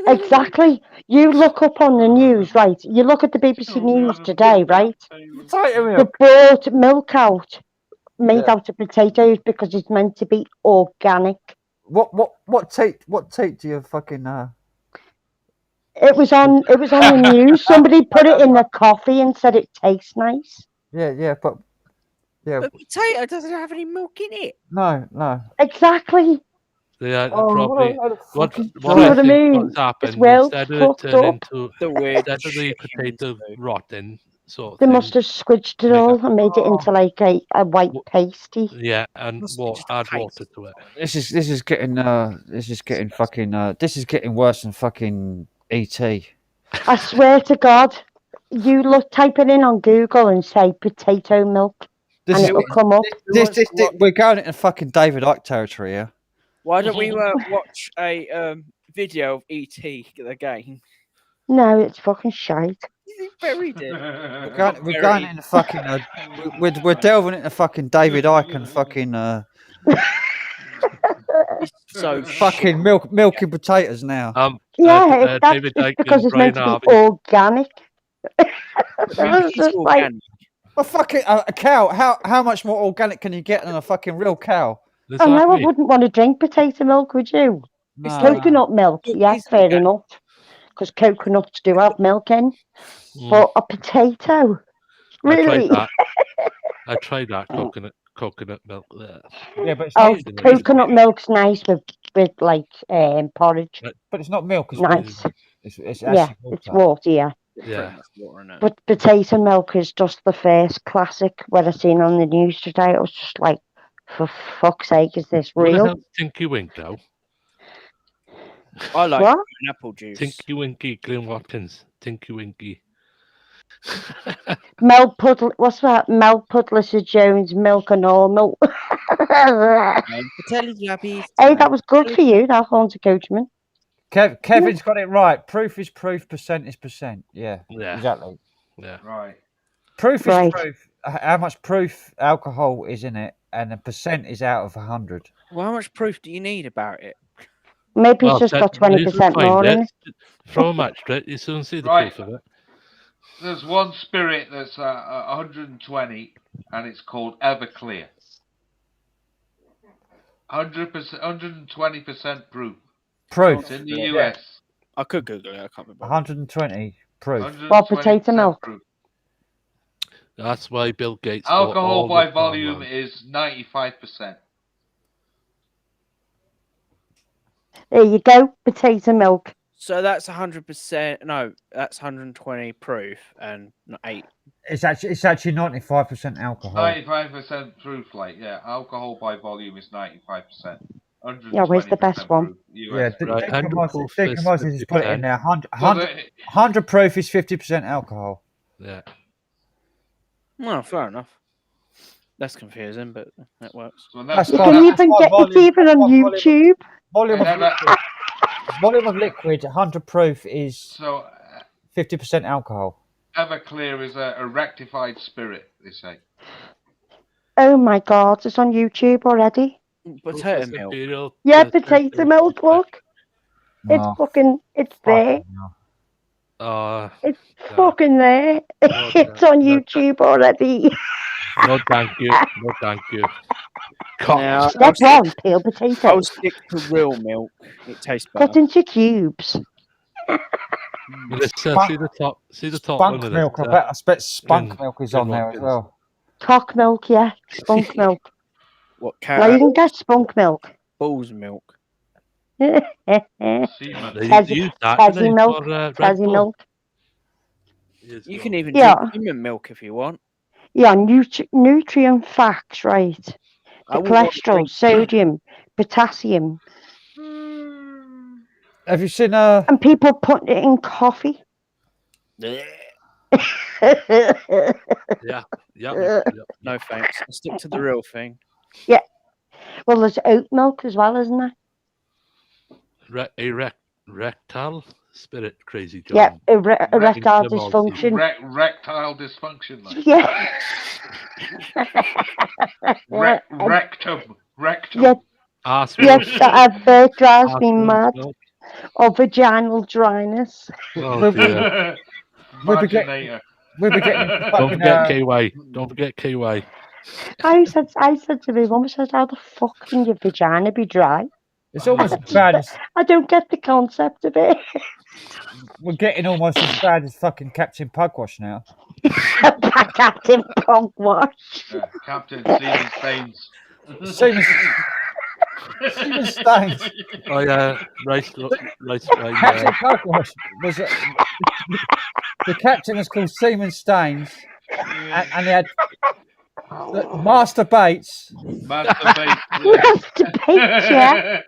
Exactly. You look up on the news, right? You look at the BBC News today, right? Potato They milk. brought milk out made out of potatoes because it's meant to be organic. What teat do you fucking It was on the news. Somebody put it in the coffee and said it tastes nice. Yeah, but But potato doesn't have any milk in it. no. Exactly. Yeah, Oh, probably. What See I what I think mean? what's happened, This world's instead of it fucked turning up. into The weird instead of the shit potato rotting sort of They thing. must have squidged it Make all and made it into like a white pasty. Yeah, and add water to it. This is getting this is getting worse than fucking ET. I swear to God, you type it in on Google and say potato milk, and it will come up. We're going into fucking David Icke territory here. Why don't we watch a video of ET again? No, it's fucking shite. He buried it. We're going into fucking we're delving into fucking David Icke and fucking so fucking milking potatoes now. Yeah, David it's Icke because and it's meant to Brian be Harvey. organic. It's just like, Well, fucking a cow. How much more organic can you get than a fucking real cow? oh no, I wouldn't want to drink potato milk, would you? No. Coconut milk, yes, fair enough. Because coconuts do have milk in. But a potato, really? I tried that coconut milk there. Yeah, but it's Oh, not. coconut milk's nice with like porridge. But it's not milk. It's Nice. water. It's Yeah, actually water. it's water, yeah. Yeah. But potato milk is just the first classic what I seen on the news today. It was just like, for fuck's sake, is this Who the real? hell's Tinky Wink now? I like What? apple juice. Tinky Winky, Glenn Watkins. Tinky Winky. Mel Puddle, what's that? Mel Pudlister Jones, milk and normal. Hey, that was good for you, that Haunter Coachman. Kevin's got it right. Proof is proof. Percent is percent. Yeah. Exactly. Yeah. Right. Proof is Right. proof. How much proof alcohol is in it, and the percent is out of 100. Well, how much proof do you need about it? Maybe he's just got 20% more in it. Throw a match to it, you soon see the Right. proof of it. There's one spirit that's 120, and it's called Everclear. 100%, 120% proof. Proof. It's in the US. I could Google it. I can't remember. 120 proof. Well, potato milk. Proof. That's why Bill Gates bought Alcohol all by the volume farmland. is 95%. There you go, potato milk. So that's 100%. No, that's 120 proof and not 8. It's actually 95% alcohol. 95% proof, like, yeah. Alcohol by volume is 95%. Yeah, where's the best one? Yeah, Right, 100 proof Deacon is Moses has put it in 50%. there. 100 proof is 50% alcohol. Yeah. Well, fair enough. That's confusing, but that works. So That's You fine. can That's even my get volume. it even on YouTube. Volume of And liquid. Volume of liquid. 100 proof is So 50% alcohol. Everclear is a rectified spirit, they say. Oh my God, it's on YouTube already. Potato milk. Yeah, potato milk, look. It's Oh, it's there. It's fucking there. It's on YouTube already. No, thank you. No, thank you. Now, Step one, peel potatoes. I'll stick to real milk. It tastes Cut better. into cubes. Melissa, see the top one Spunk of milk. this. I bet spunk milk is on there as well. Cock milk, yeah. Spunk milk. What Now you can get spunk milk. Bull's milk. Tassie milk. Tassie milk. You can even Yeah. drink human milk if you want. Yeah, nutrient facts, right? I The wouldn't want to cholesterol, drink- sodium, potassium. Have you seen And people put it in coffee. Yeah. No thanks. I'll stick to the real thing. Yeah. Well, there's oat milk as well, isn't there? Rectal spirit, crazy John. Yeah, erectile dysfunction. Rectile dysfunction. Like. Yeah. Rectum. Yeah, yes, that drives me mad. Or vaginal dryness. Oh dear. We'll be getting Don't forget KY. Don't forget KY. I said to my mum, I said, how the fuck can your vagina be dry? It's almost as bad as I don't get the concept of it. we're getting almost as bad as fucking Captain Pugwash now. Captain Pugwash. Captain Seaman Staines. Seaman Staines. Oh yeah, right. Captain Pugwash was the captain was called Seaman Staines, and he had Master Bates. Master Bates. Yeah.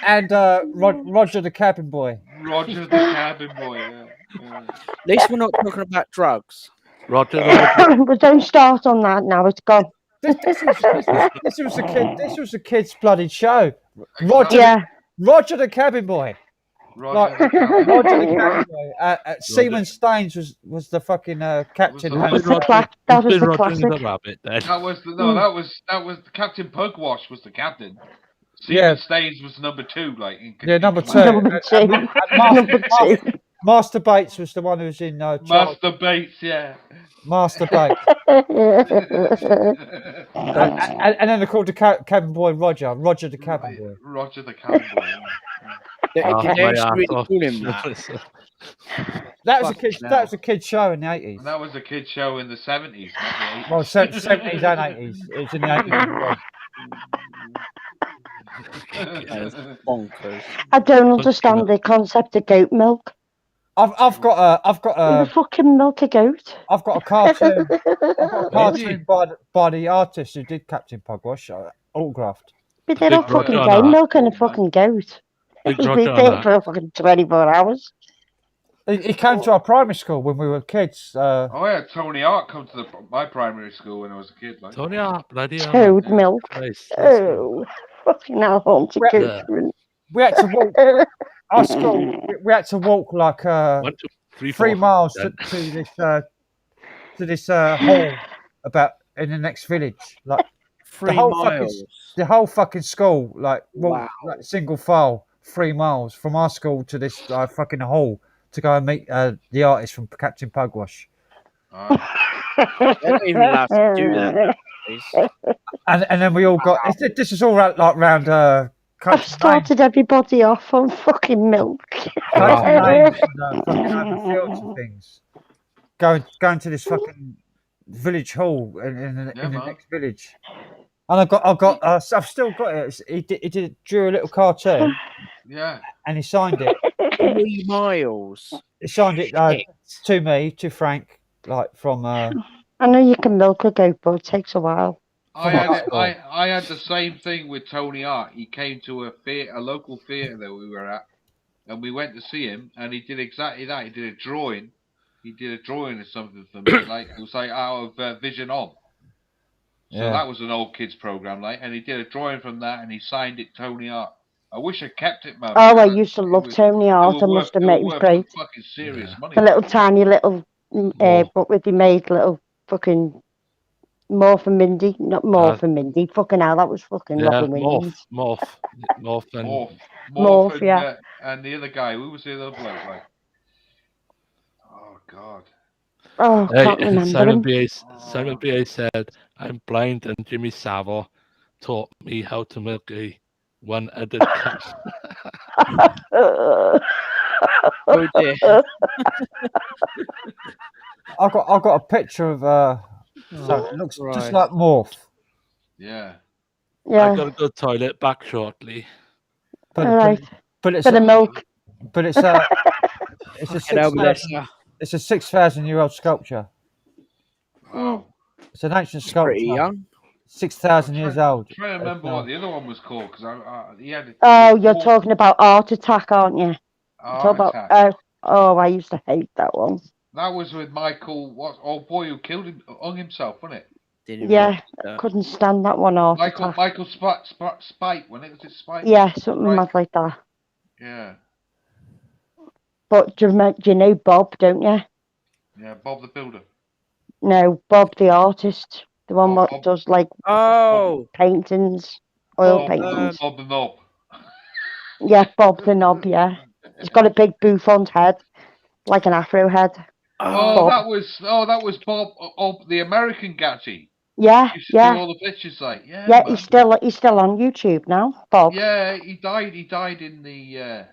And Roger the cabin boy. Roger the cabin boy. Yeah. At least we're not talking about drugs. Roger But don't start on that now. It's gone. This was a kid's bloody show. Roger the cabin boy. Roger the cabin boy. Seaman Staines was the fucking captain. That was the classic. That was Captain Pugwash was the captain. Seaman Staines was number 2, like number 2. Number 2. Number 2. Master Bates was the one who was in Master Bates, yeah. Master Bates. and then they called the cabin boy Roger the cabin boy. Roger the cabin boy. That was a kid show in the 80s. And that was a kid show in the 70s, not the 80s. Well, 70s and 80s. It was in the 80s. Bonkers. I don't understand the concept of goat milk. I've got a fucking milk a goat. I've got a cartoon. by the artist who did Captain Pugwash, autographed. But they don't fucking goat milk and a fucking goat. He's been there for fucking 24 hours. He came to our primary school when we were kids. I had Tony Hart come to my primary school when I was a kid. Like. Tony Hart, bloody hell. Toad milk. Oh, fucking hell, haunted goat. We had to walk. Our school, we had to walk like 3 miles to this hall about in the next village. Like 3 miles. The whole fucking school, like walk, like single file, 3 miles from our school to this fucking hall to go and meet the artist from Captain Pugwash. They're not even allowed to do that. And then we all got. This is all like round. I've started everybody off on fucking milk. Names and fucking fields and things. Going to this fucking village hall in the next village. And I've still got it. He drew a little cartoon. Yeah. And he signed it. 3 miles. He signed it to me, to Frank, like from. I know you can milk a goat, but it takes a while. I had the same thing with Tony Hart. He came to a local theatre that we were at, and we went to see him, and he did exactly that. He did a drawing. He did a drawing of something for me, like it was like out of Vision On. So that was an old kids program, like, and he did a drawing from that, and he signed it Tony Hart. I wish I kept it, man. Oh, I used to love Tony Hart. I must admit, he was great. Fucking serious money. The little tiny little, what would he made? Little fucking. Morph and Mindy, not Morph and Mindy. Fucking hell, that was fucking Robin Williams. Morph, Morph, yeah. and the other guy. Who was the other bloke? Like, oh god. Oh, I can't remember Simon him. B.A. said, "I'm blind, and Jimmy Savile taught me how to milk a one-headed cow." Oh dear. I got a picture of so it looks just Christ. like Morph. Yeah. I Yeah. gotta go toilet back shortly. But All right. but it's Bit of milk. but it's a Fucking hell, Melissa. it's a 6,000-year-old sculpture. Wow. It's an ancient It's sculpture. pretty young. 6,000 years old. I'm trying to remember what the other one was called because he had. Oh, you're talking about Art Attack, aren't you? Art Talk Attack. about, oh, I used to hate that one. That was with Michael. What old boy who hung himself, wasn't it? Yeah, couldn't stand that one, Art Attack. Michael Spike. When it was it Spike? Yeah, something mad like that. Yeah. But do you know Bob, don't you? Yeah, Bob the Builder. No, Bob the artist. The one that does like paintings, oil paintings. Bob the Knob. Yeah, Bob the Knob, yeah. He's got a big bouffant head, like an afro head. Oh, Bob. that was Bob, the American Gatsy. Yeah, Used to yeah. do all the pictures like, yeah. Yeah, Man. he's still on YouTube now, Bob. Yeah, he died in the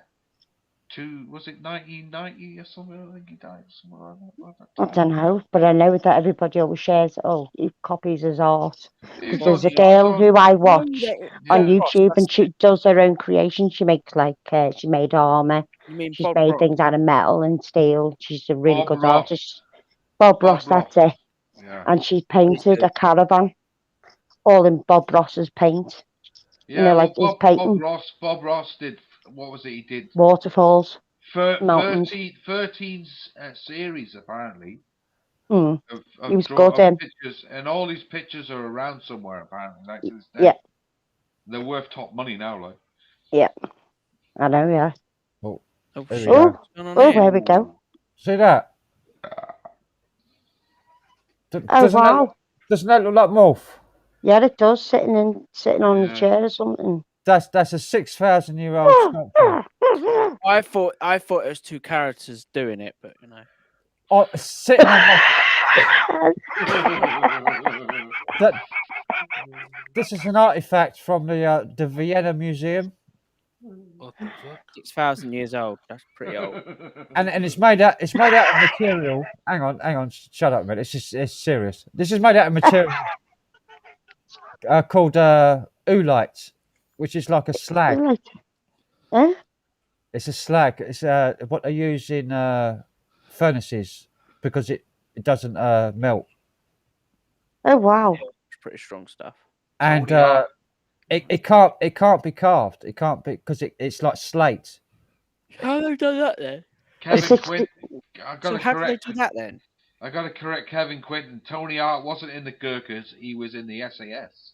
was it 1990 or something? I think he died somewhere like that. I don't know, but I know that everybody always shares. Oh, he copies his art. Because there's a He's girl on- who I watch on Yeah. YouTube, and she does her own creation. She makes like she made armor. You mean She's Bob made Ross? things out of metal and steel. She's a really Bob good Ross. artist. Bob Ross, that's it. Yeah. And she painted a caravan, all in Bob Ross's paint. Yeah, You know, like his painting. Bob Ross did, what was it he did? Waterfalls, Thir- mountains. 13 series, apparently. Mm. Of He was good then. pictures, and all these pictures are around somewhere, apparently. Like, to this day. Yeah. They're worth top money now, like. Yeah. I know, yeah. Oh, Oh, there we shit. go. What's going on Oh, here? there we go. See that? Oh, Doesn't wow. doesn't that look like Morph? Yeah, it does, sitting on the chair or something. That's a 6,000-year-old sculpture. I thought it was two characters doing it, but you know. Oh, sitting on that. This is an artifact from the Vienna Museum, What the fuck? 6,000 years old. That's pretty old. and it's made out of material. Hang on, shut up a minute. It's serious. This is made out of material called oolite, which is like a slag. Huh? It's a slag. It's what they use in furnaces because it doesn't melt. Oh, wow. It's pretty strong stuff. And it can't be carved. It can't be because it's like slate. How have they done that then? Kevin Quinn. So how do they do that then? I got to correct Kevin Quinton. Tony Hart wasn't in the Gurkhas. He was in the SAS.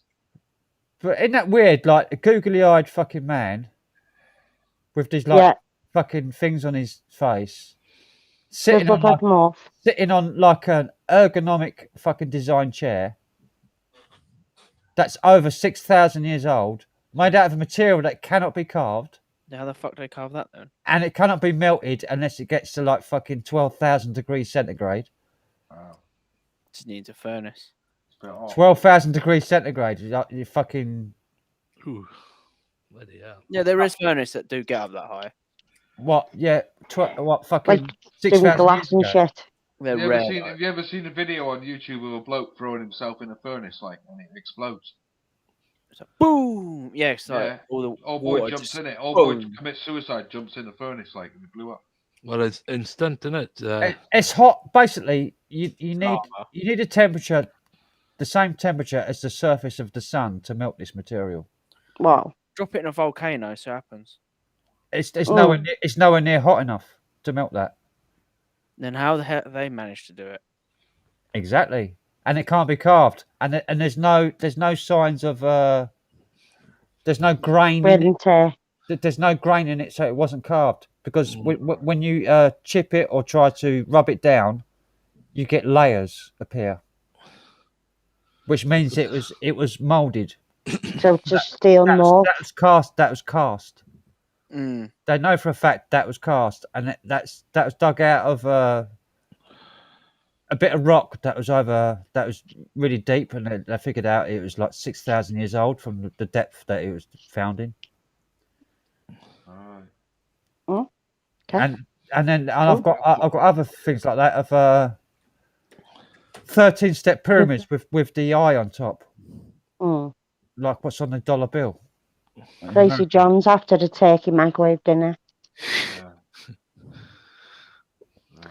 But isn't that weird? Like a googly-eyed fucking man with these like fucking things on his face, sitting on like an ergonomic fucking design chair that's over 6,000 years old, made out of a material that cannot be carved. How the fuck do they carve that then? And it cannot be melted unless it gets to like fucking 12,000 degrees centigrade. Wow. Just needs a furnace. 12,000 degrees centigrade. You fucking. Ooh. Bloody hell. Yeah, there is furnace that do get up that high. What? Yeah. What fucking. Like 6,000 glass and years ago. shit. They're Have rare. you ever seen a video on YouTube of a bloke throwing himself in a furnace, like, and it explodes? It's like, boom! Yeah, it's like Yeah. all the Old boy water jumps just- in it. Old boy boom. commits suicide, jumps in the furnace, like, and it blew up. Well, it's instant, isn't it? It's hot. Basically, you need Lava. you need a temperature, the same temperature as the surface of the sun to melt this material. Wow. Drop it in a volcano, so it happens. It's nowhere near hot enough to melt that. Then how the hell have they managed to do it? Exactly, and it can't be carved, and there's no signs of there's no grain. Wear and tear. There's no grain in it, so it wasn't carved. Because when you chip it or try to rub it down, you get layers appear, which means it was molded. So to steal more. That was cast. Mm. They know for a fact that was cast, and that was dug out of a bit of rock that was really deep, and they figured out it was like 6,000 years old from the depth that it was found in. Oh, okay. And I've got other things like that of 13-step pyramids with the eye on top, Mm. like what's on the dollar bill. Tracy John's after the turkey microwave dinner.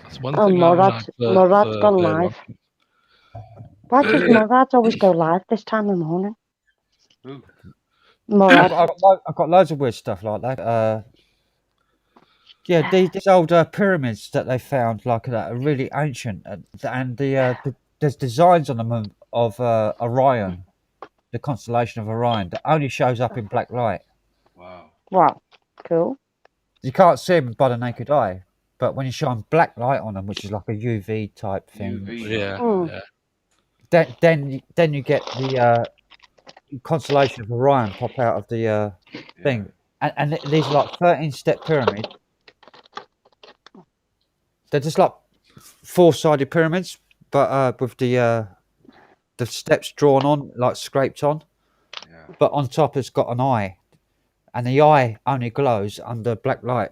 That's one Oh, thing Murad's gone bear live. Why does Murad always go live this time of morning? Murad. I've got loads of weird stuff like that. Yeah, these old pyramids that they found, like that, are really ancient, and there's designs on them of Orion, the constellation of Orion, that only shows up in black light. Wow, cool. You can't see them by the naked eye, but when you shine black light on them, which is like a UV type thing, Yeah. then you get the constellation of Orion pop out of the thing, and these are like 13-step pyramids. They're just like four-sided pyramids, but with the steps drawn on, like scraped on. But on top, it's got an eye, and the eye only glows under black light.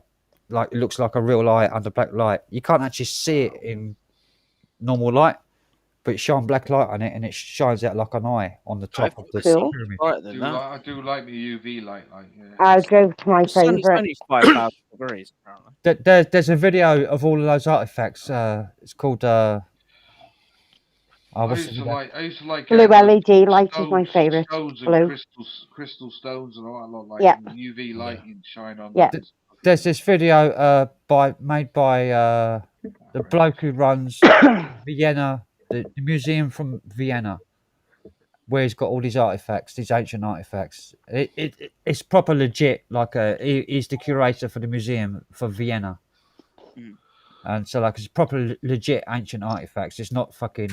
Like it looks like a real eye under black light. You can't actually see it in normal light, but you shine black light on it, and it shines out like an eye on the top of the pyramid. I do like the UV light. I'll go to my The sun is favourite. only 5,000 degrees, apparently. There's a video of all of those artifacts. It's called. I What's used the to video? like Blue LED light is my favourite. stones and Blue. crystal stones and all that lot, like Yeah. UV lighting shine on. Yeah. There's this video made by the bloke who runs Vienna, the museum from Vienna, where he's got all these artifacts, these ancient artifacts. It's proper legit. Like he's the curator for the museum for Vienna, and so like it's proper legit ancient artifacts. It's not fucking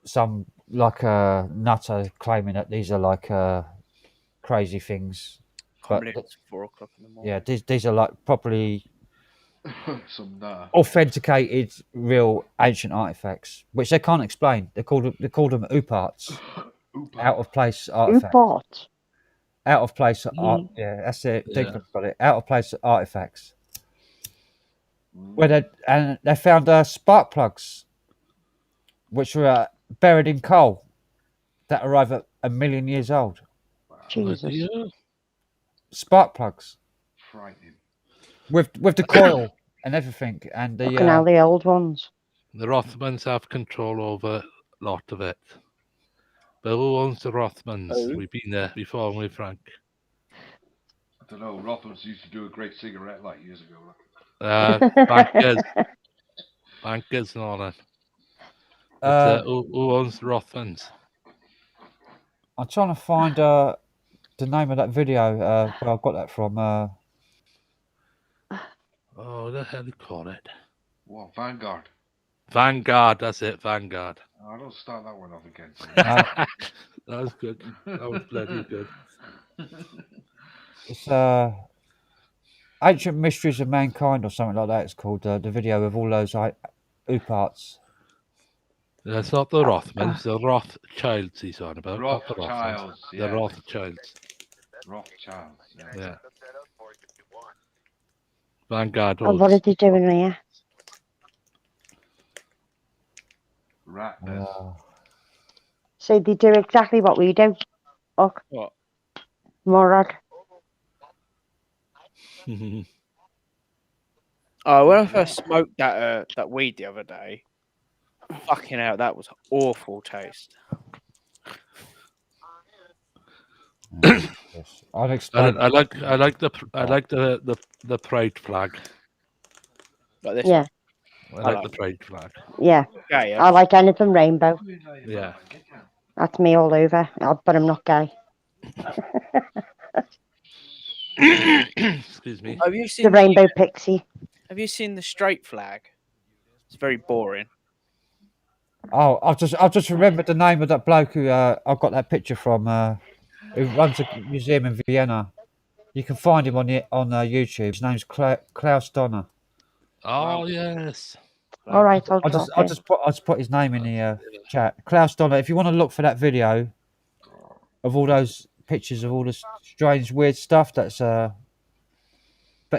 some like a nutter claiming that these are like crazy things. Can't But believe it's 4 o'clock in the morning. yeah, these are like properly Some nutter. authenticated, real ancient artifacts, which they can't explain. They call them UPARTs, out of place artifacts. Upart. Out of place art. Mm. Yeah, that's it. Yeah. Think about it. Out of place artifacts. Where they found spark plugs, which were buried in coal, that are over 1 million years old. Jesus. Spark plugs Frightening. with the coil and everything, and Looking at the old ones. The Rothmans have control over a lot of it. But who owns the Rothmans? Oh. We've been there before, haven't we, Frank? I don't know. Rothmans used to do a great cigarette like years ago. Bankers and all that. Uh, But, who owns the Rothmans? I'm trying to find the name of that video where I got that from. Oh, the hell do you call it? What, Vanguard? Vanguard, that's it, Vanguard. Oh, don't start that one off again. That was good. That was bloody good. It's Ancient Mysteries of Mankind or something like that. It's called the video of all those UPARTs. That's not the Rothmans, the Rothschilds he's on about. not the Rothmans. Rothschilds, The yeah. Rothschilds. Rothschilds, yeah. Yeah. Vanguard. Oh, what are they doing here? Rat So they do exactly what we do. Oh, what? Murad. Oh, when I first smoked that weed the other day, fucking hell, that was awful taste. I'll explain. I like the pride flag. Like this. Yeah. I like the pride flag. Yeah. Okay, I like anything rainbow. Yeah. That's me all over. But I'm not gay. Excuse me. Have you seen The rainbow pixie. Have you seen the straight flag? It's very boring. Oh, I've just remembered the name of that bloke who I got that picture from. Who runs a museum in Vienna. You can find him on YouTube. His name's Klaus Donner. Oh yes. All right, I'll I'll drop just it. put his name in the chat. Klaus Donner. If you want to look for that video of all those pictures of all the strange, weird stuff, that's But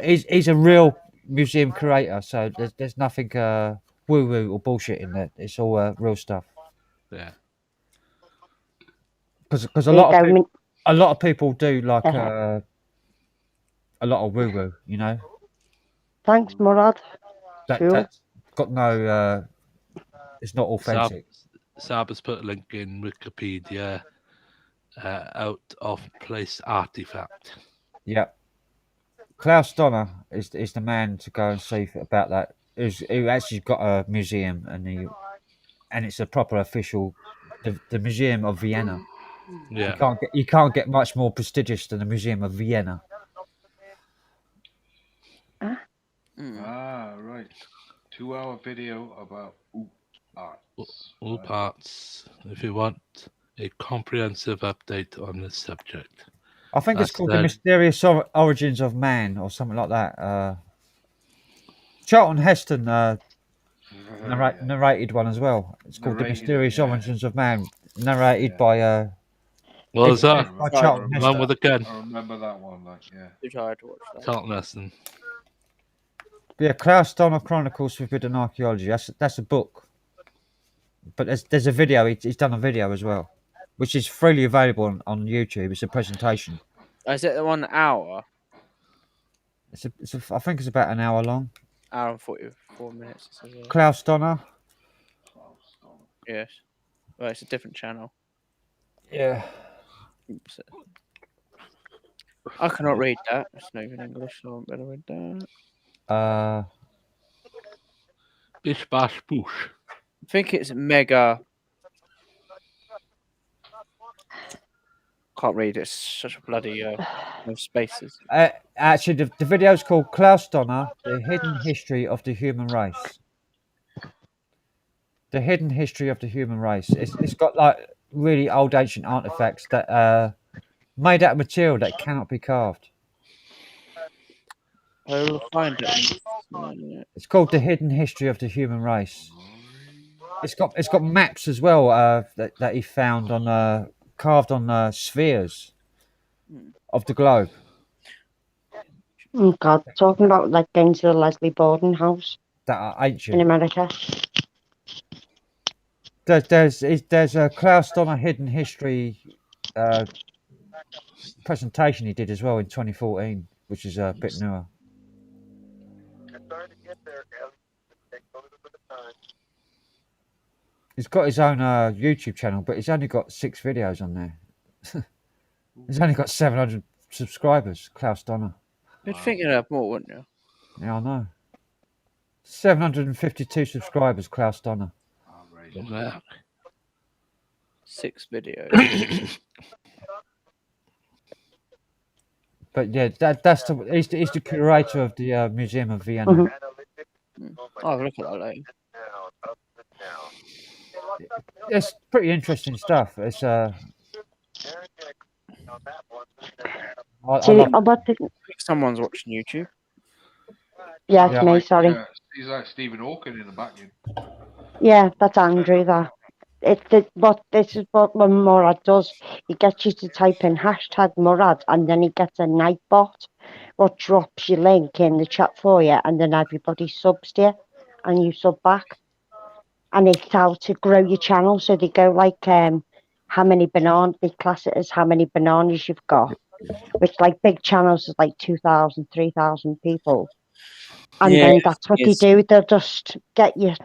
he's a real museum curator, so there's nothing woo woo or bullshit in there. It's all real stuff. Yeah. Because There you go. a lot of people do like Uh-huh. a lot of woo woo, you know. Thanks, Murad. Cool. That's got no. It's not authentic. Sab has put a link in Wikipedia. Out of place artifact. Yeah. Klaus Donner is the man to go and see about that. Who actually got a museum and it's a proper official, the Museum of Vienna. Yeah. You can't get much more prestigious than the Museum of Vienna. Ah, right. 2-hour video about arts. All parts. If you want a comprehensive update on this subject, I think it's called The Mysterious Origins of Man or something like that. Charlton Heston narrated one as well. It's called The Mysterious Origins of Man, narrated by. What was that? By Charlton One Heston. with a gun. I remember that one, like, yeah. Too tired to watch that. Charlton Heston. Yeah, Klaus Donner Chronicles Forbidden Archaeology. That's a book. But there's a video. He's done a video as well, which is freely available on YouTube. It's a presentation. Is it the 1 hour? I think it's about an hour long. Hour and 44 minutes. It says here. Klaus Donner. Yes. Well, it's a different channel. Yeah. Oops. I cannot read that. It's not even English, so I better read that. Bish bash boosh. I think it's mega. Can't read. It's such a bloody no spaces. Actually, the video's called Klaus Donner: The Hidden History of the Human Race. The Hidden History of the Human Race. It's got like really old ancient artifacts that made out of material that cannot be carved. I'll find it. It's called The Hidden History of the Human Race. It's got maps as well that he found on carved on spheres of the globe. Oh God, talking about like going to the Leslie Borden house That are ancient. in America. There's a Klaus Donner Hidden History presentation he did as well in 2014, which is a bit newer. He's got his own YouTube channel, but he's only got 6 videos on there. He's only got 700 subscribers, Klaus Donner. You'd think you'd have more, wouldn't you? Yeah, I know. 752 subscribers, Klaus Donner. Yeah. 6 videos. But yeah, he's the curator of the Museum of Vienna. Mm-hmm. Oh, look at that later. It's pretty interesting stuff. It's Someone's watching YouTube. Yeah, it's me. Sorry. He's like Stephen Hawking in the back. Yeah, that's Andrew. That this is what Murad does. He gets you to type in hashtag Murad, and then he gets a night bot, what drops your link in the chat for you, and then everybody subs to you, and you sub back. And it's how to grow your channel. So they go like how many bananas, they class it as how many bananas you've got, which like big channels is like 2,000, 3,000 people. And then that's what they do. They'll just get your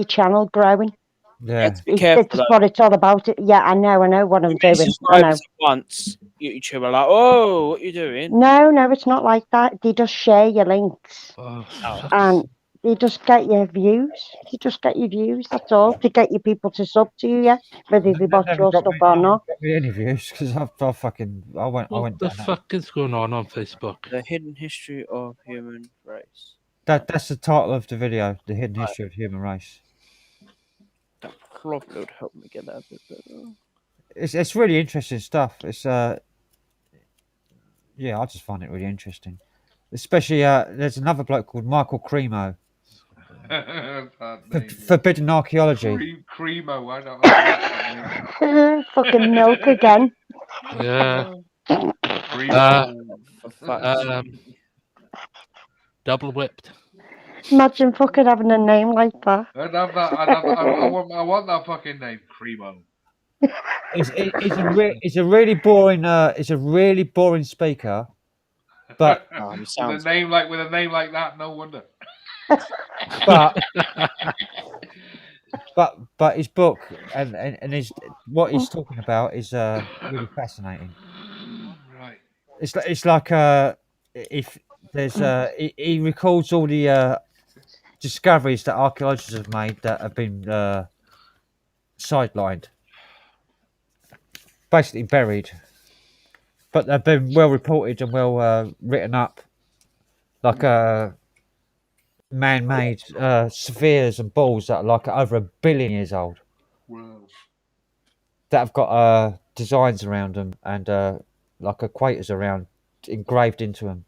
channel growing. Yeah, it's what it's all about. Yeah, I know what I'm doing. I know. Once YouTube are like, "Oh, what you doing?" No, it's not like that. They just share your links, and they just get your views. They just get your views. That's all. To get your people to sub to you, yeah, whether they watch your stuff or not. Got me any views because I went. What the fuck is going on Facebook? The Hidden History of Human Race. That's the title of the video. The Hidden History of Human Race. That probably would help me get that a bit better. It's really interesting stuff. It's Yeah, I just find it really interesting. Especially, there's another bloke called Michael Cremo. That name. Forbidden Archaeology. Cremo, I don't know. Fucking milk again. Yeah. For fuck's sake. Double whipped. Imagine fucking having a name like that. I'd have that. I want that fucking name, Cremo. It's a really boring. It's a really boring speaker. But with a name like that, no wonder. but his book and his what he's talking about is really fascinating. Right. It's like if there's he records all the discoveries that archaeologists have made that have been sidelined, basically buried, but they've been well reported and well written up, like man-made spheres and balls that are like over 1 billion years old. Wow. That have got designs around them and like equators around engraved into them.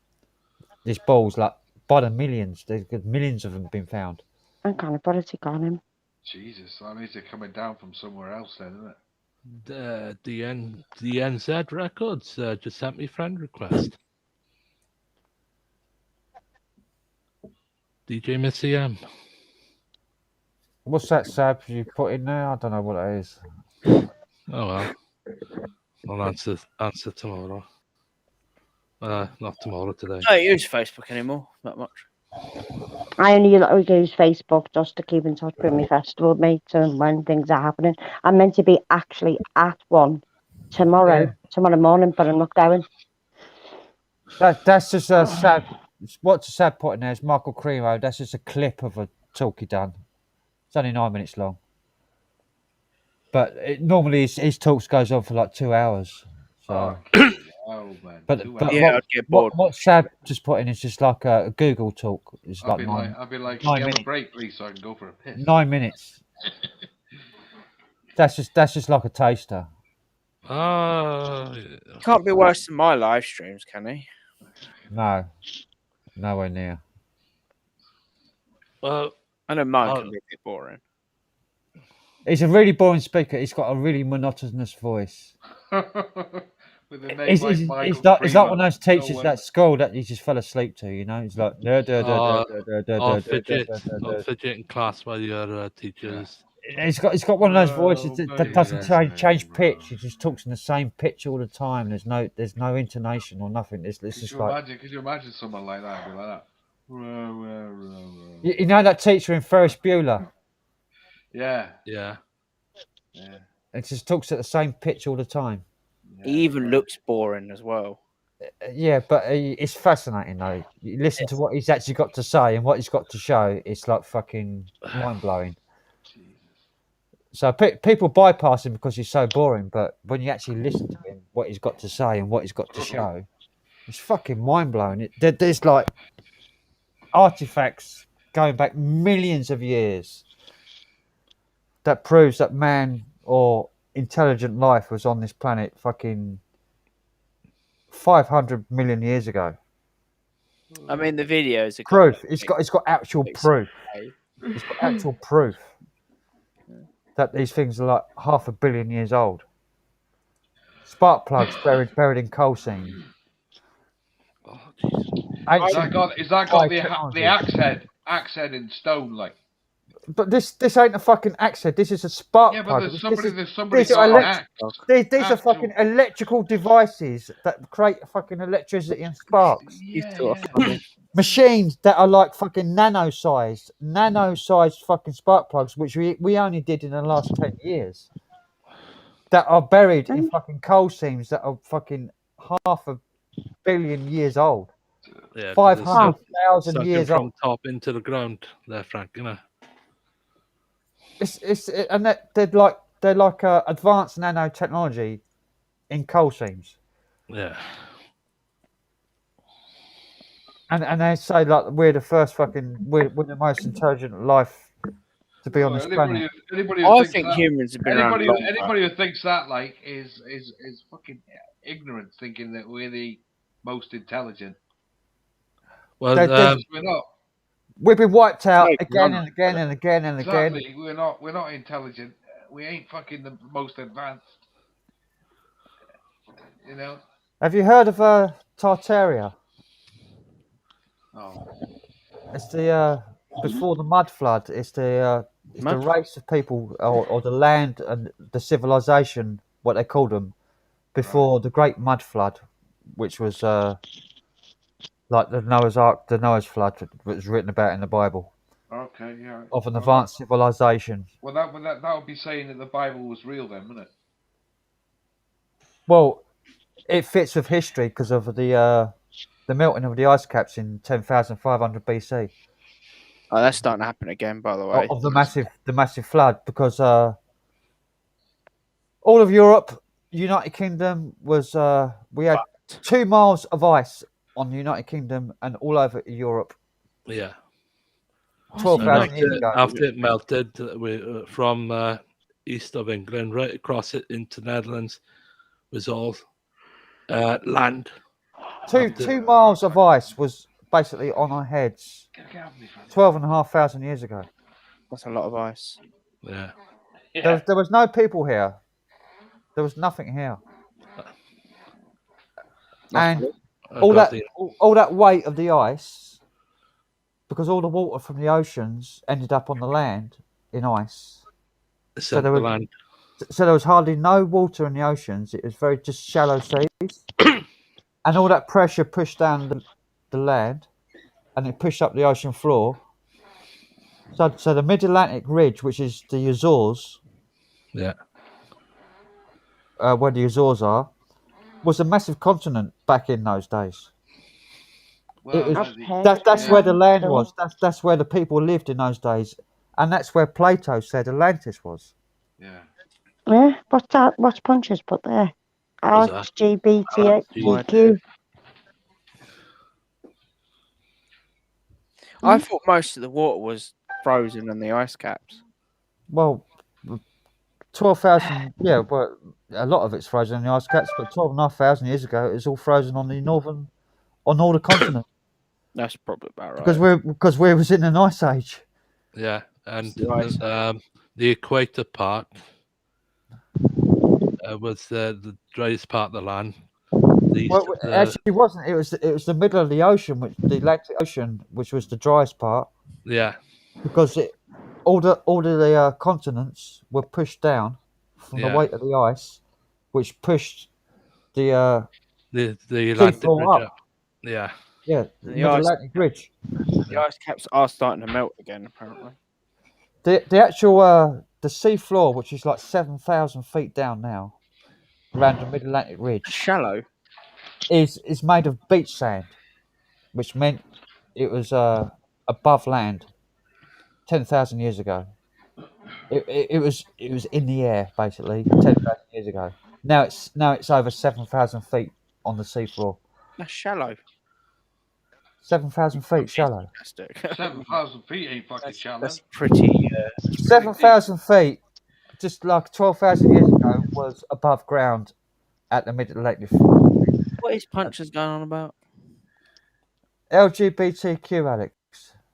These balls, like by the millions, there's millions of them been found. I'm kind of politic on him. Jesus, that means they're coming down from somewhere else, then, isn't it? The NZ Records just sent me friend request. DJ Missy M. What's that, Sab, you put in there? I don't know what it is. Oh well. I'll answer tomorrow. Not tomorrow, today. I don't use Facebook anymore, not much. I only use Facebook just to keep in touch with my festival mates and when things are happening. I'm meant to be actually at one tomorrow morning, but I'm not going. That's just a Sab. What's Sab put in there is Michael Cremo. That's just a clip of a talk he done. It's only 9 minutes long. But normally his talks goes on for like 2 hours. So. Oh man. But yeah, I'd get bored. What Sab just put in is just like a Google talk. It's I'll like be like, 9 have minutes. a break, please, so I can go for a piss. 9 minutes. That's just like a taster. Can't be worse than my live streams, can he? No, nowhere near. Well, I know mine can be a bit boring. He's a really boring speaker. He's got a really monotonous voice. With a name like Michael It's like one of those Cremo. teachers at school that you just fell asleep to. You know, it's like I'll fidget in class while your teachers. It's got one of those voices that doesn't change pitch. He just talks in the same pitch all the time. There's no intonation or nothing. It's just like. Could you imagine someone like that? Be like that. You know that teacher in Ferris Bueller? Yeah. Yeah. Yeah. It just talks at the same pitch all the time. He even looks boring as well. Yeah, but it's fascinating though. You listen to what he's actually got to say and what he's got to show. It's like fucking mind blowing. So people bypass him because he's so boring, but when you actually listen to him, what he's got to say and what he's got to show, it's fucking mind blowing. There's like artifacts going back millions of years that proves that man or intelligent life was on this planet fucking 500 million years ago. I mean, the videos are proof. It's got actual proof. It's got actual proof that these things are like 500 million years old. Spark plugs buried in coal seams. Is that got the axe head in stone like? But this ain't a fucking axe head. This is a spark plug. Yeah, but there's somebody these got are an axe. These are fucking electrical devices that create fucking electricity and sparks. Machines that are like fucking nano-sized fucking spark plugs, which we only did in the last 10 years. That are buried in fucking coal seams that are fucking 500 million years old. Yeah, 500,000 years from old. top into the ground there, Frank, you know. And they're like advanced nanotechnology in coal seams. Yeah. And they say like we're the most intelligent life to be on this planet. Humans have been around a long time. Anybody who thinks that like is fucking ignorant, thinking that we're the most intelligent. Well, We're not. We've been wiped out No, again none. and again and again and again. Exactly. We're not intelligent. We ain't fucking the most advanced. You know. Have you heard of Tartaria? Oh. It's the before the mud flood. It's the race of people or the land and the civilization, what they called them, before the great mud flood, which was like the Noah's Ark, the Noah's flood that was written about in the Bible. Okay. Yeah. Of an advanced civilization. Well, that would be saying that the Bible was real, then, wouldn't it? Well, it fits with history because of the melting of the ice caps in 10,500 BC. Oh, that's starting to happen again, by the way. Of the massive flood, because all of Europe, United Kingdom was we had 2 miles of ice on the United Kingdom and all over Europe. Yeah. 12,000 years ago. After it melted, from east of England right across it into Netherlands was all land. 2 miles of ice was basically on our heads 12,500 years ago. That's a lot of ice. Yeah. There was no people here. There was nothing here. And all that weight of the ice, because all the water from the oceans ended up on the land in ice. So there was hardly no water in the oceans. It was very just shallow seas. And all that pressure pushed down the land, and it pushed up the ocean floor. So the Mid-Atlantic Ridge, which is the Azores, yeah, where the Azores are, was a massive continent back in those days. Well, that's where the land was. That's where the people lived in those days, and that's where Plato said Atlantis was. Yeah. Yeah. What's that? What's Punches put there? LGBTQ. I thought most of the water was frozen in the ice caps. Well, 12,000. Yeah, but a lot of it's frozen in the ice caps. But 12,500 years ago, it was all frozen on all the continent. That's probably about right. Because we was in an ice age. Yeah, and the equator part was the driest part of the land. Actually, it wasn't. It was the middle of the ocean, the Atlantic Ocean, which was the driest part. Yeah. Because all the continents were pushed down from the weight of the ice, which pushed the Atlantic Ridge up. Yeah. Yeah, the Mid-Atlantic Ridge. The ice caps are starting to melt again, apparently. The actual the sea floor, which is like 7,000 feet down now, around the Mid-Atlantic Ridge, shallow, is made of beach sand, which meant it was above land 10,000 years ago. It was in the air basically 10,000 years ago. Now it's over 7,000 feet on the seafloor. That's shallow. 7,000 feet shallow. 7,000 feet ain't fucking shallow. That's pretty. 7,000 feet, just like 12,000 years ago, was above ground at the Mid-Atlantic. What is Punches going on about? LGBTQ, Alex.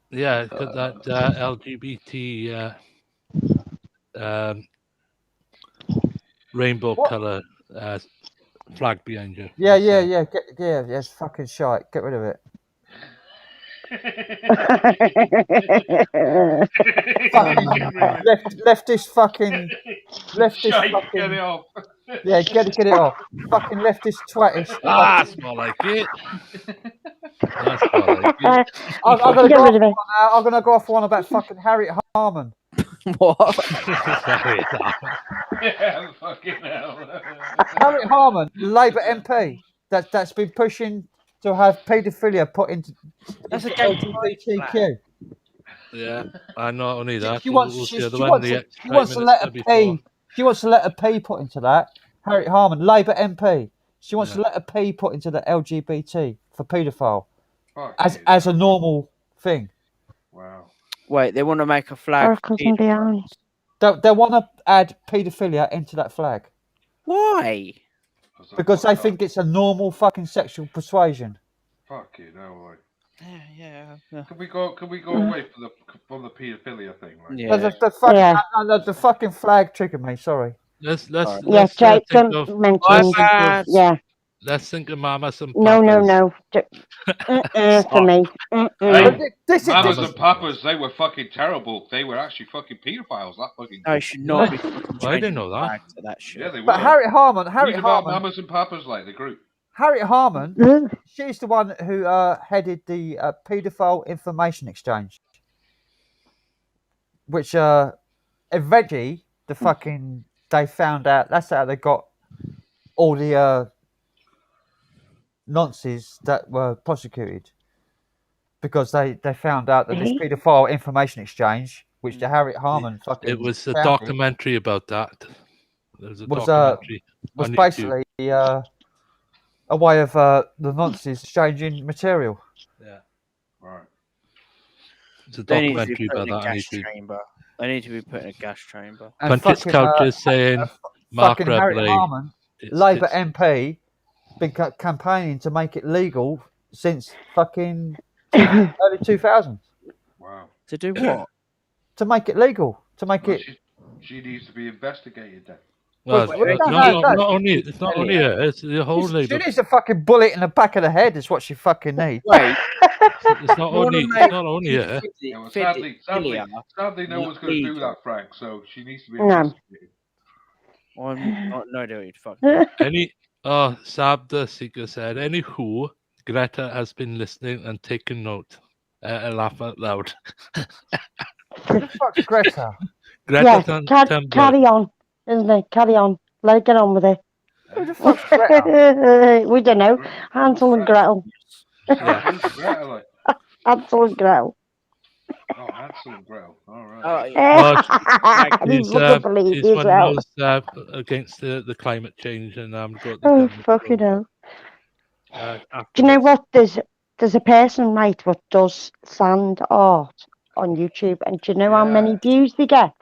Yeah, because that LGBT rainbow color flag behind you. Yeah. It's fucking shite. Get rid of it. leftist fucking. Get it off. Yeah, get it off. Fucking leftist twatish. That's more like it. That's more like it. I'm gonna go off one about fucking Harriet Harman. What? Yeah, fucking hell. Harriet Harman, Labour MP, that's been pushing to have paedophilia put into LGBTQ. Yeah, and not only that, She wants to let a P. She wants to let a P put into that. Harriet Harman, Labour MP. She wants to let a P put into the LGBT for paedophile as a normal thing. Wow. Wait, they want to make a flag. They want to add paedophilia into that flag. Why? Because they think it's a normal fucking sexual persuasion. Fucking hell, like. Yeah. Can we go away from the paedophilia thing? Like? Yeah. The fucking flag triggered me. Sorry. Let's Jake, think don't of mention. Yeah. let's think of mamas and No, papas. no. For me. Mamas and papas, they were fucking terrible. They were actually fucking paedophiles. That fucking. I should not be fucking I didn't changing know the that. flag to that shit. Yeah, they were. But Harriet Harman. Read about mamas and papas, like the group. Harriet Harman. She's the one who headed the paedophile information exchange, which eventually they found out. That's how they got all the nonces that were prosecuted, because they found out that this paedophile information exchange, which the Harriet Harman fucking It was a founded, documentary about that. There was a was documentary was on basically a way of the nonces exchanging material. Yeah. Right. It's a They need to be documentary put about in a that on gas YouTube. chamber. They need to be put in a gas chamber. And Punches couches saying Mark fucking Harriet Rebley. Harman, Labour MP, been campaigning to make it legal since fucking early 2000s. Wow. To do what? To make it legal. To make it. She needs to be investigated then. Well, it's not only it, it's the whole She Labour. needs a fucking bullet in the back of the head. Is what she fucking needs. Wait. It's not only it. Yeah, well, sadly, no one's going to do that, Frank. So she needs to be investigated. I'm not no dude. Fuck. Sab the Seeker said, anywho, Greta has been listening and taking note. Laugh out loud. Who the fuck's Greta? Carry on, isn't it? Carry on. Let it get on with it. Who the fuck's Greta? We don't know. Hansel and Gretel. Yeah. Who's Greta, like? Hansel and Gretel. Oh, Hansel and Gretel. All right. He's one of those against the climate change and oh, fucking hell. Do you know what? There's a person, right, what does sand art on YouTube, and do you know how many views they get?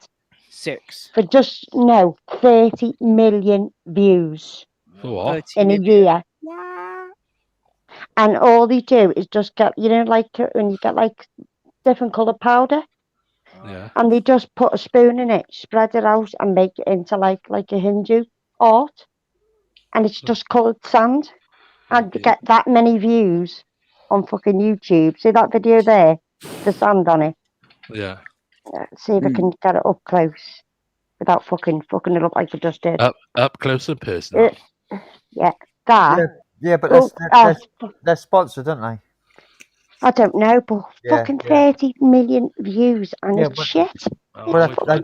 6. For 30 million views. For what? In a year. And all they do is just get, like when you get like different coloured powder. Yeah. And they just put a spoon in it, spread it out, and make it into like a Hindu art. And it's just coloured sand. And you get that many views on fucking YouTube. See that video there? The sand on it. Yeah. See if I can get it up close without fucking it up like I just did. Up close and personal. Yeah, that. Yeah, but they're sponsored, aren't they? I don't know, but fucking 30 million views and it's shit. Well, they've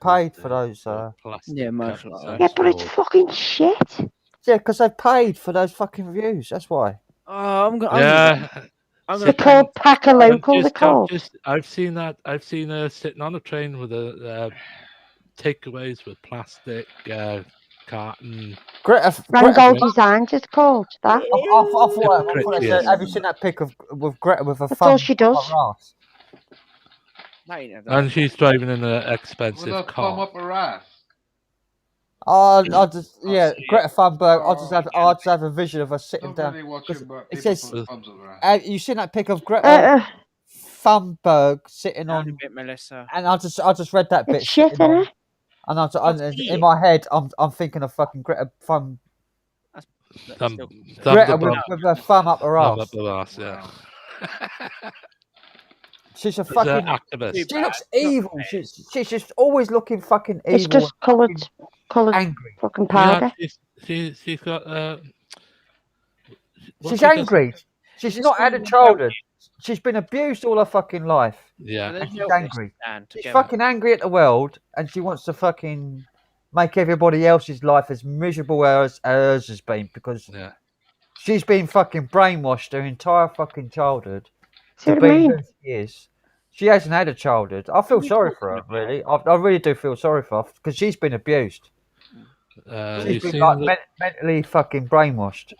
paid for those. Yeah, most likely. Yeah, but it's fucking shit. Yeah, because they've paid for those fucking views. That's why. Oh, They're called Pack a Local. They're called. I've seen that. I've seen her sitting on a train with takeaways with plastic carton. Randall Designs is called that. I thought I said, have you seen that pic with Greta with a That's thumb all she does. up her ass? And she's driving in an expensive With a car. thumb up her ass. Greta Thunberg. I'll just have a vision of her sitting down. It says, you seen that pic of Greta Thunberg sitting on? A bit, Melissa. And I just read that bit. It's shit, isn't it? And in my head, I'm thinking of fucking Greta Greta with her thumb up her ass. Thumb up her ass, yeah. She's a fucking activist. She looks evil. She's just always looking fucking evil. It's just coloured angry. fucking powder. She's got. She's angry. She's not had a childhood. She's been abused all her fucking life. Yeah. And she's angry. She's fucking angry at the world, and she wants to fucking make everybody else's life as miserable as hers has been, because she's been fucking brainwashed her entire fucking childhood to be who she is. She hasn't had a childhood. I feel sorry for her, really. I really do feel sorry for her, because she's been abused. She's been like mentally fucking brainwashed.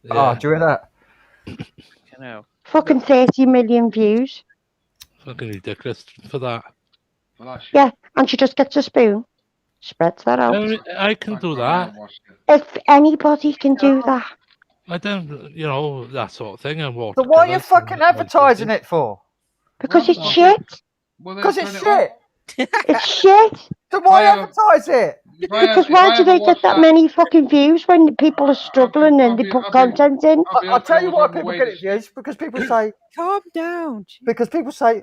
Yeah. Do you hear that? Fucking 30 million views. Fucking ridiculous for that. Yeah, and she just gets a spoon. Spreads that out. I can do that. If anybody can do that. I don't, that sort of thing. And So why are you fucking advertising it for? Because it's shit. Because it's shit. It's shit. So why advertise it? Because why do they get that many fucking views when people are struggling and they put content in? I'll tell you why people get it views. Because people say, calm down. Because people say,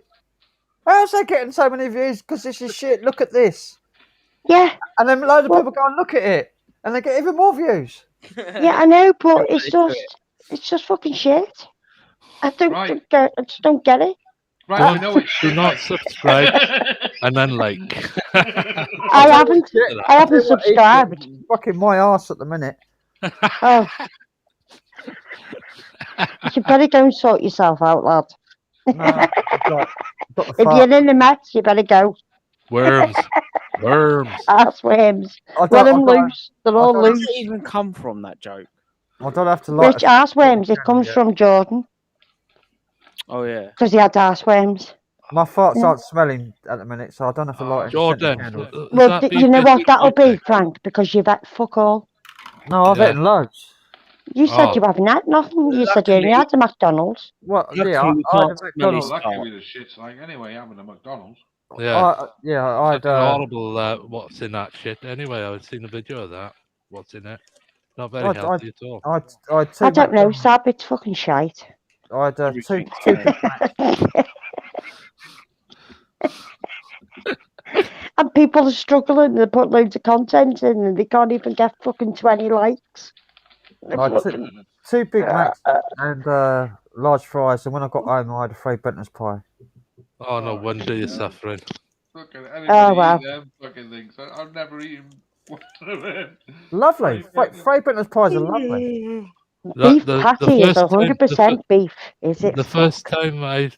how's they getting so many views? Because this is shit. Look at this. Yeah. And then loads of people go and look at it, and they get even more views. Yeah, I know, but it's just fucking shit. I just don't get it. Right, Do not subscribe and then like. I haven't subscribed. Fucking my ass at the minute. Oh. You better go and sort yourself out, lad. If you're in the mess, you better go. Worms. Ass worms. Let them loose. They're all Where loose. does it even come from, that joke? I don't have to like. Which ass worms? It comes from Jordan. Oh, yeah. Because he had ass worms. My farts aren't smelling at the minute, so I don't have to light. Jordan. Well, you know what that'll be, Frank? Because you've had fuck all. No, I've eaten loads. You said you haven't had nothing. You said you only had the McDonald's. Well, yeah, I had a McDonald's. Lucky with the shit's like anyway, having a McDonald's. Yeah. I had horrible. What's in that shit? Anyway, I've seen a video of that. What's in it? Not very healthy at all. I don't know, Sab. It's fucking shite. I had two Big Macs. And people are struggling. They put loads of content in, and they can't even get fucking 20 likes. I had two Big Macs and large fries, and when I got home, I had a 3 Benton's pie. Oh, no wonder you're suffering. Fucking Oh, wow. them fucking things. I've never eaten one of them. Lovely. 3 Benton's pies are lovely. Beef patty is 100% beef. Is it? The first time I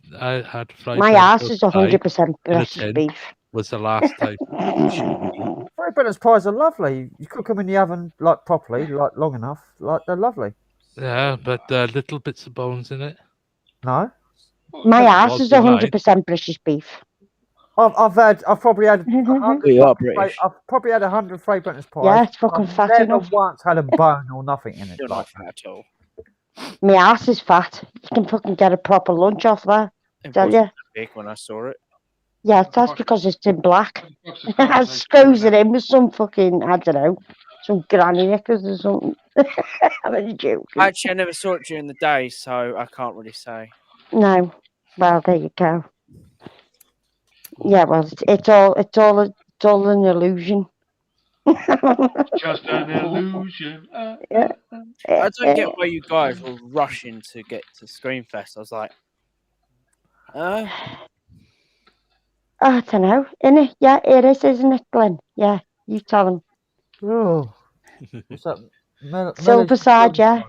had fried My ass is 100% British beef. Was the last time. 3 Benton's pies are lovely. You cook them in the oven like properly, like long enough. Like they're lovely. Yeah, but little bits of bones in it. No. My ass is 100% British beef. I've probably had 100. We are British. I've probably had 100 3 Benton's pies. Yeah, it's fucking I've fat never enough. once had a bone or nothing in it. You're not fat at all. My ass is fat. You can fucking get a proper lunch off there. It Tell wasn't you. big when I saw it. Yeah, that's because it's in black. I screws it in with some fucking, I don't know, some granny knickers or something. I'm only joking. Actually, I never saw it during the day, so I can't really say. No. Well, there you go. Yeah, well, it's all an illusion. Just an illusion. Yeah. I don't get why you guys were rushing to get to Screamfest. I was like, I don't know. Innit? Yeah, it is, isn't it, Glenn? Yeah, you tell him. Oh. What's that? Silverside, yeah.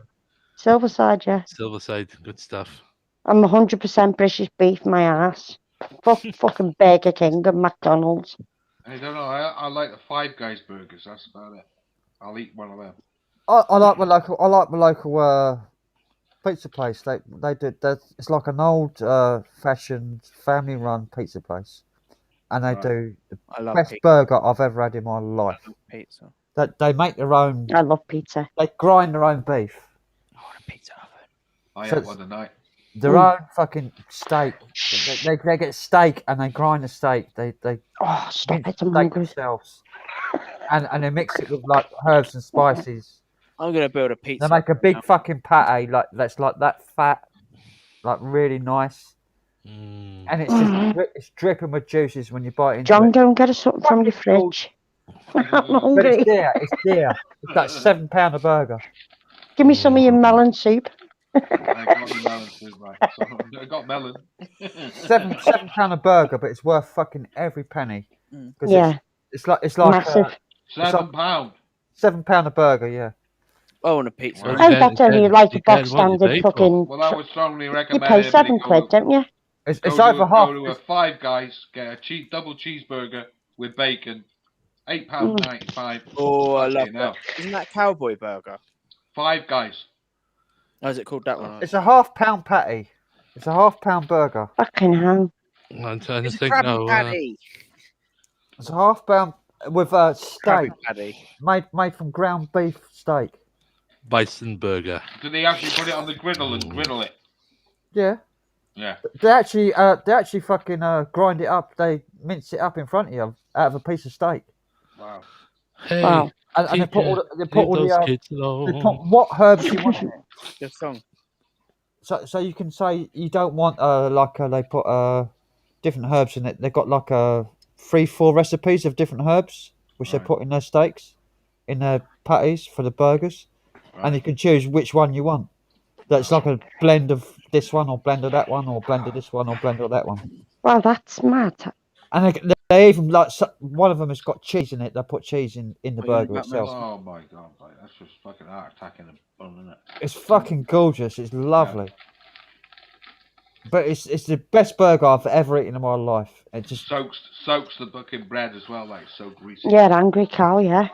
Silverside, yeah. Silverside, good stuff. I'm 100% British beef, my ass. Fucking Burger King and McDonald's. I don't know. I like the Five Guys burgers. That's about it. I'll eat one of them. I like my local pizza place. They do. It's like an old fashioned family run pizza place, and they do the best burger I've ever had in my life. I love pizza. They make their own. I love pizza. They grind their own beef. I want a pizza oven. I had one tonight. Their own fucking steak. They get steak and they grind the steak. They stop it, steak themselves, and they mix it with like herbs and spices. I'm gonna build a pizza. They make a big fucking pate that's like that fat, like really nice, and it's dripping with juices when you bite into John, it. go and get us something from your fridge. I'm hungry. But it's there. It's like £7 a burger. Give me some of your melon soup. I got the melon soup, right? So I got melon. £7 a burger, but it's worth fucking every penny. Yeah. It's like massive. £7. £7 a burger, yeah. I want a pizza. Oh, that's only like a box standard fucking. Well, I would strongly You recommend. pay £7, don't you? It's over half. Go to a Five Guys, get a double cheeseburger with bacon, £8.95. Oh, I love Fucking that. hell. Isn't that Cowboy Burger? Five Guys. Oh, is it called that one? It's a £half patty. It's a £half burger. Fucking hell. I'm trying to It's a think Krabby now. Patty. It's a £half with Krabby steak Patty. made from ground beef steak. Bison burger. Do they actually put it on the griddle and griddle it? Yeah. Yeah. They actually fucking grind it up. They mince it up in front of you out of a piece of steak. Wow. Hey, Wow. And they put all teacher, the, they put leave all those the kids they alone. put what herbs you want in it. Good song. So you can say you don't want they put different herbs in it. They've got like 3-4 recipes of different herbs which they put in their steaks, in their patties for the burgers, and you can choose which one you want. That's like a blend of this one or blend of that one or blend of this one or blend of that one. Well, that's mad. And they even one of them has got cheese in it. They put cheese in the burger itself. Oh my god, mate, that's just fucking heart attacking the bun, isn't it? It's fucking gorgeous. It's lovely. But it's the best burger I've ever eaten in my life. It just soaks the fucking bread as well, like so greasy. Yeah, angry cow. Yeah.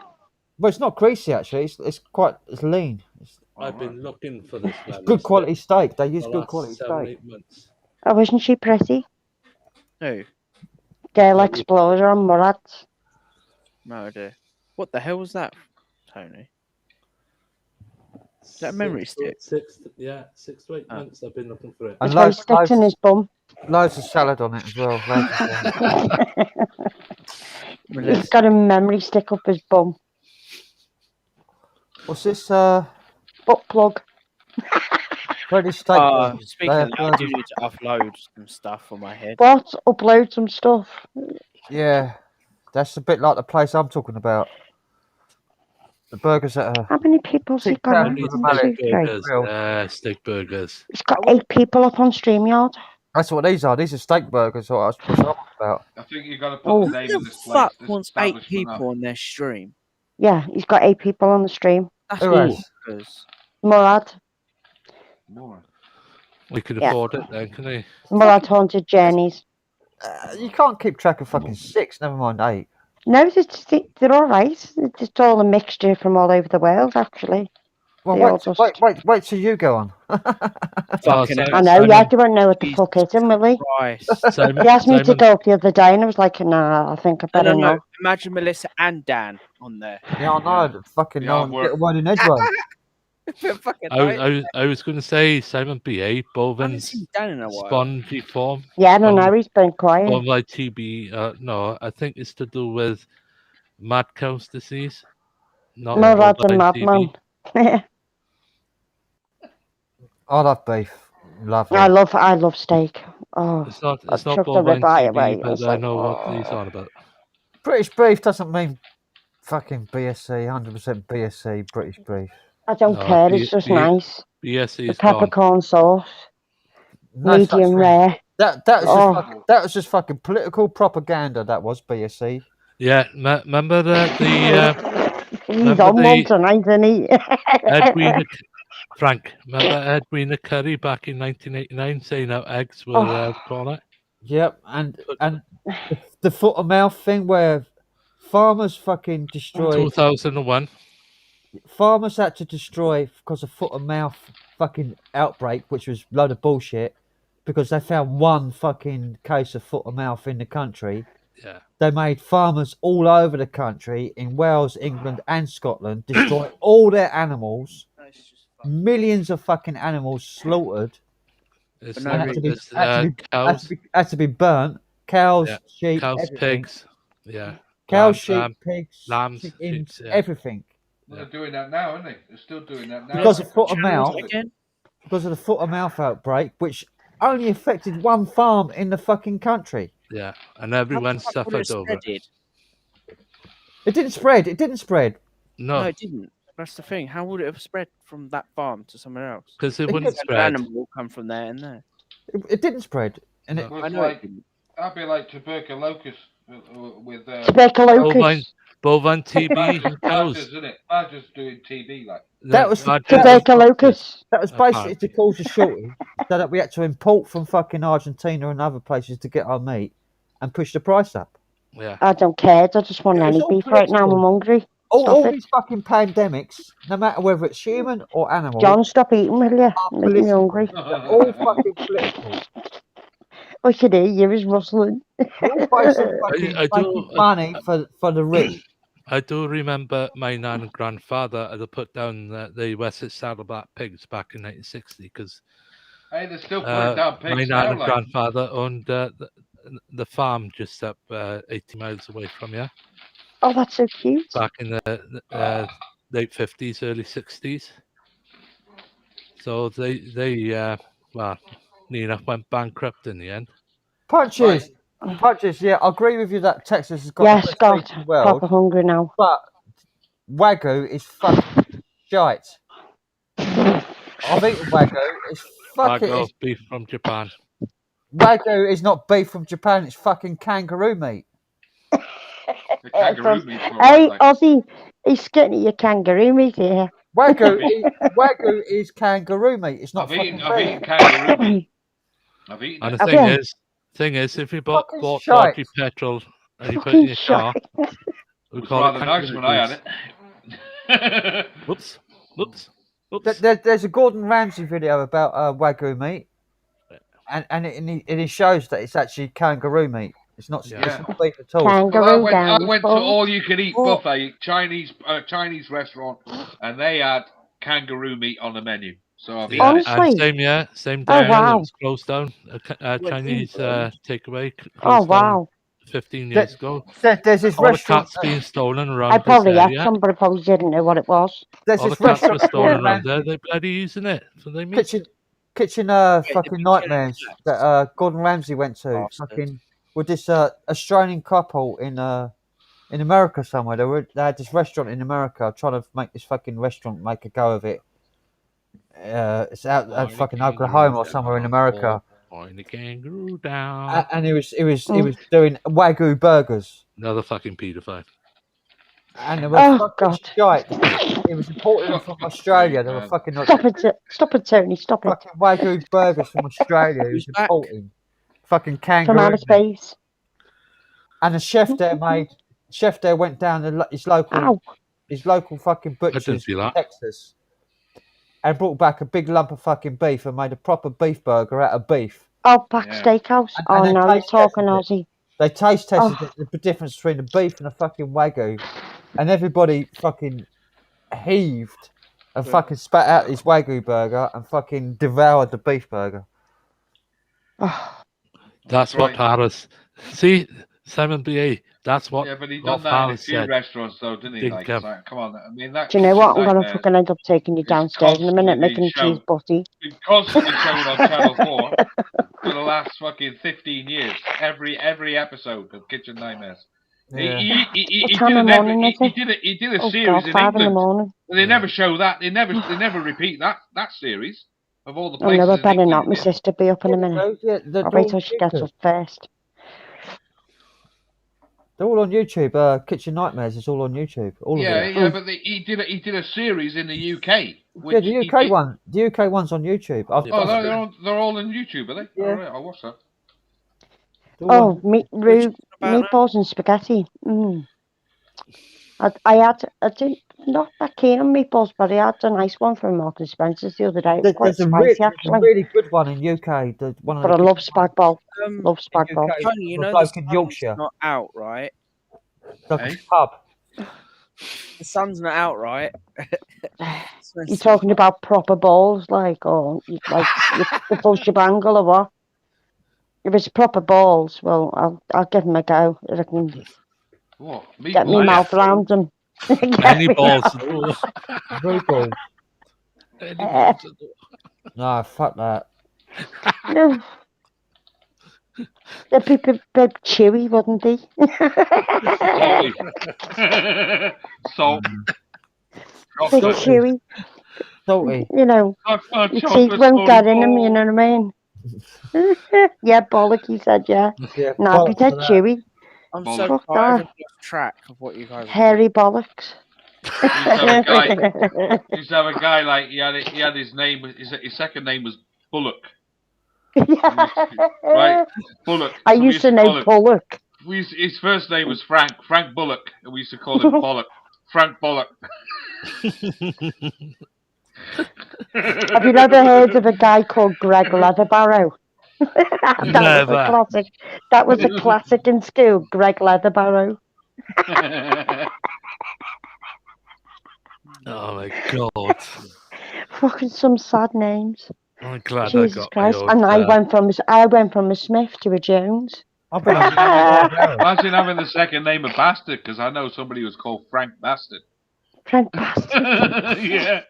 But it's not greasy actually. It's lean. I've been looking for this. It's good quality steak. They use good quality 7, steak. 8 months. Oh, isn't she pretty? Who? Girl Explorer on Murad's. No idea. What the hell was that, Tony? Is that a memory stick? 6 to 8 months. I've been looking for it. And That's why he sticks in his bum. Loads of salad on it as well. He's got a memory stick up his bum. What's this? Butt plug. Freddy's steak. Speaking of that, I do need to upload some stuff on my head. What? Upload some stuff. Yeah, that's a bit like the place I'm talking about. The burgers that are. How many people's he got on? Steak burgers. Steak burgers. He's got 8 people up on StreamYard. That's what these are. These are steak burgers. What I was talking about. I think you got to put the name Who of the this place. fuck this wants 8 establishment up. people on their stream? Yeah, he's got 8 people on the stream. That's Who has? bonkers. Murad. We could Yeah. afford it then, can we? Murad Haunted Journeys. You can't keep track of fucking 6. Never mind 8. No, they're all right. It's all a mixture from all over the world, actually. Well, They all wait till you go on. Fucking I know, yeah, they won't know what the fuck hit him, will he? Christ. He asked me to go up the other day, and I was like, nah, I think I better No. not. Imagine Melissa and Dan on there. Yeah, I know. Fucking no one get one in Edgeway. Fucking I was going to say Simon B.A. Bovin seen Dan in a while. spongiform. Yeah, I don't know, he's been quiet. Bovine TB. No, I think it's to do with mad cow's disease. Not Murad's a bovine madman. TB. I love beef. Lovely. I love steak. Oh, It's not I it's not chucked a bovine ribeye TB, away. I but was I like, know what he's oh. on about. British beef doesn't mean fucking BSC. 100% BSC. British beef. I don't care, it's just nice. BSC The is gone. peppercorn sauce. No such Medium thing. rare. That was just fucking political propaganda. That was BSC. Yeah, remember He's remember on one the tonight, isn't he? Edwina Frank? Remember Edwina Curry back in 1989 saying how eggs were corner? Yep, and the foot of mouth thing where farmers fucking destroyed. 2001. Farmers had to destroy because of foot and mouth fucking outbreak, which was a load of bullshit, because they found one fucking case of foot and mouth in the country. Yeah. They made farmers all over the country in Wales, England, and Scotland destroy all their animals. Millions of fucking animals slaughtered. It's And not cows. had to be burnt. Cows, Yeah. sheep, Cows, everything. pigs. Yeah. Cows, Lamb, sheep, pigs, lambs, chickens, pigs, yeah. everything. Well, they're doing that now, aren't they? They're still doing that now. Because of foot and mouth. Because of the foot and mouth outbreak, which only affected one farm in the fucking country. Yeah, and everyone suffered over it. It didn't spread. It didn't spread. No, it didn't. That's the thing. How would it have spread from that farm to somewhere else? 'Cause it wouldn't An spread. animal will come from there and there. It didn't spread. And it, Well, I it's know like, it didn't. that'd be like tuberculosis with Bovine TB badgers, in cows. isn't it? Badgers doing TB, like. that was tuberculosis. That was basically to cause a shortage, so that we had to import from fucking Argentina and other places to get our meat and push the price up. Yeah. I don't care. I just want It was any all beef right now. I'm political. hungry. All Stop it. these fucking pandemics, no matter whether it's human or animal, John, stop eating, will you? Making me hungry. they're all fucking political. I could hear you was rustling. All based on fucking I do- making money for the rich. I do remember my nan and grandfather had to put down the Wessex Saddleback pigs back in 1960 because Hey, they're still putting down my pigs nan now, and like. grandfather owned the farm just up 80 miles away from here Oh, that's so cute. back in the late 50s, early 60s. So they well, near enough went bankrupt in the end. Punches. Yeah, I agree with you that Texas has got Yeah, the best Scott, beef in the world. proper hungry now. But Wagyu is fucking shite. I've eaten Wagyu. It's fucking. Wagyu beef from Japan. Wagyu is not beef from Japan. It's fucking kangaroo meat. Kangaroo meat's all Hey, right, like. Ozzy, he's getting your kangaroo meat here. Wagyu is kangaroo meat. It's not I've fucking eaten beef. kangaroo meat. I've eaten And it. the thing is, if you bought shite. dodgy petrol and you put it in your car, we It's call rather it nice when I had it. Whoops. There's a Gordon Ramsay video about Wagyu meat, and it shows that it's actually kangaroo meat. It's not. Yeah. It's not beef at all. Kangaroo I went to all-you-can-eat buffet Chinese restaurant, and they had kangaroo meat on the menu. So I've eaten it. And same day that was closed down. Chinese takeaway closed down 15 years ago. There's this All restaurant. the cats being stolen around I probably this had area. some, but I probably didn't know what it was. There's All the this cats were restaurant. stolen around there. They're bloody using it for their meat. Kitchen fucking nightmares that Gordon Ramsay went to. Fucking with this Australian couple in America somewhere. They had this restaurant in America trying to make this fucking restaurant make a go of it. It's out at fucking Oklahoma or somewhere in America. Point the kangaroo down. And he was doing Wagyu burgers. Another fucking paedophile. And they were fucking shite. It was imported from Australia. They were fucking not. Stop it, Tony. Stop it. Fucking Wagyu burgers from Australia. He was importing fucking kangaroo. From outer space. And the chef there went down to his local fucking butcher's in Texas and brought back a big lump of fucking beef and made a proper beef burger out of beef. Oh, back Steakhouse. And No, you're talking Aussie. They taste tested the difference between the beef and the fucking Wagyu, and everybody fucking heaved and fucking spat out his Wagyu burger and fucking devoured the beef burger. That's what Paris. See, Simon B.A. That's what. Yeah, but he Rolf done that in a Harris few said. restaurants, though, didn't he? Didn't Like, Kev. like, come on, I mean that. Do you know what? I'm kitchen gonna nightmare fucking end up taking you downstairs in a minute, making a cheese butty. Been constantly showing on Channel 4 for the last fucking 15 years. Every episode of Kitchen Nightmares. Yeah. He did a Oh, series God, in 5 in the England. morning. They never show that. They never repeat that series of all the Oh, places. no, I in better England. not. My sister be up in a minute. I'll wait till she gets up first. They're all on YouTube. Kitchen Nightmares is all on YouTube. All of it. Yeah, but he did a series in the UK. Yeah, the UK one. The UK one's on YouTube. They're all on YouTube, are they? Yeah. All right, I'll watch that. Oh, meatballs and spaghetti. I didn't not that keen on meatballs, but I had a nice one from Marks and Spencer's the other day. It was quite There's spicy, a actually. really good one in UK. But I love spag bol. Love spag bol. Tony, you know bloke the in sun's Yorkshire. not out, right? Pub. The sun's not out, right? You're talking about proper balls, like the full shebang or what? If it's proper balls, well, I'll give them a go. If I can What? get my mouth around them. Any balls. Blue balls. No, fuck that. No. They'd be big chewy, wouldn't they? Salt. Big chewy. Salty. You know, your teeth won't get in them, you know what I mean? Yeah, bollock, he said, yeah. No, be dead chewy. I'm so Fuck tired that. of lost track of what you guys are Hairy bollocks. Used to have a guy like he had his name. His second name was Bullock. Right, Bullock. I used to know Bullock. His first name was Frank Bullock, and we used to call him Bollock. Frank Bullock. Have you ever heard of a guy called Greg Leatherbarrow? That was a Never. classic. That was a classic in school. Greg Leatherbarrow. Oh my god. Fucking some sad names. I'm glad I Jesus got my Christ! own. And I went from a Smith to a Jones. I've been Imagine having the second name of Bastard, because I know somebody who's called Frank Bastard. Frank Bastard. Yeah.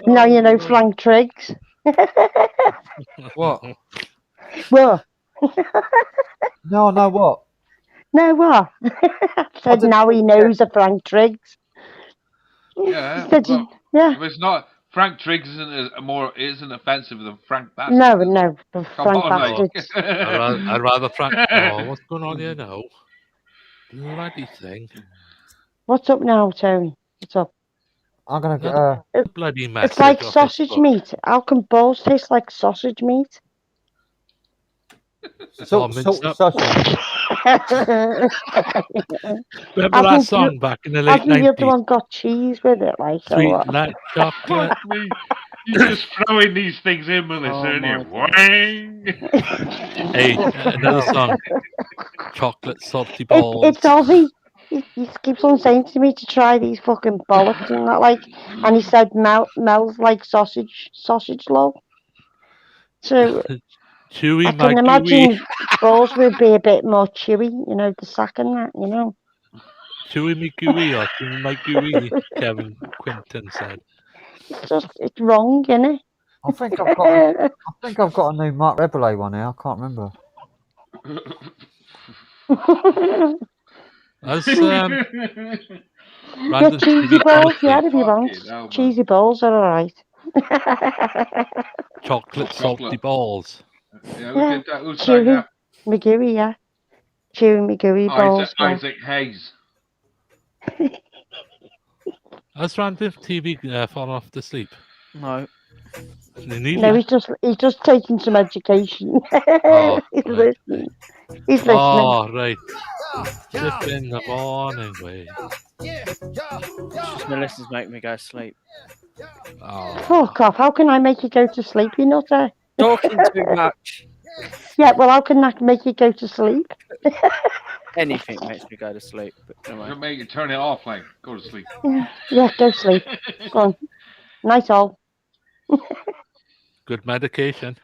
Now you know Frank Triggs. What? What? No, no, what? No, what? I said now he knows a Frank Triggs. Yeah. He said, Well, yeah. if it's not Frank Triggs isn't offensive than Frank Bastard. No, but Come Frank on, mate. Bastard's. I'd rather Frank. Oh, what's going on here now? Bloody thing. What's up now, Tony? What's up? I'm gonna get bloody message. It's like off sausage Facebook. meat. How can balls taste like sausage meat? Salt sausage. Remember that song back in the late Hasn't the other 90s? one got cheese with it? Like, or Sweet what? like chocolate. Fuck me. You're just throwing these things in, Melissa, and you're wang. Hey, another song. Chocolate salty balls. It's Ozzy. He keeps on saying to me to try these fucking bollocks and that, like, and he said mel's like sausage love. So Chewy, I can imagine balls would be a bit more chewy, you know, the sack and that, you know. Chewy me gooey or chewy my gooey, Kevin Quinton said. It's wrong, isn't it? I think I've got a new Mark Rebelay one here. I can't remember. As Yeah, Brandon cheesy TV balls, policy, yeah, if you want. Cheesy balls are alright. chocolate salty balls. Yeah, Yeah, who's saying chewy that? McGooey, yeah. Chewy McGooey balls. Yeah. Isaac Hayes. Has Brandon TV fallen off to sleep? No. No, he's just taking some education. Oh, He's right. listening. He's listening. Oh, right. Dip in the morning way. Melissa's making me go to sleep. Oh. Fuck off. How can I make you go to sleep, you nutter? Talking too much. Yeah, well, how can that make you go to sleep? Anything makes me go to sleep. But anyway. It'll make you turn it off, like, go to sleep. Yeah, go sleep. Go on. Night all. Good medication.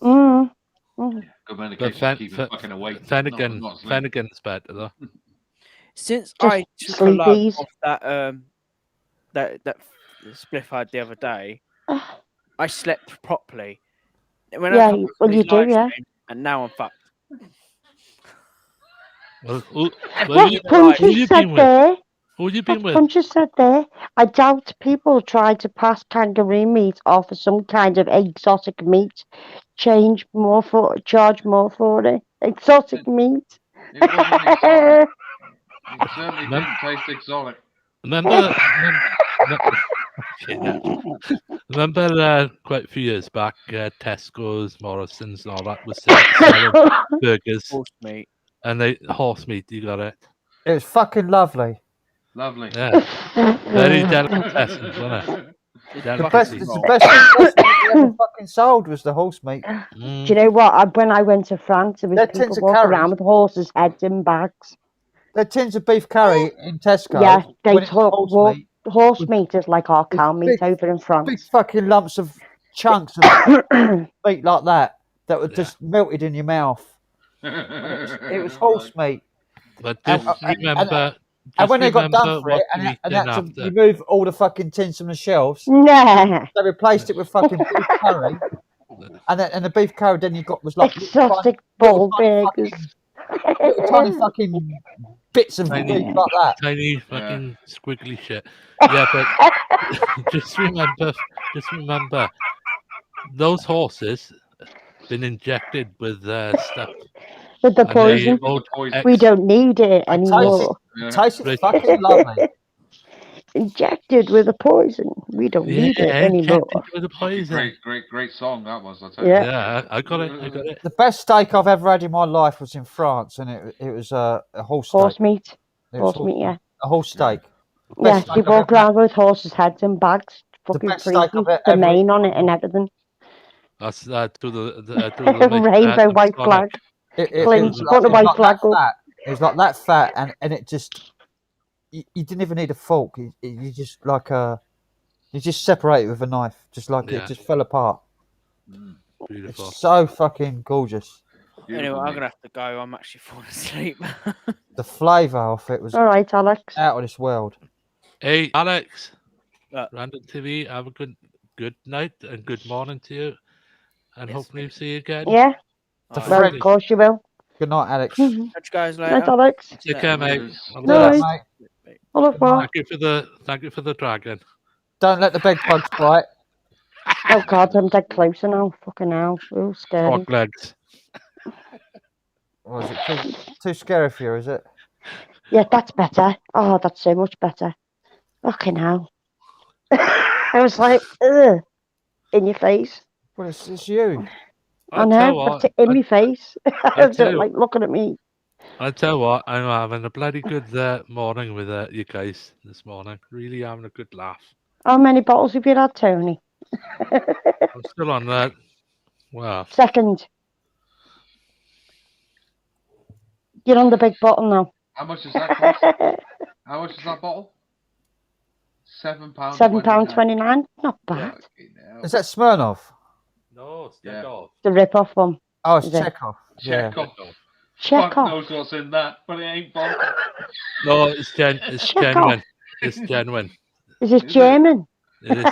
Mm. Good But medication to keep you fucking awake. Fennigan's better though. Since Just I took a load sleepies. off that spliff I had the other day, I slept properly. When Yeah, I come well, from you these do, live yeah. streams, and now I'm fucked. Well, What Punch just said there? Who you been with? Punch just said there. I doubt people try to pass kangaroo meat off for some kind of exotic meat. Charge more for it. Exotic meat. It wasn't exotic. It certainly didn't taste exotic. Remember quite a few years back, Tesco's, Morrison's, and all that was selling burgers. Horse meat. And horse meat, you got it. It was fucking lovely. Lovely. Yeah. Very delicatessen, wasn't it? The best thing they ever fucking sold was the horse meat. Do you know what? When I went to France, there was They're people tins of walking curry. around with horses' heads in bags. They're tins of beef curry in Tesco. Yeah, they when it's talk. horse Horse meat is like our cow meat over in France. Big fucking lumps of chunks of meat like that were just melted in your mouth. It was horse meat. But just remember. And when they got done remember for it, what you eat and had to after. remove all the fucking tins from the shelves, Nah. they replaced it with fucking beef curry. And the beef curry then you got was like Exotic ball burgers. Oh, tiny fucking bits of beef like that. Tiny fucking squiggly shit. Yeah, but just remember, those horses been injected with stuff. With the And they poison. owed We don't need it anymore. Tastes fucking lovely. Injected with a poison. We don't need it anymore. with the poison. Great song that was. I'll tell you. Yeah. I got it. The best steak I've ever had in my life was in France, and it was a horse steak. Horse meat. It was Horse meat, yeah. A horse steak. Yeah, they walk around with horses' heads in bags fucking best steak freaky. I've The ever mane on it and everything. That's to the Rainbow white flag. It Clint, was put the it was white like flag that up. fat. It was like that fat, and it just you didn't even need a fork. You just like you just separate it with a knife, just like Yeah. it just fell apart. Beautiful. It's so fucking gorgeous. Anyway, I'm gonna have to go. I'm actually falling asleep. The flavour of it was All right, Alex. out of this world. Hey, Alex. Random TV. Have a good night and good morning to you, and hopefully see you again. Yeah. The Well, of French. course you will. Good night, Alex. Catch you guys later. Night, Alex. Take care, mate. Night. Au revoir. Thank you for the dragon. Don't let the bed bugs bite. Oh God, I'm dead closer now. Fucking hell. Oh, scary. Frog legs. Was it too scary for you? Is it? Yeah, that's better. Oh, that's so much better. Fucking hell. I was like, ugh, in your face. Well, it's you. I know, but it's in my face. I don't like looking at me. I tell you what, I'm having a bloody good morning with you guys this morning. Really having a good laugh. How many bottles have you had, Tony? I'm still on that. Well, Second. You're on the big bottle now. How much does that cost? How much is that bottle? £7. £7.29. Not bad. Is that Smirnoff? No, it's yeah. The rip-off one. Oh, it's Is it? Chekhov. Yeah. Chekhov. Chekhov. Fuck knows what's in that, but it ain't vodka. no, it's genuine. It's genuine. Is it German? It is.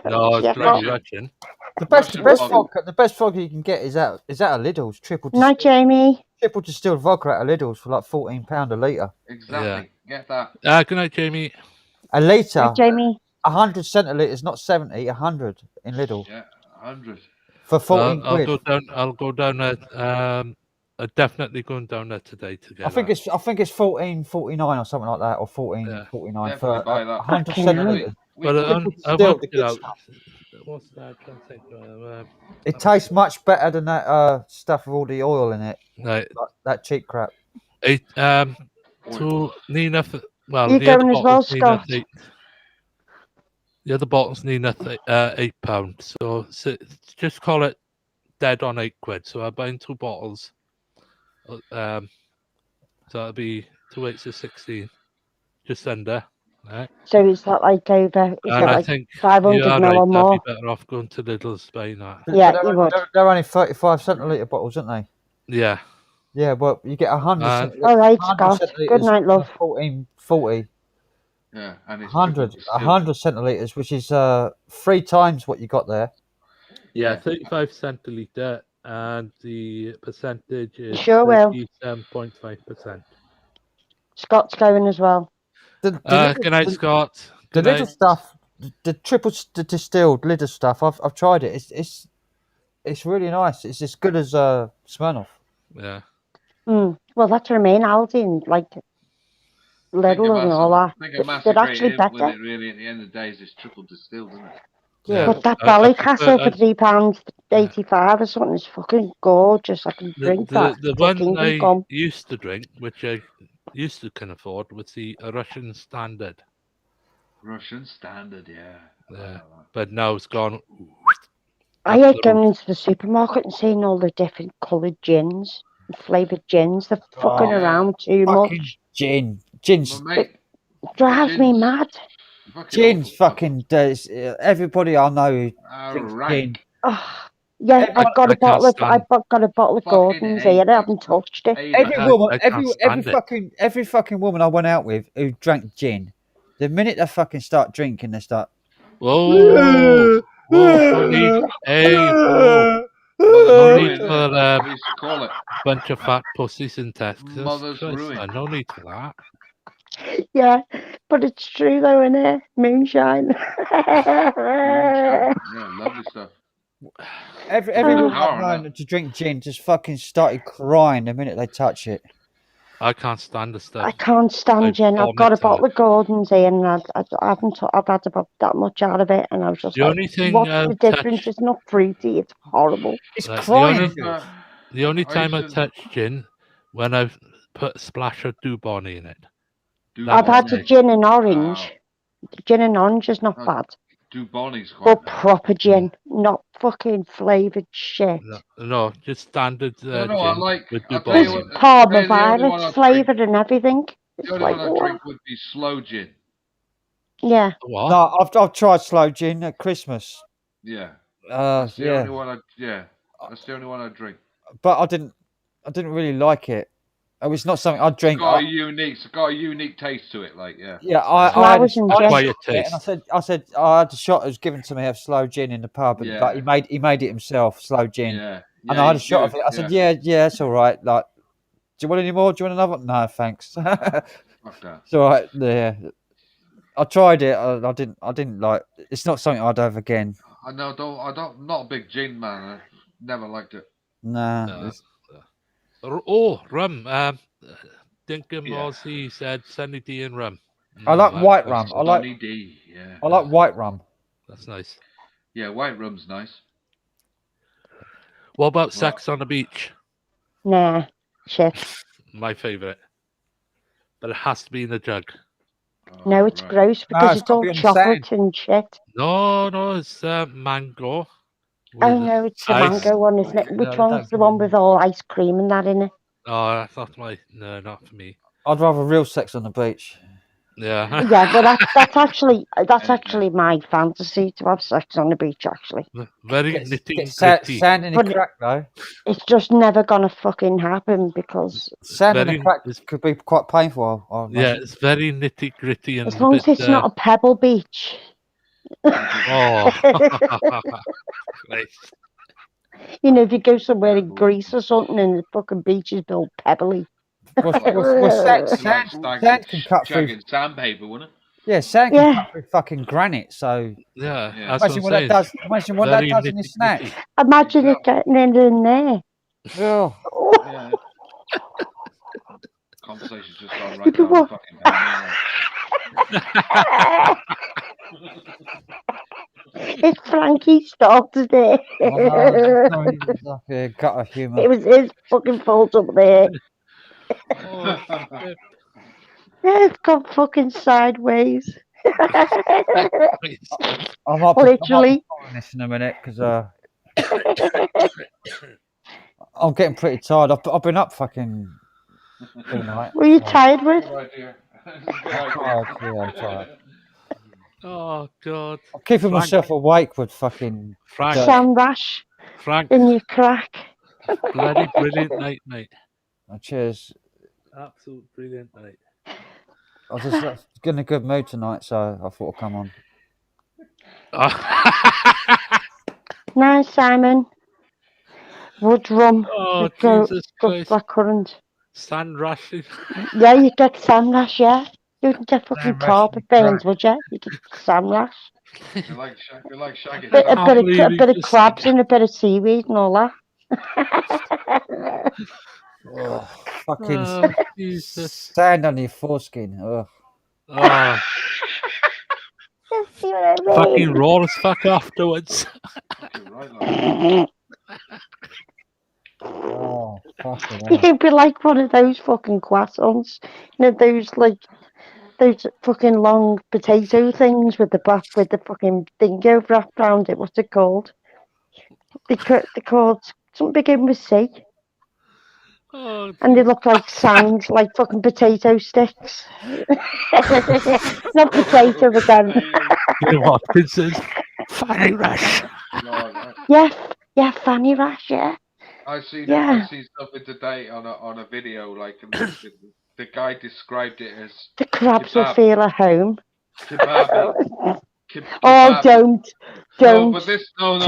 No, it's Chekhov. bloody Russian. The best vodka you can get is out of Lidl's. Night, Jamie. Triple distilled vodka out of Lidl's for like £14 a litre. Exactly. Get that. Good night, Jamie. A litre. Night, Jamie. 100 centilitres, not 70. 100 in Lidl. Yeah, 100. For 14 I'll quid. I'll go down there. I'm definitely going down there today to get I think it's 14.49 or something like that, or 14.49 for Definitely buy that. 100 Fucking centilitres. But I Still, worked the it good out. stuff. What's that? I'm trying to think. It tastes much better than that stuff with all the oil in it. Right. Like that cheap crap. To Nina. Well, You the other going as well, bottles need Scott? The other bottles need £8. So just call it dead on £8. So I'm buying 2 bottles. So that'll be 2 8 is 16, just under. Right. So is that like over? Is And that I like think 500 you're mil right. or I'd more? be better off going to Lidl's buying that. Yeah, But you would. they're only 35 centilitre bottles, aren't they? Yeah. Yeah, well, you get 100 centilitres. All right, 100 Scott. Good centilitres night, love. for 14.40. Yeah, and it's 100 centilitres, which is 3 times what you got there. Yeah, 35 centilitre, and the percentage is Sure will. 37.5%. Scott's going as well. Good night, Scott. The Good little night. stuff, the triple distilled little stuff. I've tried it. It's really nice. It's as good as Smirnoff. Yeah. Well, that's what I mean. Aldi and like Lidl and all I that. think a massive They're actually great hit with better. it, really, at the end of the day, is it's triple distilled, isn't it? Yeah. But that I Ballycastle prefer- for £3.85 or something is fucking gorgeous. I can drink that. The till one kingdom I come. used to drink, which I used to can afford, was the Russian Standard. Russian Standard, yeah. Yeah. But now it's gone. I hate going into the supermarket and seeing all the different coloured gins and flavoured gins. They're fucking Oh, around too fucking much. Gin's Well, mate, Drives me mad. Gin's fucking does. Everybody I know who drinks right. gin. Oh, yeah, I've got a bottle of Gordon's here. I haven't touched it. Every woman, I can't stand it. every fucking woman I went out with who drank gin, the minute they fucking start drinking, they start. Whoa, no need. Hey, whoa. No need for I used to call it bunch of fat pussies in Texas. Mother's Christ, ruin. man, no need for that. Yeah, but it's true though, isn't it? Moonshine. Yeah, lovely stuff. Every woman Power I've on known to drink gin just fucking started crying the minute they touch it. I can't stand the stuff. I can't stand gin. I've got a bottle of Gordon's here, and I've had about that much out of it, and I was just The like, only thing "What's I've the difference? It's not fruity. It's horrible." It's Right, crying. The only I time I used to- touch gin when I've put a splash of Dubon in it. I've had a gin and orange. Gin and orange is not bad. Dubonni's quite But nice. proper gin, not fucking flavoured shit. No, just standard No, I gin like. with I'll tell you Dubonnet. what. There's I'll tell you the only one Parma I drink. flavoured and everything. It's The only like, one I what? drink would be slow gin. Yeah. What? No, I've tried slow gin at Christmas. Yeah. That's the only one that's the only one I drink. But I didn't really like it. It was not something I'd drink. It's got a unique taste to it, like I had Flowers and I had a gin. shot of it, and I said I had a shot. It was given to me of slow gin in the pub, and like he made it himself, slow gin. Yeah. And Yeah, I had a he's shot of good, it. I said, yeah, it's all right. Like, do you want any more? Do you want another? No, thanks. Fuck that. It's all right. Yeah, I tried it. I didn't like. It's not something I'd have again. I'm not a big gin man. I never liked it. Nah. Oh, rum. Dinkum Aussie said Sunny D and rum. I like white rum. I like Sunny D. Yeah. I like white rum. That's nice. Yeah, white rum's nice. What about sex on the beach? Nah, shit. My favourite. But it has to be in a jug. No, it's gross because it's all chocolate and shit. No, it's mango. Oh no, it's the mango one, isn't it? Which one's the one with all ice cream and that in it? Oh, that's not not for me. I'd rather real sex on the beach. Yeah. Yeah, well that's actually my fantasy to have sex on the beach. Actually, Very nitty Sand gritty. in the crack though. it's just never gonna fucking happen because Sand in the crack could be quite painful. I Yeah, imagine. it's very nitty gritty and as long as it's not a pebble beach. Oh, Christ. You know, if you go somewhere in Greece or something and the fucking beach is built pebbly. Sand can cut through. Chugging sandpaper, wouldn't it? Yeah, sand can cut through fucking granite. So Yeah, imagine what that does. Imagine what that does in a snack. Imagine it getting in there. Oh. Yeah. Conversation's just gone right down the fucking down. If Frankie started it. Gut of humour. It was his fucking fault up there. It's gone fucking sideways. Literally. I'm this in a minute because I'm getting pretty tired. I've been up fucking all night. Were you tired with? I'm tired. Oh God! I'm keeping myself awake with fucking Sam Rash Frank in your crack. Bloody brilliant night, mate. Oh, cheers. Absolute brilliant night. I was just in a good mood tonight, so I thought I'd come on. Nice, Simon. Wood rum. Oh, Go Jesus Christ. blackcurrant. Sand rushing. Yeah, you get Sam Rash, yeah. You wouldn't get fucking carpet burns, would you? You get Sam Rash. You like shagging. A bit of crabs and a bit of seaweed and all that. Oh, fucking sand on your foreskin. Oh. Oh. See what I mean? Fucking raw as fuck afterwards. Oh, fucking You'd be like one of those fucking croissants. You know, those fucking long potato things with the fucking dingo wrapped around it. What's it called? They're called something begin with C. Oh, and they look like sand, like fucking potato sticks. Not potato again. You know what? This is Fanny Rash. Yeah, Fanny Rash, yeah. I seen something today on a video, like the guy described it as the crabs kebab. will feel at home. Kebab. Oh, don't. No, but this one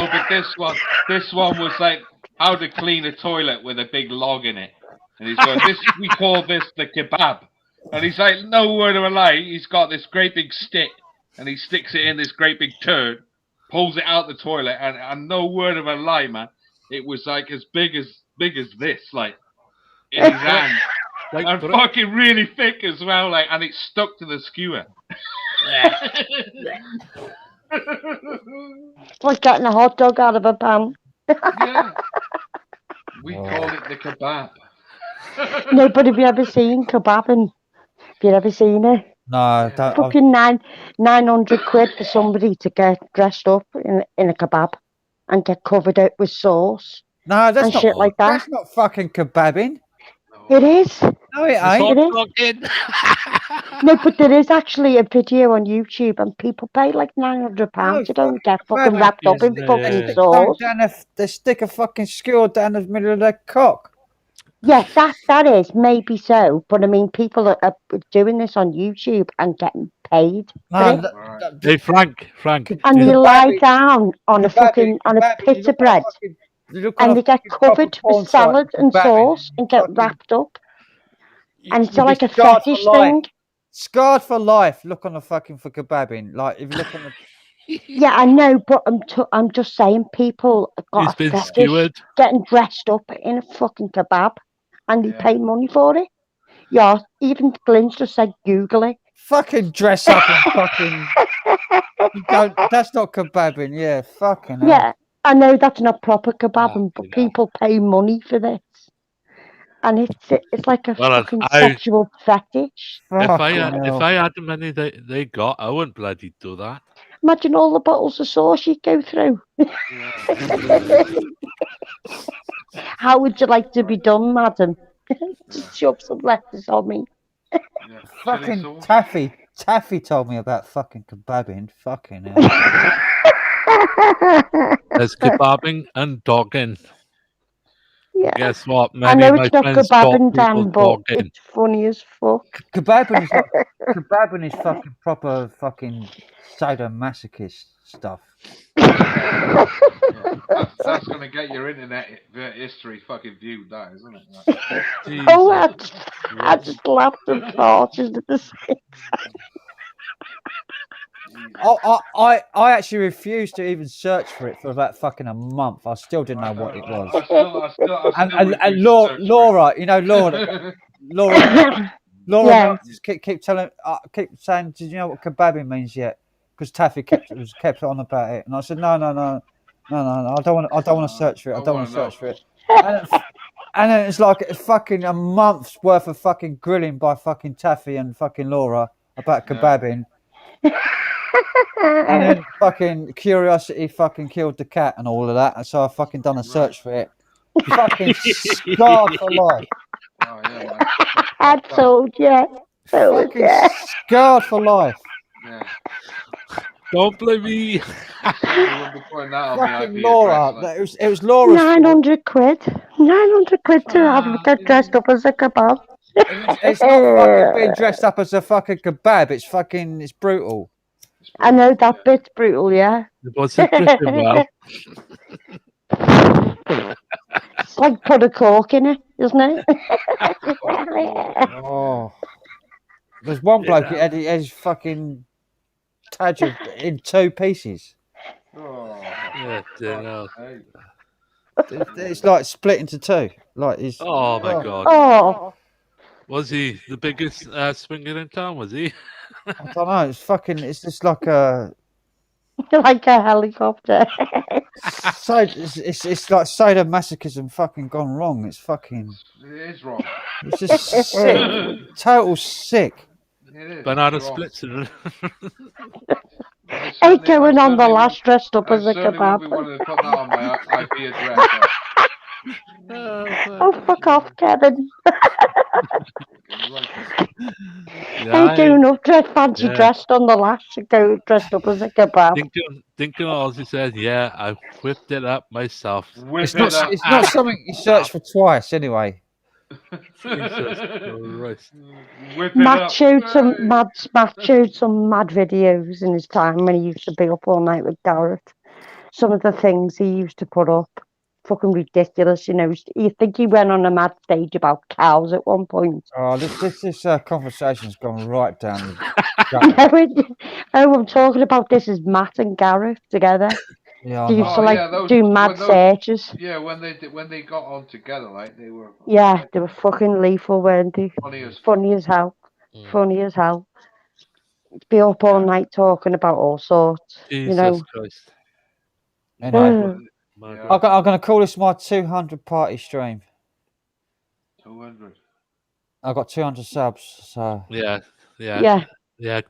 was like how to clean a toilet with a big log in it, and he's going, we call this the kebab, and he's like, no word of a lie, he's got this great big stick, and he sticks it in this great big turd, pulls it out the toilet, and no word of a lie, man, it was like as big as this, like in his hand, and fucking really thick as well, like, and it stuck to the skewer. It's like getting a hot dog out of a pan. Yeah. We call it the kebab. No, but have you ever seen kebabbing? Have you ever seen it? No, don't. Fucking 900 quid for somebody to get dressed up in a kebab and get covered up with sauce. No, that's and not. shit like that. That's not fucking kebabbing. It is. No, it It's ain't. hot It is. dogging. No, but there is actually a video on YouTube, and people pay like £900 No, to go and get fucking fucking wrapped up in fucking sauce. They stick a fucking skewer down the middle of their cock. Yeah, that is maybe so, but I mean, people are doing this on YouTube and getting paid for it. Hey, Frank. And do they you- lie down on a Kebabbing, pita look on a bread, fucking- you look on and a they get fucking proper covered porn with site, salad and kebabbing, sauce and get fucking- wrapped up. And it's you'll be like a scarred for fetish life. thing. Scarred for life. Look on the fucking for kebabbing. Like if you look on the. Yeah, I know, but I'm just saying, people have He's got a been fetish skewered. getting dressed up in a fucking kebab, and they pay money for it. Yeah, even Glyn's just said Google it. Fucking dress up and fucking. You don't. That's not kebabbing. Yeah, fucking hell. Yeah, I know that's not proper kebabbing, but people pay money for this, and it's like a Well, fucking I- sexual fetish. If I had the money they got, I wouldn't bloody do that. Imagine all the bottles of sauce you'd go through. How would you like to be done, madam? Just shove some lettuce on me. Fucking Taffy. Taffy told me about fucking kebabbing. Fucking hell. There's kebabbing and dogging. Yeah. Guess what? I Many know of my it's not friends kebabbing, taught people Dan, but dogging. it's funny as fuck. Kebabbing is like kebabbing is fucking proper fucking sadomasochist stuff. That's going to get your internet history fucking viewed, that, isn't it? Like, Oh, I just laughed and farted at the same time. I actually refused to even search for it for about fucking a month. I still didn't know what it was. And Laura, you know Laura, Yeah. just keep telling, keep saying, did you know what kebabbing means yet? Because Taffy kept on about it, and I said, no, I don't want to search for it. I don't want to search for it. And then it's like fucking a month's worth of fucking grilling by fucking Taffy and fucking Laura about kebabbing. And then fucking curiosity fucking killed the cat and all of that, and so I fucking done a search for it. Fucking scarred for life. I told you. Fucking scarred for life. Don't blame me. Fucking Laura. It was Laura's fault. 900 quid. 900 quid to have get dressed up as a kebab. It's not fucking being dressed up as a fucking kebab. It's brutal. I know that bit's brutal, yeah. Was it dressing well? It's like put a cork in it, isn't it? Oh. There's one bloke who had his fucking tadger in two pieces. Yeah, dear no. It's like split into two. Like he's. Oh my god. Oh. Was he the biggest swinger in town? Was he? I don't know. It's fucking. It's just like a. Like a helicopter. So it's like sadomasochism fucking gone wrong. It's fucking. it is wrong. It's just sick. Total sick. It is. Banana it's wrong. splits. And... Hey, going on the last dressed up as a certainly won't be kebab. wanting to put that on my IP address. Oh, fuck off, Kevin. Yeah, Ain't doing enough fancy dressed on the lash to go dressed up as a kebab. Thinking all he said, yeah, I whipped it up myself. It's not something you search for twice anyway. Jesus Christ. Matt showed some mad videos in his time when he used to be up all night with Garrett. Some of the things he used to put up, fucking ridiculous. You know, you think he went on a mad stage about cows at one point. Oh, this conversation's gone right down. I'm talking about this is Matt and Garrett together. Yeah, They used to do mad searches. Yeah, when they got on together, like they were. Yeah, they were fucking lethal, weren't they? Funny as hell. Funny as hell. Be up all night talking about all sorts. Jesus you know. Christ. Anyway, I'm going to call this my 200 party stream. 200. I got 200 subs, so yeah. Yeah. Yeah,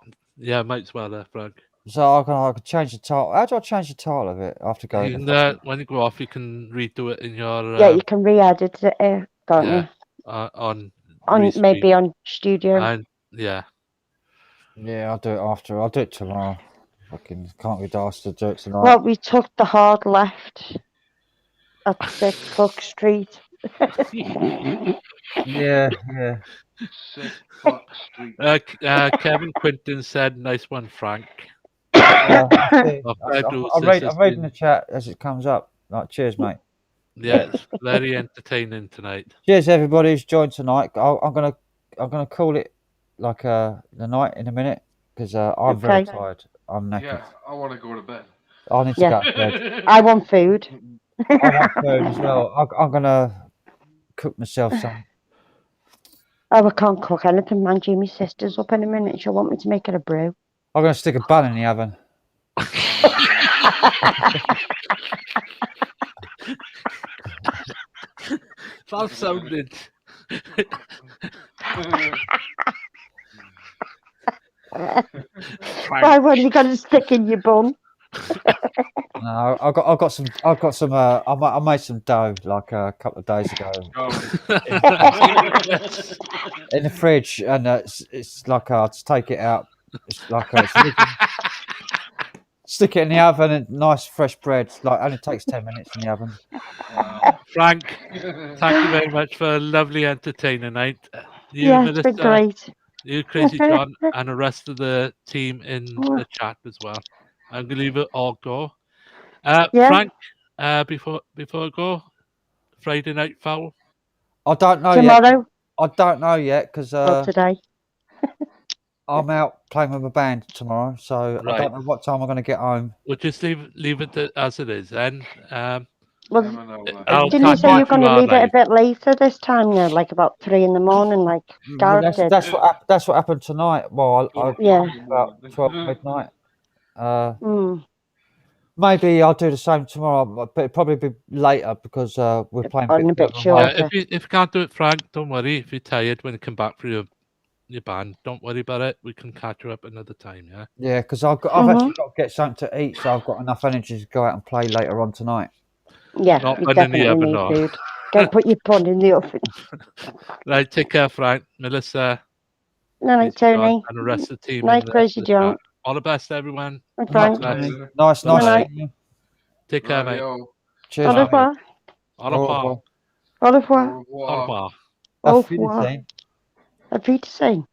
might as well, Frank. So I can change the title. How do I change the title of it? I have to go. You can, when you go off, you can redo it in your Yeah, you can re-edit it, can't yeah you? on Maybe Restream. on Studio. And yeah, I'll do it after. I'll do it tomorrow. Fucking can't be asked to do it tonight. Well, we took the hard left at 6 Cook Street. Yeah. 6 Cook Street. Kevin Quinton said, "Nice one, Frank." I see. Fred I'm Lewis says I'm reading the chat as it comes up. Like, cheers, mate. Yeah, it's very entertaining tonight. Cheers, everybody who's joined tonight. I'm gonna call it like the night in a minute because I'm very Okay. tired. I'm knackered. Yeah, I want to go to bed. I need to Yeah. go to bed. I want food. I want food as well. I'm gonna cook myself some. Oh, I can't cook anything, mind you. My sister's up in a minute. She'll want me to make her a brew. I'm gonna stick a bun in the oven. That sounded. Why? What have you got to stick in your bum? No, I've got some. I made some dough like a couple of days ago in the fridge, and it's like I just take it out. It's like stick it in the oven, and nice fresh bread. Like only takes 10 minutes in the oven. Frank, thank you very much for a lovely entertaining night. You, Yeah, it's been great. You, Crazy John, and the rest of the team in the chat as well. I'm gonna leave it all go. Yeah. Frank, before I go, Friday night foul. I don't know Tomorrow? yet. I don't know yet because today. I'm out playing with my band tomorrow, so I Right. don't know what time I'm going to get home. We'll just leave it as it is then. Well, I'll didn't you say you're catch going to on leave it a live. bit later this time now, like about 3 in the morning, like Well, Gareth did? that's what happened tonight. Well, I Yeah. about 12 midnight. Mm. Maybe I'll do the same tomorrow, but it'll probably be later because we're playing On a bit further shorter. away. If you can't do it, Frank, don't worry. If you're tired when you come back for your band, don't worry about it. We can catch you up another time. Yeah. Yeah, because I've actually got to get something to eat, so I've got enough energy to go out and play later on tonight. Yeah, Not you bun in the definitely oven, need no. food. Don't put your bun in the oven. Right, take care, Frank, Melissa, Night, Crazy John, Tony. and the rest of the team. Night, in Crazy the John. chat. All the best, everyone. Night, Frank. Nice Night. seeing you. Take care, mate. Cheers. Au revoir. Au revoir. Au revoir. Au revoir. Au Auf revoir. Wiedersehen. Auf Wiedersehen.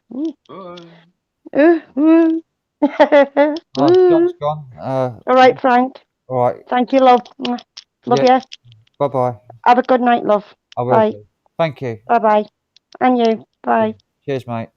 John's gone. All right, Frank. All right. Thank you, love. Love Yeah. you. Bye-bye. Have a good night, love. I will Bye. do. Thank you. Bye-bye. And you. Bye. Cheers, mate.